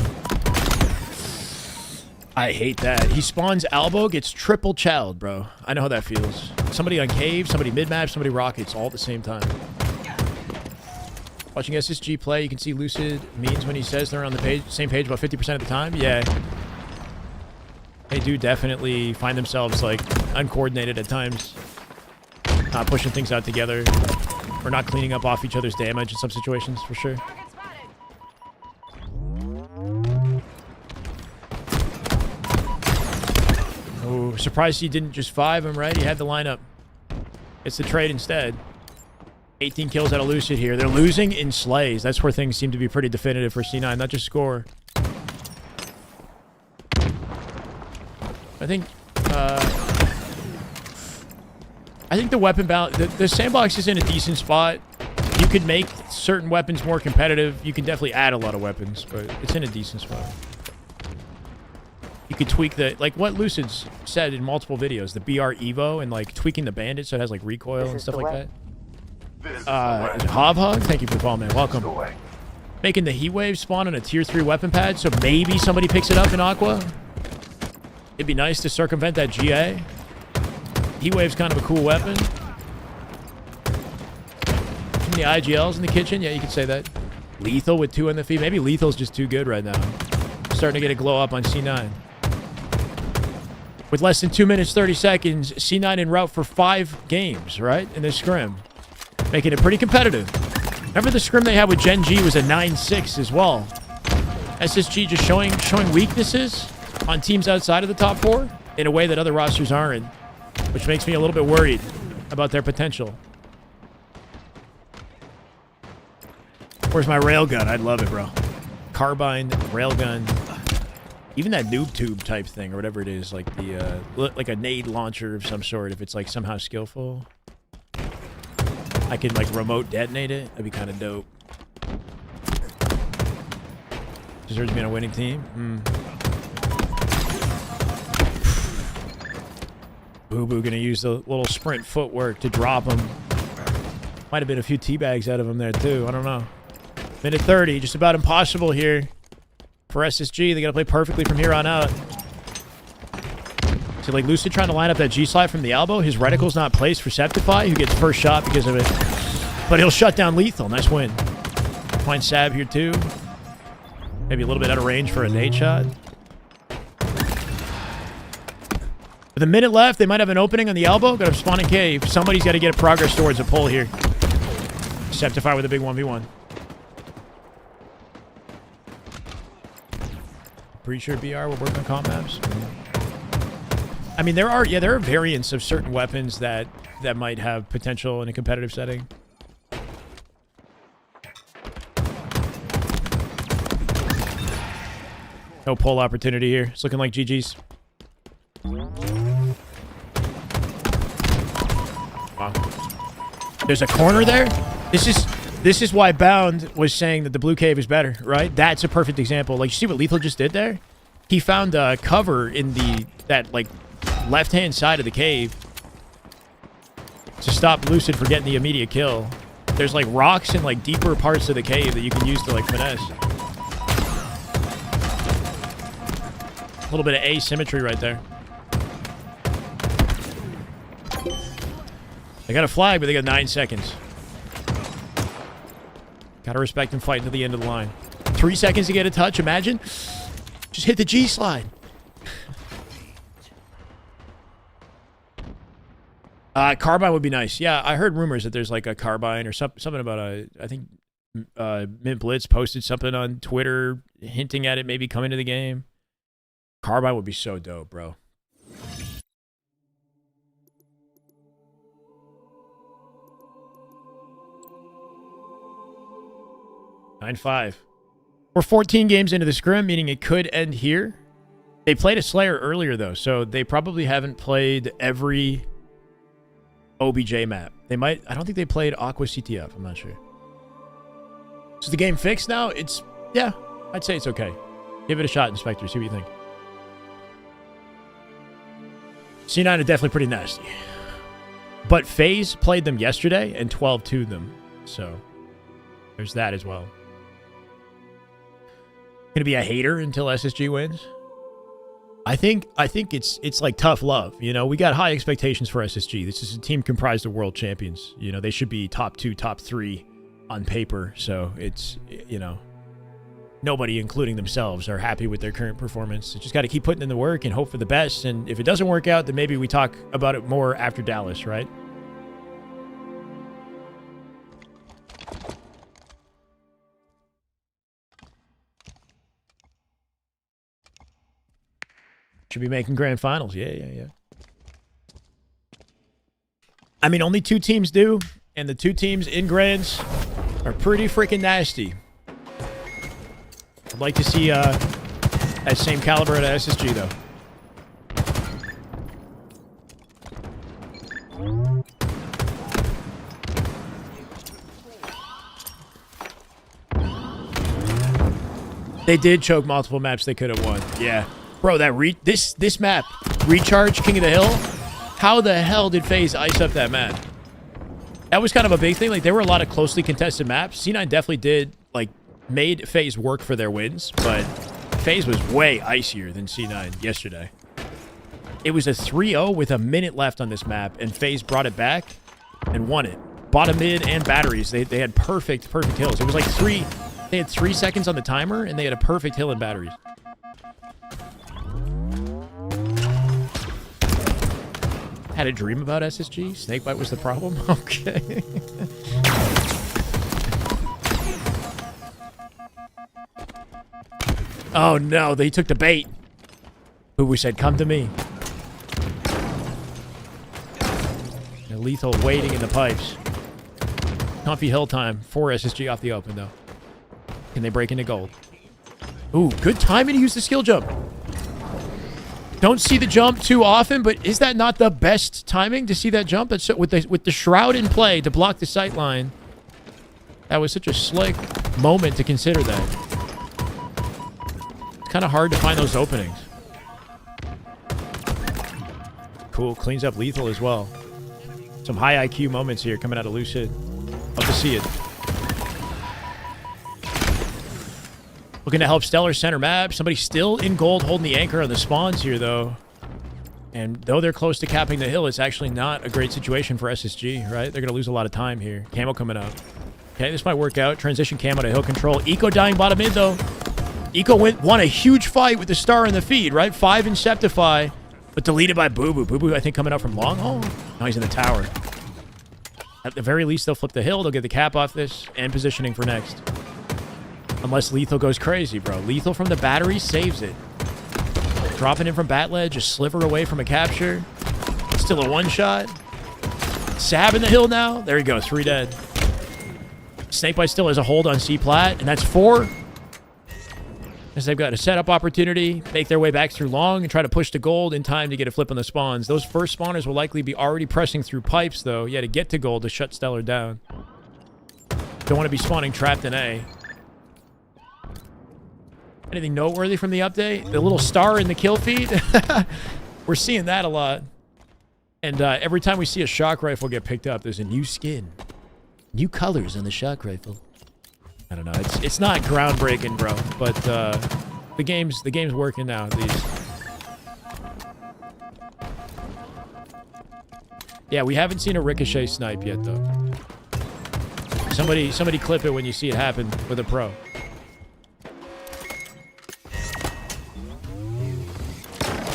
Speaker 1: I hate that. He spawns elbow, gets triple chowed, bro. I know how that feels. Somebody on cave, somebody mid-map, somebody rockets, all at the same time. Watching SSG play, you can see Lucid means when he says they're on the same page about 50% of the time. Yeah. They do definitely find themselves, like, uncoordinated at times. Not pushing things out together. Or not cleaning up off each other's damage in some situations, for sure. Oh, surprised he didn't just 5 him, right? He had the lineup. It's the trade instead. 18 kills out of Lucid here. They're losing in slays. That's where things seem to be pretty definitive for C9, not just score. I think the weapon balance... The sandbox is in a decent spot. You could make certain weapons more competitive. You can definitely add a lot of weapons, but it's in a decent spot. You could tweak the... Like what Lucid's said in multiple videos, the BR Evo, and like tweaking the bandit so it has like recoil and stuff like that. Hog? Thank you for the call, man. Welcome. Making the heat wave spawn on a tier 3 weapon pad, so maybe somebody picks it up in Aqua. It'd be nice to circumvent that GA. Heat wave's kind of a cool weapon. Too many IGLs in the kitchen? Yeah, you could say that. Lethal with 2 on the feet. Maybe Lethal's just too good right now. Starting to get a glow up on C9. With less than 2 minutes, 30 seconds, C9 en route for 5 games, right? In this scrim. Making it pretty competitive. Remember the scrim they had with Gen G was a 9-6 as well. SSG just showing weaknesses on teams outside of the top 4 in a way that other rosters aren't, which makes me a little bit worried about their potential. Where's my railgun? I'd love it, bro. Carbine, railgun, even that noob tube type thing or whatever it is, like the like a nade launcher of some sort. If it's like somehow skillful, I can like remote detonate it. That'd be kind of dope. Deserves being a winning team. Boo Boo gonna use the little sprint footwork to drop him. Might have been a few teabags out of him there too. I don't know. Minute 30, just about impossible here for SSG. They got to play perfectly from here on out. So, like, Lucid trying to line up that G-slide from the elbow. His reticle's not placed for Septify, who gets first shot because of it. But he'll shut down Lethal. Nice win. Find Sab here, too. Maybe a little bit out of range for a nade shot. With a minute left, they might have an opening on the elbow. Got a spawning cave. Somebody's got to get a progress towards a pull here. Septify with a big 1v1. Pretty sure BR will work on comp maps. I mean, there are variants of certain weapons that might have potential in a competitive setting. No pull opportunity here. It's looking like GG's. Wow. There's a corner there. This is why Bound was saying that the blue cave is better, right? That's a perfect example. Like, you see what Lethal just did there? He found cover in that like left-hand side of the cave to stop Lucid from getting the immediate kill. There's like rocks in like deeper parts of the cave that you can use to like finesse. A little bit of asymmetry right there. They got a flag, but they got 9 seconds. Gotta respect them fighting to the end of the line. 3 seconds to get a touch, imagine. Just hit the G slide. Carbine would be nice. Yeah, I heard rumors that there's like a carbine or something about I think Mint Blitz posted something on Twitter hinting at it maybe coming to the game. Carbine would be so dope, bro. Nine 5. We're 14 games into the scrim, meaning it could end here. They played a Slayer earlier, though, so they probably haven't played every OBJ map. They might... I don't think they played Aqua CTF. I'm not sure. Is the game fixed now? It's... Yeah, I'd say it's okay. Give it a shot, Inspector. See what you think. C9 are definitely pretty nasty. But FaZe played them yesterday and 12-2'd them. So, there's that as well. Gonna be a hater until SSG wins. I think it's like tough love. You know, we got high expectations for SSG. This is a team comprised of world champions. You know, they should be top 2, top 3 on paper. So it's, you know, nobody, including themselves, are happy with their current performance. You just got to keep putting in the work and hope for the best. And if it doesn't work out, then maybe we talk about it more after Dallas, right? Should be making grand finals. Yeah. I mean, only 2 teams do, and the 2 teams in grands are pretty freaking nasty. I'd like to see that same caliber at SSG, though. They did choke multiple maps they could have won. Yeah. Bro, that this map, Recharge, King of the Hill, how the hell did FaZe ice up that map? That was kind of a big thing. Like, there were a lot of closely contested maps. C9 definitely did, like, made FaZe work for their wins, but FaZe was way icier than C9 yesterday. It was a 3-0 with a minute left on this map, and FaZe brought it back and won it. Bottom mid and batteries, they had perfect hills. It was like they had 3 seconds on the timer, and they had a perfect hill in batteries. Had a dream about SSG? Snakebite was the problem? Okay. Oh no, they took the bait. Who we said, come to me. And Lethal waiting in the pipes. Comfy hill time. 4 SSG off the open, though. Can they break into gold? Ooh, good timing to use the skill jump. Don't see the jump too often, but is that not the best timing to see that jump? That's with the shroud in play to block the sight line. That was such a slick moment to consider that. It's kind of hard to find those openings. Cool, cleans up Lethal as well. Some high IQ moments here coming out of Lucid. Love to see it. Looking to help Stellar center map. Somebody still in gold holding the anchor on the spawns here, though. And though they're close to capping the hill, it's actually not a great situation for SSG, right? They're going to lose a lot of time here. Camo coming up. Okay, this might work out. Transition camo to hill control. Eco dying bottom mid, though. Eco won a huge fight with the star in the feed, right? 5 Inceptify. But deleted by Boo Boo. Boo Boo, I think, coming out from long haul. No, he's in the tower. At the very least, they'll flip the hill. They'll get the cap off this and positioning for next. Unless Lethal goes crazy, bro. Lethal from the battery saves it. Dropping in from bat ledge, a sliver away from a capture. Still a one-shot. Sabbing the hill now. There he goes, 3 dead. Snakebite still has a hold on C-Plat, and that's 4. As they've got a setup opportunity, make their way back through long and try to push to gold in time to get a flip on the spawns. Those first spawners will likely be already pressing through pipes, though. Yeah, to get to gold to shut Stellar down. Don't want to be spawning trapped in A. Anything noteworthy from the update? The little star in the kill feed? We're seeing that a lot. And every time we see a shock rifle get picked up, there's a new skin. New colors on the shock rifle. I don't know. It's not groundbreaking, bro. But the game's working now. Yeah, we haven't seen a ricochet snipe yet, though. Somebody clip it when you see it happen with a pro.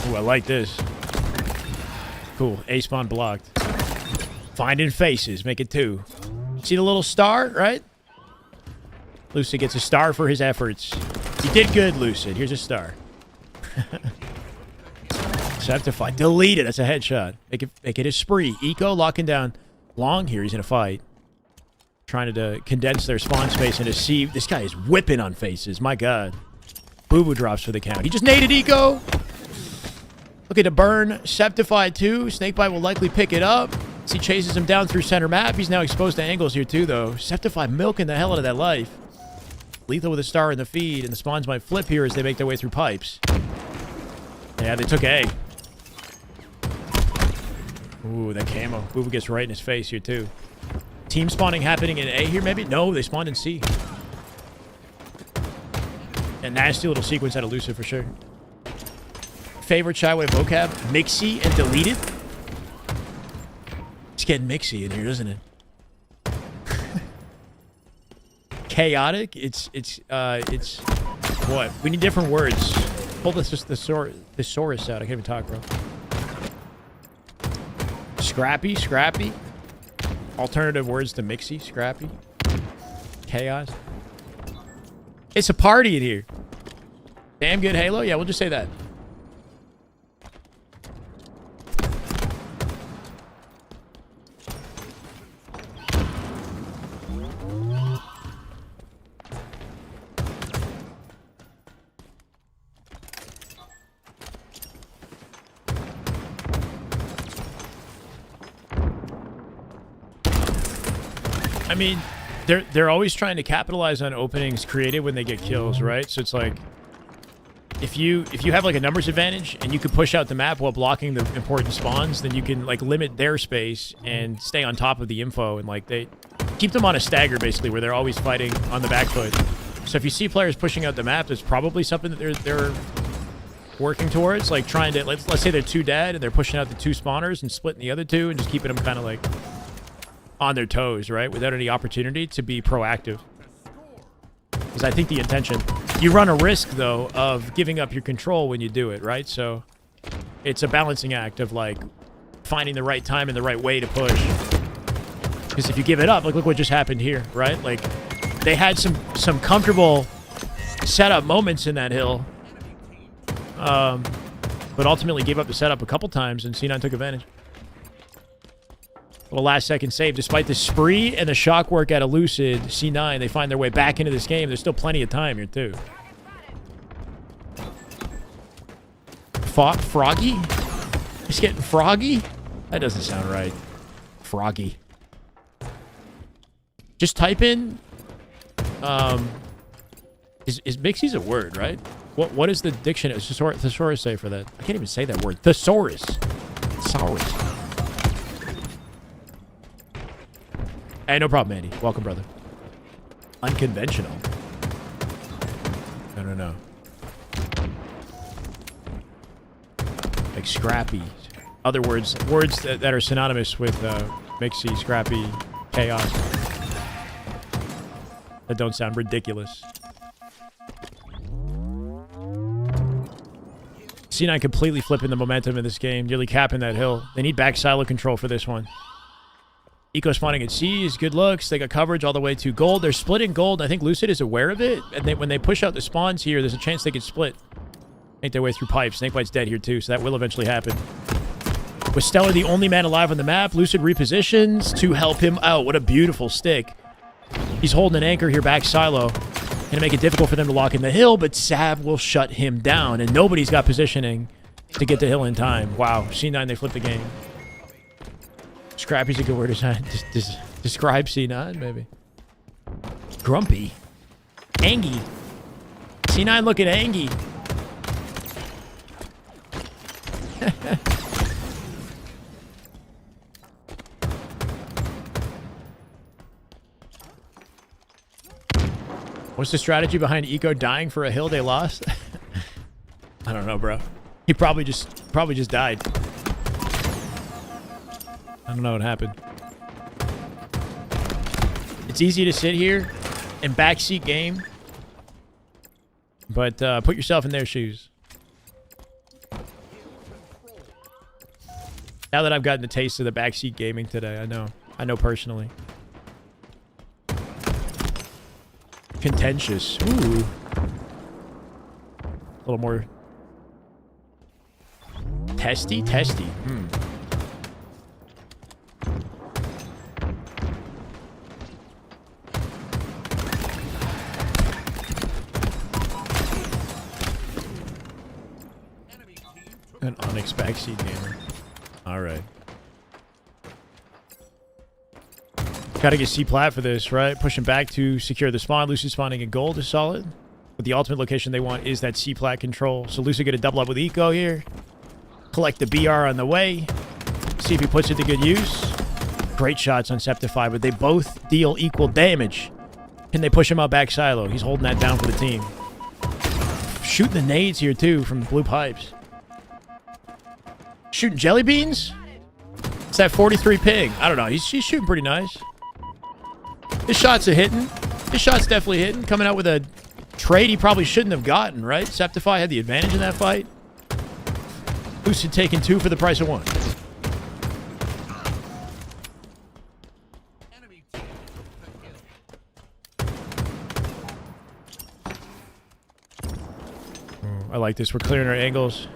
Speaker 1: Ooh, I like this. Cool. A spawn blocked. Finding faces. Make it 2. See the little star, right? Lucid gets a star for his efforts. You did good, Lucid. Here's a star. Septify. Delete it. That's a headshot. Make it a spree. Eco locking down long here. He's in a fight. Trying to condense their spawn space into C. This guy is whipping on faces. My God. Boo Boo drops for the count. He just naded Eco. Looking to burn Septify too. Snakebite will likely pick it up. As he chases him down through center map. He's now exposed to angles here too, though. Septify milking the hell out of that life. Lethal with a star in the feed, and the spawns might flip here as they make their way through pipes. Yeah, they took A. Ooh, that camo. Boo Boo gets right in his face here too. Team spawning happening in A here, maybe? No, they spawned in C. A nasty little sequence out of Lucid for sure. Favorite Shyway vocab? Mixy and deleted? It's getting mixy in here, isn't it? Chaotic? It's what? We need different words. Pull this thesaurus out. I can't even talk, bro. Scrappy, scrappy. Alternative words to mixy, scrappy. Chaos. It's a party in here. Damn good Halo? Yeah, we'll just say that. I mean, they're always trying to capitalize on openings created when they get kills, right? So it's like if you have like a numbers advantage and you can push out the map while blocking the important spawns, then you can like limit their space and stay on top of the info, and like they keep them on a stagger basically where they're always fighting on the back foot. So if you see players pushing out the map, there's probably something that they're working towards, like trying to let's say they're 2 dead and they're pushing out the 2 spawners and splitting the other 2 and just keeping them kind of like on their toes, right? Without any opportunity to be proactive. Because I think the intention... You run a risk, though, of giving up your control when you do it, right? So it's a balancing act of, like, finding the right time and the right way to push. Because if you give it up, like, look what just happened here, right? Like, they had some comfortable setup moments in that hill. But ultimately gave up the setup a couple times, and C9 took advantage. Little last-second save. Despite the spree and the shock work out of Lucid, C9, they find their way back into this game. There's still plenty of time here, too. Froggy? He's getting froggy? That doesn't sound right. Froggy. Just type in... Is Mixie's a word, right? What is the dictionary? Thesaurus say for that? I can't even say that word. Thesaurus. Thesaurus. Hey, no problem, Andy. Welcome, brother. Unconventional. No. Like scrappy. Other words that are synonymous with mixy, scrappy, chaos. That don't sound ridiculous. C9 completely flipping the momentum in this game, nearly capping that hill. They need back silo control for this one. Eco spawning at C is good looks. They got coverage all the way to gold. They're splitting gold. I think Lucid is aware of it. And when they push out the spawns here, there's a chance they could split. Make their way through pipes. Snakebite's dead here too, so that will eventually happen. With Stellar the only man alive on the map, Lucid repositions to help him out. What a beautiful stick. He's holding an anchor here back silo. Gonna make it difficult for them to lock in the hill, but Sav will shut him down, and nobody's got positioning to get the hill in time. Wow, C9, they flipped the game. Scrappy's a good word to describe C9, maybe. Grumpy. Angy. C9 looking angy. What's the strategy behind Eco dying for a hill they lost? I don't know, bro. He probably just died. I don't know what happened. It's easy to sit here and backseat game, but put yourself in their shoes. Now that I've gotten the taste of the backseat gaming today, I know personally. Contentious. Ooh. A little more testy. An Onyx backseat gamer. All right. Gotta get C plat for this, right? Pushing back to secure the spawn. Lucid spawning in gold is solid. But the ultimate location they want is that C plat control. So Lucid gonna double up with Eco here. Collect the BR on the way. See if he puts it to good use. Great shots on Septify, but they both deal equal damage. Can they push him out back silo? He's holding that down for the team. Shooting the nades here too from the blue pipes. Shooting jelly beans? It's that 43 ping. I don't know. He's shooting pretty nice. His shots are hitting. His shot's definitely hitting. Coming out with a trade he probably shouldn't have gotten, right? Septify had the advantage in that fight. Lucid taking 2 for the price of 1. I like this. We're clearing our angles.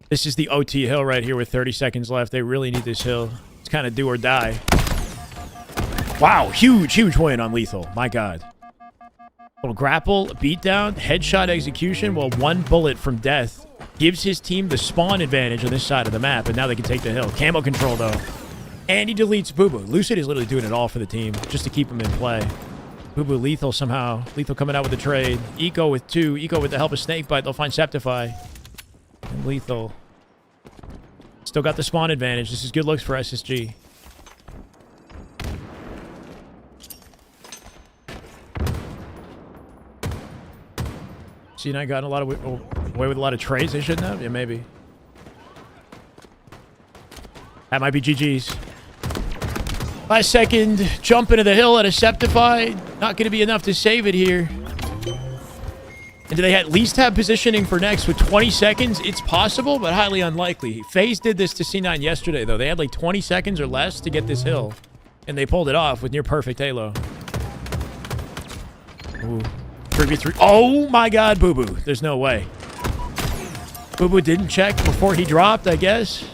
Speaker 1: This is the OT hill right here with 30 seconds left. They really need this hill. It's kind of do or die. Wow, huge win on Lethal. My God. Little grapple, beatdown, headshot execution. Well, 1 bullet from death gives his team the spawn advantage on this side of the map, and now they can take the hill. Camo control, though. And he deletes Boo Boo. Lucid is literally doing it all for the team, just to keep him in play. Boo Boo Lethal somehow. Lethal coming out with the trade. Eco with 2. Eco with the help of Snakebite. They'll find Septify. And Lethal. Still got the spawn advantage. This is good looks for SSG. C9 gotten a lot of away with a lot of trades they shouldn't have? Yeah, maybe. That might be GG's. Last second jump into the hill at a Septify. Not going to be enough to save it here. And do they at least have positioning for next with 20 seconds? It's possible, but highly unlikely. FaZe did this to C9 yesterday, though. They had like 20 seconds or less to get this hill. And they pulled it off with near perfect halo. Ooh. 3v3. Oh my God, Boo Boo. There's no way. Boo Boo didn't check before he dropped, I guess.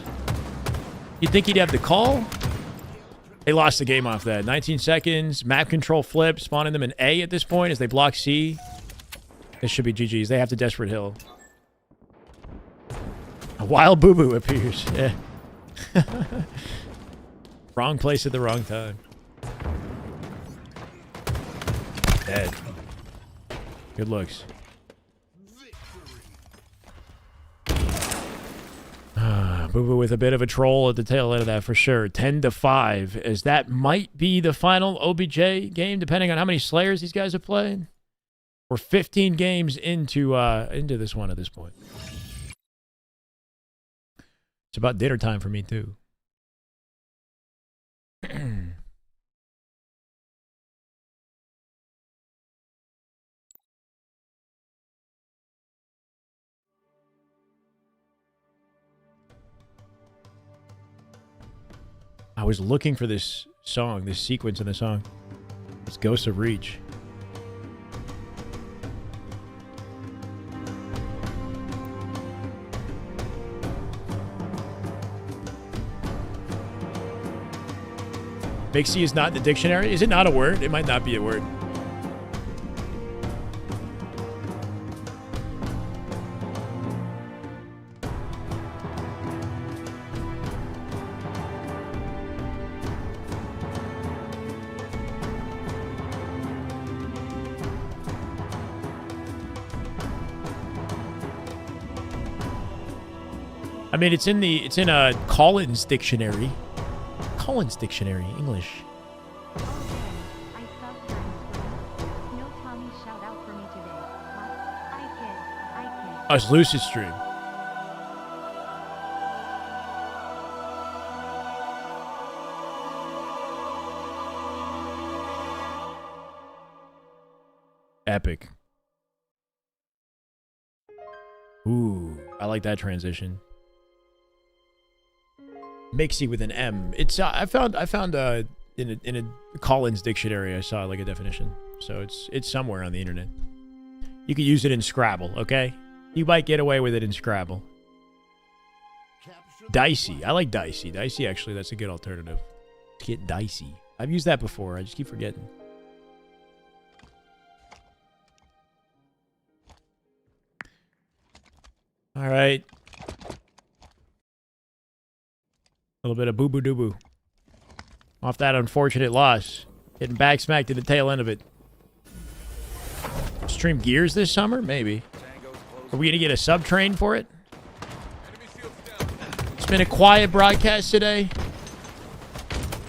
Speaker 1: You'd think he'd have the call? They lost the game off that. 19 seconds. Map control flip. Spawning them in A at this point as they block C. This should be GG's. They have the desperate hill. A wild Boo Boo appears. Yeah. Wrong place at the wrong time. Dead. Good looks. Boo Boo with a bit of a troll at the tail end of that for sure. 10-5, as that might be the final OBJ game, depending on how many Slayers these guys have played. We're 15 games into this one at this point. It's about dinner time for me too. I was looking for this song, this sequence in the song. It's Ghosts of Reach. Mixie is not in the dictionary. Is it not a word? It might not be a word. I mean, it's in a Collins dictionary. Collins dictionary, English.
Speaker 4: I felt friends for you. No Tommy shout out for me today. What? I kid.
Speaker 1: Oh, it's Lucid Stream. Epic. Ooh, I like that transition. Mixie with an M. It's I found in a Collins dictionary I saw like a definition. So it's somewhere on the internet. You can use it in Scrabble, okay? You might get away with it in Scrabble. Dicey. I like dicey. Dicey actually, that's a good alternative. Get dicey. I've used that before. I just keep forgetting. All right. A little bit of boo-boo-doo-boo. Off that unfortunate loss. Getting back smacked at the tail end of it. Stream Gears this summer? Maybe. Are we going to get a sub-train for it? It's been a quiet broadcast today.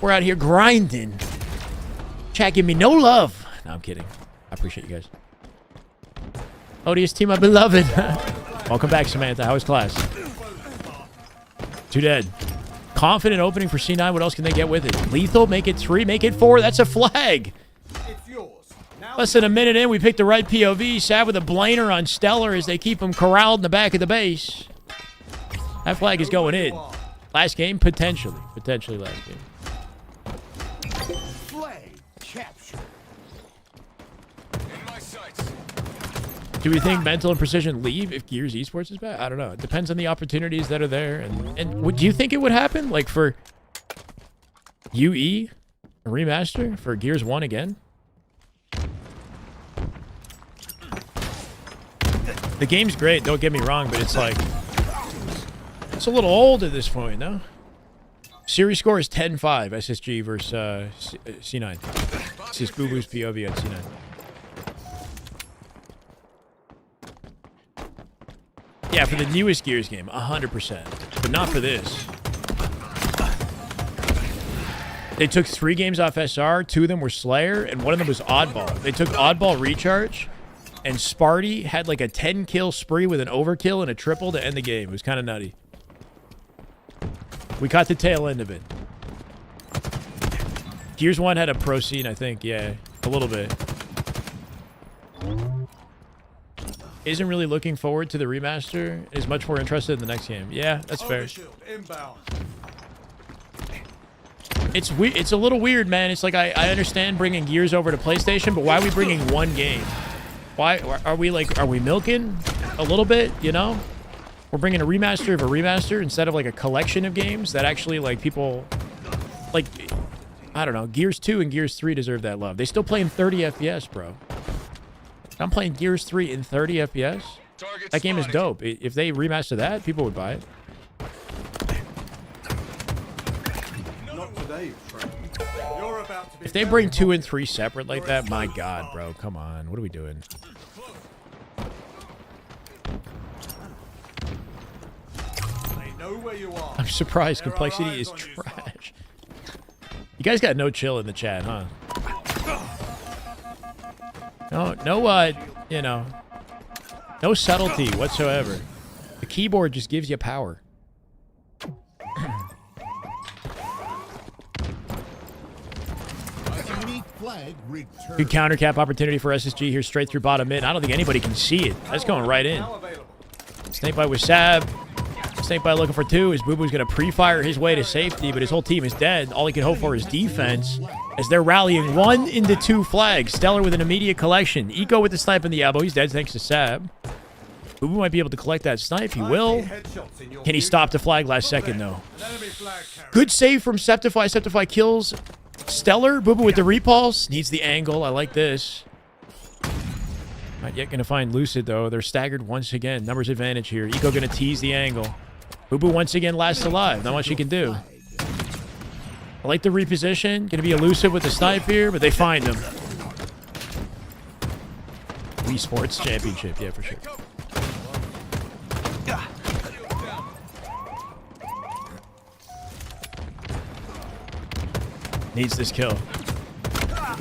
Speaker 1: We're out here grinding. Chat, give me no love. No, I'm kidding. I appreciate you guys. ODST, my beloved. Welcome back, Samantha. How was class? Too dead. Confident opening for C9. What else can they get with it? Lethal, make it 3, make it 4. That's a flag.
Speaker 6: It's yours. Now
Speaker 1: Less than a minute in, we picked the right POV. Sad with a blainer on Stellar as they keep him corralled in the back of the base. That flag is going in. Last game? Potentially. Potentially last game.
Speaker 3: Flag capture. In my sights.
Speaker 1: Do we think Mental and Precision leave if Gears Esports is back? I don't know. It depends on the opportunities that are there. And do you think it would happen? Like for UE? A remaster? For Gears 1 again? The game's great, don't get me wrong, but it's like... It's a little old at this point, no? Series score is 10-5, SSG versus C9. This is Boo Boo's POV on C9. Yeah, for the newest Gears game, 100%. But not for this. They took 3 games off SR, 2 of them were Slayer, and 1 of them was Oddball. They took Oddball Recharge, and Sparty had like a 10-kill spree with an overkill and a triple to end the game. It was kind of nutty. We caught the tail end of it. Gears 1 had a pro scene, I think. Yeah, a little bit. Isn't really looking forward to the remaster. Is much more interested in the next game. Yeah, that's fair. It's a little weird, man. It's like I understand bringing Gears over to PlayStation, but why are we bringing one game? Why are we milking a little bit, you know? We're bringing a remaster of a remaster instead of like a collection of games that actually like people like, I don't know, Gears 2 and Gears 3 deserve that love. They still play in 30 FPS, bro. I'm playing Gears 3 in 30 FPS. That game is dope. If they remaster that, people would buy it.
Speaker 6: Not today, friend. You're about to be
Speaker 1: If they bring 2 and 3 separate like that, my God, bro, come on. What are we doing?
Speaker 6: They know where you are.
Speaker 1: I'm surprised.
Speaker 6: There are
Speaker 1: Complexity
Speaker 6: eyes
Speaker 1: is
Speaker 6: on you,
Speaker 1: trash. You guys got no chill in the chat, huh? No, you know, no subtlety whatsoever. The keyboard just gives you power. Good counter cap opportunity for SSG here straight through bottom mid. I don't think anybody can see it. That's going right in. Snake bite with Sab. Snakebite looking for 2 as Boo Boo's going to pre-fire his way to safety, but his whole team is dead. All he can hope for is defense as they're rallying 1 into 2 flags. Stellar with an immediate collection. Eco with the snipe in the elbow. He's dead thanks to Sab. Boo Boo might be able to collect that snipe. He will. Can he stop the flag last second, though? Good save from Septify. Septify kills Stellar. Boo Boo with the repulse. Needs the angle. I like this. Not yet going to find Lucid, though. They're staggered once again. Numbers advantage here. Eco going to tease the angle. Boo Boo once again lasts alive. Not much he can do. I like the reposition. Going to be elusive with the snipe here, but they find him. Wii Sports Championship. Yeah, for sure. Needs this kill.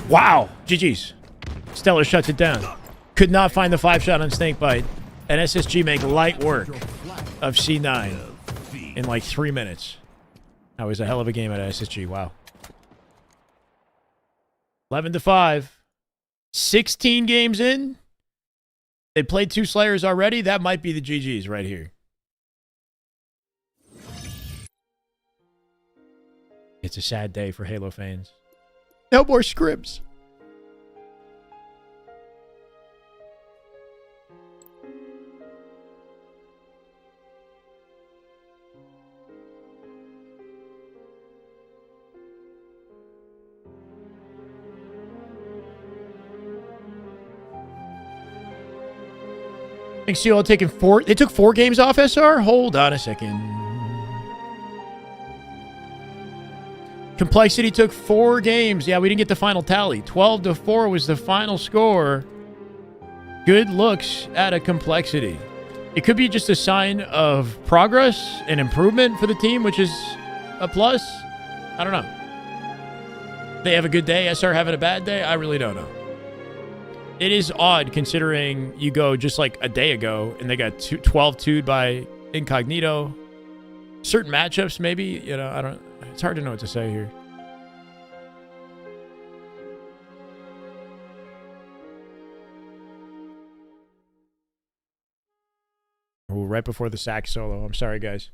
Speaker 1: Wow. GG's. Stellar shuts it down. Could not find the 5-shot on Snakebite. And SSG make light work of C9 in like 3 minutes. That was a hell of a game at SSG. Wow. 11-5. 16 games in. They played 2 Slayers already. That might be the GG's right here. It's a sad day for Halo fans. No more Scrims. Thanks, you all taking 4. They took 4 games off SR? Hold on a second. Complexity took 4 games. Yeah, we didn't get the final tally. 12-4 was the final score. Good looks at a Complexity. It could be just a sign of progress and improvement for the team, which is a plus. I don't know. They have a good day. SR having a bad day? I really don't know. It is odd considering you go just like a day ago and they got 12-2'd by Incognito. Certain matchups, maybe, you know, I don't. It's hard to know what to say here. Ooh, right before the sax solo. I'm sorry, guys.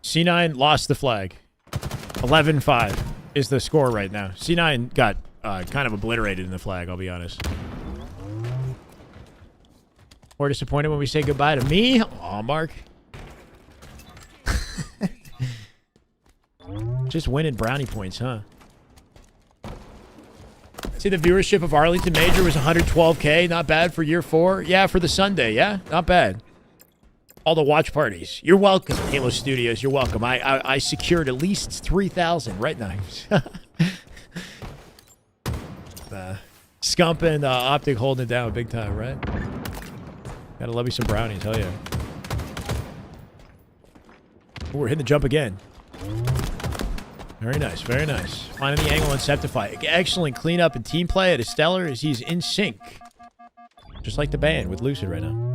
Speaker 1: C9 lost the flag. 11-5 is the score right now. C9 got kind of obliterated in the flag, I'll be honest. More disappointed when we say goodbye to me? Aw, Mark. Just winning brownie points, huh? See, the viewership of Arlington Major was 112K. Not bad for year 4. Yeah, for the Sunday, yeah? Not bad. All the watch parties. You're welcome, Halo Studios. You're welcome. I secured at least 3,000 right now. Scump and Optic holding it down big time, right? Gotta love me some brownies. Hell yeah. Ooh, we're hitting the jump again. Very nice. Very nice. Finding the angle and Septify. Excellent cleanup and team play at a Stellar as he's in sync. Just like the band with Lucid right now.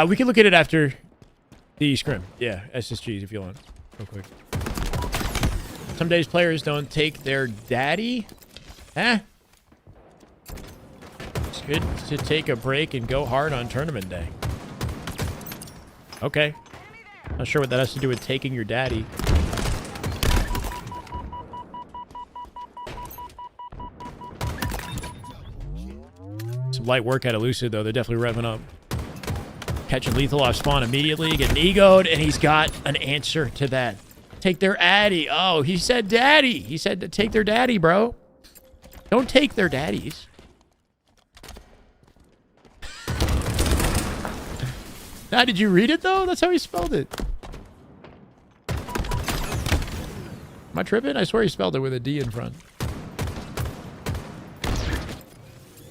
Speaker 1: We can look at it after the scrim. Yeah, SSGs if you want. Real quick. Some days players don't take their daddy. Huh? It's good to take a break and go hard on tournament day. Okay. Not sure what that has to do with taking your daddy. Some light work out of Lucid, though. They're definitely revving up. Catching lethal off spawn immediately. Getting egoed, and he's got an answer to that. Take their addy. Oh, he said daddy. He said to take their daddy, bro. Don't take their daddies. Now, did you read it, though? That's how he spelled it. Am I tripping? I swear he spelled it with a D in front.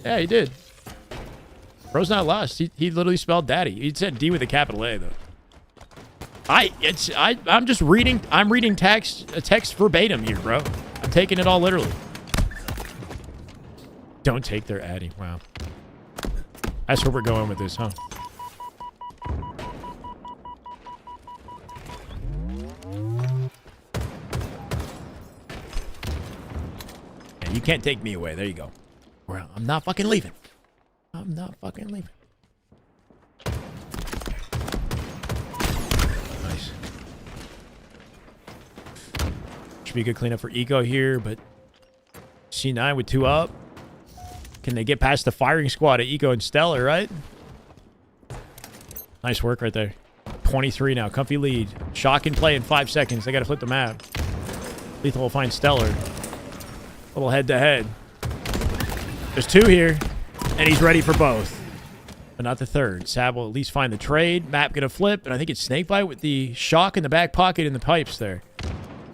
Speaker 1: Yeah, he did. Bro's not lost. He literally spelled daddy. He said D with a capital A, though. I'm just reading. I'm reading text verbatim here, bro. I'm taking it all literally. Don't take their addy. Wow. That's where we're going with this, huh? Yeah, you can't take me away. There you go. Well, I'm not fucking leaving. I'm not fucking leaving. Nice. Should be a good cleanup for Eco here, but C9 with 2 up. Can they get past the firing squad of Eco and Stellar, right? Nice work right there. 23 now. Comfy lead. Shock and play in 5 seconds. They got to flip the map. Lethal will find Stellar. Little head-to-head. There's 2 here, and he's ready for both. But not the third. Sab will at least find the trade. Map gonna flip, and I think it's Snakebite with the shock in the back pocket in the pipes there.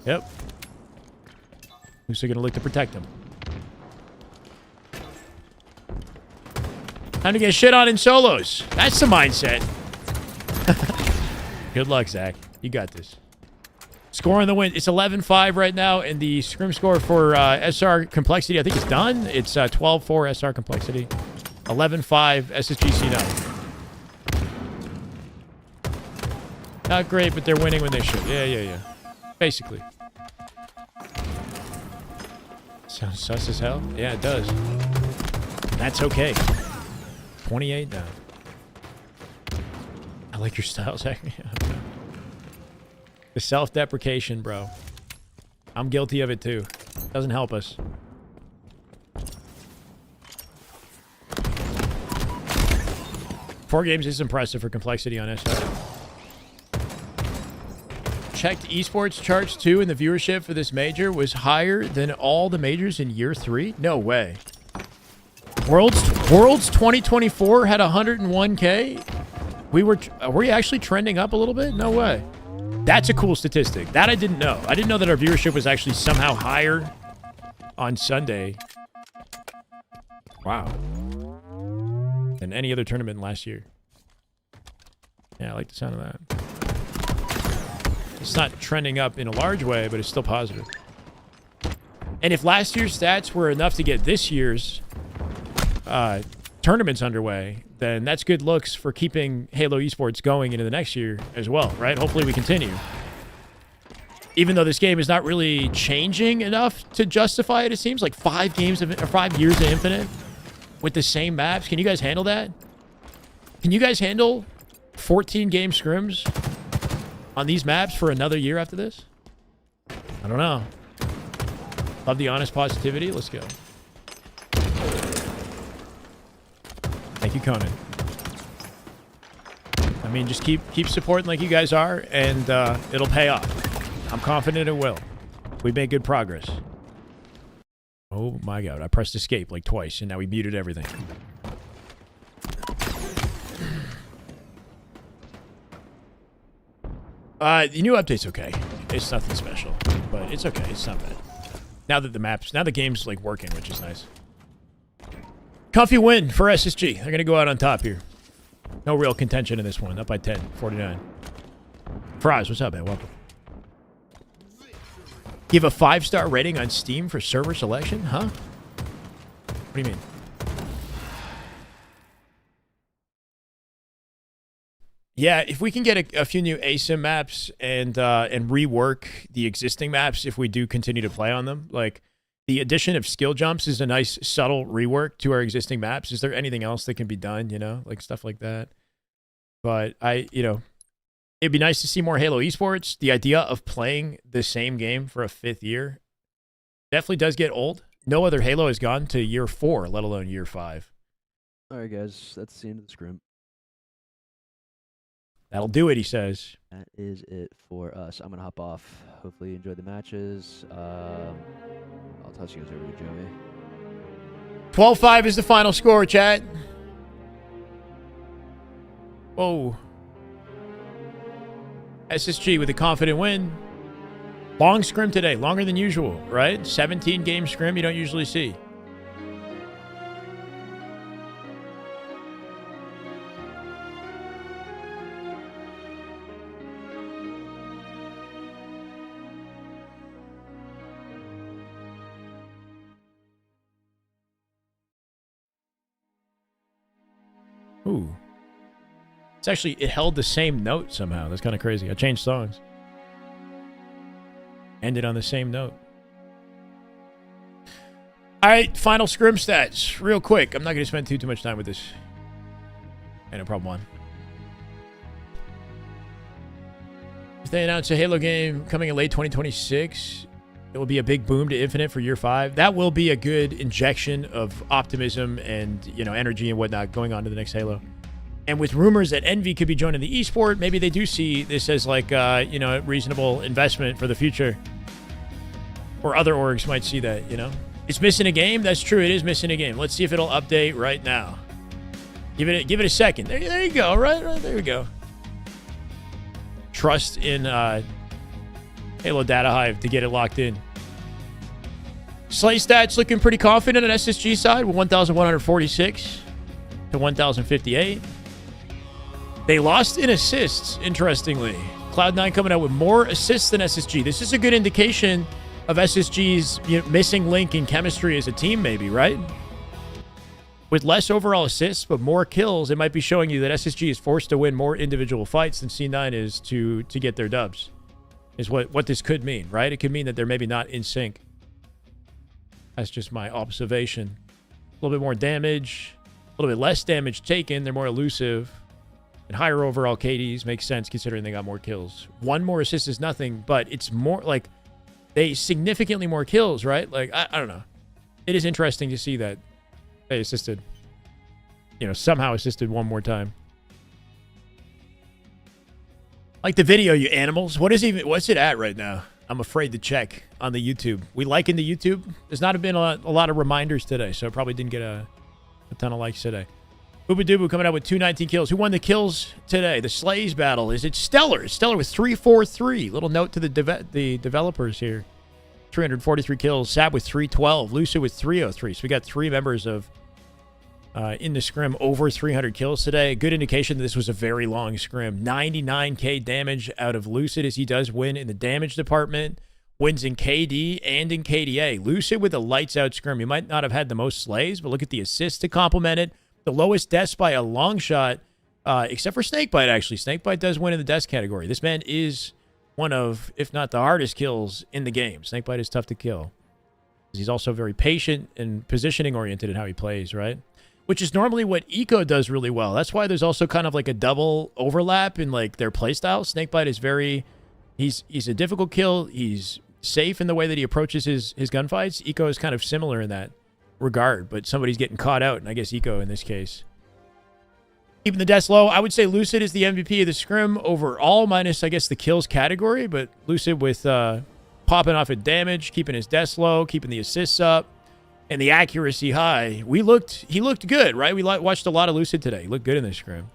Speaker 1: Yep. Who's gonna look to protect him? Time to get shit on in solos. That's the mindset. Good luck, Zach. You got this. Score in the win. It's 11-5 right now, and the scrim score for SR complexity, I think, is done. It's 12-4 SR complexity. 11-5 SSGC now. Not great, but they're winning when they should. Yeah. Basically. Sounds sus as hell. Yeah, it does. That's okay. 28 down. I like your style, Zach. The self-deprecation, bro. I'm guilty of it too. Doesn't help us. Four games is impressive for complexity on SR. Checked esports charts too, and the viewership for this major was higher than all the majors in year 3. No way. Worlds 2024 had 101K. Are we actually trending up a little bit? No way. That's a cool statistic. That I didn't know. I didn't know that our viewership was actually somehow higher on Sunday. Wow. Than any other tournament last year. Yeah, I like the sound of that. It's not trending up in a large way, but it's still positive. And if last year's stats were enough to get this year's tournaments underway, then that's good looks for keeping Halo Esports going into the next year as well, right? Hopefully we continue. Even though this game is not really changing enough to justify it, it seems like 5 years of Infinite with the same maps. Can you guys handle that? Can you guys handle 14 game scrims on these maps for another year after this? I don't know. Love the honest positivity. Let's go. Thank you, Conan. I mean, just keep supporting like you guys are, and it'll pay off. I'm confident it will. We made good progress. Oh my god, I pressed escape like twice, and now we muted everything. The new update's okay. It's nothing special, but it's okay. It's not bad. Now that the game's like working, which is nice. Comfy win for SSG. They're going to go out on top here. No real contention in this one. Up by 10, 49. Fries, what's up, man? Welcome. Give a 5-star rating on Steam for server selection? Huh? What do you mean? Yeah, if we can get a few new ASIM maps and rework the existing maps if we do continue to play on them, like the addition of skill jumps is a nice subtle rework to our existing maps. Is there anything else that can be done, you know, like stuff like that? But it'd be nice to see more Halo Esports. The idea of playing the same game for a 5th year definitely does get old. No other Halo has gone to year 4, let alone year 5.
Speaker 10: All right, guys, that's the end of the scrim.
Speaker 1: That'll do it, he says.
Speaker 10: That is it for us. I'm going to hop off. Hopefully you enjoyed the matches. I'll toss you guys over to Joey.
Speaker 1: 12-5 is the final score, chat. Whoa. SSG with a confident win. Long scrim today. Longer than usual, right? 17 game scrim you don't usually see. Ooh. It's actually, it held the same note somehow. That's kind of crazy. I changed songs. Ended on the same note. All right, final scrim stats. Real quick. I'm not going to spend too much time with this. And no problem one. If they announce a Halo game coming in late 2026, it will be a big boom to Infinite for year 5. That will be a good injection of optimism and, you know, energy and whatnot going on to the next Halo. And with rumors that Envy could be joining the esport, maybe they do see this as like, you know, a reasonable investment for the future. Or other orgs might see that, you know. It's missing a game. That's true. It is missing a game. Let's see if it'll update right now. Give it a second. There you go. Right there we go. Trust in Halo Data Hive to get it locked in. Slay stats looking pretty confident on SSG side with 1,146 to 1,058. They lost in assists, interestingly. Cloud9 coming out with more assists than SSG. This is a good indication of SSG's, you know, missing link in chemistry as a team, maybe, right? With less overall assists, but more kills, it might be showing you that SSG is forced to win more individual fights than C9 is to get their dubs. Is what this could mean, right? It could mean that they're maybe not in sync. That's just my observation. A little bit more damage, a little bit less damage taken. They're more elusive. And higher overall KDs makes sense considering they got more kills. One more assist is nothing, but it's more like they significantly more kills, right? Like, I don't know. It is interesting to see that they assisted, you know, somehow assisted one more time. Like the video, you animals. What's it at right now? I'm afraid to check on the YouTube. We liking the YouTube. There's not been a lot of reminders today, so I probably didn't get a ton of likes today. Ubadubu coming out with 219 kills. Who won the kills today? The Slays battle. Is it Stellar? Stellar with 343. Little note to the developers here. 343 kills. Sab with 312. Lucid with 303. So we got 3 members of in the scrim over 300 kills today. Good indication that this was a very long scrim. 99k damage out of Lucid as he does win in the damage department. Wins in KD and in KDA. Lucid with a lights out scrim. You might not have had the most slays, but look at the assists to complement it. The lowest deaths by a long shot, except for Snakebite, actually. Snakebite does win in the deaths category. This man is one of, if not the hardest kills in the game. Snakebite is tough to kill. He's also very patient and positioning-oriented in how he plays, right? Which is normally what Eco does really well. That's why there's also kind of like a double overlap in like their playstyle. Snakebite is very... He's a difficult kill. He's safe in the way that he approaches his gunfights. Eco is kind of similar in that regard, but somebody's getting caught out, and I guess Eco in this case. Keeping the deaths low, I would say Lucid is the MVP of the scrim overall, minus, I guess, the kills category, but Lucid with popping off at damage, keeping his deaths low, keeping the assists up, and the accuracy high. He looked good, right? We watched a lot of Lucid today. He looked good in this scrim.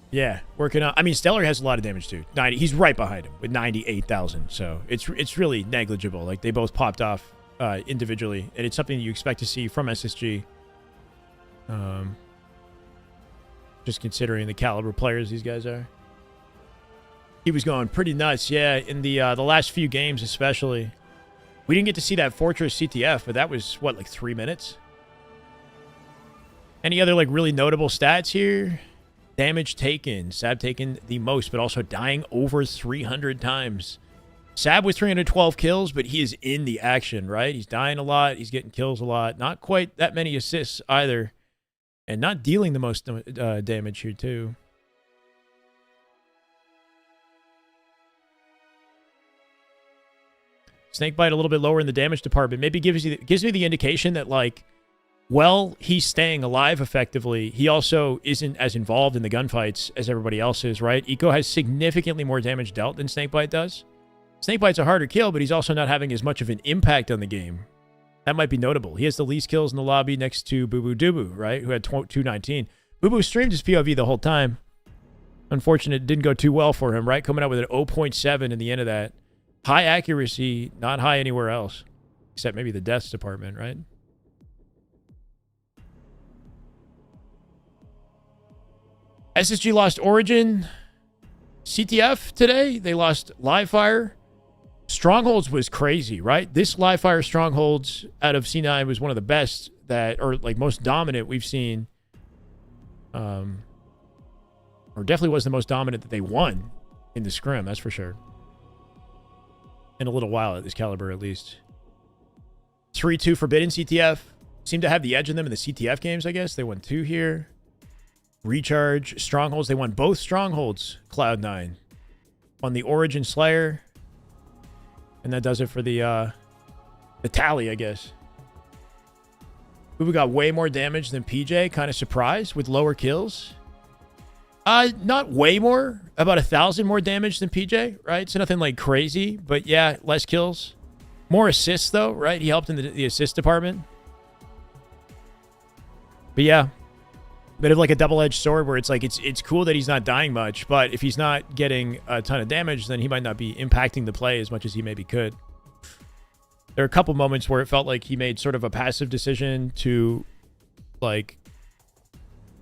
Speaker 1: Yeah, working on. I mean, Stellar has a lot of damage too. 90. He's right behind him with 98,000. So it's really negligible. Like they both popped off individually, and it's something you expect to see from SSG. Just considering the caliber players these guys are. He was going pretty nuts, yeah. In the last few games, especially, we didn't get to see that Fortress CTF, but that was what, like 3 minutes. Any other like really notable stats here? Damage taken. Sab taken the most, but also dying over 300 times. Sab with 312 kills, but he is in the action, right? He's dying a lot. He's getting kills a lot. Not quite that many assists either. And not dealing the most damage here, too. Snakebite a little bit lower in the damage department. Maybe gives me the indication that, like, well, he's staying alive effectively. He also isn't as involved in the gunfights as everybody else is, right? Eco has significantly more damage dealt than Snakebite does. Snakebite's a harder kill, but he's also not having as much of an impact on the game. That might be notable. He has the least kills in the lobby next to Boo Boo Dubu, right? Who had 219. Boo Boo streamed his POV the whole time. Unfortunate, it didn't go too well for him, right? Coming out with an 0.7 in the end of that. High accuracy, not high anywhere else. Except maybe the deaths department, right? SSG lost Origin. CTF today. They lost Livefire. Strongholds was crazy, right? This live fire Strongholds out of C9 was one of the best that, or like most dominant we've seen. Or definitely was the most dominant that they won in the scrim, that's for sure. In a little while at this caliber, at least. 3-2 Forbidden CTF. Seem to have the edge in them in the CTF games, I guess. They won 2 here. Recharge. Strongholds. They won both Strongholds. Cloud9. On the Origin Slayer. And that does it for the tally, I guess. We got way more damage than PJ. Kind of surprised with lower kills. Not way more. About 1,000 more damage than PJ, right? So nothing like crazy. But yeah, less kills. More assists, though, right? He helped in the assist department. But yeah, bit of like a double-edged sword where it's like it's cool that he's not dying much, but if he's not getting a ton of damage, then he might not be impacting the play as much as he maybe could. There are a couple moments where it felt like he made sort of a passive decision to like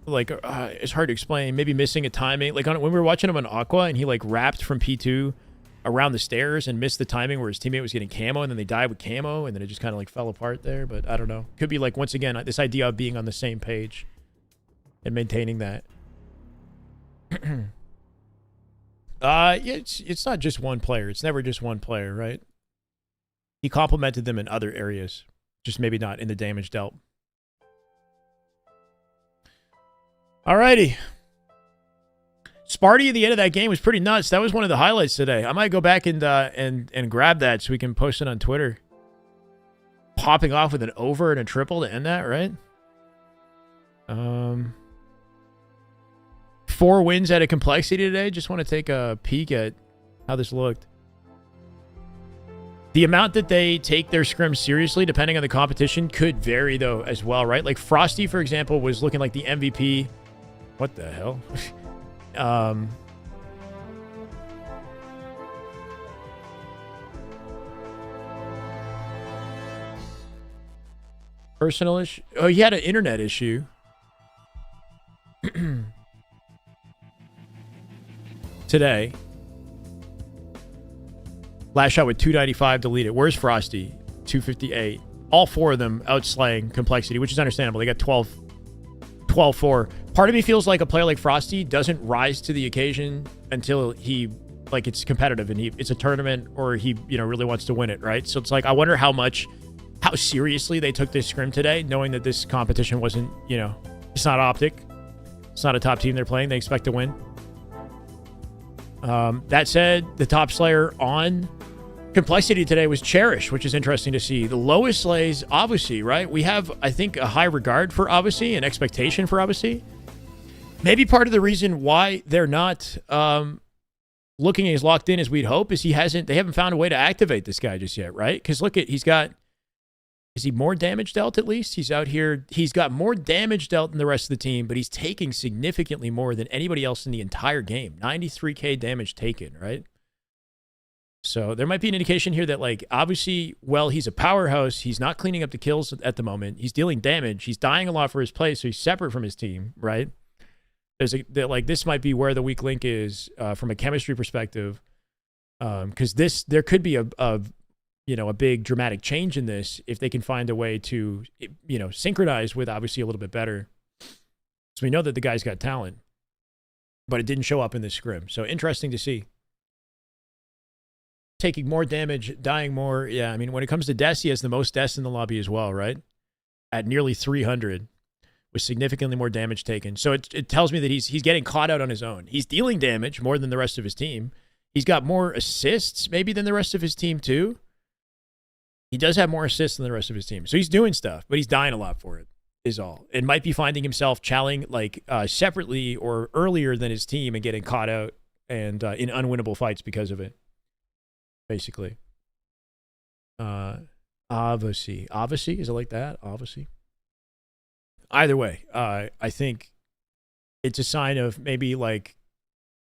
Speaker 1: it's hard to explain, maybe missing a timing. Like when we were watching him on Aqua and he like wrapped from P2 around the stairs and missed the timing where his teammate was getting camo and then they died with camo and then it just kind of like fell apart there. But I don't know. Could be like, once again, this idea of being on the same page and maintaining that. Yeah, it's not just one player. It's never just one player, right? He complimented them in other areas, just maybe not in the damage dealt. Alrighty. Sparty at the end of that game was pretty nuts. That was one of the highlights today. I might go back and grab that so we can post it on Twitter. Popping off with an over and a triple to end that, right? 4 wins out of complexity today. Just want to take a peek at how this looked. The amount that they take their scrims seriously, depending on the competition, could vary, though, as well, right? Like Frosty, for example, was looking like the MVP. What the hell? Personal issue? Oh, he had an internet issue. Today. Last shot with 295 deleted. Where's Frosty? 258. All 4 of them outslaying complexity, which is understandable. They got 12-4. Part of me feels like a player like Frosty doesn't rise to the occasion until he, like, it's competitive and it's a tournament or he, really wants to win it, right? So it's like, I wonder how seriously they took this scrim today, knowing that this competition wasn't, it's not Optic. It's not a top team they're playing. They expect to win. That said, the top slayer on complexity today was Cherish, which is interesting to see. The lowest slays, obviously, right? We have, I think, a high regard for obviously, an expectation for obviously. Maybe part of the reason why they're not looking as locked in as we'd hope is they haven't found a way to activate this guy just yet, right? Because look at, is he more damage dealt at least? He's out here. He's got more damage dealt than the rest of the team, but he's taking significantly more than anybody else in the entire game. 93k damage taken, right? So there might be an indication here that, like, obviously, well, he's a powerhouse. He's not cleaning up the kills at the moment. He's dealing damage. He's dying a lot for his play, so he's separate from his team, right? This might be where the weak link is from a chemistry perspective, because there could be a big dramatic change in this if they can find a way to, synchronize with obviously a little bit better. So we know that the guy's got talent, but it didn't show up in this scrim. So interesting to see. Taking more damage, dying more. Yeah, I mean, when it comes to deaths, he has the most deaths in the lobby as well, right? At nearly 300 with significantly more damage taken. So it tells me that he's getting caught out on his own. He's dealing damage more than the rest of his team. He's got more assists maybe than the rest of his team too. He does have more assists than the rest of his team. So he's doing stuff, but he's dying a lot for it, is all. It might be finding himself challenging separately or earlier than his team and getting caught out and in unwinnable fights because of it, basically. Obviously. Obviously? Is it like that? Obviously. Either way, I think it's a sign of maybe like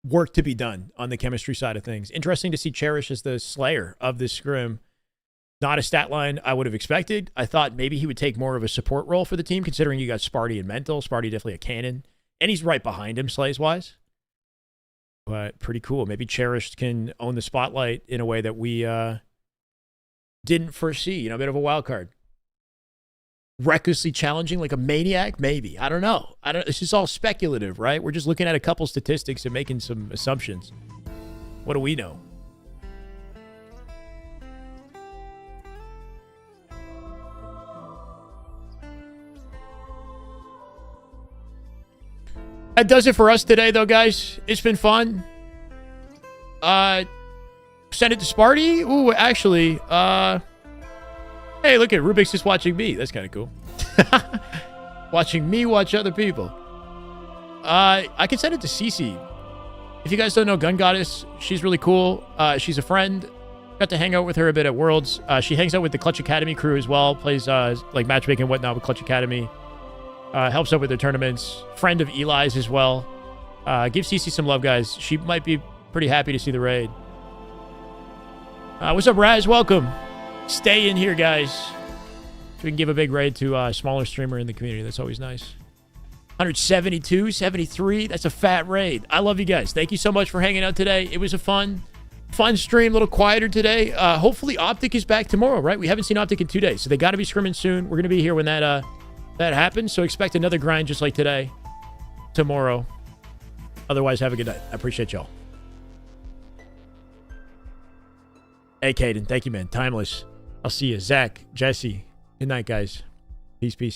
Speaker 1: work to be done on the chemistry side of things. Interesting to see Cherish as the slayer of this scrim. Not a stat line I would have expected. I thought maybe he would take more of a support role for the team, considering you got Sparty and Mental. Sparty definitely a cannon. And he's right behind him, slays-wise. But pretty cool. Maybe Cherished can own the spotlight in a way that we didn't foresee. A bit of a wild card. Recklessly challenging like a maniac? Maybe. I don't know. It's just all speculative, right? We're just looking at a couple statistics and making some assumptions. What do we know? That does it for us today, though, guys. It's been fun. Send it to Sparty? Ooh, actually, hey, look at Rubik's just watching me. That's kind of cool. Watching me watch other people. I can send it to Cece. If you guys don't know Gun Goddess, she's really cool. She's a friend. Got to hang out with her a bit at Worlds. She hangs out with the Clutch Academy crew as well. Plays like matchmaking and whatnot with Clutch Academy. Helps out with their tournaments. Friend of Eli's as well. Give Cece some love, guys. She might be pretty happy to see the raid. What's up, Raz? Welcome. Stay in here, guys. So we can give a big raid to a smaller streamer in the community. That's always nice. 172, 73. That's a fat raid. I love you guys. Thank you so much for hanging out today. It was a fun stream. A little quieter today. Hopefully Optic is back tomorrow, right? We haven't seen Optic in 2 days, so they got to be scrimming soon. We're going to be here when that happens, so expect another grind just like today tomorrow. Otherwise, have a good night. I appreciate y'all. Hey, Caden. Thank you, man. Timeless. I'll see you. Zach, Jesse. Good night, guys. Peace, peace.